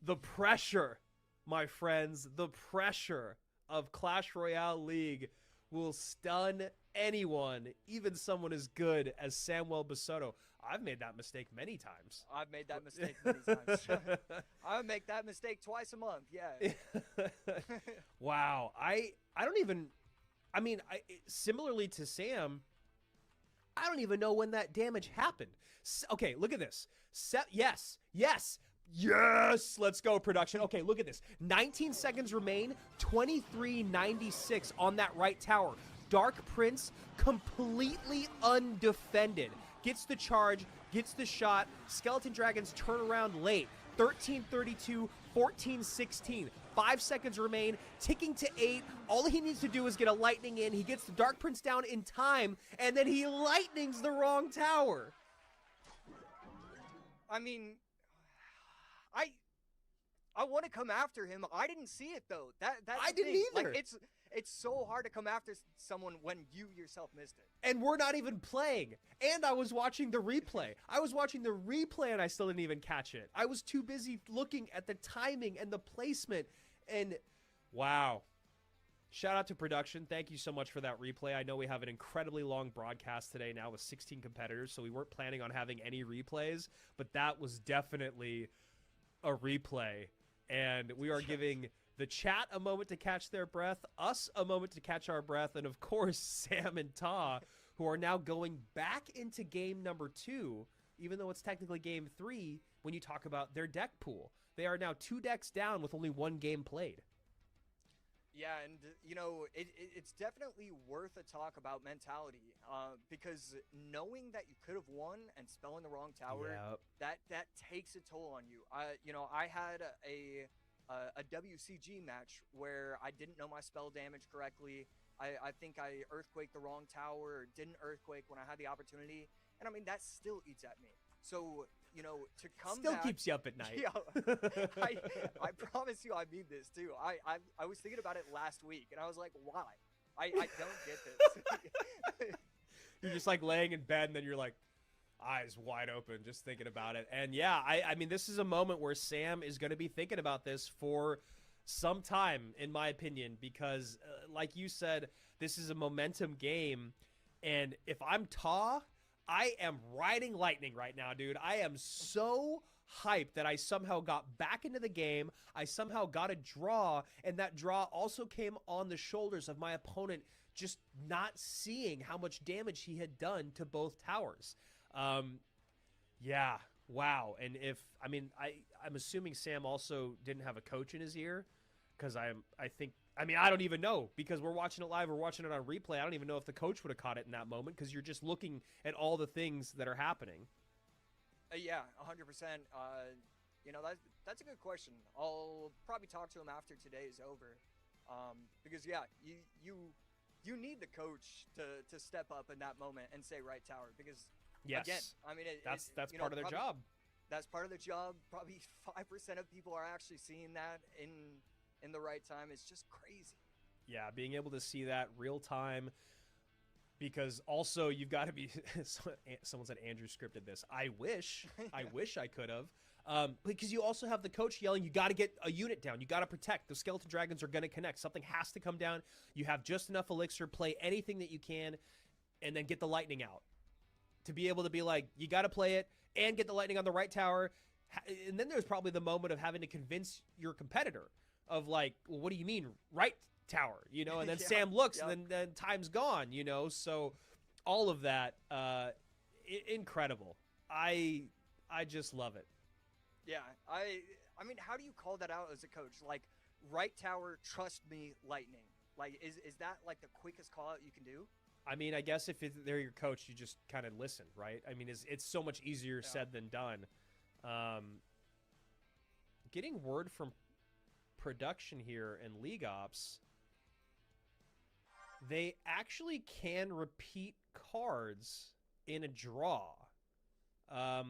The pressure, my friends, the pressure of Clash Royale League will stun anyone, even someone as good as Samuel Basoto. I've made that mistake many times. I've made that mistake many times. I would make that mistake twice a month, yeah. Wow. I don't even... I mean, similarly to Sam, I don't even know when that damage happened. Okay, look at this. Yes. Yes, let's go, production. Okay, look at this. 19 seconds remain, 23:96 on that right tower. Dark Prince completely undefended. gets the charge, gets the shot. Skeleton Dragons turn around late. 13-32, 14-16. 5 seconds remain, ticking to 8. All he needs to do is get a lightning in. He gets the Dark Prince down in time, and then he lightnings the wrong tower. I mean, I want to come after him. I didn't see it though. That's I the didn't thing. either. Like, it's so hard to come after someone when you yourself missed it. And we're not even playing. And I was watching the replay. I was watching the replay and I still didn't even catch it. I was too busy looking at the timing and the placement. And wow. Shout out to production. Thank you so much for that replay. I know we have an incredibly long broadcast today now with 16 competitors, so we weren't planning on having any replays, but that was definitely a replay. And we are giving the chat a moment to catch their breath, us a moment to catch our breath, and of course, Sam and Ta, who are now going back into game number 2, even though it's technically game 3, when you talk about their deck pool. They are now 2 decks down with only 1 game played. Yeah, and you know, it's definitely worth a talk about mentality, because knowing that you could have won and spelling the wrong tower, that takes a toll on you. I had a WCG match where I didn't know my spell damage correctly. I think I earthquaked the wrong tower or didn't earthquake when I had the opportunity, and I mean that still eats at me. So, you know, to come Still back, keeps you up at night. Yeah, I promise you I mean this too. I was thinking about it last week, and I was like, why? I don't get this. You're just like laying in bed, and then you're like, eyes wide open, just thinking about it. And yeah, I mean, this is a moment where Sam is going to be thinking about this for some time, in my opinion, because like you said, this is a momentum game. And if I'm Ta, I am riding lightning right now, dude. I am so hyped that I somehow got back into the game. I somehow got a draw, and that draw also came on the shoulders of my opponent just not seeing how much damage he had done to both towers. Yeah, wow. And I'm assuming Sam also didn't have a coach in his ear, because I don't even know, because we're watching it live, we're watching it on replay. I don't even know if the coach would have caught it in that moment, because you're just looking at all the things that are happening. Yeah, 100%. You know, that's a good question. I'll probably talk to him after today is over, because yeah, you need the coach to step up in that moment and say right tower, because yes, again, I mean that's part of their job. That's part of their job. Probably 5% of people are actually seeing that in the right time. It's just crazy. Yeah, being able to see that real time, because also you've got to be someone said Andrew scripted this. I wish I could have, because you also have the coach yelling, you got to get a unit down, you got to protect. The skeleton dragons are going to connect, something has to come down. You have just enough elixir, play anything that you can, and then get the lightning out, to be able to be like, you got to play it and get the lightning on the right tower. And then there's probably the moment of having to convince your competitor of like, well, what do you mean right tower, you know? And then Sam looks, and then time's gone, you know? So all of that, incredible. I just love it. Yeah, I mean, how do you call that out as a coach? Like, right tower, trust me, lightning. Like, is that like the quickest call out you can do? I mean, I guess if they're your coach, you just kind of listen, right? I mean, it's so much easier said than done. Getting word from production here in League Ops, they actually can repeat cards in a draw. I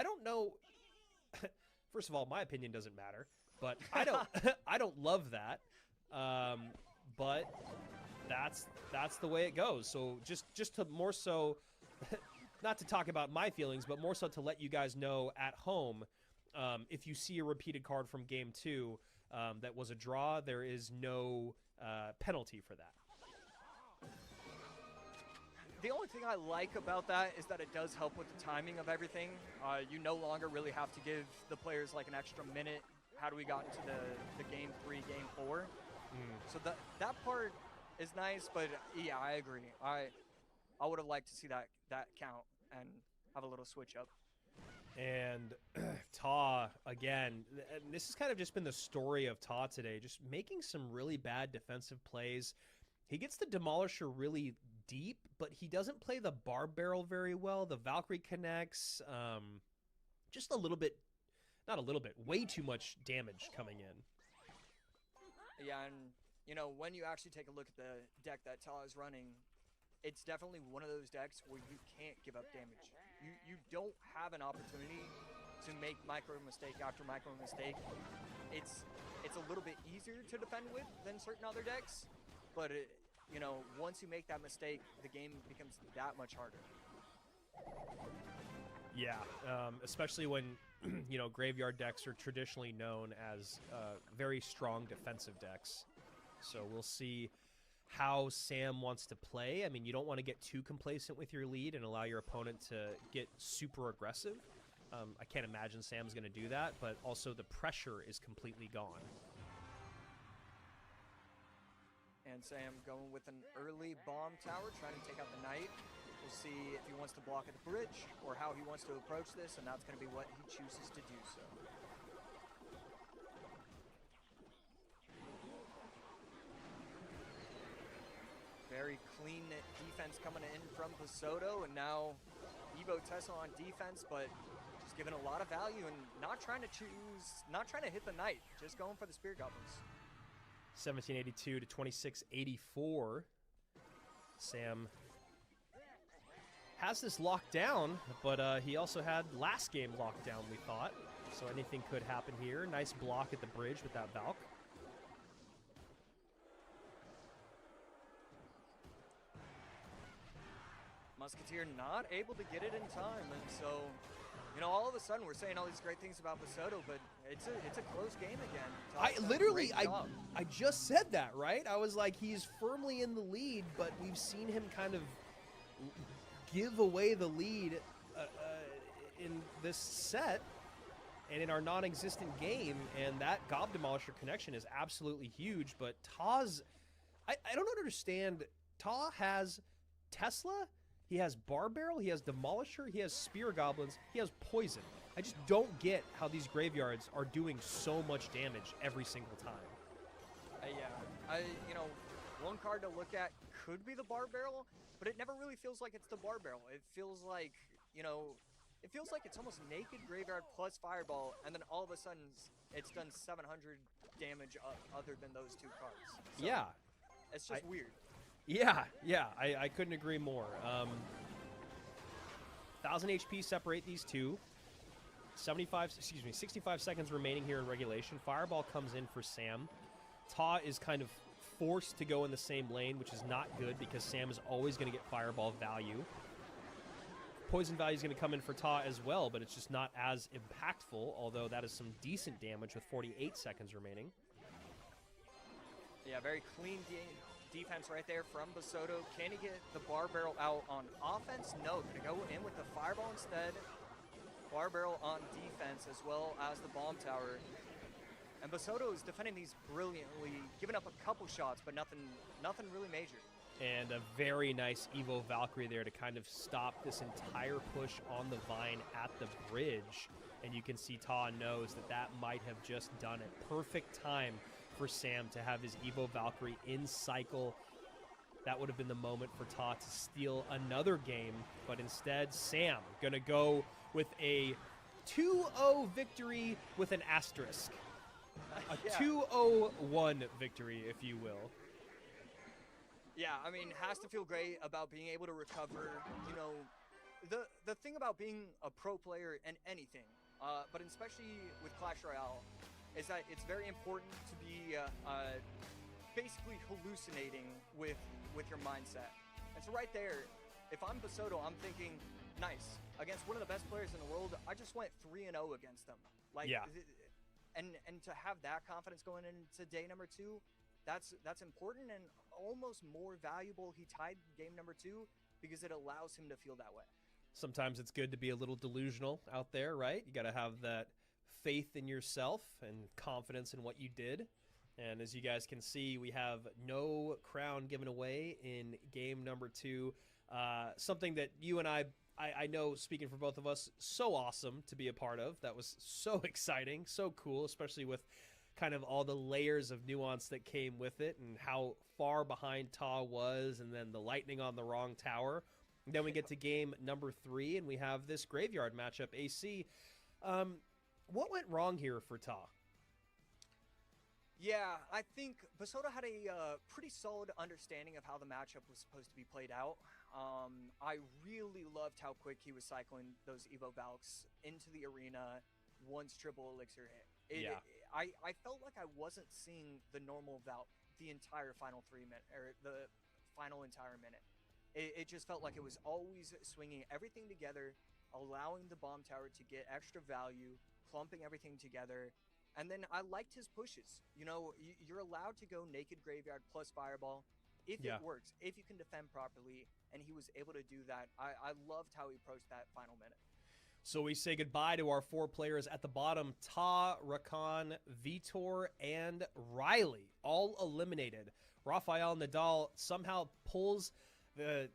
don't know. First of all, my opinion doesn't matter, but I don't love that. But that's the way it goes. So just to more so, not to talk about my feelings, but more so to let you guys know at home, if you see a repeated card from game 2 that was a draw, there is no penalty for that. The only thing I like about that is that it does help with the timing of everything. You no longer really have to give the players like an extra minute. How do we got into the game 3, game 4? So that part is nice, but yeah, I agree. I would have liked to see that count and have a little switch up. And Ta, again, and this has kind of just been the story of Ta today, just making some really bad defensive plays. He gets the Demolisher really deep, but he doesn't play the bar barrel very well. The Valkyrie connects, just a little bit, not a little bit, way too much damage coming in. Yeah, and you know, when you actually take a look at the deck that Ta is running, it's definitely one of those decks where you can't give up damage. You don't have an opportunity to make micro mistake after micro mistake. It's a little bit easier to defend with than certain other decks, but you know, once you make that mistake, the game becomes that much harder. Yeah, especially when you know, graveyard decks are traditionally known as very strong defensive decks. So we'll see how Sam wants to play. I mean, you don't want to get too complacent with your lead and allow your opponent to get super aggressive. I can't imagine Sam's going to do that, but also the pressure is completely gone. And Sam going with an early bomb tower, trying to take out the knight. We'll see if he wants to block at the bridge or how he wants to approach this, and that's going to be what he chooses to do so. Very clean defense coming in from Basoto, and now Evo Tesla on defense, but just giving a lot of value and not trying to hit the knight, just going for the Spear Goblins. 1782 to 2684. Sam has this locked down, but he also had last game locked down, we thought. So anything could happen here. Nice block at the bridge with that Valk. Musketeer not able to get it in time, and so, you know, all of a sudden we're saying all these great things about Basoto, but it's a close game again. I just said that, right? I was like, he's firmly in the lead, but we've seen him kind of give away the lead in this set and in our non-existent game, and that Gob Demolisher connection is absolutely huge, but Ta's... I don't understand. Ta has Tesla, he has Bar Barrel, he has Demolisher, he has Spear Goblins, he has Poison. I just don't get how these graveyards are doing so much damage every single time. Yeah, you know, one card to look at could be the Bar Barrel, but it never really feels like it's the Bar Barrel. It feels like, you know, it feels like it's almost naked graveyard plus Fireball, and then all of a sudden it's done 700 damage other than those two cards. So yeah. It's just weird. Yeah, I couldn't agree more. 1000 HP separate these two. 65 seconds remaining here in regulation. Fireball comes in for Sam. Ta is kind of forced to go in the same lane, which is not good because Sam is always going to get Fireball value. Poison value is going to come in for Ta as well, but it's just not as impactful, although that is some decent damage with 48 seconds remaining. Yeah, very clean defense right there from Basoto. Can he get the Bar Barrel out on offense? No, gonna go in with the Fireball instead. Bar Barrel on defense as well as the Bomb Tower. And Basoto is defending these brilliantly, giving up a couple shots, but nothing really major. And a very nice Evo Valkyrie there to kind of stop this entire push on the Vine at the bridge. And you can see Ta knows that might have just done it. Perfect time for Sam to have his Evo Valkyrie in cycle. That would have been the moment for Ta to steal another game, but instead Sam gonna go with a 2-0 victory with an asterisk. A 2-0-1 victory, if you will. Yeah, I mean, has to feel great about being able to recover. You know, the thing about being a pro player in anything, but especially with Clash Royale, is that it's very important to be basically hallucinating with your mindset. And so right there, if I'm Basoto, I'm thinking, nice, against one of the best players in the world, I just went 3-0 against them. Like, yeah. And to have that confidence going into day number 2, that's important and almost more valuable. He tied game number 2 because it allows him to feel that way. Sometimes it's good to be a little delusional out there, right? You got to have that faith in yourself and confidence in what you did. And as you guys can see, we have no crown given away in game number 2. Something that you and I know, speaking for both of us, so awesome to be a part of. That was so exciting, so cool, especially with kind of all the layers of nuance that came with it and how far behind Ta was, and then the lightning on the wrong tower. And then we get to game number 3, and we have this graveyard matchup. AC, what went wrong here for Ta? Yeah, I think Basoda had a pretty solid understanding of how the matchup was supposed to be played out. I really loved how quick he was cycling those Evo Valks into the arena once triple elixir hit. I felt like I wasn't seeing the normal Valk the entire final 3 minutes, or the final entire minute. It just felt like it was always swinging everything together, allowing the bomb tower to get extra value, clumping everything together. And then I liked his pushes. You know, you're allowed to go naked graveyard plus fireball if it works, if you can defend properly, and he was able to do that. I loved how he approached that final minute. So we say goodbye to our 4 players at the bottom. Ta, Rakan, Vitor, and Riley, all eliminated. Rafael Nadal somehow pulls the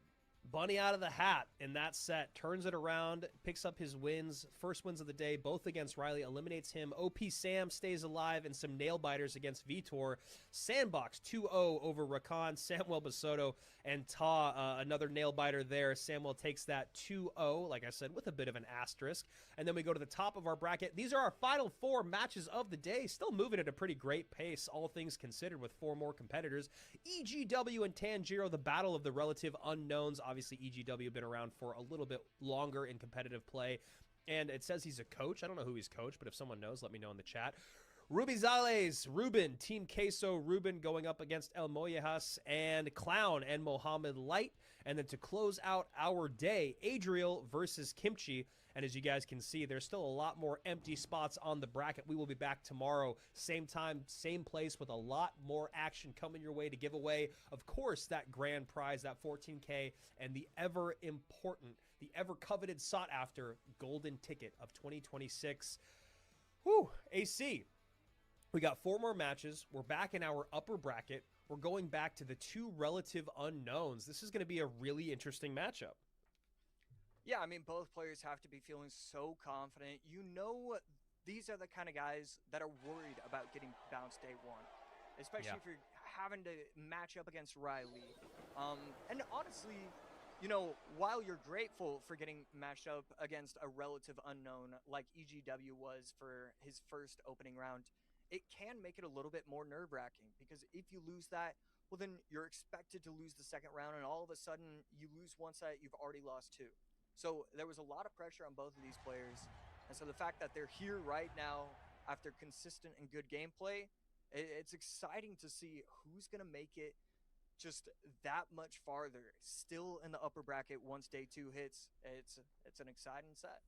bunny out of the hat in that set, turns it around, picks up his wins, first wins of the day, both against Riley, eliminates him. OP Sam stays alive, and some nail biters against Vitor. Sandbox 2-0 over Rakan, Samuel Basoto, and Ta, another nail biter there. Samuel takes that 2-0, like I said, with a bit of an asterisk. And then we go to the top of our bracket. These are our final 4 matches of the day, still moving at a pretty great pace, all things considered, with 4 more competitors. EGW and Tanjiro, the battle of the relative unknowns. Obviously, EGW been around for a little bit longer in competitive play, and it says he's a coach. I don't know who he's coached, but if someone knows, let me know in the chat. Rubizales, Ruben, Team Queso, Ruben going up against El Moyejas, and Clown and Mohammed Light. And then to close out our day, Adriel versus Kimchi. And as you guys can see, there's still a lot more empty spots on the bracket. We will be back tomorrow, same time, same place, with a lot more action coming your way to give away, of course, that grand prize, that 14K, and the ever important, the ever coveted, sought after golden ticket of 2026. Whew, AC. We got 4 more matches. We're back in our upper bracket. We're going back to the 2 relative unknowns. This is going to be a really interesting matchup. Yeah, I mean, both players have to be feeling so confident. You know, these are the kind of guys that are worried about getting bounced day 1, especially if you're having to match up against Riley. And honestly, you know, while you're grateful for getting matched up against a relative unknown like EGW was for his first opening round, it can make it a little bit more nerve-wracking, because if you lose that, well, then you're expected to lose the second round, and all of a sudden you lose one set, you've already lost 2. So there was a lot of pressure on both of these players. And so the fact that they're here right now after consistent and good gameplay, it's exciting to see who's going to make it just that much farther. Still in the upper bracket once day 2 hits. It's an exciting set.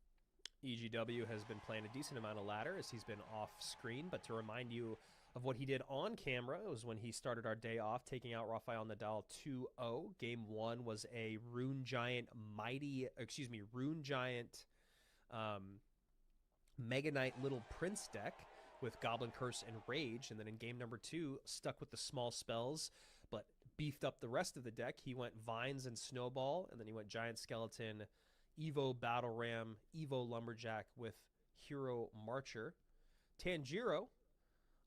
EGW has been playing a decent amount of ladder as he's been off screen, but to remind you of what he did on camera, it was when he started our day off, taking out Rafael Nadal 2-0. Game 1 was a Rune Giant Mega Knight Little Prince deck with Goblin Curse and Rage, and then in game number 2, stuck with the small spells, but beefed up the rest of the deck. He went Vines and Snowball, and then he went Giant Skeleton, Evo Battle Ram, Evo Lumberjack with Hero Marcher. Tanjiro,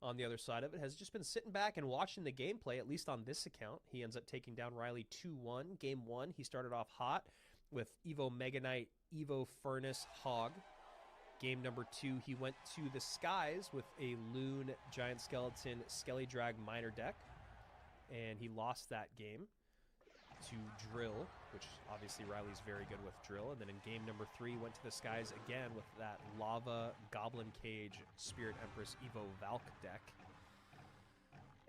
on the other side of it, has just been sitting back and watching the gameplay, at least on this account. He ends up taking down Riley 2-1. Game 1, he started off hot with Evo Mega Knight, Evo Furnace, Hog. Game number 2, he went to the skies with a Loon, Giant Skeleton, Skelly Drag Miner deck, and he lost that game to Drill, which obviously Riley's very good with Drill. And then in game number 3, went to the skies again with that Lava, Goblin Cage, Spirit Empress, Evo Valk deck.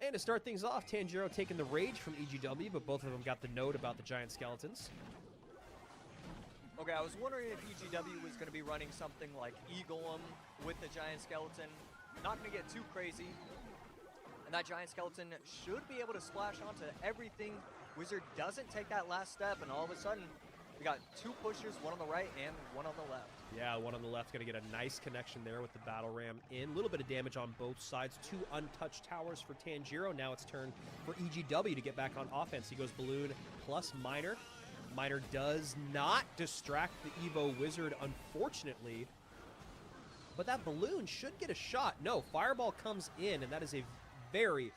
And to start things off, Tanjiro taking the Rage from EGW, but both of them got the note about the Giant Skeletons. Okay, I was wondering if EGW was going to be running something like Eagleum with the Giant Skeleton. Not going to get too crazy. And that Giant Skeleton should be able to splash onto everything. Wizard doesn't take that last step, and all of a sudden, we got 2 pushers, one on the right and one on the left. Yeah, one on the left going to get a nice connection there with the Battle Ram in. A little bit of damage on both sides. 2 untouched towers for Tanjiro. Now it's turn for EGW to get back on offense. He goes Balloon plus Miner. Miner does not distract the Evo Wizard, unfortunately. but that balloon should get a shot. No, fireball comes in, and that is a very,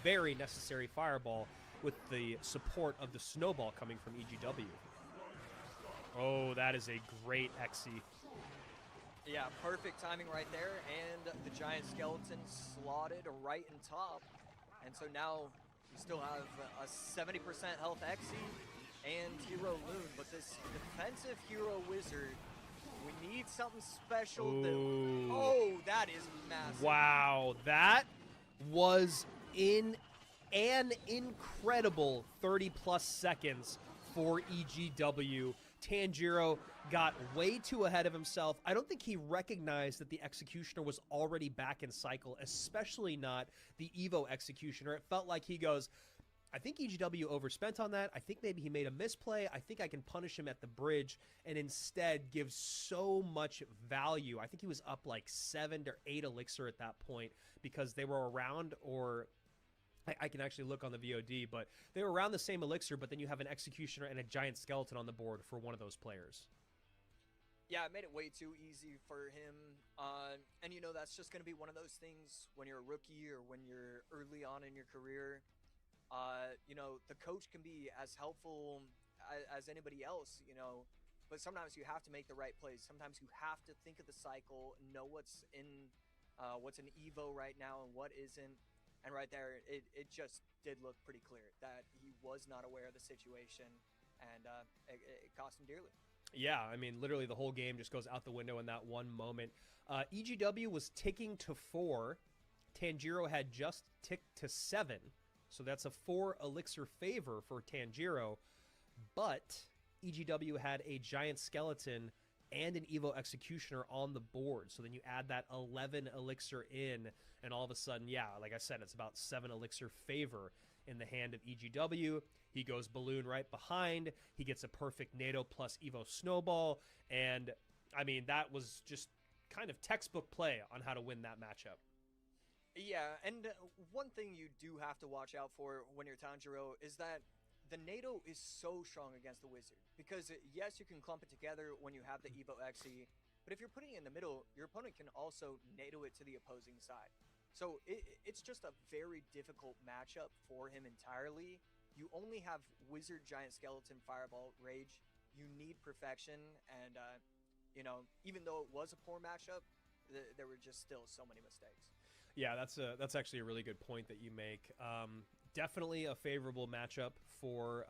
very necessary fireball with the support of the snowball coming from EGW. Oh, that is a great XC. Yeah, perfect timing right there, and the giant skeleton slotted right in top. And so now you still have a 70% health XE and Hero Loon, but this defensive Hero Wizard, we need something special. Oh, that is massive. Wow, that was an incredible 30-plus seconds for EGW. Tanjiro got way too ahead of himself. I don't think he recognized that the Executioner was already back in cycle, especially not the Evo Executioner. It felt like he goes, I think EGW overspent on that. I think maybe he made a misplay. I think I can punish him at the bridge, and instead gives so much value. I think he was up like 7 or 8 elixir at that point because they were around, or I can actually look on the VOD, but they were around the same elixir, but then you have an Executioner and a giant skeleton on the board for one of those players. Yeah, it made it way too easy for him. And, you know, that's just going to be one of those things when you're a rookie or when you're early on in your career. You know, the coach can be as helpful as anybody else, you know, but sometimes you have to make the right plays. Sometimes you have to think of the cycle, know what's in Evo right now and what isn't. And right there, it just did look pretty clear that he was not aware of the situation, and it cost him dearly. Yeah, I mean, literally the whole game just goes out the window in that one moment. EGW was ticking to 4. Tanjiro had just ticked to 7. So that's a 4 elixir favor for Tanjiro. But EGW had a giant skeleton and an Evo Executioner on the board. So then you add that 11 elixir in, and all of a sudden, yeah, like I said, it's about 7 elixir favor in the hand of EGW. He goes balloon right behind. He gets a perfect NATO plus Evo snowball. And, I mean, that was just kind of textbook play on how to win that matchup. Yeah, and one thing you do have to watch out for when you're Tanjiro is that the NATO is so strong against the Wizard. Because, yes, you can clump it together when you have the Evo XE, but if you're putting it in the middle, your opponent can also NATO it to the opposing side. So it's just a very difficult matchup for him entirely. You only have Wizard, Giant Skeleton, Fireball, Rage. You need perfection, and, you know, even though it was a poor matchup, there were just still so many mistakes. Yeah, that's actually a really good point that you make. Definitely a favorable matchup for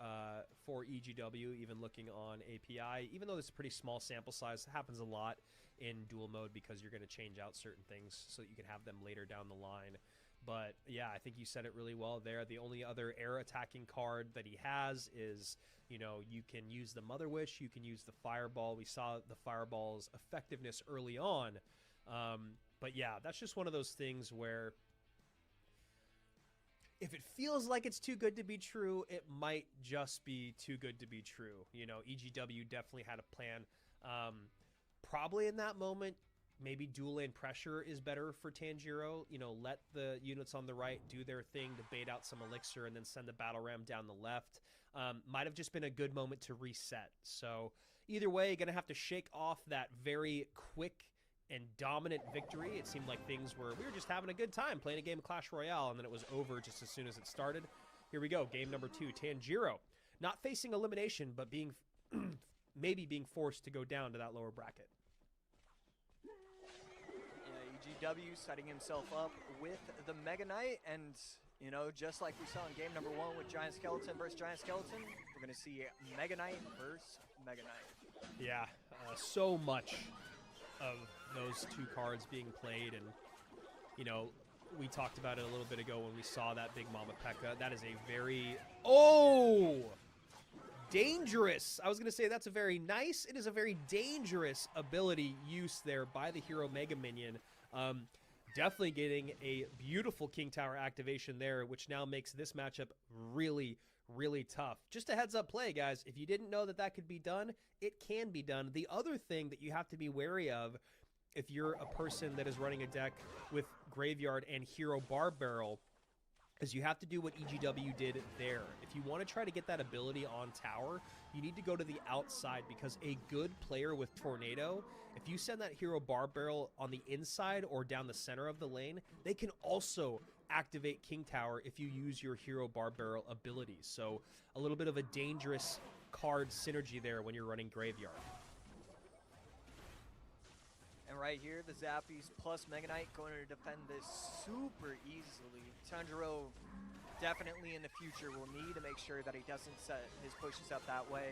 EGW, even looking on API. Even though it's a pretty small sample size, it happens a lot in dual mode because you're going to change out certain things so that you can have them later down the line. But yeah, I think you said it really well there. The only other air attacking card that he has is, you know, you can use the Mother Wish, you can use the Fireball. We saw the Fireball's effectiveness early on. But yeah, that's just one of those things where if it feels like it's too good to be true, it might just be too good to be true. You know, EGW definitely had a plan. Probably in that moment, maybe dual lane pressure is better for Tanjiro. You know, let the units on the right do their thing to bait out some elixir and then send the battle ram down the left. Might have just been a good moment to reset. So either way, going to have to shake off that very quick and dominant victory. It seemed like we were just having a good time playing a game of Clash Royale, and then it was over just as soon as it started. Here we go, game number 2. Tanjiro, not facing elimination, but being maybe being forced to go down to that lower bracket. Yeah, EGW setting himself up with the Mega Knight, and, you know, just like we saw in game number 1 with Giant Skeleton versus Giant Skeleton, we're going to see Mega Knight versus Mega Knight. Yeah, so much of those two cards being played, and, you know, we talked about it a little bit ago when we saw that big Mama P.E.K.K.A. That is a very... Oh! Dangerous! I was going to say that's a very nice, it is a very dangerous ability use there by the Hero Mega Minion. Definitely getting a beautiful King Tower activation there, which now makes this matchup really, really tough. Just a heads up play, guys. If you didn't know that that could be done, it can be done. The other thing that you have to be wary of if you're a person that is running a deck with Graveyard and Hero Bar Barrel is you have to do what EGW did there. If you want to try to get that ability on tower, you need to go to the outside because a good player with Tornado, if you send that hero bar barrel on the inside or down the center of the lane, they can also activate King Tower if you use your hero bar barrel abilities. So a little bit of a dangerous card synergy there when you're running Graveyard. And right here, the Zappies plus Mega Knight going to defend this super easily. Tanjiro definitely in the future will need to make sure that he doesn't set his pushes up that way.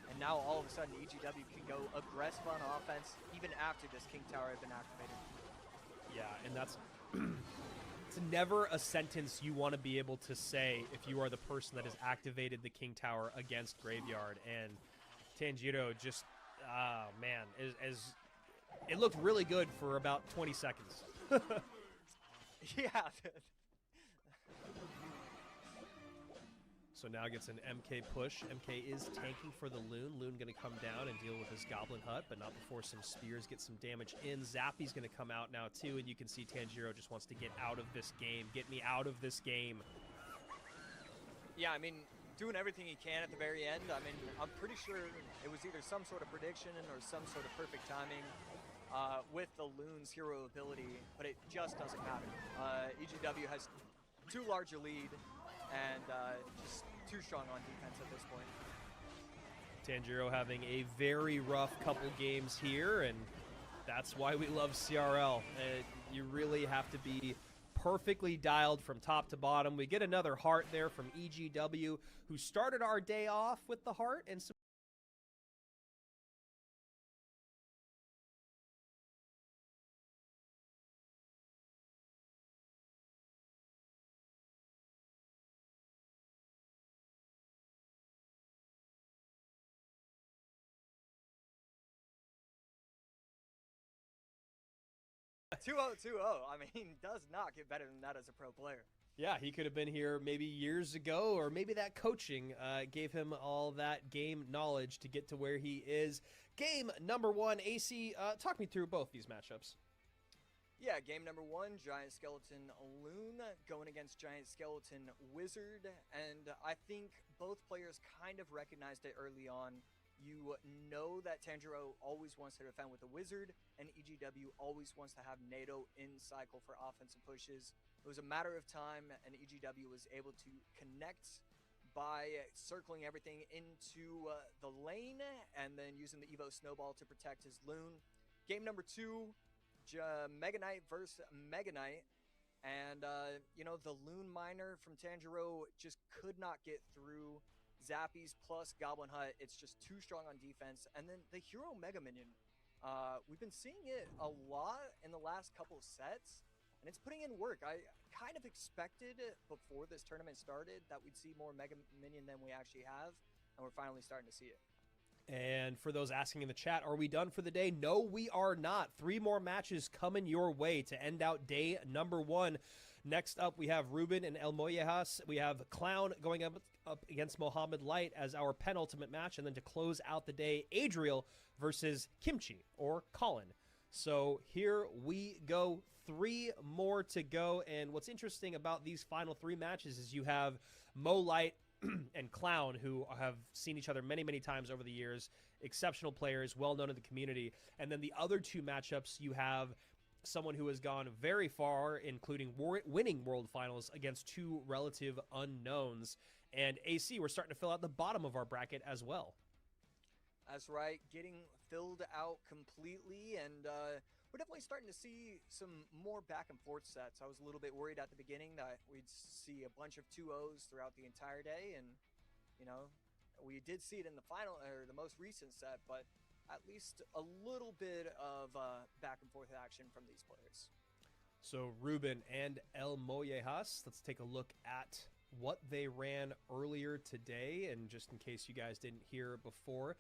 And now all of a sudden EGW can go aggressive on offense even after this King Tower had been activated. Yeah, and that's it's never a sentence you want to be able to say if you are the person that has activated the King Tower against Graveyard. And Tanjiro just, man, as it looked really good for about 20 seconds. Yeah. So now gets an MK push. MK is tanking for the Loon. Loon going to come down and deal with his Goblin Hut, but not before some spears get some damage in. Zappy's going to come out now too, and you can see Tanjiro just wants to get out of this game. Get me out of this game. Yeah, I mean, doing everything he can at the very end. I mean, I'm pretty sure it was either some sort of prediction or some sort of perfect timing with the Loon's hero ability, but it just doesn't matter. EGW has too large a lead and just too strong on defense at this point. Tanjiro having a very rough couple games here, and that's why we love CRL. You really have to be perfectly dialed from top to bottom. We get another heart there from EGW, who started our day off with the heart and some Two 2-0. I mean, does not get better than that as a pro player. Yeah, he could have been here maybe years ago, or maybe that coaching gave him all that game knowledge to get to where he is. Game number one, AC, talk me through both these matchups. Yeah, game number one, Giant Skeleton Loon going against Giant Skeleton Wizard, and I think both players kind of recognized it early on. You know that Tanjiro always wants to defend with the Wizard, and EGW always wants to have NATO in cycle for offensive pushes. It was a matter of time, and EGW was able to connect by circling everything into the lane, and then using the Evo Snowball to protect his Loon. Game number two, Mega Knight versus Mega Knight, and you know, the Loon Miner from Tanjiro just could not get through Zappies plus Goblin Hut. It's just too strong on defense. And then the Hero Mega Minion. We've been seeing it a lot in the last couple of sets, and it's putting in work. I kind of expected before this tournament started that we'd see more Mega Minion than we actually have, and we're finally starting to see it. And for those asking in the chat, are we done for the day? No, we are not. 3 more matches coming your way to end out day number one. Next up, we have Ruben and El Mollejas. We have Clown going up against Mohammed Light as our penultimate match. And then to close out the day, Adriel versus Kimchi or Colin. So here we go. 3 more to go. And what's interesting about these final 3 matches is you have Mo Light and Clown, who have seen each other many, many times over the years. Exceptional players, well known in the community. And then the other 2 matchups, you have someone who has gone very far, including winning World Finals against 2 relative unknowns. And AC, we're starting to fill out the bottom of our bracket as well. That's right, getting filled out completely, and we're definitely starting to see some more back and forth sets. I was a little bit worried at the beginning that we'd see a bunch of 2-0s throughout the entire day, and you know, we did see it in the final or the most recent set, but at least a little bit of back and forth action from these players. So Ruben and El Mollejas, let's take a look at what they ran earlier today. And just in case you guys didn't hear before,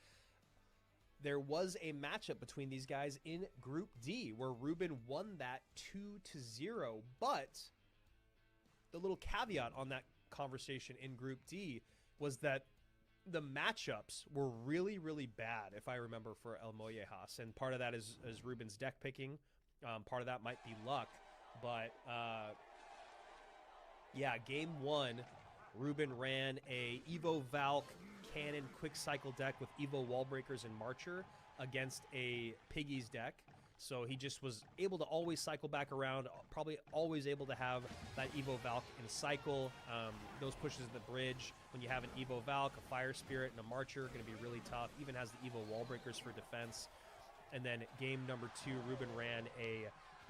there was a matchup between these guys in Group D where Ruben won that 2-0. But the little caveat on that conversation in Group D was that the matchups were really, really bad, if I remember, for El Mollejas. And part of that is Ruben's deck picking. Part of that might be luck. But, yeah, game 1, Ruben ran a Evo Valk cannon quick cycle deck with Evo Wall Breakers and Marcher against a Piggy's deck. So he just was able to always cycle back around, probably always able to have that Evo Valk in cycle. Those pushes at the bridge, when you have an Evo Valk, a Fire Spirit, and a Marcher, going to be really tough. Even has the Evo Wall Breakers for defense. And then game number 2, Ruben ran a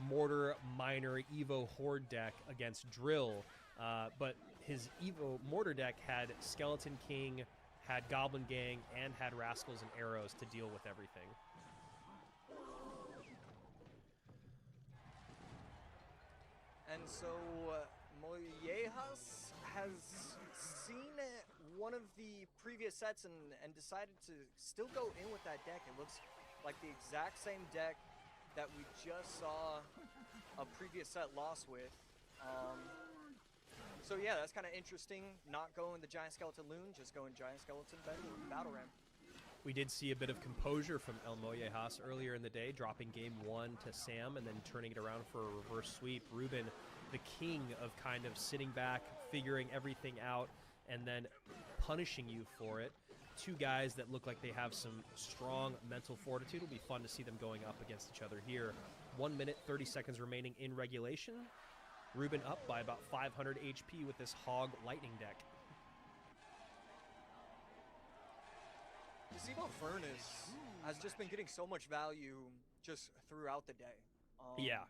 Mortar Miner Evo Horde deck against Drill. But his Evo Mortar deck had Skeleton King, had Goblin Gang, and had Rascals and Arrows to deal with everything. And so Mollejas has seen one of the previous sets and decided to still go in with that deck. It looks like the exact same deck that we just saw a previous set loss with. So yeah, that's kind of interesting. Not going the Giant Skeleton Loon, just going Giant Skeleton Battle Ram. We did see a bit of composure from El Mollejas earlier in the day, dropping game 1 to Sam and then turning it around for a reverse sweep. Ruben, the king of kind of sitting back, figuring everything out, and then punishing you for it. Two guys that look like they have some strong mental fortitude. It'll be fun to see them going up against each other here. 1 minute, 30 seconds remaining in regulation. Ruben up by about 500 HP with this Hog Lightning deck. The Evo Furnace has just been getting so much value just throughout the day. Yeah.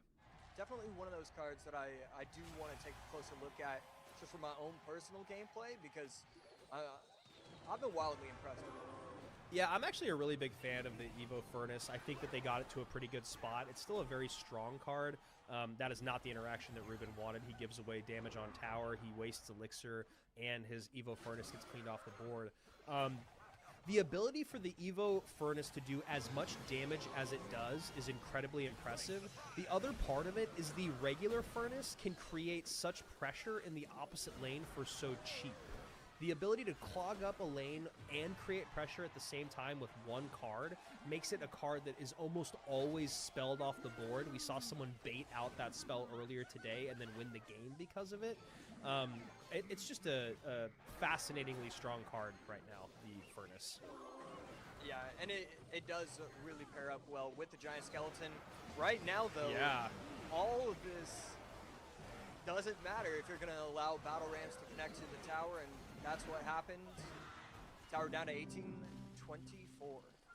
Definitely one of those cards that I do want to take a closer look at just for my own personal gameplay, because I've been wildly impressed with it. Yeah, I'm actually a really big fan of the Evo Furnace. I think that they got it to a pretty good spot. It's still a very strong card. That is not the interaction that Ruben wanted. He gives away damage on tower, he wastes Elixir, and his Evo Furnace gets cleaned off the board. The ability for the Evo Furnace to do as much damage as it does is incredibly impressive. The other part of it is the regular Furnace can create such pressure in the opposite lane for so cheap. The ability to clog up a lane and create pressure at the same time with one card makes it a card that is almost always spelled off the board. We saw someone bait out that spell earlier today and then win the game because of it. It's just a fascinatingly strong card right now, the Furnace. Yeah, and it does really pair up well with the Giant Skeleton. Right now, though, yeah, all of this doesn't matter if you're going to allow Battle Rams to connect to the tower, and that's what happened. Tower down to 18-24.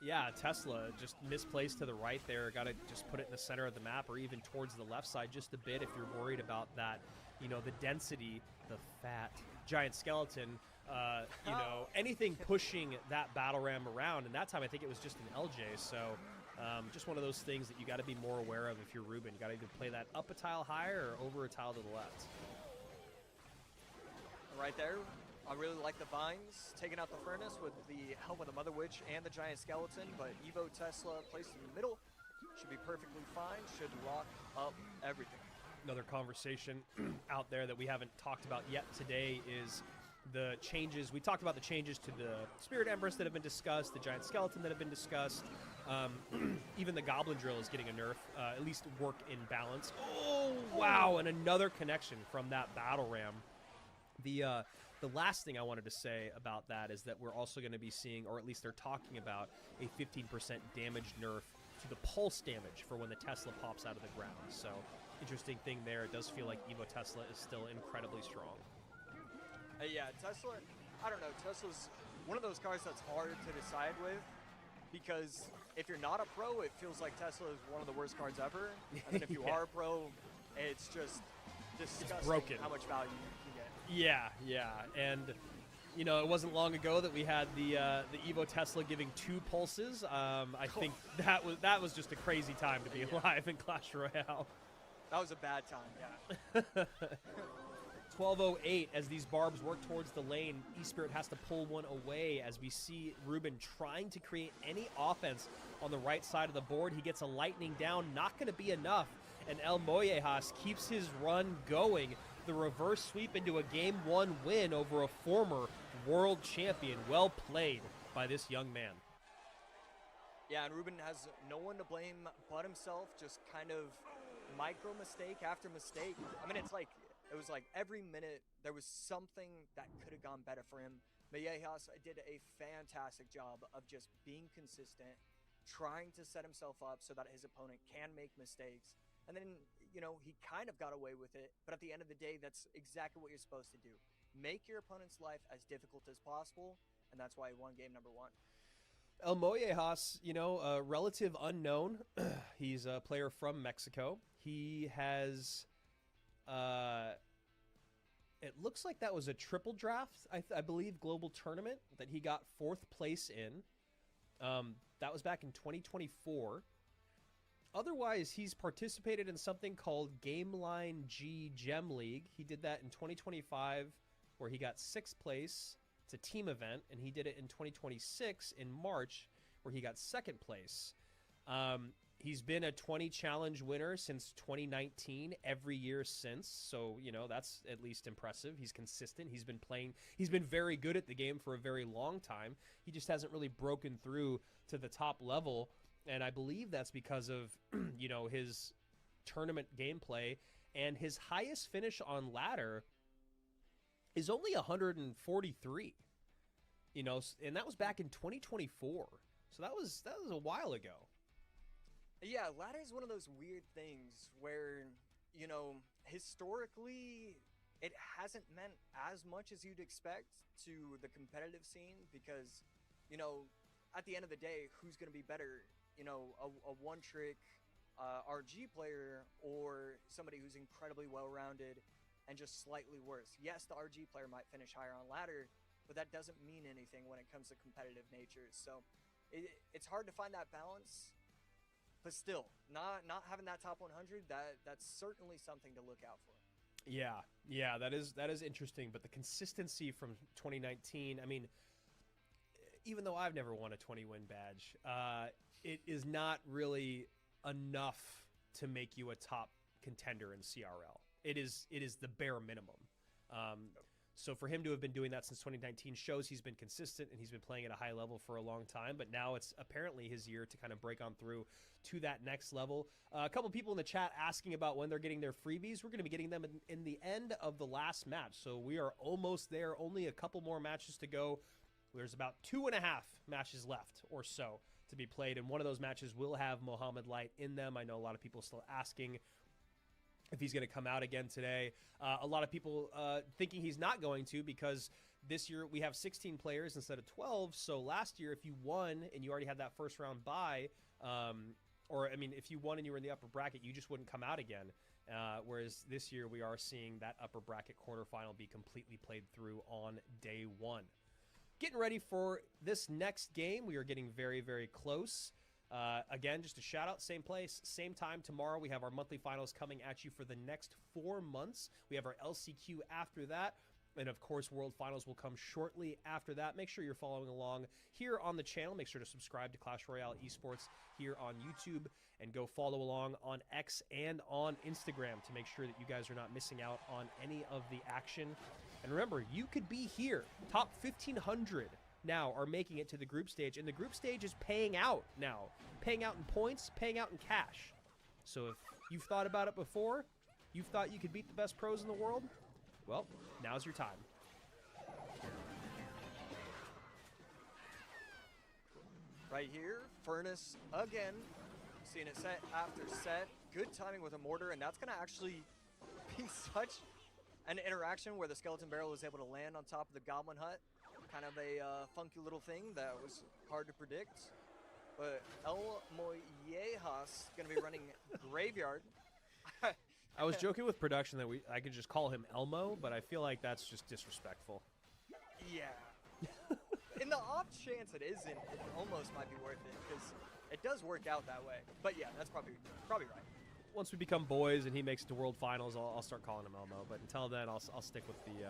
Yeah, Tesla just misplaced to the right there. Got to just put it in the center of the map or even towards the left side just a bit if you're worried about that, you know, the density, the fat Giant Skeleton, you know, anything pushing that Battle Ram around. And that time I think it was just an LJ. So just one of those things that you got to be more aware of if you're Ruben. You got to either play that up a tile higher or over a tile to the left. Right there. I really like the Vines taking out the Furnace with the help of the Mother Witch and the Giant Skeleton, but Evo Tesla placed in the middle should be perfectly fine, should lock up everything. Another conversation out there that we haven't talked about yet today is the changes. We talked about the changes to the Spirit Empress that have been discussed, the Giant Skeleton that have been discussed. Even the Goblin Drill is getting a nerf, at least work in balance. Oh, wow, and another connection from that Battle Ram. The last thing I wanted to say about that is that we're also going to be seeing, or at least they're talking about, a 15% damage nerf to the pulse damage for when the Tesla pops out of the ground. So, interesting thing there. It does feel like Evo Tesla is still incredibly strong. Yeah, Tesla, I don't know. Tesla's one of those cards that's hard to decide with, because if you're not a pro, it feels like Tesla is one of the worst cards ever. And then if you are a pro, it's just disgusting how much value you can get. Yeah, and you know, it wasn't long ago that we had the Evo Tesla giving 2 pulses. I think that was just a crazy time to be alive in Clash Royale. That was a bad time, yeah. 12:08 as these barbs work towards the lane. eSpirit has to pull one away as we see Ruben trying to create any offense on the right side of the board. He gets a lightning down, not going to be enough, and El Mollejas keeps his run going. The reverse sweep into a Game 1 win over a former world champion. Well played by this young man. Yeah, and Ruben has no one to blame but himself, just kind of micro mistake after mistake. I mean, it was like every minute there was something that could have gone better for him. Mellejas did a fantastic job of just being consistent, trying to set himself up so that his opponent can make mistakes. And then, he kind of got away with it. But at the end of the day, that's exactly what you're supposed to do. Make your opponent's life as difficult as possible. And that's why he won game number 1. El Mollejas, a relative unknown. He's a player from Mexico. He has, it looks like that was a triple draft, I believe, global tournament that he got 4th place in. That was back in 2024. Otherwise, he's participated in something called Gameline G Gem League. He did that in 2025, where he got 6th place. It's a team event, and he did it in 2026 in March, where he got 2nd place. He's been a 20 challenge winner since 2019, every year since. So, that's at least impressive. He's consistent. He's been very good at the game for a very long time. He just hasn't really broken through to the top level. And I believe that's because of, his tournament gameplay. And his highest finish on ladder is only 143. And that was back in 2024. So that was a while ago. Yeah, ladder is one of those weird things where, historically, it hasn't meant as much as you'd expect to the competitive scene because, at the end of the day, who's going to be better? A one-trick RG player or somebody who's incredibly well-rounded and just slightly worse. Yes, the RG player might finish higher on ladder, but that doesn't mean anything when it comes to competitive natures. So it's hard to find that balance. But still, not having that top 100, that's certainly something to look out for. Yeah, that is interesting. But the consistency from 2019, I mean, even though I've never won a 20-win badge, it is not really enough to make you a top contender in CRL. It is the bare minimum. So for him to have been doing that since 2019 shows he's been consistent and he's been playing at a high level for a long time. But now it's apparently his year to kind of break on through to that next level. A couple people in the chat asking about when they're getting their freebies. We're going to be getting them in the end of the last match. So we are almost there. Only a couple more matches to go. There's about 2.5 matches left or so to be played. And one of those matches will have Mohamed Light in them. I know a lot of people still asking if he's going to come out again today. A lot of people thinking he's not going to because this year we have 16 players instead of 12. So last year, if you won and you already had that first round bye, if you won and you were in the upper bracket, you just wouldn't come out again. Whereas this year we are seeing that upper bracket quarterfinal be completely played through on day 1. Getting ready for this next game. We are getting very, very close. Again, just a shout out, same place, same time tomorrow. We have our monthly finals coming at you for the next 4 months. We have our LCQ after that. And of course, World Finals will come shortly after that. Make sure you're following along here on the channel. Make sure to subscribe to Clash Royale Esports here on YouTube and go follow along on X and on Instagram to make sure that you guys are not missing out on any of the action. And remember, you could be here. Top 1,500 now are making it to the group stage, and the group stage is paying out now. Paying out in points, paying out in cash. So if you've thought about it before, you've thought you could beat the best pros in the world, well, now's your time. Right here, Furnace again, seeing it set after set. Good timing with a mortar, and that's going to actually be such an interaction where the skeleton barrel is able to land on top of the goblin hut. Kind of a funky little thing that was hard to predict. But El Mollejas going to be running Graveyard. I was joking with production that I could just call him Elmo, but I feel like that's just disrespectful. Yeah. In the off chance it isn't, it almost might be worth it because it does work out that way. But yeah, that's probably right. Once we become boys and he makes it to World Finals, I'll start calling him Elmo. But until then, I'll stick with the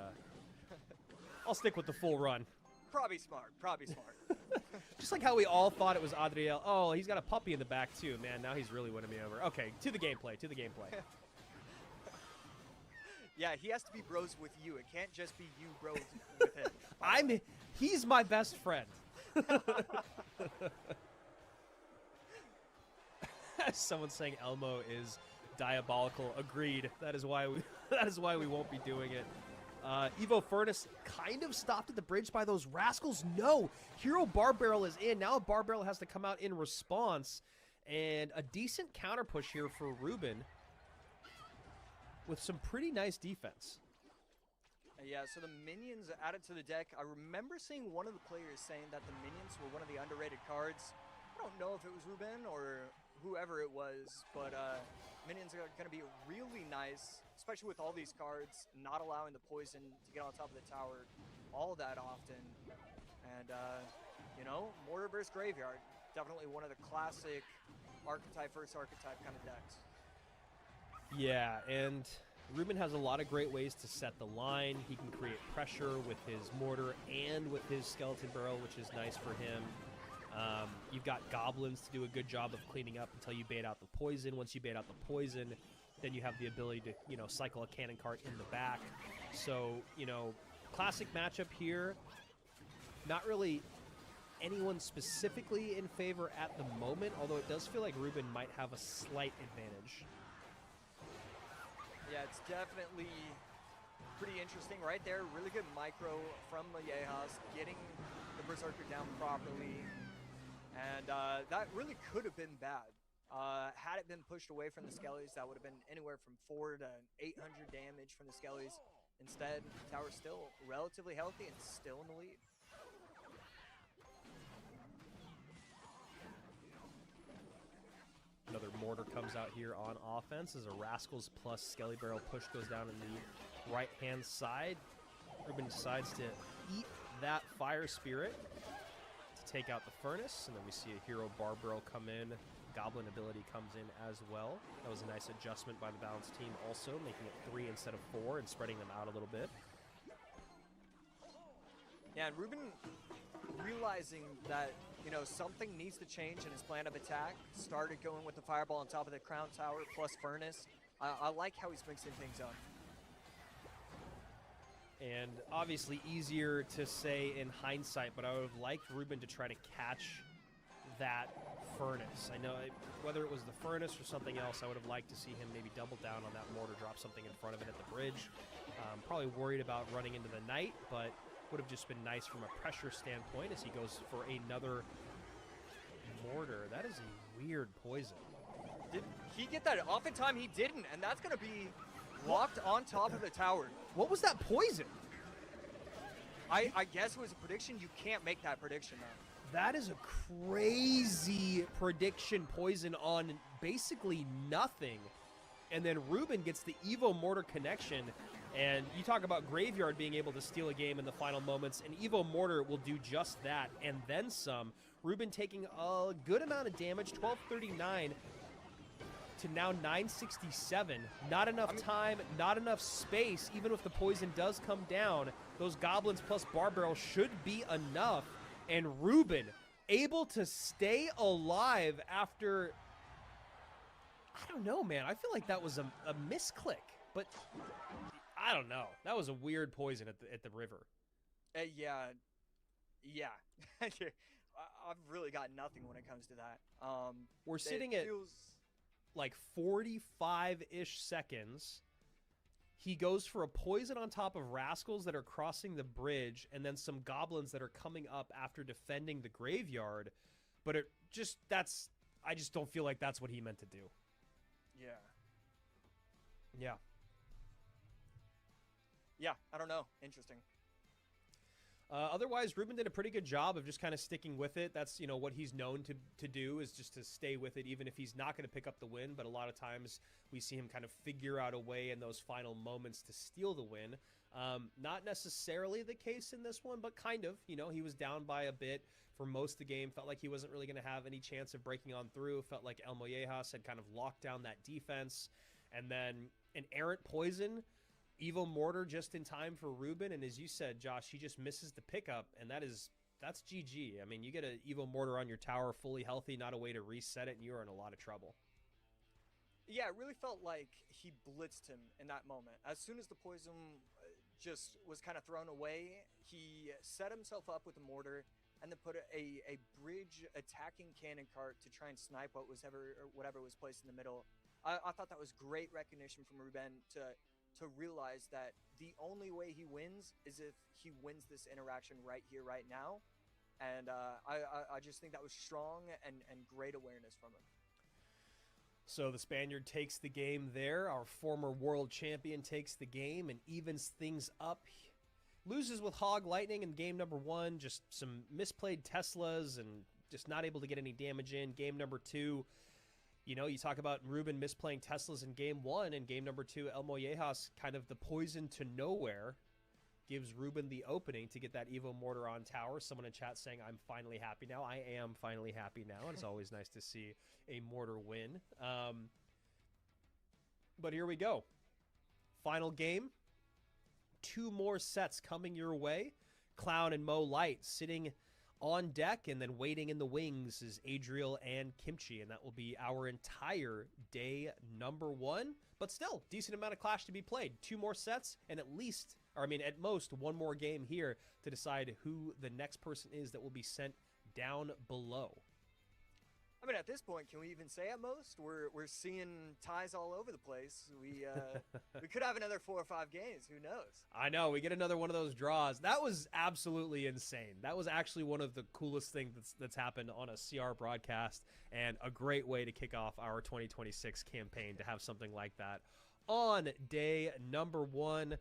I'll stick with the full run. Probably smart. Just like how we all thought it was Adriel. Oh, he's got a puppy in the back too, man. Now he's really winning me over. Okay, to the gameplay. Yeah, he has to be bros with you. It can't just be you bros with him. He's my best friend. Someone saying Elmo is diabolical. Agreed. That is why we won't be doing it. Evo Furnace kind of stopped at the bridge by those rascals. No, Hero Bar Barrel is in. Now a Bar Barrel has to come out in response. And a decent counter push here for Ruben with some pretty nice defense. Yeah, so the minions added to the deck. I remember seeing one of the players saying that the minions were one of the underrated cards. I don't know if it was Ruben or whoever it was, but minions are going to be really nice, especially with all these cards, not allowing the poison to get on top of the tower all that often. And, you know, Mortar versus Graveyard, definitely one of the classic archetype versus archetype kind of decks. Yeah, and Ruben has a lot of great ways to set the line. He can create pressure with his Mortar and with his Skeleton Barrel, which is nice for him. You've got Goblins to do a good job of cleaning up until you bait out the poison. Once you bait out the poison, then you have the ability to, you know, cycle a cannon cart in the back. So, you know, classic matchup here. Not really anyone specifically in favor at the moment, although it does feel like Ruben might have a slight advantage. Yeah, it's definitely pretty interesting right there. Really good micro from Melhores, getting the Berserker down properly. And that really could have been bad. Had it been pushed away from the Skellies, that would have been anywhere from 400 to 800 damage from the Skellies. Instead, tower's still relatively healthy and still in the lead. Another Mortar comes out here on offense as a Rascals plus Skelly Barrel push goes down in the right-hand side. Ruben decides to eat that Fire Spirit to take out the Furnace, and then we see a Hero Bar Barrel come in. Goblin ability comes in as well. That was a nice adjustment by the balanced team also, making it 3 instead of 4 and spreading them out a little bit. Yeah, and Ruben realizing that, you know, something needs to change in his plan of attack, started going with the Fireball on top of the Crown Tower plus Furnace. I like how he's mixing things up. And obviously easier to say in hindsight, but I would have liked Ruben to try to catch that Furnace. I know whether it was the Furnace or something else, I would have liked to see him maybe double down on that Mortar, drop something in front of it at the bridge. Probably worried about running into the Knight, but would have just been nice from a pressure standpoint as he goes for another Mortar. That is a weird poison. Did he get that off in time? He didn't, and that's going to be locked on top of the tower. What was that poison? I guess it was a prediction. You can't make that prediction, though. That is a crazy prediction poison on basically nothing. And then Ruben gets the Evo Mortar connection. And you talk about Graveyard being able to steal a game in the final moments, and Evo Mortar will do just that, and then some. Ruben taking a good amount of damage, 1239 to now 967. Not enough time, not enough space. Even if the poison does come down, those Goblins plus Bar Barrel should be enough. And Ruben able to stay alive after, I don't know, man. I feel like that was a misclick, but I don't know. That was a weird poison at the river. Yeah. I've really got nothing when it comes to that. We're sitting at like 45-ish seconds. He goes for a poison on top of Rascals that are crossing the bridge, and then some Goblins that are coming up after defending the Graveyard. But I just don't feel like that's what he meant to do. Yeah. Yeah, I don't know. Interesting. Otherwise, Ruben did a pretty good job of just kind of sticking with it. That's, you know, what he's known to do, is just to stay with it, even if he's not going to pick up the win. But a lot of times we see him kind of figure out a way in those final moments to steal the win. Not necessarily the case in this one, but kind of. You know, he was down by a bit for most of the game. Felt like he wasn't really going to have any chance of breaking on through. Felt like El Mollejas had kind of locked down that defense. And then an errant poison, Evo Mortar just in time for Ruben, and as you said, Josh, he just misses the pickup, and that's GG. I mean, you get an Evo Mortar on your tower fully healthy, not a way to reset it, and you are in a lot of trouble. Yeah, it really felt like he blitzed him in that moment. As soon as the poison just was kind of thrown away, he set himself up with a Mortar and then put a bridge attacking cannon cart to try and snipe whatever was placed in the middle. I thought that was great recognition from Ruben to to realize that the only way he wins is if he wins this interaction right here, right now. And I just think that was strong and great awareness from him. So the Spaniard takes the game there. Our former world champion takes the game and evens things up. Loses with Hog Lightning in game number 1. Just some misplayed Teslas and just not able to get any damage in. Game number 2, you know, you talk about Ruben misplaying Teslas in game 1. And game number 2, El Mollejas, kind of the poison to nowhere, gives Ruben the opening to get that Evo Mortar on tower. Someone in chat saying, I'm finally happy now. I am finally happy now. It's always nice to see a Mortar win. But here we go. Final game. 2 more sets coming your way. Clown and Mo Light sitting on deck, and then waiting in the wings is Adriel and Kimchi, and that will be our entire day number 1. But still, decent amount of Clash to be played. 2 more sets, and at most 1 more game here to decide who the next person is that will be sent down below. I mean, at this point, can we even say at most? We're seeing ties all over the place. We could have another 4 or 5 games. Who knows? I know. We get another one of those draws. That was absolutely insane. That was actually one of the coolest things that's happened on a CR broadcast, and a great way to kick off our 2026 campaign to have something like that on day number 1.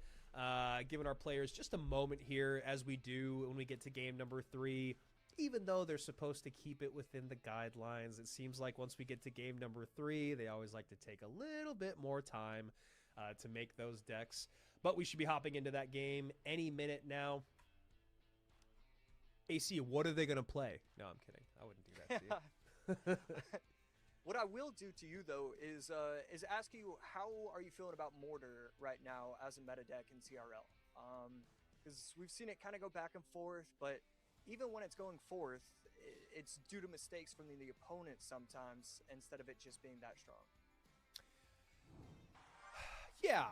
Giving our players just a moment here, as we do when we get to game number 3. Even though they're supposed to keep it within the guidelines, it seems like once we get to game number 3, they always like to take a little bit more time to make those decks. But we should be hopping into that game any minute now. AC, what are they going to play? No, I'm kidding. I wouldn't do that to you. What I will do to you, though, is ask you, how are you feeling about Mortar right now as a meta deck in CRL? Because we've seen it kind of go back and forth, but even when it's going forth, it's due to mistakes from the opponent sometimes, instead of it just being that strong. Yeah,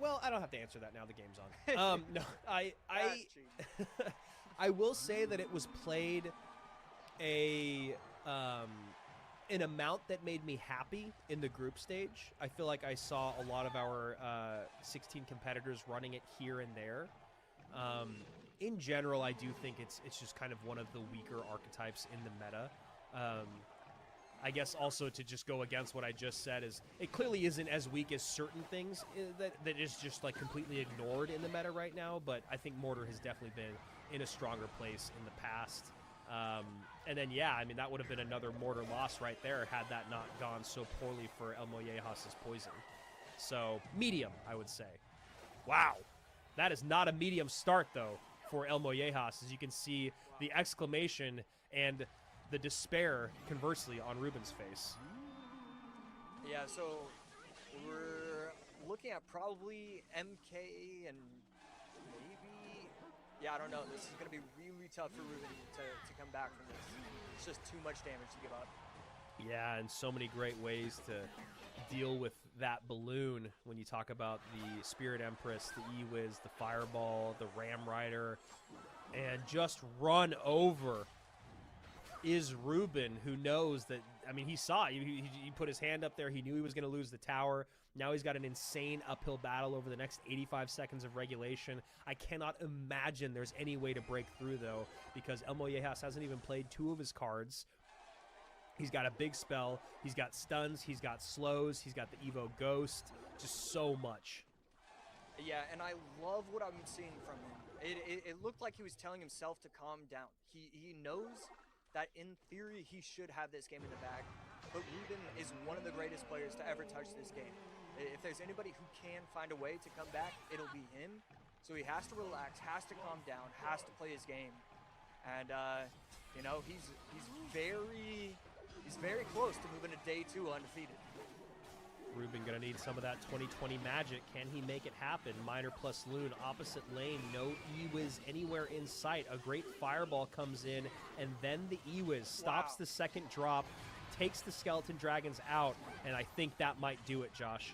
well, I don't have to answer that now. The game's on. No, I will say that it was played an amount that made me happy in the group stage. I feel like I saw a lot of our 16 competitors running it here and there. In general, I do think it's just kind of one of the weaker archetypes in the meta. I guess also to just go against what I just said is it clearly isn't as weak as certain things that is just like completely ignored in the meta right now, but I think Mortar has definitely been in a stronger place in the past. And then, yeah, I mean, that would have been another Mortar loss right there had that not gone so poorly for El Mollejas' poison. So, medium, I would say. Wow. That is not a medium start, though, for El Mollejas, as you can see the exclamation and the despair, conversely, on Ruben's face. Yeah, so we're looking at probably MK and maybe... Yeah, I don't know. This is going to be really tough for Ruben to come back from this. It's just too much damage to give up. Yeah, and so many great ways to deal with that balloon when you talk about the Spirit Empress, the E-Wiz, the Fireball, the Ram Rider, and just run over is Ruben, who knows that, I mean, he saw it. He put his hand up there. He knew he was going to lose the tower. Now he's got an insane uphill battle over the next 85 seconds of regulation. I cannot imagine there's any way to break through, though, because El Mollejas hasn't even played 2 of his cards. He's got a big spell. He's got stuns. He's got slows. He's got the Evo Ghost. Just so much. Yeah, and I love what I'm seeing from him. It looked like he was telling himself to calm down. He knows that in theory he should have this game in the bag, but Ruben is one of the greatest players to ever touch this game. If there's anybody who can find a way to come back, it'll be him. So he has to relax, has to calm down, has to play his game. And you know, he's very close to moving to day 2 undefeated. Ruben gonna need some of that 2020 magic. Can he make it happen? Miner plus Loon, opposite lane, no E-Wiz anywhere in sight. A great fireball comes in, and then the E-Wiz stops the second drop, takes the Skeleton Dragons out, and I think that might do it, Josh.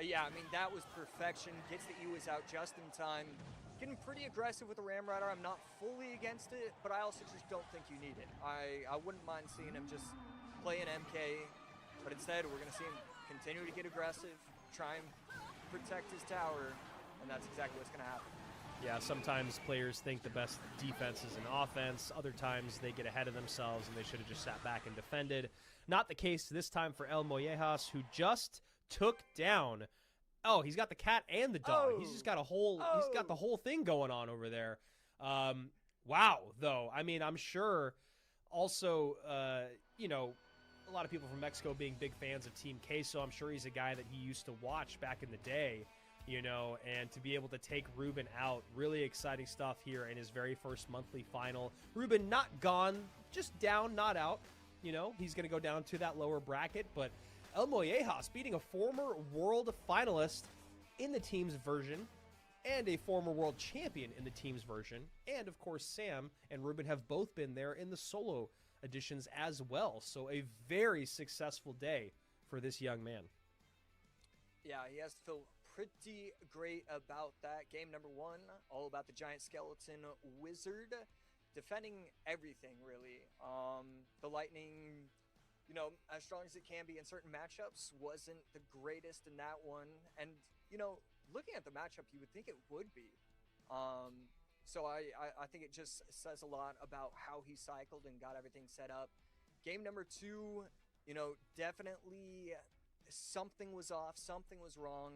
Yeah, I mean, that was perfection. Gets the E-Wiz out just in time. Getting pretty aggressive with the Ram Rider. I'm not fully against it, but I also just don't think you need it. I wouldn't mind seeing him just play an MK, but instead we're going to see him continue to get aggressive, try and protect his tower, and that's exactly what's going to happen. Yeah, sometimes players think the best defense is an offense. Other times they get ahead of themselves and they should have just sat back and defended. Not the case this time for El Mollejas, who just took down. Oh, he's got the cat and the dog. He's just got a whole. He's got the whole thing going on over there. Wow, though. I mean, I'm sure. Also, you know, a lot of people from Mexico being big fans of Team Queso. I'm sure he's a guy that he used to watch back in the day. You know, and to be able to take Ruben out, really exciting stuff here in his very first monthly final. Ruben not gone, just down, not out. You know, he's going to go down to that lower bracket, but El Mollejas beating a former world finalist in the team's version and a former world champion in the team's version. And, of course, Sam and Ruben have both been there in the solo editions as well. So a very successful day for this young man. Yeah, he has to feel pretty great about that. Game number 1, all about the giant skeleton wizard, defending everything, really. The Lightning, you know, as strong as it can be in certain matchups, wasn't the greatest in that one. And, you know, looking at the matchup, you would think it would be. So I think it just says a lot about how he cycled and got everything set up. Game number 2, you know, definitely something was off, something was wrong.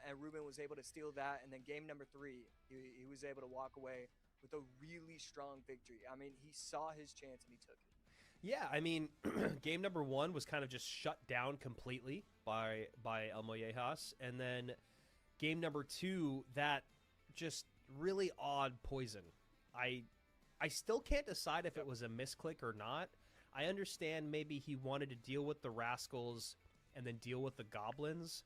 And Ruben was able to steal that. And then game number 3, he was able to walk away with a really strong victory. I mean, he saw his chance and he took it. Yeah, I mean, game number 1 was kind of just shut down completely by El Mollejas. And then game number 2, that just really odd poison. I still can't decide if it was a misclick or not. I understand maybe he wanted to deal with the Rascals and then deal with the Goblins,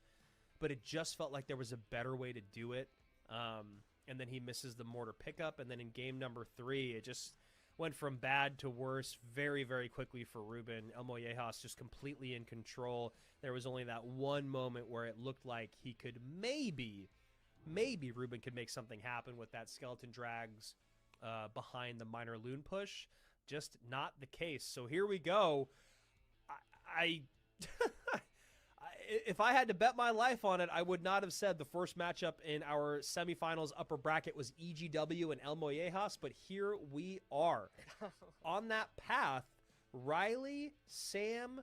but it just felt like there was a better way to do it. And then he misses the mortar pickup. And then in game number 3, it just went from bad to worse very, very quickly for Ruben. El Mollejas just completely in control. There was only that one moment where it looked like he could maybe Ruben could make something happen with that skeleton drags behind the minor loon push. Just not the case. So here we go. I if I had to bet my life on it, I would not have said the first matchup in our semifinals upper bracket was EGW and El Mollejas, but here we are. On that path, Riley, Sam,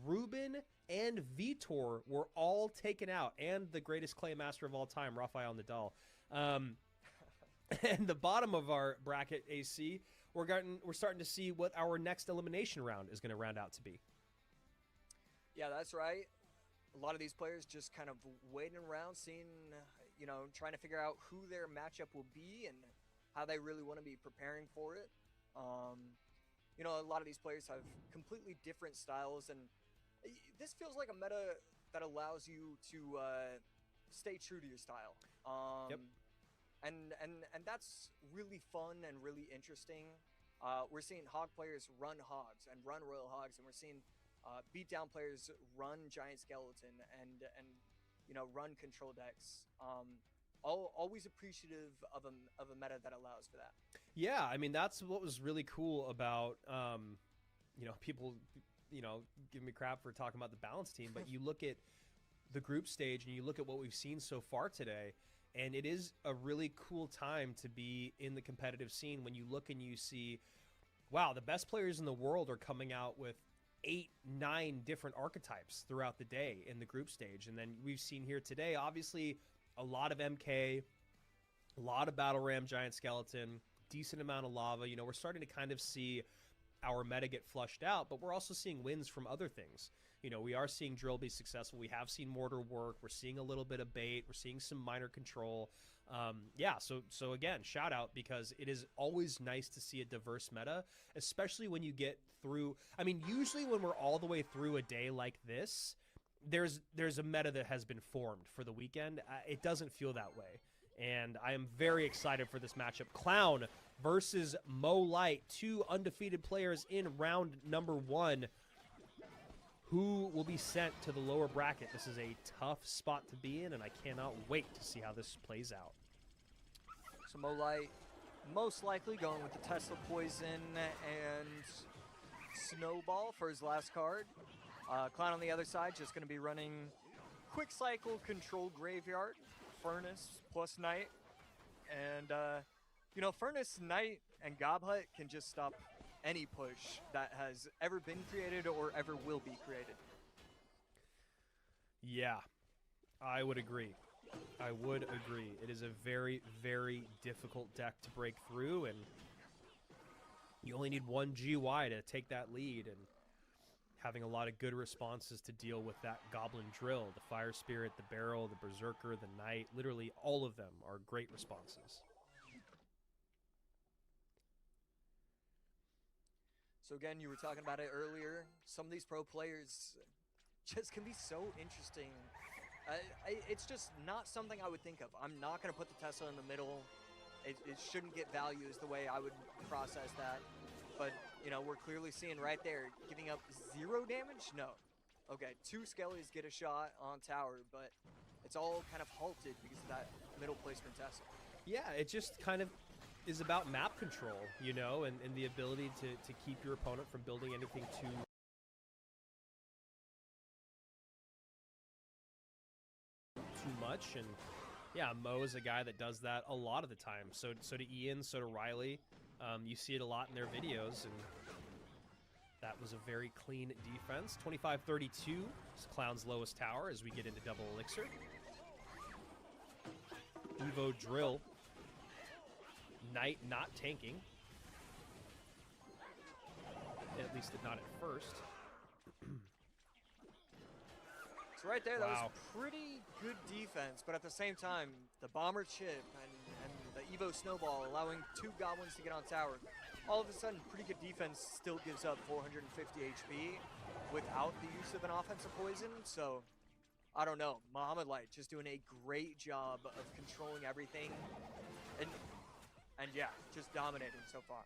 Ruben, and Vitor were all taken out, and the greatest clay master of all time, Rafael Nadal. And the bottom of our bracket, AC, we're starting to see what our next elimination round is going to round out to be. Yeah, that's right. A lot of these players just kind of waiting around, seeing, you know, trying to figure out who their matchup will be and how they really want to be preparing for it. You know, a lot of these players have completely different styles, and this feels like a meta that allows you to stay true to your style. Yep. And that's really fun and really interesting. We're seeing Hog players run Hogs and run Royal Hogs, and we're seeing beatdown players run Giant Skeleton and you know, run control decks. Always appreciative of a meta that allows for that. Yeah, I mean, that's what was really cool about you know, people, you know, give me crap for talking about the balance team, but you look at the group stage and you look at what we've seen so far today, and it is a really cool time to be in the competitive scene when you look and you see, wow, the best players in the world are coming out with 8, 9 different archetypes throughout the day in the group stage. And then we've seen here today, obviously, a lot of MK, a lot of Battle Ram Giant Skeleton, decent amount of Lava. You know, we're starting to kind of see our meta get flushed out, but we're also seeing wins from other things. You know, we are seeing Drill be successful. We have seen Mortar work. We're seeing a little bit of bait. We're seeing some minor control. Yeah, so again, shout out, because it is always nice to see a diverse meta, especially when you get through. I mean, usually when we're all the way through a day like this, there's a meta that has been formed for the weekend. It doesn't feel that way, and I am very excited for this matchup. Clown versus Mo Light, 2 undefeated players in round number 1. Who will be sent to the lower bracket? This is a tough spot to be in, and I cannot wait to see how this plays out. So Mo Light most likely going with the Tesla Poison and Snowball for his last card. Clown on the other side just going to be running quick cycle control graveyard, Furnace plus Knight, and Furnace, Knight, and Goblet can just stop any push that has ever been created or ever will be created. Yeah, I would agree. I would agree. It is a very, very difficult deck to break through, and you only need one GY to take that lead, and having a lot of good responses to deal with that Goblin Drill. The Fire Spirit, the Barrel, the Berserker, the Knight, literally all of them are great responses. So again, you were talking about it earlier. Some of these pro players just can be so interesting. It's just not something I would think of. I'm not going to put the Tesla in the middle. It shouldn't get value is the way I would process that. But, we're clearly seeing right there, giving up 0 damage? No. Okay, 2 Skellies get a shot on tower, but it's all kind of halted because of that middle placement Tesla. Yeah, it just kind of is about map control, and the ability to keep your opponent from building anything too much. And yeah, Mo is a guy that does that a lot of the time. So do Ian, so do Riley. You see it a lot in their videos, and that was a very clean defense. 25-32 is Clown's lowest tower as we get into double elixir. Evo Drill. Knight not tanking. At least not at first. So right there, that was pretty good defense, but at the same time, the Bomber Chip and the Evo Snowball allowing 2 Goblins to get on tower. All of a sudden, pretty good defense still gives up 450 HP without the use of an offensive poison, so I don't know. Muhammad Light just doing a great job of controlling everything, and yeah, just dominating so far.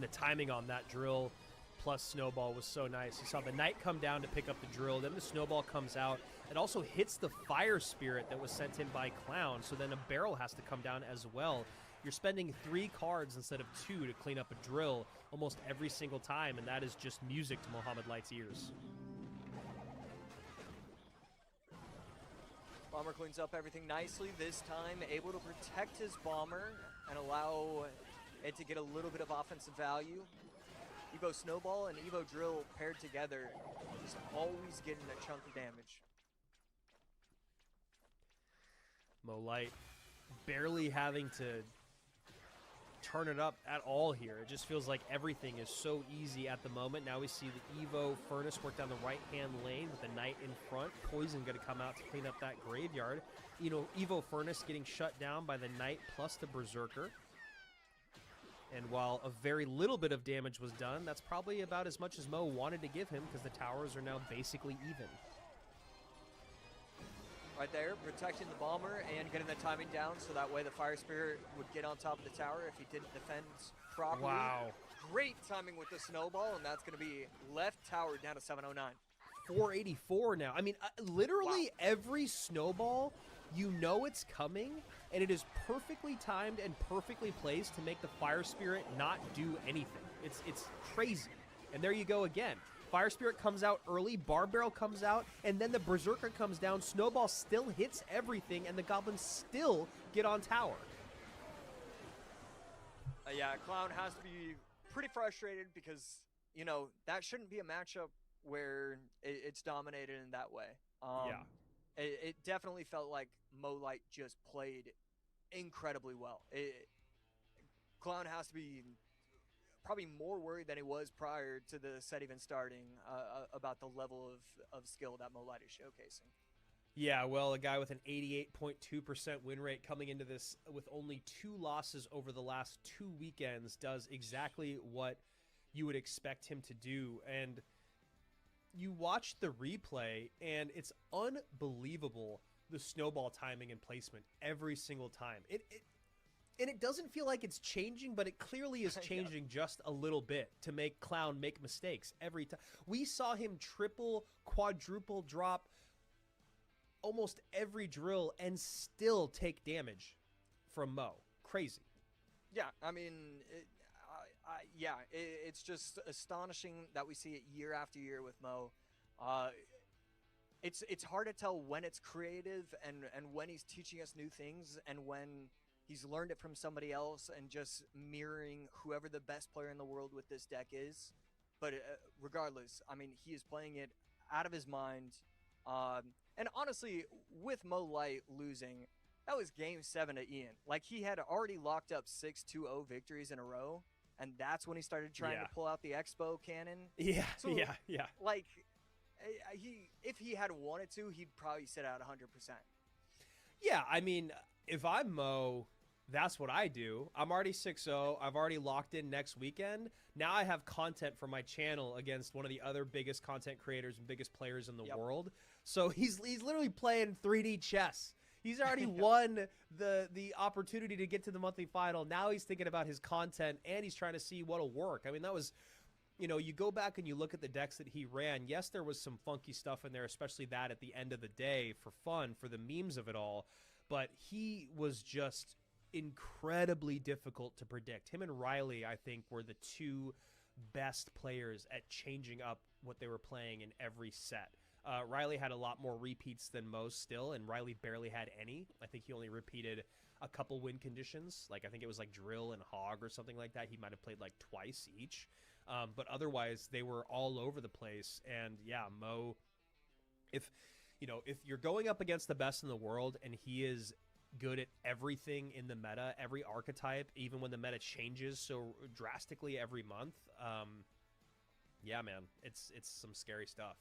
The timing on that drill plus Snowball was so nice. You saw the Knight come down to pick up the drill, then the Snowball comes out. It also hits the Fire Spirit that was sent in by Clown, so then a Barrel has to come down as well. You're spending 3 cards instead of 2 to clean up a drill almost every single time, and that is just music to Muhammad Light's ears. Bomber cleans up everything nicely this time, able to protect his Bomber and allow it to get a little bit of offensive value. Evo Snowball and Evo Drill paired together, just always getting a chunk of damage. Mo Light barely having to turn it up at all here. It just feels like everything is so easy at the moment. Now we see the Evo Furnace work down the right-hand lane with the Knight in front. Poison going to come out to clean up that graveyard. Evo Furnace getting shut down by the Knight plus the Berserker. And while a very little bit of damage was done, that's probably about as much as Mo wanted to give him because the towers are now basically even. Right there, protecting the Bomber and getting the timing down so that way the Fire Spirit would get on top of the tower if he didn't defend properly. Wow. Great timing with the Snowball, and that's going to be left tower down to 709. 484 now. I mean, literally every Snowball, it's coming, and it is perfectly timed and perfectly placed to make the Fire Spirit not do anything. It's crazy. And there you go again. Fire Spirit comes out early, Bar Barrel comes out, and then the Berserker comes down. Snowball still hits everything, and the Goblins still get on tower. Yeah, Clown has to be pretty frustrated because, that shouldn't be a matchup where it's dominated in that way. Yeah. It definitely felt like Mo Light just played incredibly well. Clown has to be probably more worried than he was prior to the set even starting about the level of skill that Mo Light is showcasing. Yeah, well, a guy with an 88.2% win rate coming into this with only 2 losses over the last 2 weekends does exactly what you would expect him to do. And you watch the replay, and it's unbelievable, the Snowball timing and placement every single time. And it doesn't feel like it's changing, but it clearly is changing just a little bit to make Clown make mistakes every time. We saw him triple, quadruple drop almost every drill and still take damage from Mo. Crazy. Yeah, I mean, it's just astonishing that we see it year after year with Mo. it's hard to tell when it's creative and when he's teaching us new things and when he's learned it from somebody else and just mirroring whoever the best player in the world with this deck is. But regardless, I mean, he is playing it out of his mind. And honestly, with Mo Light losing, that was game 7 to Ian. Like, he had already locked up 6-2-0 victories in a row, and that's when he started trying to pull out the Expo cannon. Yeah, So, yeah. Like, if he had wanted to, he'd probably sit out 100%. Yeah, I mean, if I'm Mo, that's what I do. I'm already 6-0. I've already locked in next weekend. Now I have content for my channel against one of the other biggest content creators and biggest players in the world. So he's literally playing 3D chess. He's already won the opportunity to get to the monthly final. Now he's thinking about his content, and he's trying to see what'll work. I mean, that was, you know, you go back and you look at the decks that he ran. Yes, there was some funky stuff in there, especially that at the end of the day for fun, for the memes of it all. But he was just incredibly difficult to predict. Him and Riley, I think, were the two best players at changing up what they were playing in every set. Riley had a lot more repeats than most still, and Riley barely had any. I think he only repeated a couple win conditions. Like, I think it was like Drill and Hog or something like that. He might have played like twice each. But otherwise, they were all over the place. And yeah, Mo, if you're going up against the best in the world and he is good at everything in the meta, every archetype, even when the meta changes so drastically every month, yeah, man, it's some scary stuff.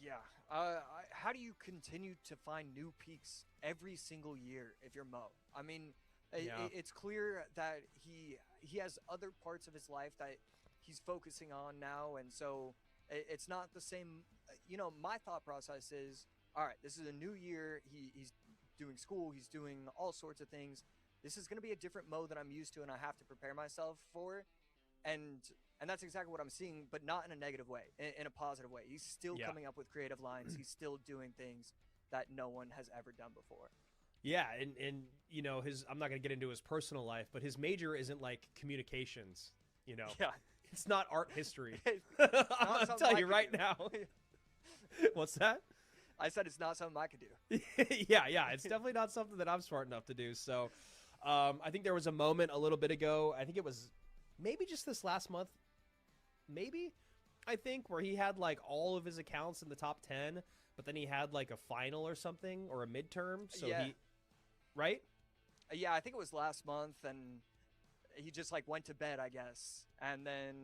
Yeah. How do you continue to find new peaks every single year if you're Mo? I mean, it's clear that he has other parts of his life that he's focusing on now, and so it's not the same. You know, my thought process is, all right, this is a new year. He's doing school. He's doing all sorts of things. This is going to be a different Mo than I'm used to, and I have to prepare myself for. And that's exactly what I'm seeing, but not in a negative way, in a positive way. He's still coming up with creative lines. He's still doing things that no one has ever done before. Yeah, and you know, I'm not going to get into his personal life, but his major isn't like communications, you know. Yeah. It's not art history. I'm telling you right now. What's that? I said it's not something I could do. Yeah, it's definitely not something that I'm smart enough to do. So I think there was a moment a little bit ago, I think it was maybe just this last month, I think, where he had like all of his accounts in the top 10, but then he had like a final or something, or a midterm. So right? Yeah, I think it was last month, and he just like went to bed, I guess. And then,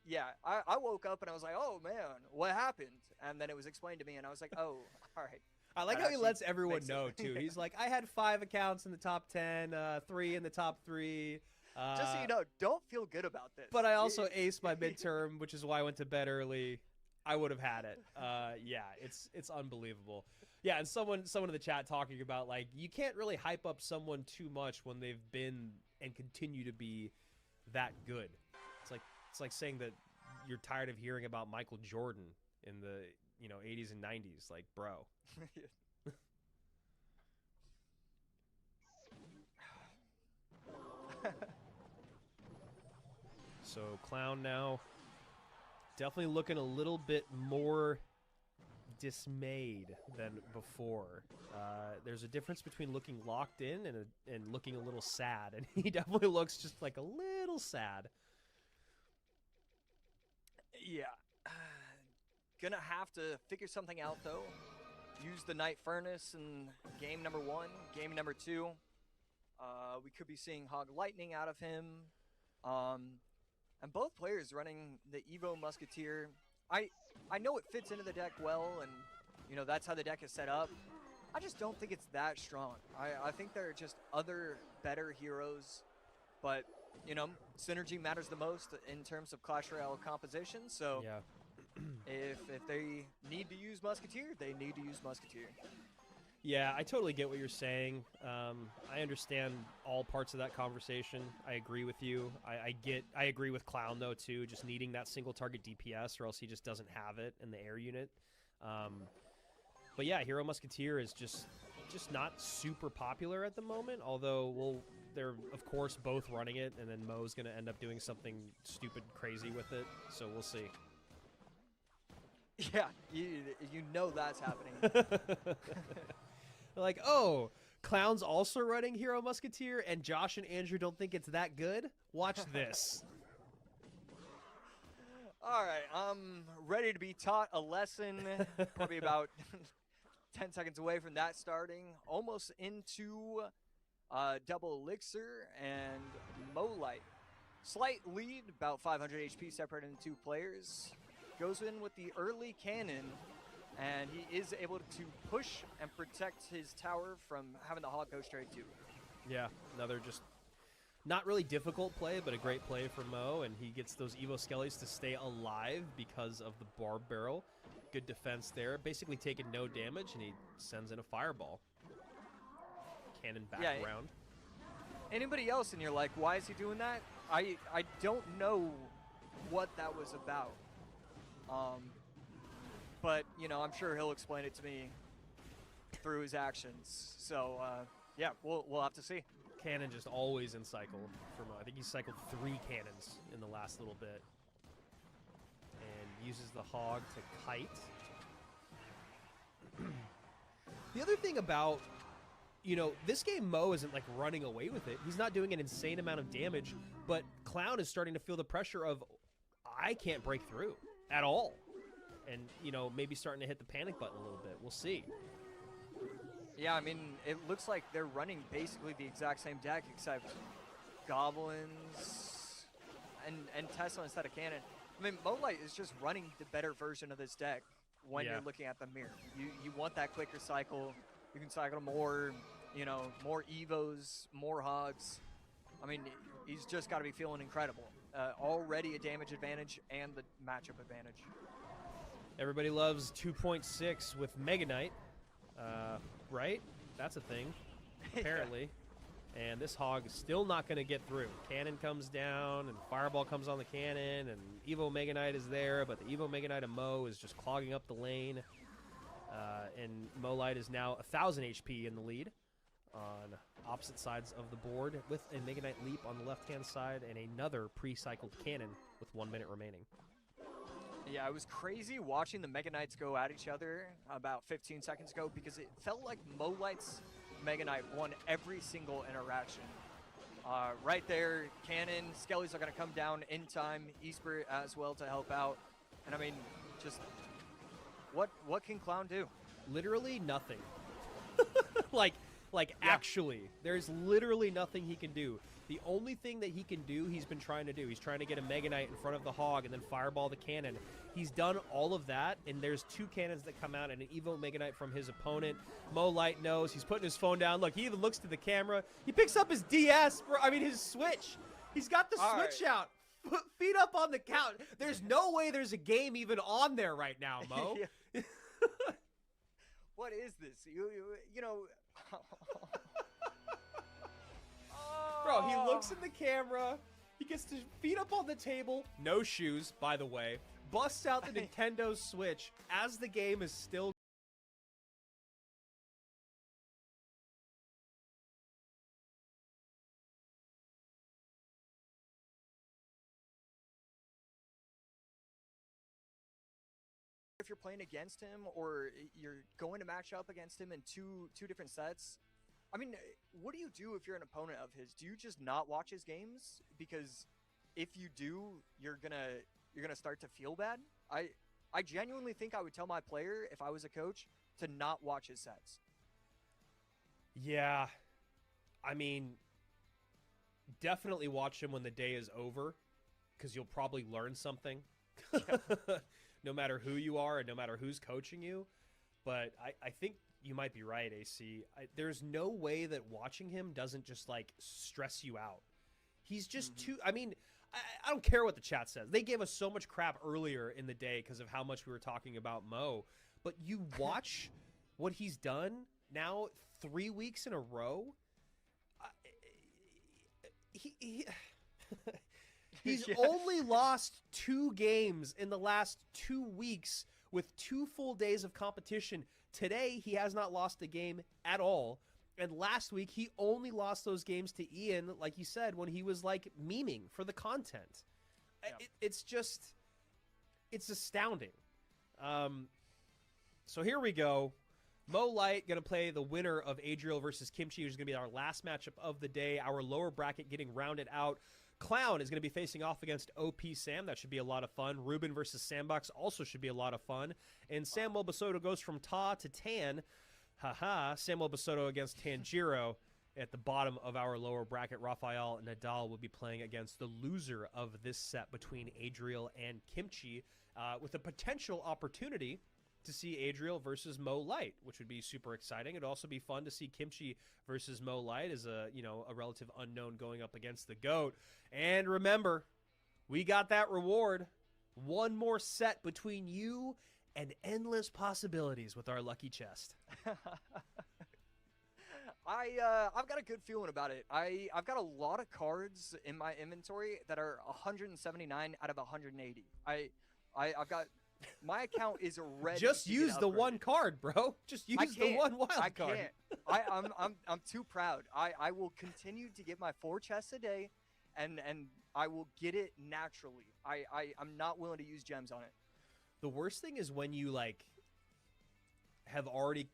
yeah, I woke up and I was like, oh man, what happened? And then it was explained to me, and I was like, oh, all right. I like how he lets everyone know too. He's like, I had 5 accounts in the top 10, 3 in the top 3. Just so you know, don't feel good about this. But I also aced my midterm, which is why I went to bed early. I would have had it. Yeah, it's unbelievable. Yeah, and someone in the chat talking about, like, you can't really hype up someone too much when they've been and continue to be that good. It's like saying that you're tired of hearing about Michael Jordan in the 80s and 90s. Like, bro. So Clown now definitely looking a little bit more dismayed than before. There's a difference between looking locked in and looking a little sad, and he definitely looks just like a little sad. Yeah. Gonna have to figure something out, though. Use the Night Furnace in game number 1. Game number 2, we could be seeing Hog Lightning out of him. And both players running the Evo Musketeer. I know it fits into the deck well, and that's how the deck is set up. I just don't think it's that strong. I think there are just other better heroes, but synergy matters the most in terms of Clash Royale composition. So yeah. if they need to use Musketeer, they need to use Musketeer. Yeah, I totally get what you're saying. I understand all parts of that conversation. I agree with you. I agree with Clown, though, too, just needing that single target DPS, or else he just doesn't have it in the air unit. But yeah, Hero Musketeer is just not super popular at the moment, although they're, of course, both running it, and then Mo's going to end up doing something stupid crazy with it, so we'll see. Yeah, you know that's happening. Like, oh, Clown's also running Hero Musketeer, and Josh and Andrew don't think it's that good? Watch this. All right, I'm ready to be taught a lesson. Probably about 10 seconds away from that starting. Almost into double elixir and Molite. Slight lead, about 500 HP separated into two players. Goes in with the early cannon, and he is able to push and protect his tower from having the Hog go straight to it. Yeah, another just not really difficult play, but a great play for Mo, and he gets those Evo Skellies to stay alive because of the Barb Barrel. Good defense there. Basically taking no damage, and he sends in a Fireball. Cannon back around. Anybody else, and you're like, why is he doing that? I don't know what that was about. But, you know, I'm sure he'll explain it to me through his actions. So, yeah, we'll have to see. Cannon just always in cycle for Mo. I think he cycled 3 cannons in the last little bit. And uses the Hog to kite. The other thing about, you know, this game Mo isn't like running away with it. He's not doing an insane amount of damage, but Clown is starting to feel the pressure of, I can't break through at all. And, you know, maybe starting to hit the panic button a little bit. We'll see. Yeah, I mean, it looks like they're running basically the exact same deck, except Goblins and Tesla instead of Cannon. I mean, Molite is just running the better version of this deck when you're looking at the mirror. You want that quicker cycle. You can cycle more, you know, more Evos, more Hogs. I mean, he's just got to be feeling incredible. Already a damage advantage and the matchup advantage. Everybody loves 2.6 with Mega Knight, right? That's a thing, apparently. And this Hog is still not going to get through. Cannon comes down, and Fireball comes on the cannon, and Evo Mega Knight is there, but the Evo Mega Knight of Mo is just clogging up the lane. And Molite is now 1,000 HP in the lead on opposite sides of the board with a Mega Knight Leap on the left-hand side and another pre-cycled cannon with 1 minute remaining. Yeah, it was crazy watching the Mega Knights go at each other about 15 seconds ago because it felt like Molite's Mega Knight won every single interaction. Right there, Cannon, Skellies are going to come down in time, Eastbury as well to help out. And I mean, just what can Clown do? Literally nothing. Actually, there's literally nothing he can do. The only thing that he can do, he's been trying to do. He's trying to get a Mega Knight in front of the Hog and then Fireball the cannon. He's done all of that, and there's 2 cannons that come out and an Evo Mega Knight from his opponent. Molite knows. He's putting his phone down. Look, he even looks to the camera. He picks up his DS, his Switch. He's got the Switch out. Feet up on the couch. There's no way there's a game even on there right now, Mo. What is this? You know... Bro, he looks in the camera. He gets his feet up on the table. No shoes, by the way. Busts out the Nintendo Switch as the game is still... If you're playing against him or you're going to match up against him in two different sets, I mean, what do you do if you're an opponent of his? Do you just not watch his games? Because if you do, you're gonna start to feel bad. I genuinely think I would tell my player, if I was a coach, to not watch his sets. Yeah. I mean, definitely watch him when the day is over, because you'll probably learn something. No matter who you are and no matter who's coaching you. But I think you might be right, AC. There's no way that watching him doesn't just, like, stress you out. He's just too... I mean, I don't care what the chat says. They gave us so much crap earlier in the day because of how much we were talking about Mo. But you watch what he's done now 3 weeks in a row. He's only lost 2 games in the last 2 weeks with 2 full days of competition. Today, he has not lost a game at all. And last week, he only lost those games to Ian, like you said, when he was, like, memeing for the content. Yeah. It's just... It's astounding. So here we go. Mo Light going to play the winner of Adriel versus Kimchi, which is going to be our last matchup of the day. Our lower bracket getting rounded out. Clown is going to be facing off against OP Sam. That should be a lot of fun. Ruben versus Sandbox also should be a lot of fun. And Samuel Basoto goes from Ta to Tan. Haha. Samuel Basoto against Tanjiro. At the bottom of our lower bracket, Rafael Nadal will be playing against the loser of this set between Adriel and Kimchi, with a potential opportunity to see Adriel versus Mo Light, which would be super exciting. It'd also be fun to see Kimchi versus Mo Light as a relative unknown going up against the GOAT. And remember, we got that reward. One more set between you and endless possibilities with our lucky chest. I've got a good feeling about it. I've got a lot of cards in my inventory that are 179 out of 180. I've got my account is ready. Just to use get the upgraded. one card, bro. Just use the one wild I card. can't. I'm too proud. I will continue to get my 4 chests a day, and I will get it naturally. I'm not willing to use gems on it. The worst thing is when you have already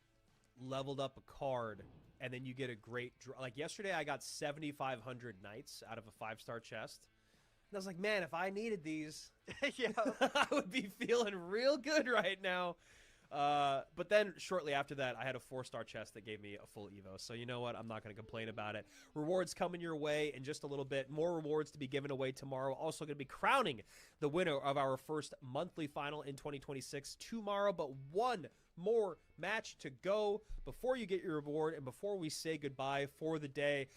leveled up a card and then you get a great draw. Like yesterday I got 7,500 knights out of a 5-star chest. And I was like, man, if I needed these, yeah, I would be feeling real good right now. But then shortly after that, I had a 4-star chest that gave me a full Evo. So you know what? I'm not going to complain about it. Rewards coming your way in just a little bit. More rewards to be given away tomorrow. Also going to be crowning the winner of our first monthly final in 2026 tomorrow. But one more match to go before you get your reward and before we say goodbye for the day.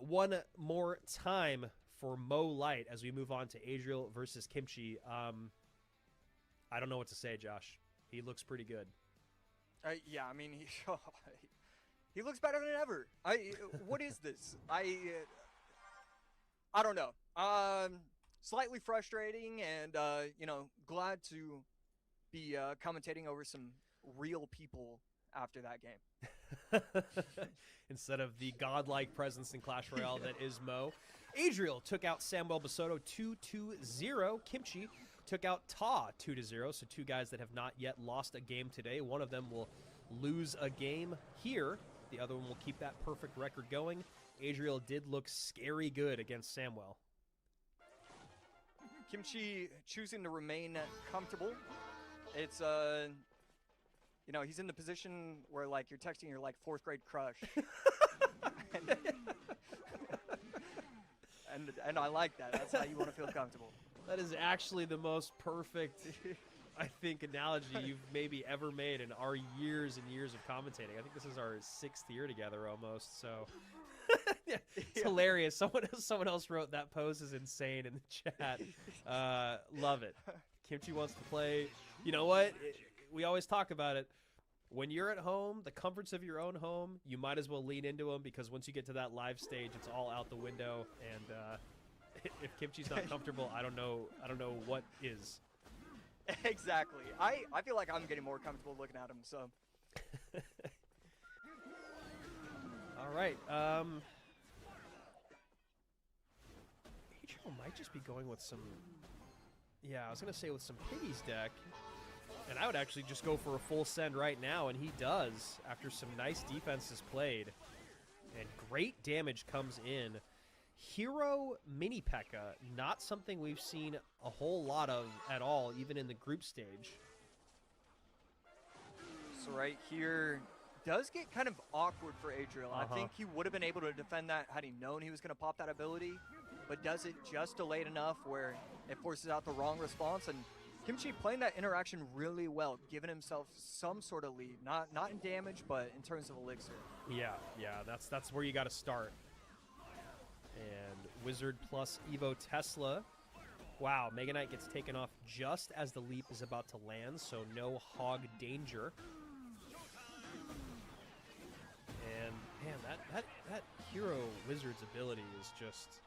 One more time for Mo Light as we move on to Adriel versus Kimchi. I don't know what to say, Josh. He looks pretty good. Yeah, I mean, he looks better than ever. What is this? I don't know. Slightly frustrating, and glad to be commentating over some real people after that game. Instead of the godlike presence in Clash Royale that is Mo. Adriel took out Samuel Basoto 2-0. Kimchi took out Ta 2-0. So 2 guys that have not yet lost a game today. One of them will lose a game here. The other one will keep that perfect record going. Adriel did look scary good against Samuel. Kimchi choosing to remain comfortable. It's he's in the position where you're texting your 4th grade crush. and I like that. That's how you want to feel comfortable. That is actually the most perfect, I think, analogy you've maybe ever made in our years and years of commentating. I think this is our 6th year together almost, so it's hilarious. Someone else wrote that pose is insane in the chat. Love it. Kimchi wants to play. You know what? We always talk about it. When you're at home, the comforts of your own home, you might as well lean into them, because once you get to that live stage, it's all out the window. And if Kimchi's not comfortable, I don't know what is. Exactly. I feel like I'm getting more comfortable looking at him. So. All right. Adriel might just be going with some. Yeah, I was gonna say with some Piggy's deck. And I would actually just go for a full send right now, and he does after some nice defenses played. And great damage comes in. Hero Mini P.E.K.K.A, not something we've seen a whole lot of at all, even in the group stage. So right here does get kind of awkward for Adriel. I think he would have been able to defend that had he known he was going to pop that ability, but does it just delayed enough where it forces out the wrong response. And Kimchi playing that interaction really well, giving himself some sort of lead, not in damage, but in terms of elixir. Yeah, that's where you got to start. And Wizard plus Evo Tesla. Wow, Mega Knight gets taken off just as the leap is about to land, so no hog danger. And man, that hero Wizard's ability is just,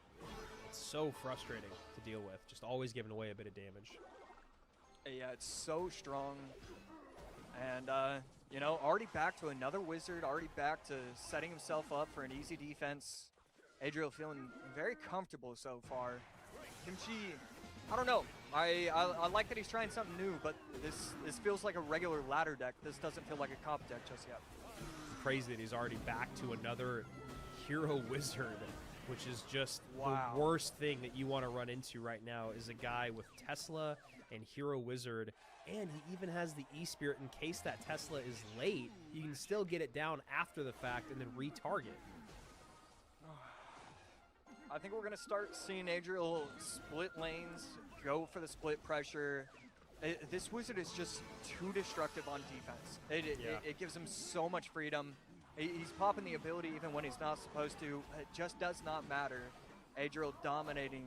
it's so frustrating to deal with. Just always giving away a bit of damage. Yeah, it's so strong. And, already back to another Wizard, already back to setting himself up for an easy defense. Adriel feeling very comfortable so far. Kimchi I don't know. I like that he's trying something new, but this feels like a regular ladder deck. This doesn't feel like a comp deck just yet. Crazy that he's already back to another hero wizard, which is just Wow. the worst thing that you want to run into right now is a guy with Tesla and hero wizard, and he even has the E-Spirit in case that Tesla is late. You can still get it down after the fact and then retarget. I think we're going to start seeing Adriel split lanes, go for the split pressure. This wizard is just too destructive on defense. It gives him so much freedom. He's popping the ability even when he's not supposed to. It just does not matter. Adriel dominating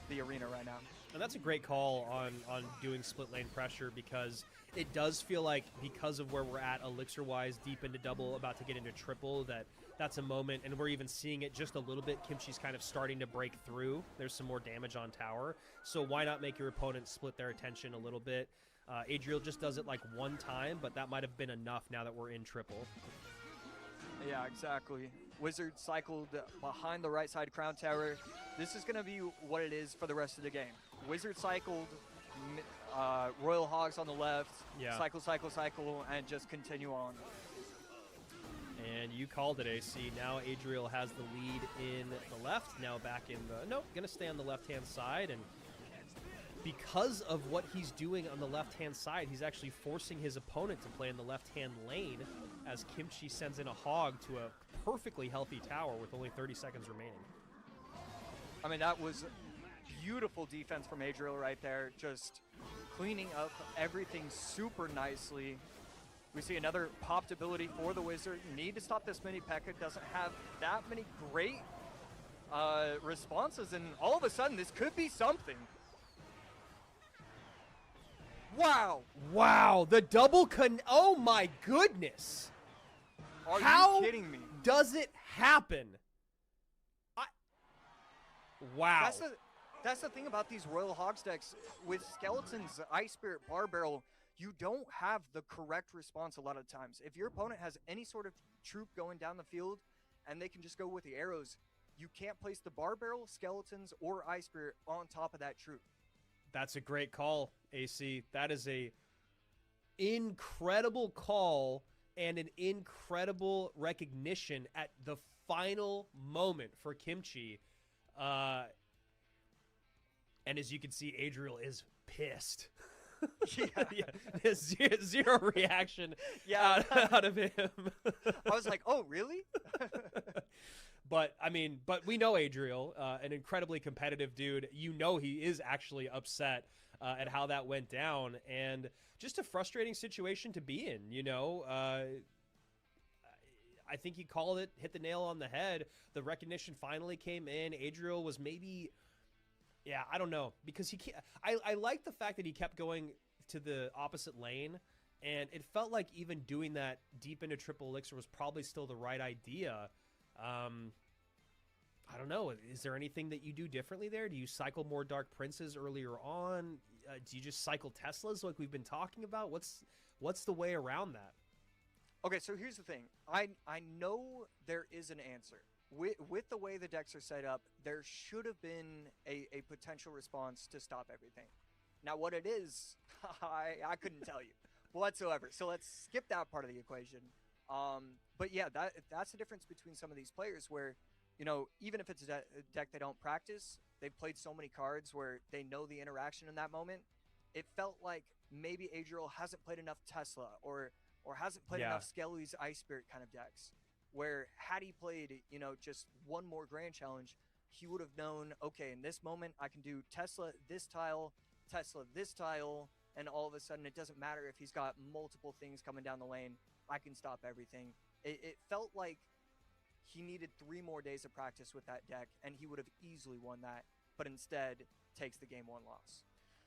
the arena right now. And that's a great call on doing split lane pressure, because it does feel like, because of where we're at elixir-wise, deep into double, about to get into triple, that's a moment, and we're even seeing it just a little bit. Kimchi's kind of starting to break through. There's some more damage on tower. So why not make your opponent split their attention a little bit? Adriel just does it like one time, but that might have been enough now that we're in triple. Yeah, exactly. Wizard cycled behind the right side crown tower. This is going to be what it is for the rest of the game. Wizard cycled, Royal Hogs on the left, cycle, cycle, cycle, and just continue on. And you called it, AC. Now Adriel has the lead in the left. Now back in the... Nope, going to stay on the left-hand side. And because of what he's doing on the left-hand side, he's actually forcing his opponent to play in the left-hand lane as Kimchi sends in a hog to a perfectly healthy tower with only 30 seconds remaining. I mean, that was beautiful defense from Adriel right there. Just cleaning up everything super nicely. We see another popped ability for the Wizard. Need to stop this mini P.E.K.K.A. Doesn't have that many great responses, and all of a sudden this could be something. Wow! Wow, the double oh my goodness! Are How you kidding me? Does it happen? Wow. That's the thing about these Royal Hogs decks. With Skeletons, Ice Spirit, Bar Barrel, you don't have the correct response a lot of times. If your opponent has any sort of troop going down the field and they can just go with the arrows, you can't place the Bar Barrel, Skeletons, or Ice Spirit on top of that troop. That's a great call, AC. That is a incredible call and an incredible recognition at the final moment for Kimchi. And as you can see, Adriel is pissed. Yeah. Zero reaction out of him. I was like, oh, really? But, I mean, we know Adriel, an incredibly competitive dude. You know he is actually upset at how that went down. And just a frustrating situation to be in, you know. I think he called it, hit the nail on the head. The recognition finally came in. Adriel was maybe... Yeah, I don't know, because he can't. I like the fact that he kept going to the opposite lane, and it felt like even doing that deep into triple elixir was probably still the right idea. I don't know. Is there anything that you do differently there? Do you cycle more Dark Princes earlier on? Do you just cycle Teslas like we've been talking about? What's the way around that? Okay, so here's the thing. I know there is an answer. With the way the decks are set up, there should have been a potential response to stop everything. Now, what it is, I couldn't tell you whatsoever. So let's skip that part of the equation. But yeah, that's the difference between some of these players where, you know, even if it's a deck they don't practice, they've played so many cards where they know the interaction in that moment. It felt like maybe Adriel hasn't played enough Tesla or hasn't played enough Skelly's Ice Spirit kind of decks. Where had he played, you know, just one more Grand Challenge, he would have known, okay, in this moment, I can do Tesla this tile, and all of a sudden, it doesn't matter if he's got multiple things coming down the lane, I can stop everything. It felt like he needed 3 more days of practice with that deck, and he would have easily won that, but instead takes the game 1 loss.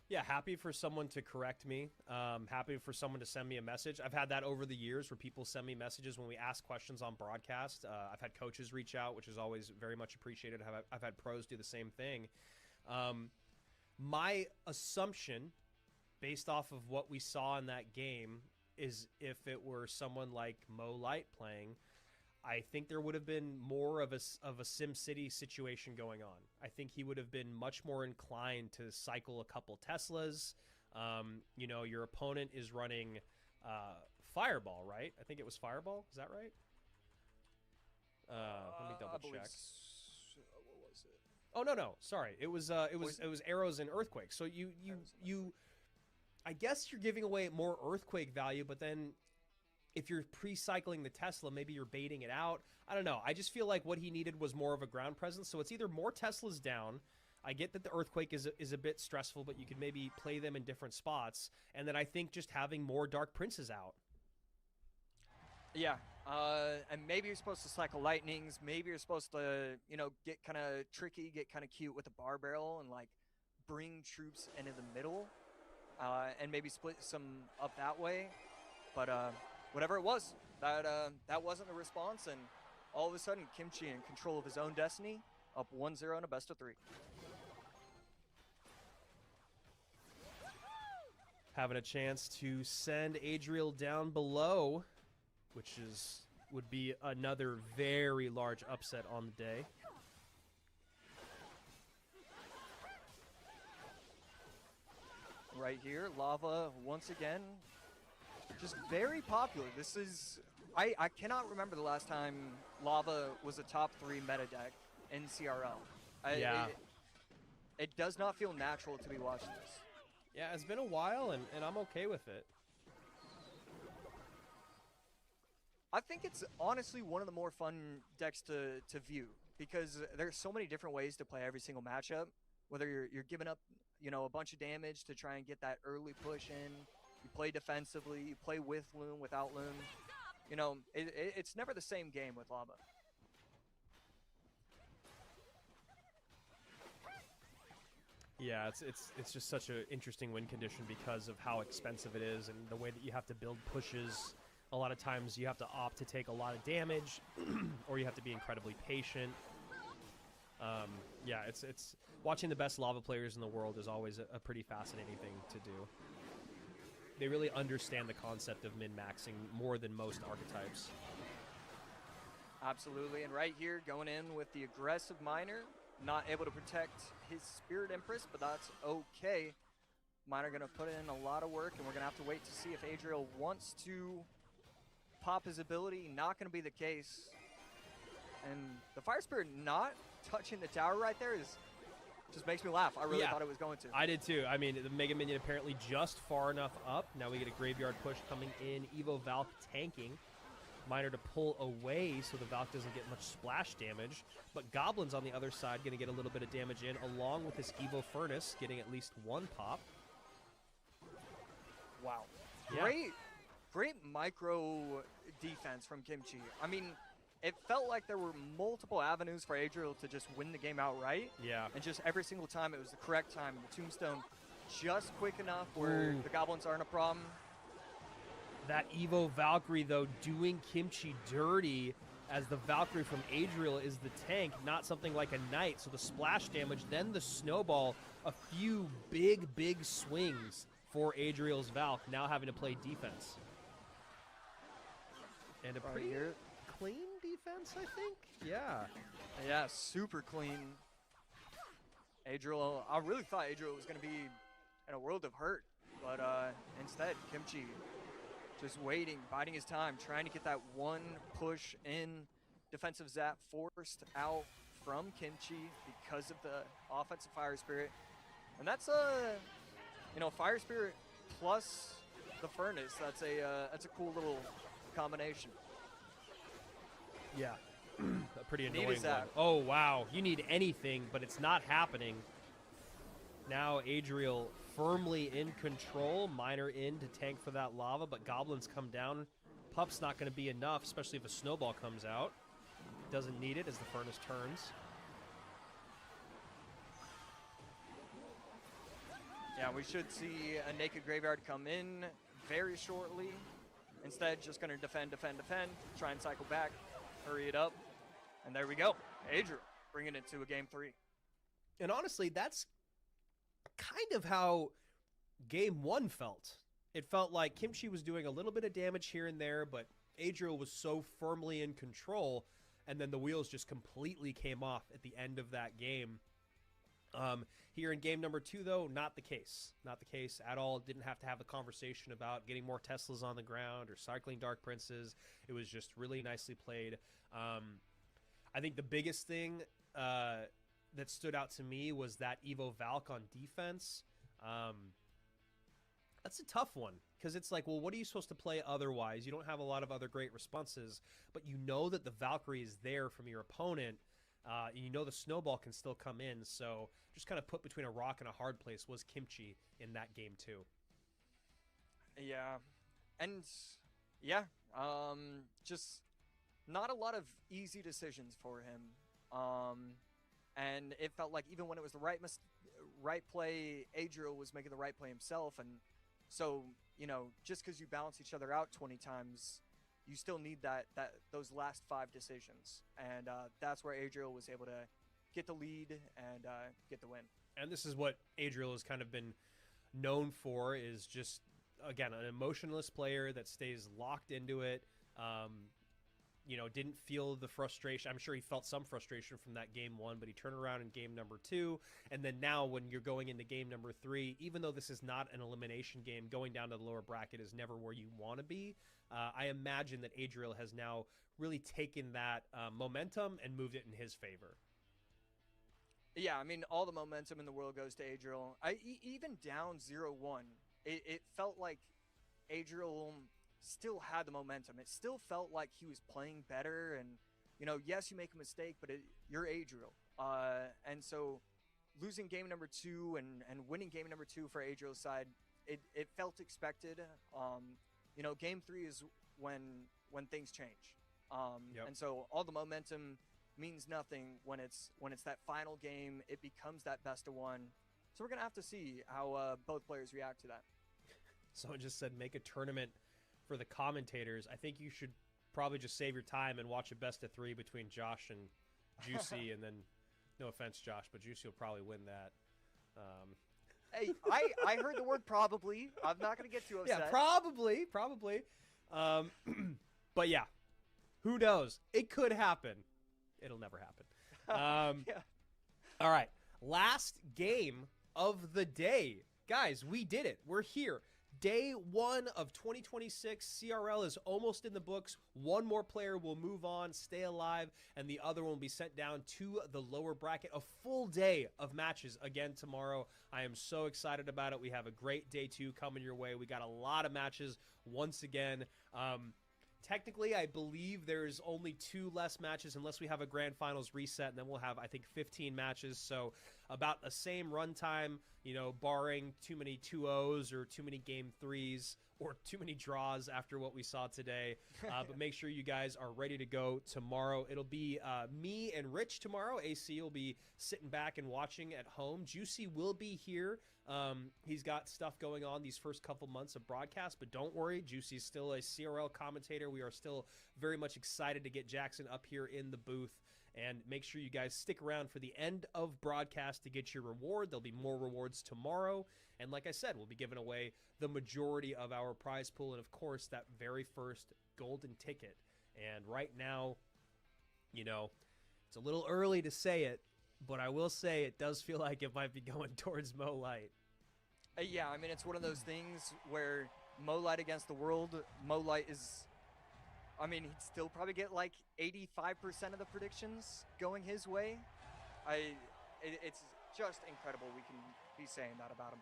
Yeah, happy for someone to correct me. Happy for someone to send me a message. I've had that over the years where people send me messages when we ask questions on broadcast. I've had coaches reach out, which is always very much appreciated. I've had pros do the same thing. My assumption, based off of what we saw in that game, is if it were someone like Mo Light playing, I think there would have been more of a SimCity situation going on. I think he would have been much more inclined to cycle a couple Teslas. You know, your opponent is running Fireball, right? I think it was Fireball. Is that right? Let me double check. What was it? Oh no, sorry. It was arrows and earthquake. So you I guess you're giving away more earthquake value, but then if you're pre-cycling the Tesla, maybe you're baiting it out. I don't know. I just feel like what he needed was more of a ground presence. So it's either more Teslas down. I get that the earthquake is a bit stressful, but you could maybe play them in different spots. And then I think just having more Dark Princes out. Yeah, and maybe you're supposed to cycle lightnings. Maybe you're supposed to, you know, get kind of tricky, get kind of cute with the bar barrel and like bring troops into the middle, and maybe split some up that way. But whatever it was, that wasn't the response, and all of a sudden Kimchi in control of his own destiny, up 1-0 in a best of 3. Having a chance to send Adriel down below, which would be another very large upset on the day. Right here, Lava once again, just very popular. This is, I cannot remember the last time Lava was a top 3 meta deck in CRL. Yeah. It does not feel natural to be watching this. Yeah, it's been a while, and I'm okay with it. I think it's honestly one of the more fun decks to view because there's so many different ways to play every single matchup. Whether you're giving up, you know, a bunch of damage to try and get that early push in, you play defensively, you play with Loom, without Loom. You know, it's never the same game with Lava. Yeah, it's just such an interesting win condition because of how expensive it is and the way that you have to build pushes. A lot of times you have to opt to take a lot of damage, or you have to be incredibly patient. Yeah, it's watching the best Lava players in the world is always a pretty fascinating thing to do. They really understand the concept of min-maxing more than most archetypes. Absolutely, and right here going in with the aggressive Miner, not able to protect his Spirit Empress, but that's okay. Miner gonna put in a lot of work, and we're gonna have to wait to see if Adriel wants to pop his ability. Not gonna be the case. And the Fire Spirit not touching the tower right there just makes me laugh. I really thought it was going to. I did too. I mean, the Mega Minion apparently just far enough up. Now we get a Graveyard Push coming in. Evo Valk tanking. Miner to pull away so the Valk doesn't get much splash damage. But Goblin's on the other side going to get a little bit of damage in, along with this Evo Furnace getting at least one pop. Wow. Yeah. Great micro defense from Kimchi. I mean, it felt like there were multiple avenues for Adriel to just win the game outright. Yeah. And just every single time it was the correct time. The Tombstone just quick enough where the Goblins aren't a problem. That Evo Valkyrie, though, doing Kimchi dirty, as the Valkyrie from Adriel is the tank, not something like a Knight. So the splash damage, then the snowball, a few big swings for Adriel's Valk, now having to play defense. And a pretty clean defense, I think? Yeah. Yeah, super clean. Adriel, I really thought Adriel was going to be in a world of hurt, but instead, Kimchi just waiting, biding his time, trying to get that one push in. Defensive zap forced out from Kimchi because of the offensive Fire Spirit. And that's you know, Fire Spirit plus the Furnace. That's a cool little combination. Yeah, a pretty annoying Needed that. one. Oh, wow. You need anything, but it's not happening. Now Adriel firmly in control. Miner in to tank for that lava, but Goblins come down. Pup's not going to be enough, especially if a snowball comes out. Doesn't need it as the Furnace turns. Yeah, we should see a Naked Graveyard come in very shortly. Instead, just going to defend, try and cycle back, hurry it up, and there we go. Adriel bringing it to a game 3. And honestly, that's kind of how game 1 felt. It felt like Kimchi was doing a little bit of damage here and there, but Adriel was so firmly in control, and then the wheels just completely came off at the end of that game. Here in game number 2, though, not the case. Not the case at all. Didn't have to have a conversation about getting more Teslas on the ground or cycling Dark Princes. It was just really nicely played. I think the biggest thing that stood out to me was that Evo Valk on defense. That's a tough one because it's like, well, what are you supposed to play otherwise? You don't have a lot of other great responses, but you know that the Valkyrie is there from your opponent. You know the snowball can still come in, so just kind of put between a rock and a hard place was Kimchi in that game too. Yeah, and yeah, just not a lot of easy decisions for him. And it felt like even when it was the right play, Adriel was making the right play himself, and so just because you balance each other out 20 times. You still need those last 5 decisions, and that's where Adriel was able to get the lead and get the win. And this is what Adriel has kind of been known for, is just, again, an emotionless player that stays locked into it. Didn't feel the frustration. I'm sure he felt some frustration from that game 1, but he turned around in game number 2. And then now when you're going into game number 3, even though this is not an elimination game, going down to the lower bracket is never where you want to be. I imagine that Adriel has now really taken that momentum and moved it in his favor. Yeah, I mean, all the momentum in the world goes to Adriel. Even down 0-1, it felt like Adriel still had the momentum. It still felt like he was playing better, and yes, you make a mistake, but you're Adriel. And so losing game number 2 and winning game number 2 for Adriel's side, it felt expected. Game 3 is when things change. Yep. And so all the momentum means nothing when it's that final game. It becomes that best of 1. So we're gonna have to see how both players react to that. Someone just said make a tournament for the commentators. I think you should probably just save your time and watch a best of 3 between Josh and Juicy, and then, no offense, Josh, but Juicy will probably win that. Hey, I heard the word probably. I'm not going to get too upset. Yeah, probably. But yeah, who knows? It could happen. It'll never happen. Yeah. All right, last game of the day. Guys, we did it. We're here. Day 1 of 2026. CRL is almost in the books. One more player will move on, stay alive, and the other one will be sent down to the lower bracket. A full day of matches again tomorrow. I am so excited about it. We have a great day 2 coming your way. We got a lot of matches once again. Technically, I believe there's only 2 less matches unless we have a grand finals reset, and then we'll have, I think, 15 matches. So about the same runtime, barring too many 2-0s or too many game 3s or too many draws after what we saw today. But make sure you guys are ready to go tomorrow. It'll be me and Rich tomorrow. AC will be sitting back and watching at home. Juicy will be here. He's got stuff going on these first couple months of broadcast, but don't worry, Juicy's still a CRL commentator. We are still very much excited to get Jackson up here in the booth, and make sure you guys stick around for the end of broadcast to get your reward. There'll be more rewards tomorrow, and like I said, we'll be giving away the majority of our prize pool, and of course, that very first golden ticket. And right now, it's a little early to say it, but I will say it does feel like it might be going towards Mo Light. Yeah, I mean, it's one of those things where Mo Light against the world, Mo Light is, he'd still probably get like 85% of the predictions going his way. It's just incredible we can be saying that about him.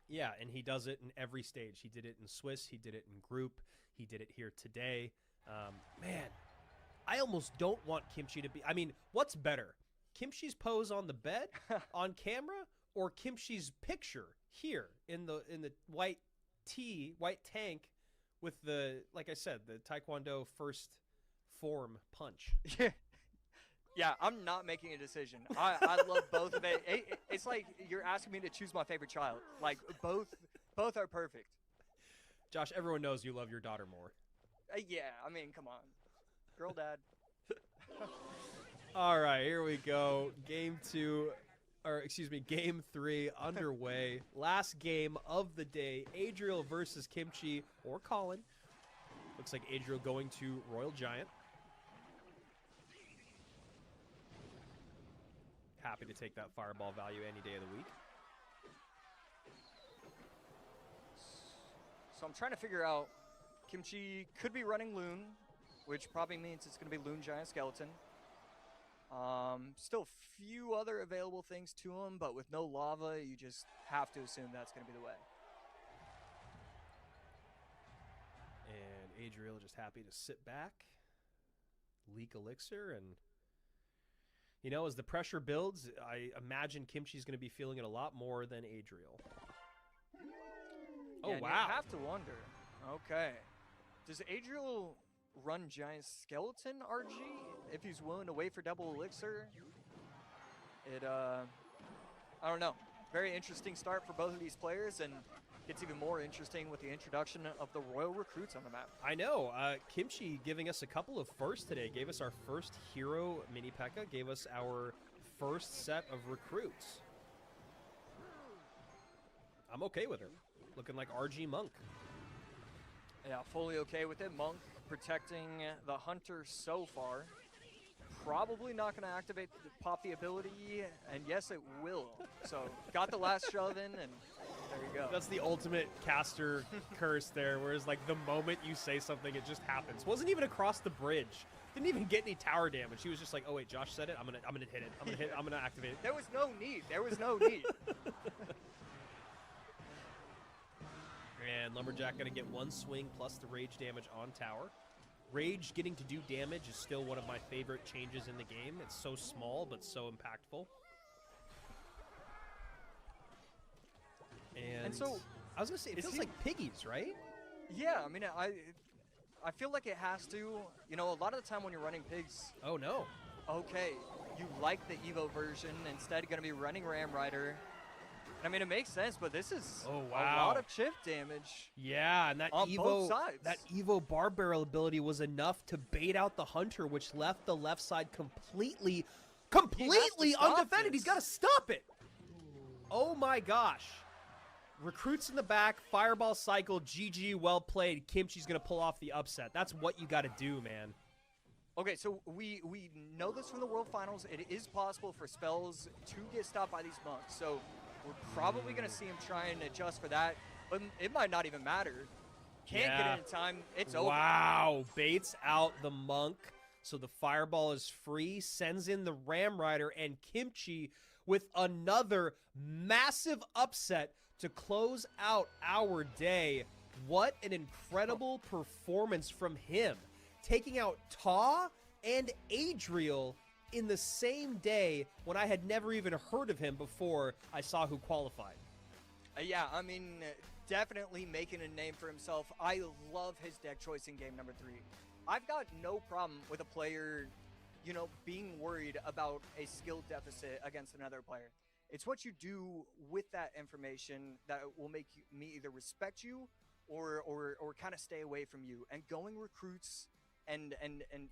Yeah, and he does it in every stage. He did it in Swiss. He did it in group. He did it here today. Man, I almost don't want Kimchi to be... what's better? Kimchi's pose on the bed on camera, or Kimchi's picture here in the white tank with the, like I said, the Taekwondo first form punch? Yeah, I'm not making a decision. I love both of it. It's like you're asking me to choose my favorite child. Like, both are perfect. Josh, everyone knows you love your daughter more. Yeah, come on. Girl dad. All right, here we go. Game 3 underway. Last game of the day. Adriel versus Kimchi, or Colin, Looks like Adriel going to Royal Giant. Happy to take that fireball value any day of the week. So I'm trying to figure out, Kimchi could be running Loon, which probably means it's going to be Loon Giant Skeleton. Still few other available things to him, but with no lava, you just have to assume that's going to be the way. And Adriel just happy to sit back, leak Elixir, and you know, as the pressure builds, I imagine Kimchi's going to be feeling it a lot more than Adriel. Yeah, Oh, wow. You have to wonder. Okay. Does Adriel run Giant Skeleton RG if he's willing to wait for double Elixir? I don't know. Very interesting start for both of these players, and gets even more interesting with the introduction of the Royal Recruits on the map. I know. Kimchi giving us a couple of firsts today. Gave us our first hero mini P.E.K.K.A. Gave us our first set of recruits. I'm okay with it. Looking like RG Monk. Yeah, fully okay with it. Monk protecting the Hunter so far. Probably not going to activate pop the ability, and yes, it will. So got the last shove in, and there you go. That's the ultimate caster curse there, whereas like the moment you say something, it just happens. Wasn't even across the bridge. Didn't even get any tower damage. He was just like, oh wait, Josh said it. I'm gonna hit it. I'm gonna activate it. There was no need. There was no need. And Lumberjack gonna get one swing plus the rage damage on tower. Rage getting to do damage is still one of my favorite changes in the game. It's so small, but so impactful. And so, I was going to say, it feels like piggies, right? Yeah, I mean, I feel like it has to. You know, a lot of the time when you're running pigs... Oh, no. Okay, you like the Evo version. Instead, going to be running Ram Rider. I mean, it makes sense, but this is a lot of chip damage. Yeah, and that on Evo, both sides. that Evo bar barrel ability was enough to bait out the Hunter, which left the left side completely undefended. He's got to stop it. Oh my gosh. Recruits in the back, fireball cycle, GG, well played. Kimchi's going to pull off the upset. That's what you got to do, man. Okay, so we know this from the World Finals. It is possible for spells to get stopped by these monks. So we're probably going to see him try and adjust for that, but it might not even matter. Can't get it in time. It's over. Wow, baits out the monk. So the fireball is free, sends in the Ram Rider, and Kimchi with another massive upset to close out our day. What an incredible performance from him. Taking out Ta and Adriel in the same day when I had never even heard of him before I saw who qualified. Yeah, I mean, definitely making a name for himself. I love his deck choice in game number 3. I've got no problem with a player, you know, being worried about a skill deficit against another player. It's what you do with that information that will make me either respect you or kind of stay away from you. And going recruits and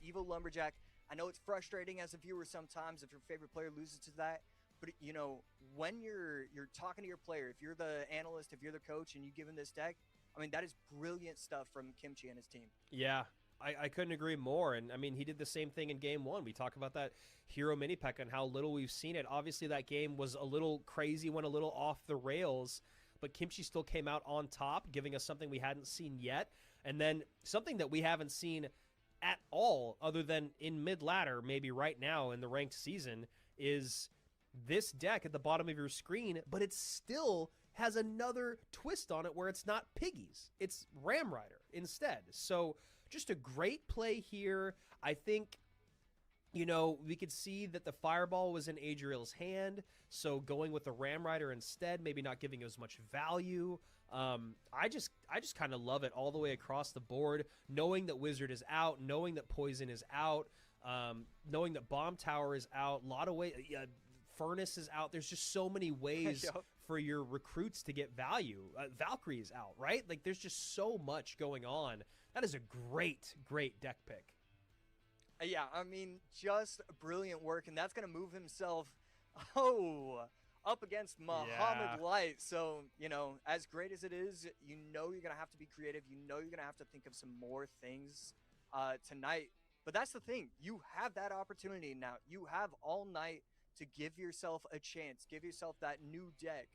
Evo Lumberjack, I know it's frustrating as a viewer sometimes if your favorite player loses to that, but you know, when you're talking to your player, if you're the analyst, if you're the coach and you give him this deck, I mean, that is brilliant stuff from Kimchi and his team. Yeah, I couldn't agree more. And I mean, he did the same thing in game 1. We talk about that hero mini P.E.K.K.A. and how little we've seen it. Obviously that game was a little crazy, went a little off the rails, but Kimchi still came out on top, giving us something we hadn't seen yet. And then something that we haven't seen at all, other than in mid-ladder, maybe right now in the ranked season, is this deck at the bottom of your screen, but it still has another twist on it where it's not piggies. It's Ram Rider instead. So just a great play here. I think, you know, we could see that the fireball was in Adriel's hand, so going with the Ram Rider instead, maybe not giving as much value. I just kind of love it all the way across the board, knowing that Wizard is out, knowing that Poison is out, knowing that Bomb Tower is out, a lot of ways, Furnace is out. There's just so many ways for your recruits to get value. Valkyrie is out, right? Like, there's just so much going on. That is a great, great deck pick. Yeah, I mean, just brilliant work, and that's going to move himself, up against Muhammad Light. So, as great as it is, you're going to have to be creative. You're going to have to think of some more things tonight. But that's the thing. You have that opportunity now. You have all night to give yourself a chance. Give yourself that new deck.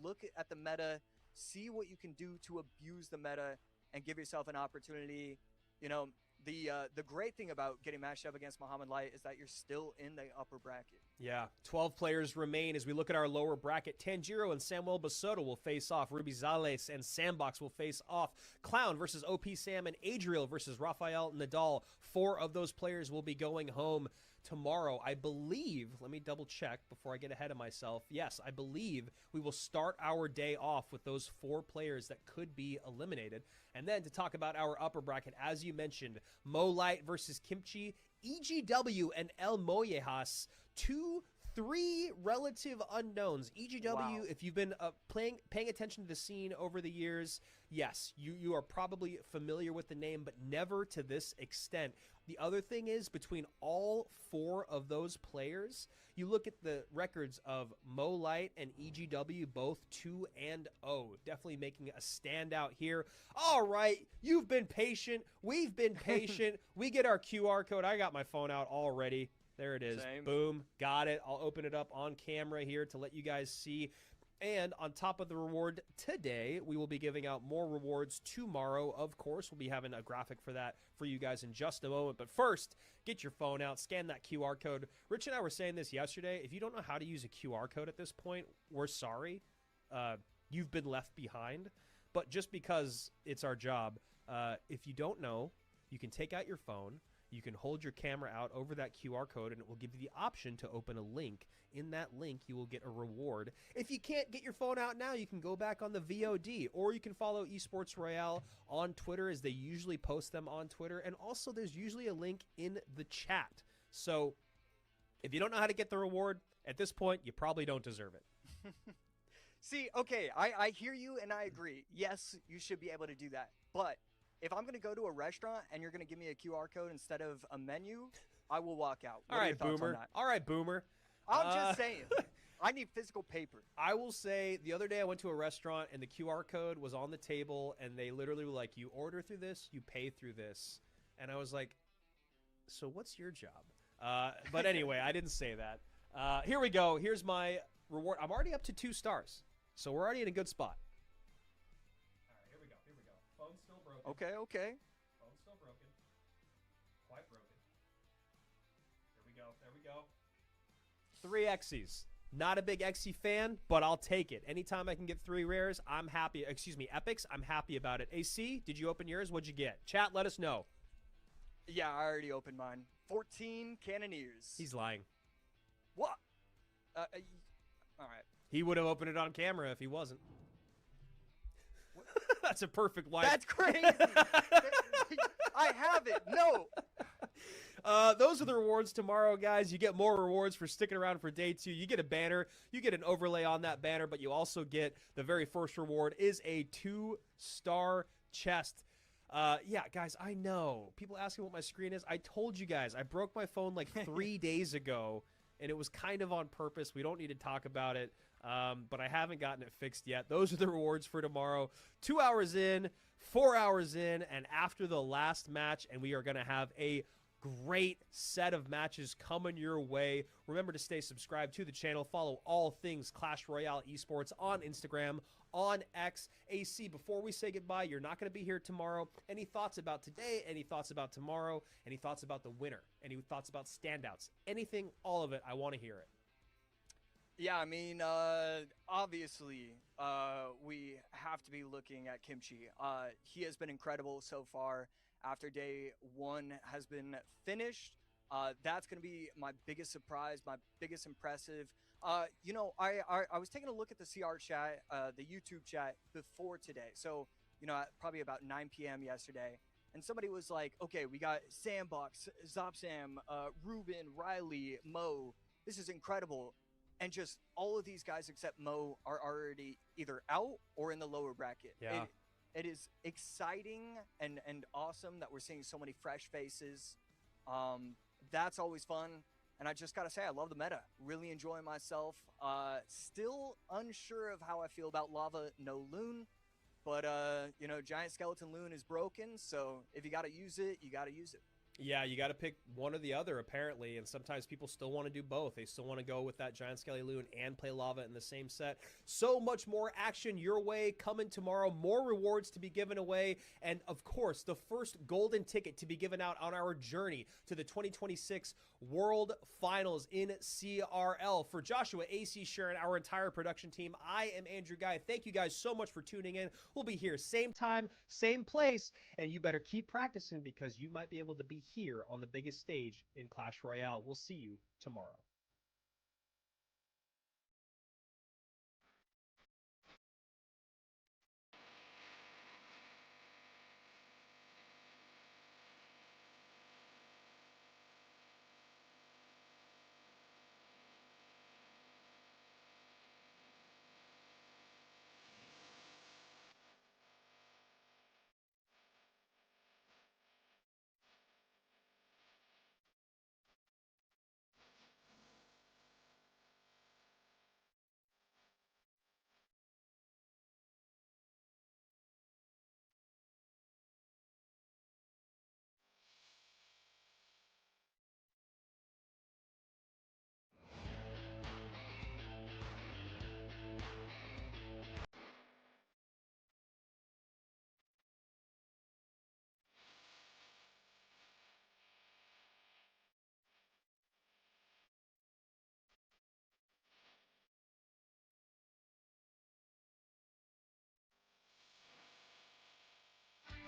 Look at the meta. See what you can do to abuse the meta and give yourself an opportunity. The great thing about getting matched up against Muhammad Light is that you're still in the upper bracket. Yeah, 12 players remain as we look at our lower bracket. Tanjiro and Samuel Basoto will face off. Ruby Zales and Sandbox will face off. Clown versus OP Sam and Adriel versus Rafael Nadal. 4 of those players will be going home tomorrow. I believe, let me double check before I get ahead of myself. Yes, I believe we will start our day off with those 4 players that could be eliminated. And then to talk about our upper bracket, as you mentioned, Mo Light versus Kimchi, EGW and El Mollejas, 3 relative unknowns. EGW, if you've been paying attention to the scene over the years, yes, you are probably familiar with the name, but never to this extent. The other thing is, between all 4 of those players, you look at the records of Mo Light and EGW, both 2-0. Definitely making a standout here. All right, you've been patient. We've been patient. We get our QR code. I got my phone out already. There it is. Same. Boom. Got it. I'll open it up on camera here to let you guys see. And on top of the reward today, we will be giving out more rewards tomorrow. Of course, we'll be having a graphic for that for you guys in just a moment. But first, get your phone out, scan that QR code. Rich and I were saying this yesterday. If you don't know how to use a QR code at this point, we're sorry. You've been left behind. But just because it's our job, if you don't know, you can take out your phone. You can hold your camera out over that QR code, and it will give you the option to open a link. In that link, you will get a reward. If you can't get your phone out now, you can go back on the VOD, or you can follow Esports Royale on Twitter, as they usually post them on Twitter. And also, there's usually a link in the chat. So if you don't know how to get the reward, at this point, you probably don't deserve it. See, okay, I hear you and I agree. Yes, you should be able to do that. But if I'm going to go to a restaurant and you're going to give me a QR code instead of a menu, I will walk out. What are your thoughts on that? All right, Boomer. I'm just saying. I need physical paper. I will say, the other day I went to a restaurant and the QR code was on the table, and they literally were like, you order through this, you pay through this. And I was like, so what's your job? But anyway, I didn't say that. Here we go. Here's my reward. I'm already up to 2 stars, so we're already in a good spot. All right, here we go. Phone's still broken. Okay. Phone's still broken. Quite broken. There we go. 3 X's. Not a big Xe fan, but I'll take it. Anytime I can get 3 rares, I'm happy. Excuse me, epics, I'm happy about it. AC, did you open yours? What'd you get? Chat, let us know. Yeah, I already opened mine. 14 Cannoneers. He's lying. What? All right. He would have opened it on camera if he wasn't. That's a perfect wipe. That's crazy. I have it. No. Those are the rewards tomorrow, guys. You get more rewards for sticking around for day 2. You get a banner. You get an overlay on that banner, but you also get the very first reward is a 2-star chest. Yeah, guys, I know. People asking what my screen is. I told you guys. I broke my phone like 3 days ago, and it was kind of on purpose. We don't need to talk about it, but I haven't gotten it fixed yet. Those are the rewards for tomorrow. 2 hours in, 4 hours in, and after the last match, and we are going to have a great set of matches coming your way. Remember to stay subscribed to the channel. Follow all things Clash Royale Esports on Instagram, on X. AC, before we say goodbye, you're not going to be here tomorrow. Any thoughts about today? Any thoughts about tomorrow? Any thoughts about the winner? Any thoughts about standouts? Anything, all of it. I want to hear it. Yeah, I mean, obviously, we have to be looking at Kimchi. He has been incredible so far. After day 1 has been finished, that's going to be my biggest surprise, my biggest impressive. I was taking a look at the CR chat, the YouTube chat before today. So, at probably about 9 p.m. yesterday. And somebody was like, okay, we got Sandbox, Zopsam, Ruben, Riley, Mo. This is incredible. And just all of these guys except Mo are already either out or in the lower bracket. Yeah. It is exciting and awesome that we're seeing so many fresh faces. That's always fun. And I just gotta say, I love the meta. Really enjoying myself. Still unsure of how I feel about Lava No Loon. But, you know, Giant Skeleton Loon is broken, so if you gotta use it, you gotta use it. Yeah, you got to pick one or the other, apparently, and sometimes people still want to do both. They still want to go with that Giant Skelly Loon and play Lava in the same set. So much more action your way coming tomorrow, more rewards to be given away, and of course, the first golden ticket to be given out on our journey to the 2026 World Finals in CRL. For Joshua, AC, Sharon, our entire production team, I am Andrew Guy. Thank you guys so much for tuning in. We'll be here same time, same place, and you better keep practicing because you might be able to be here on the biggest stage in Clash Royale. We'll see you tomorrow.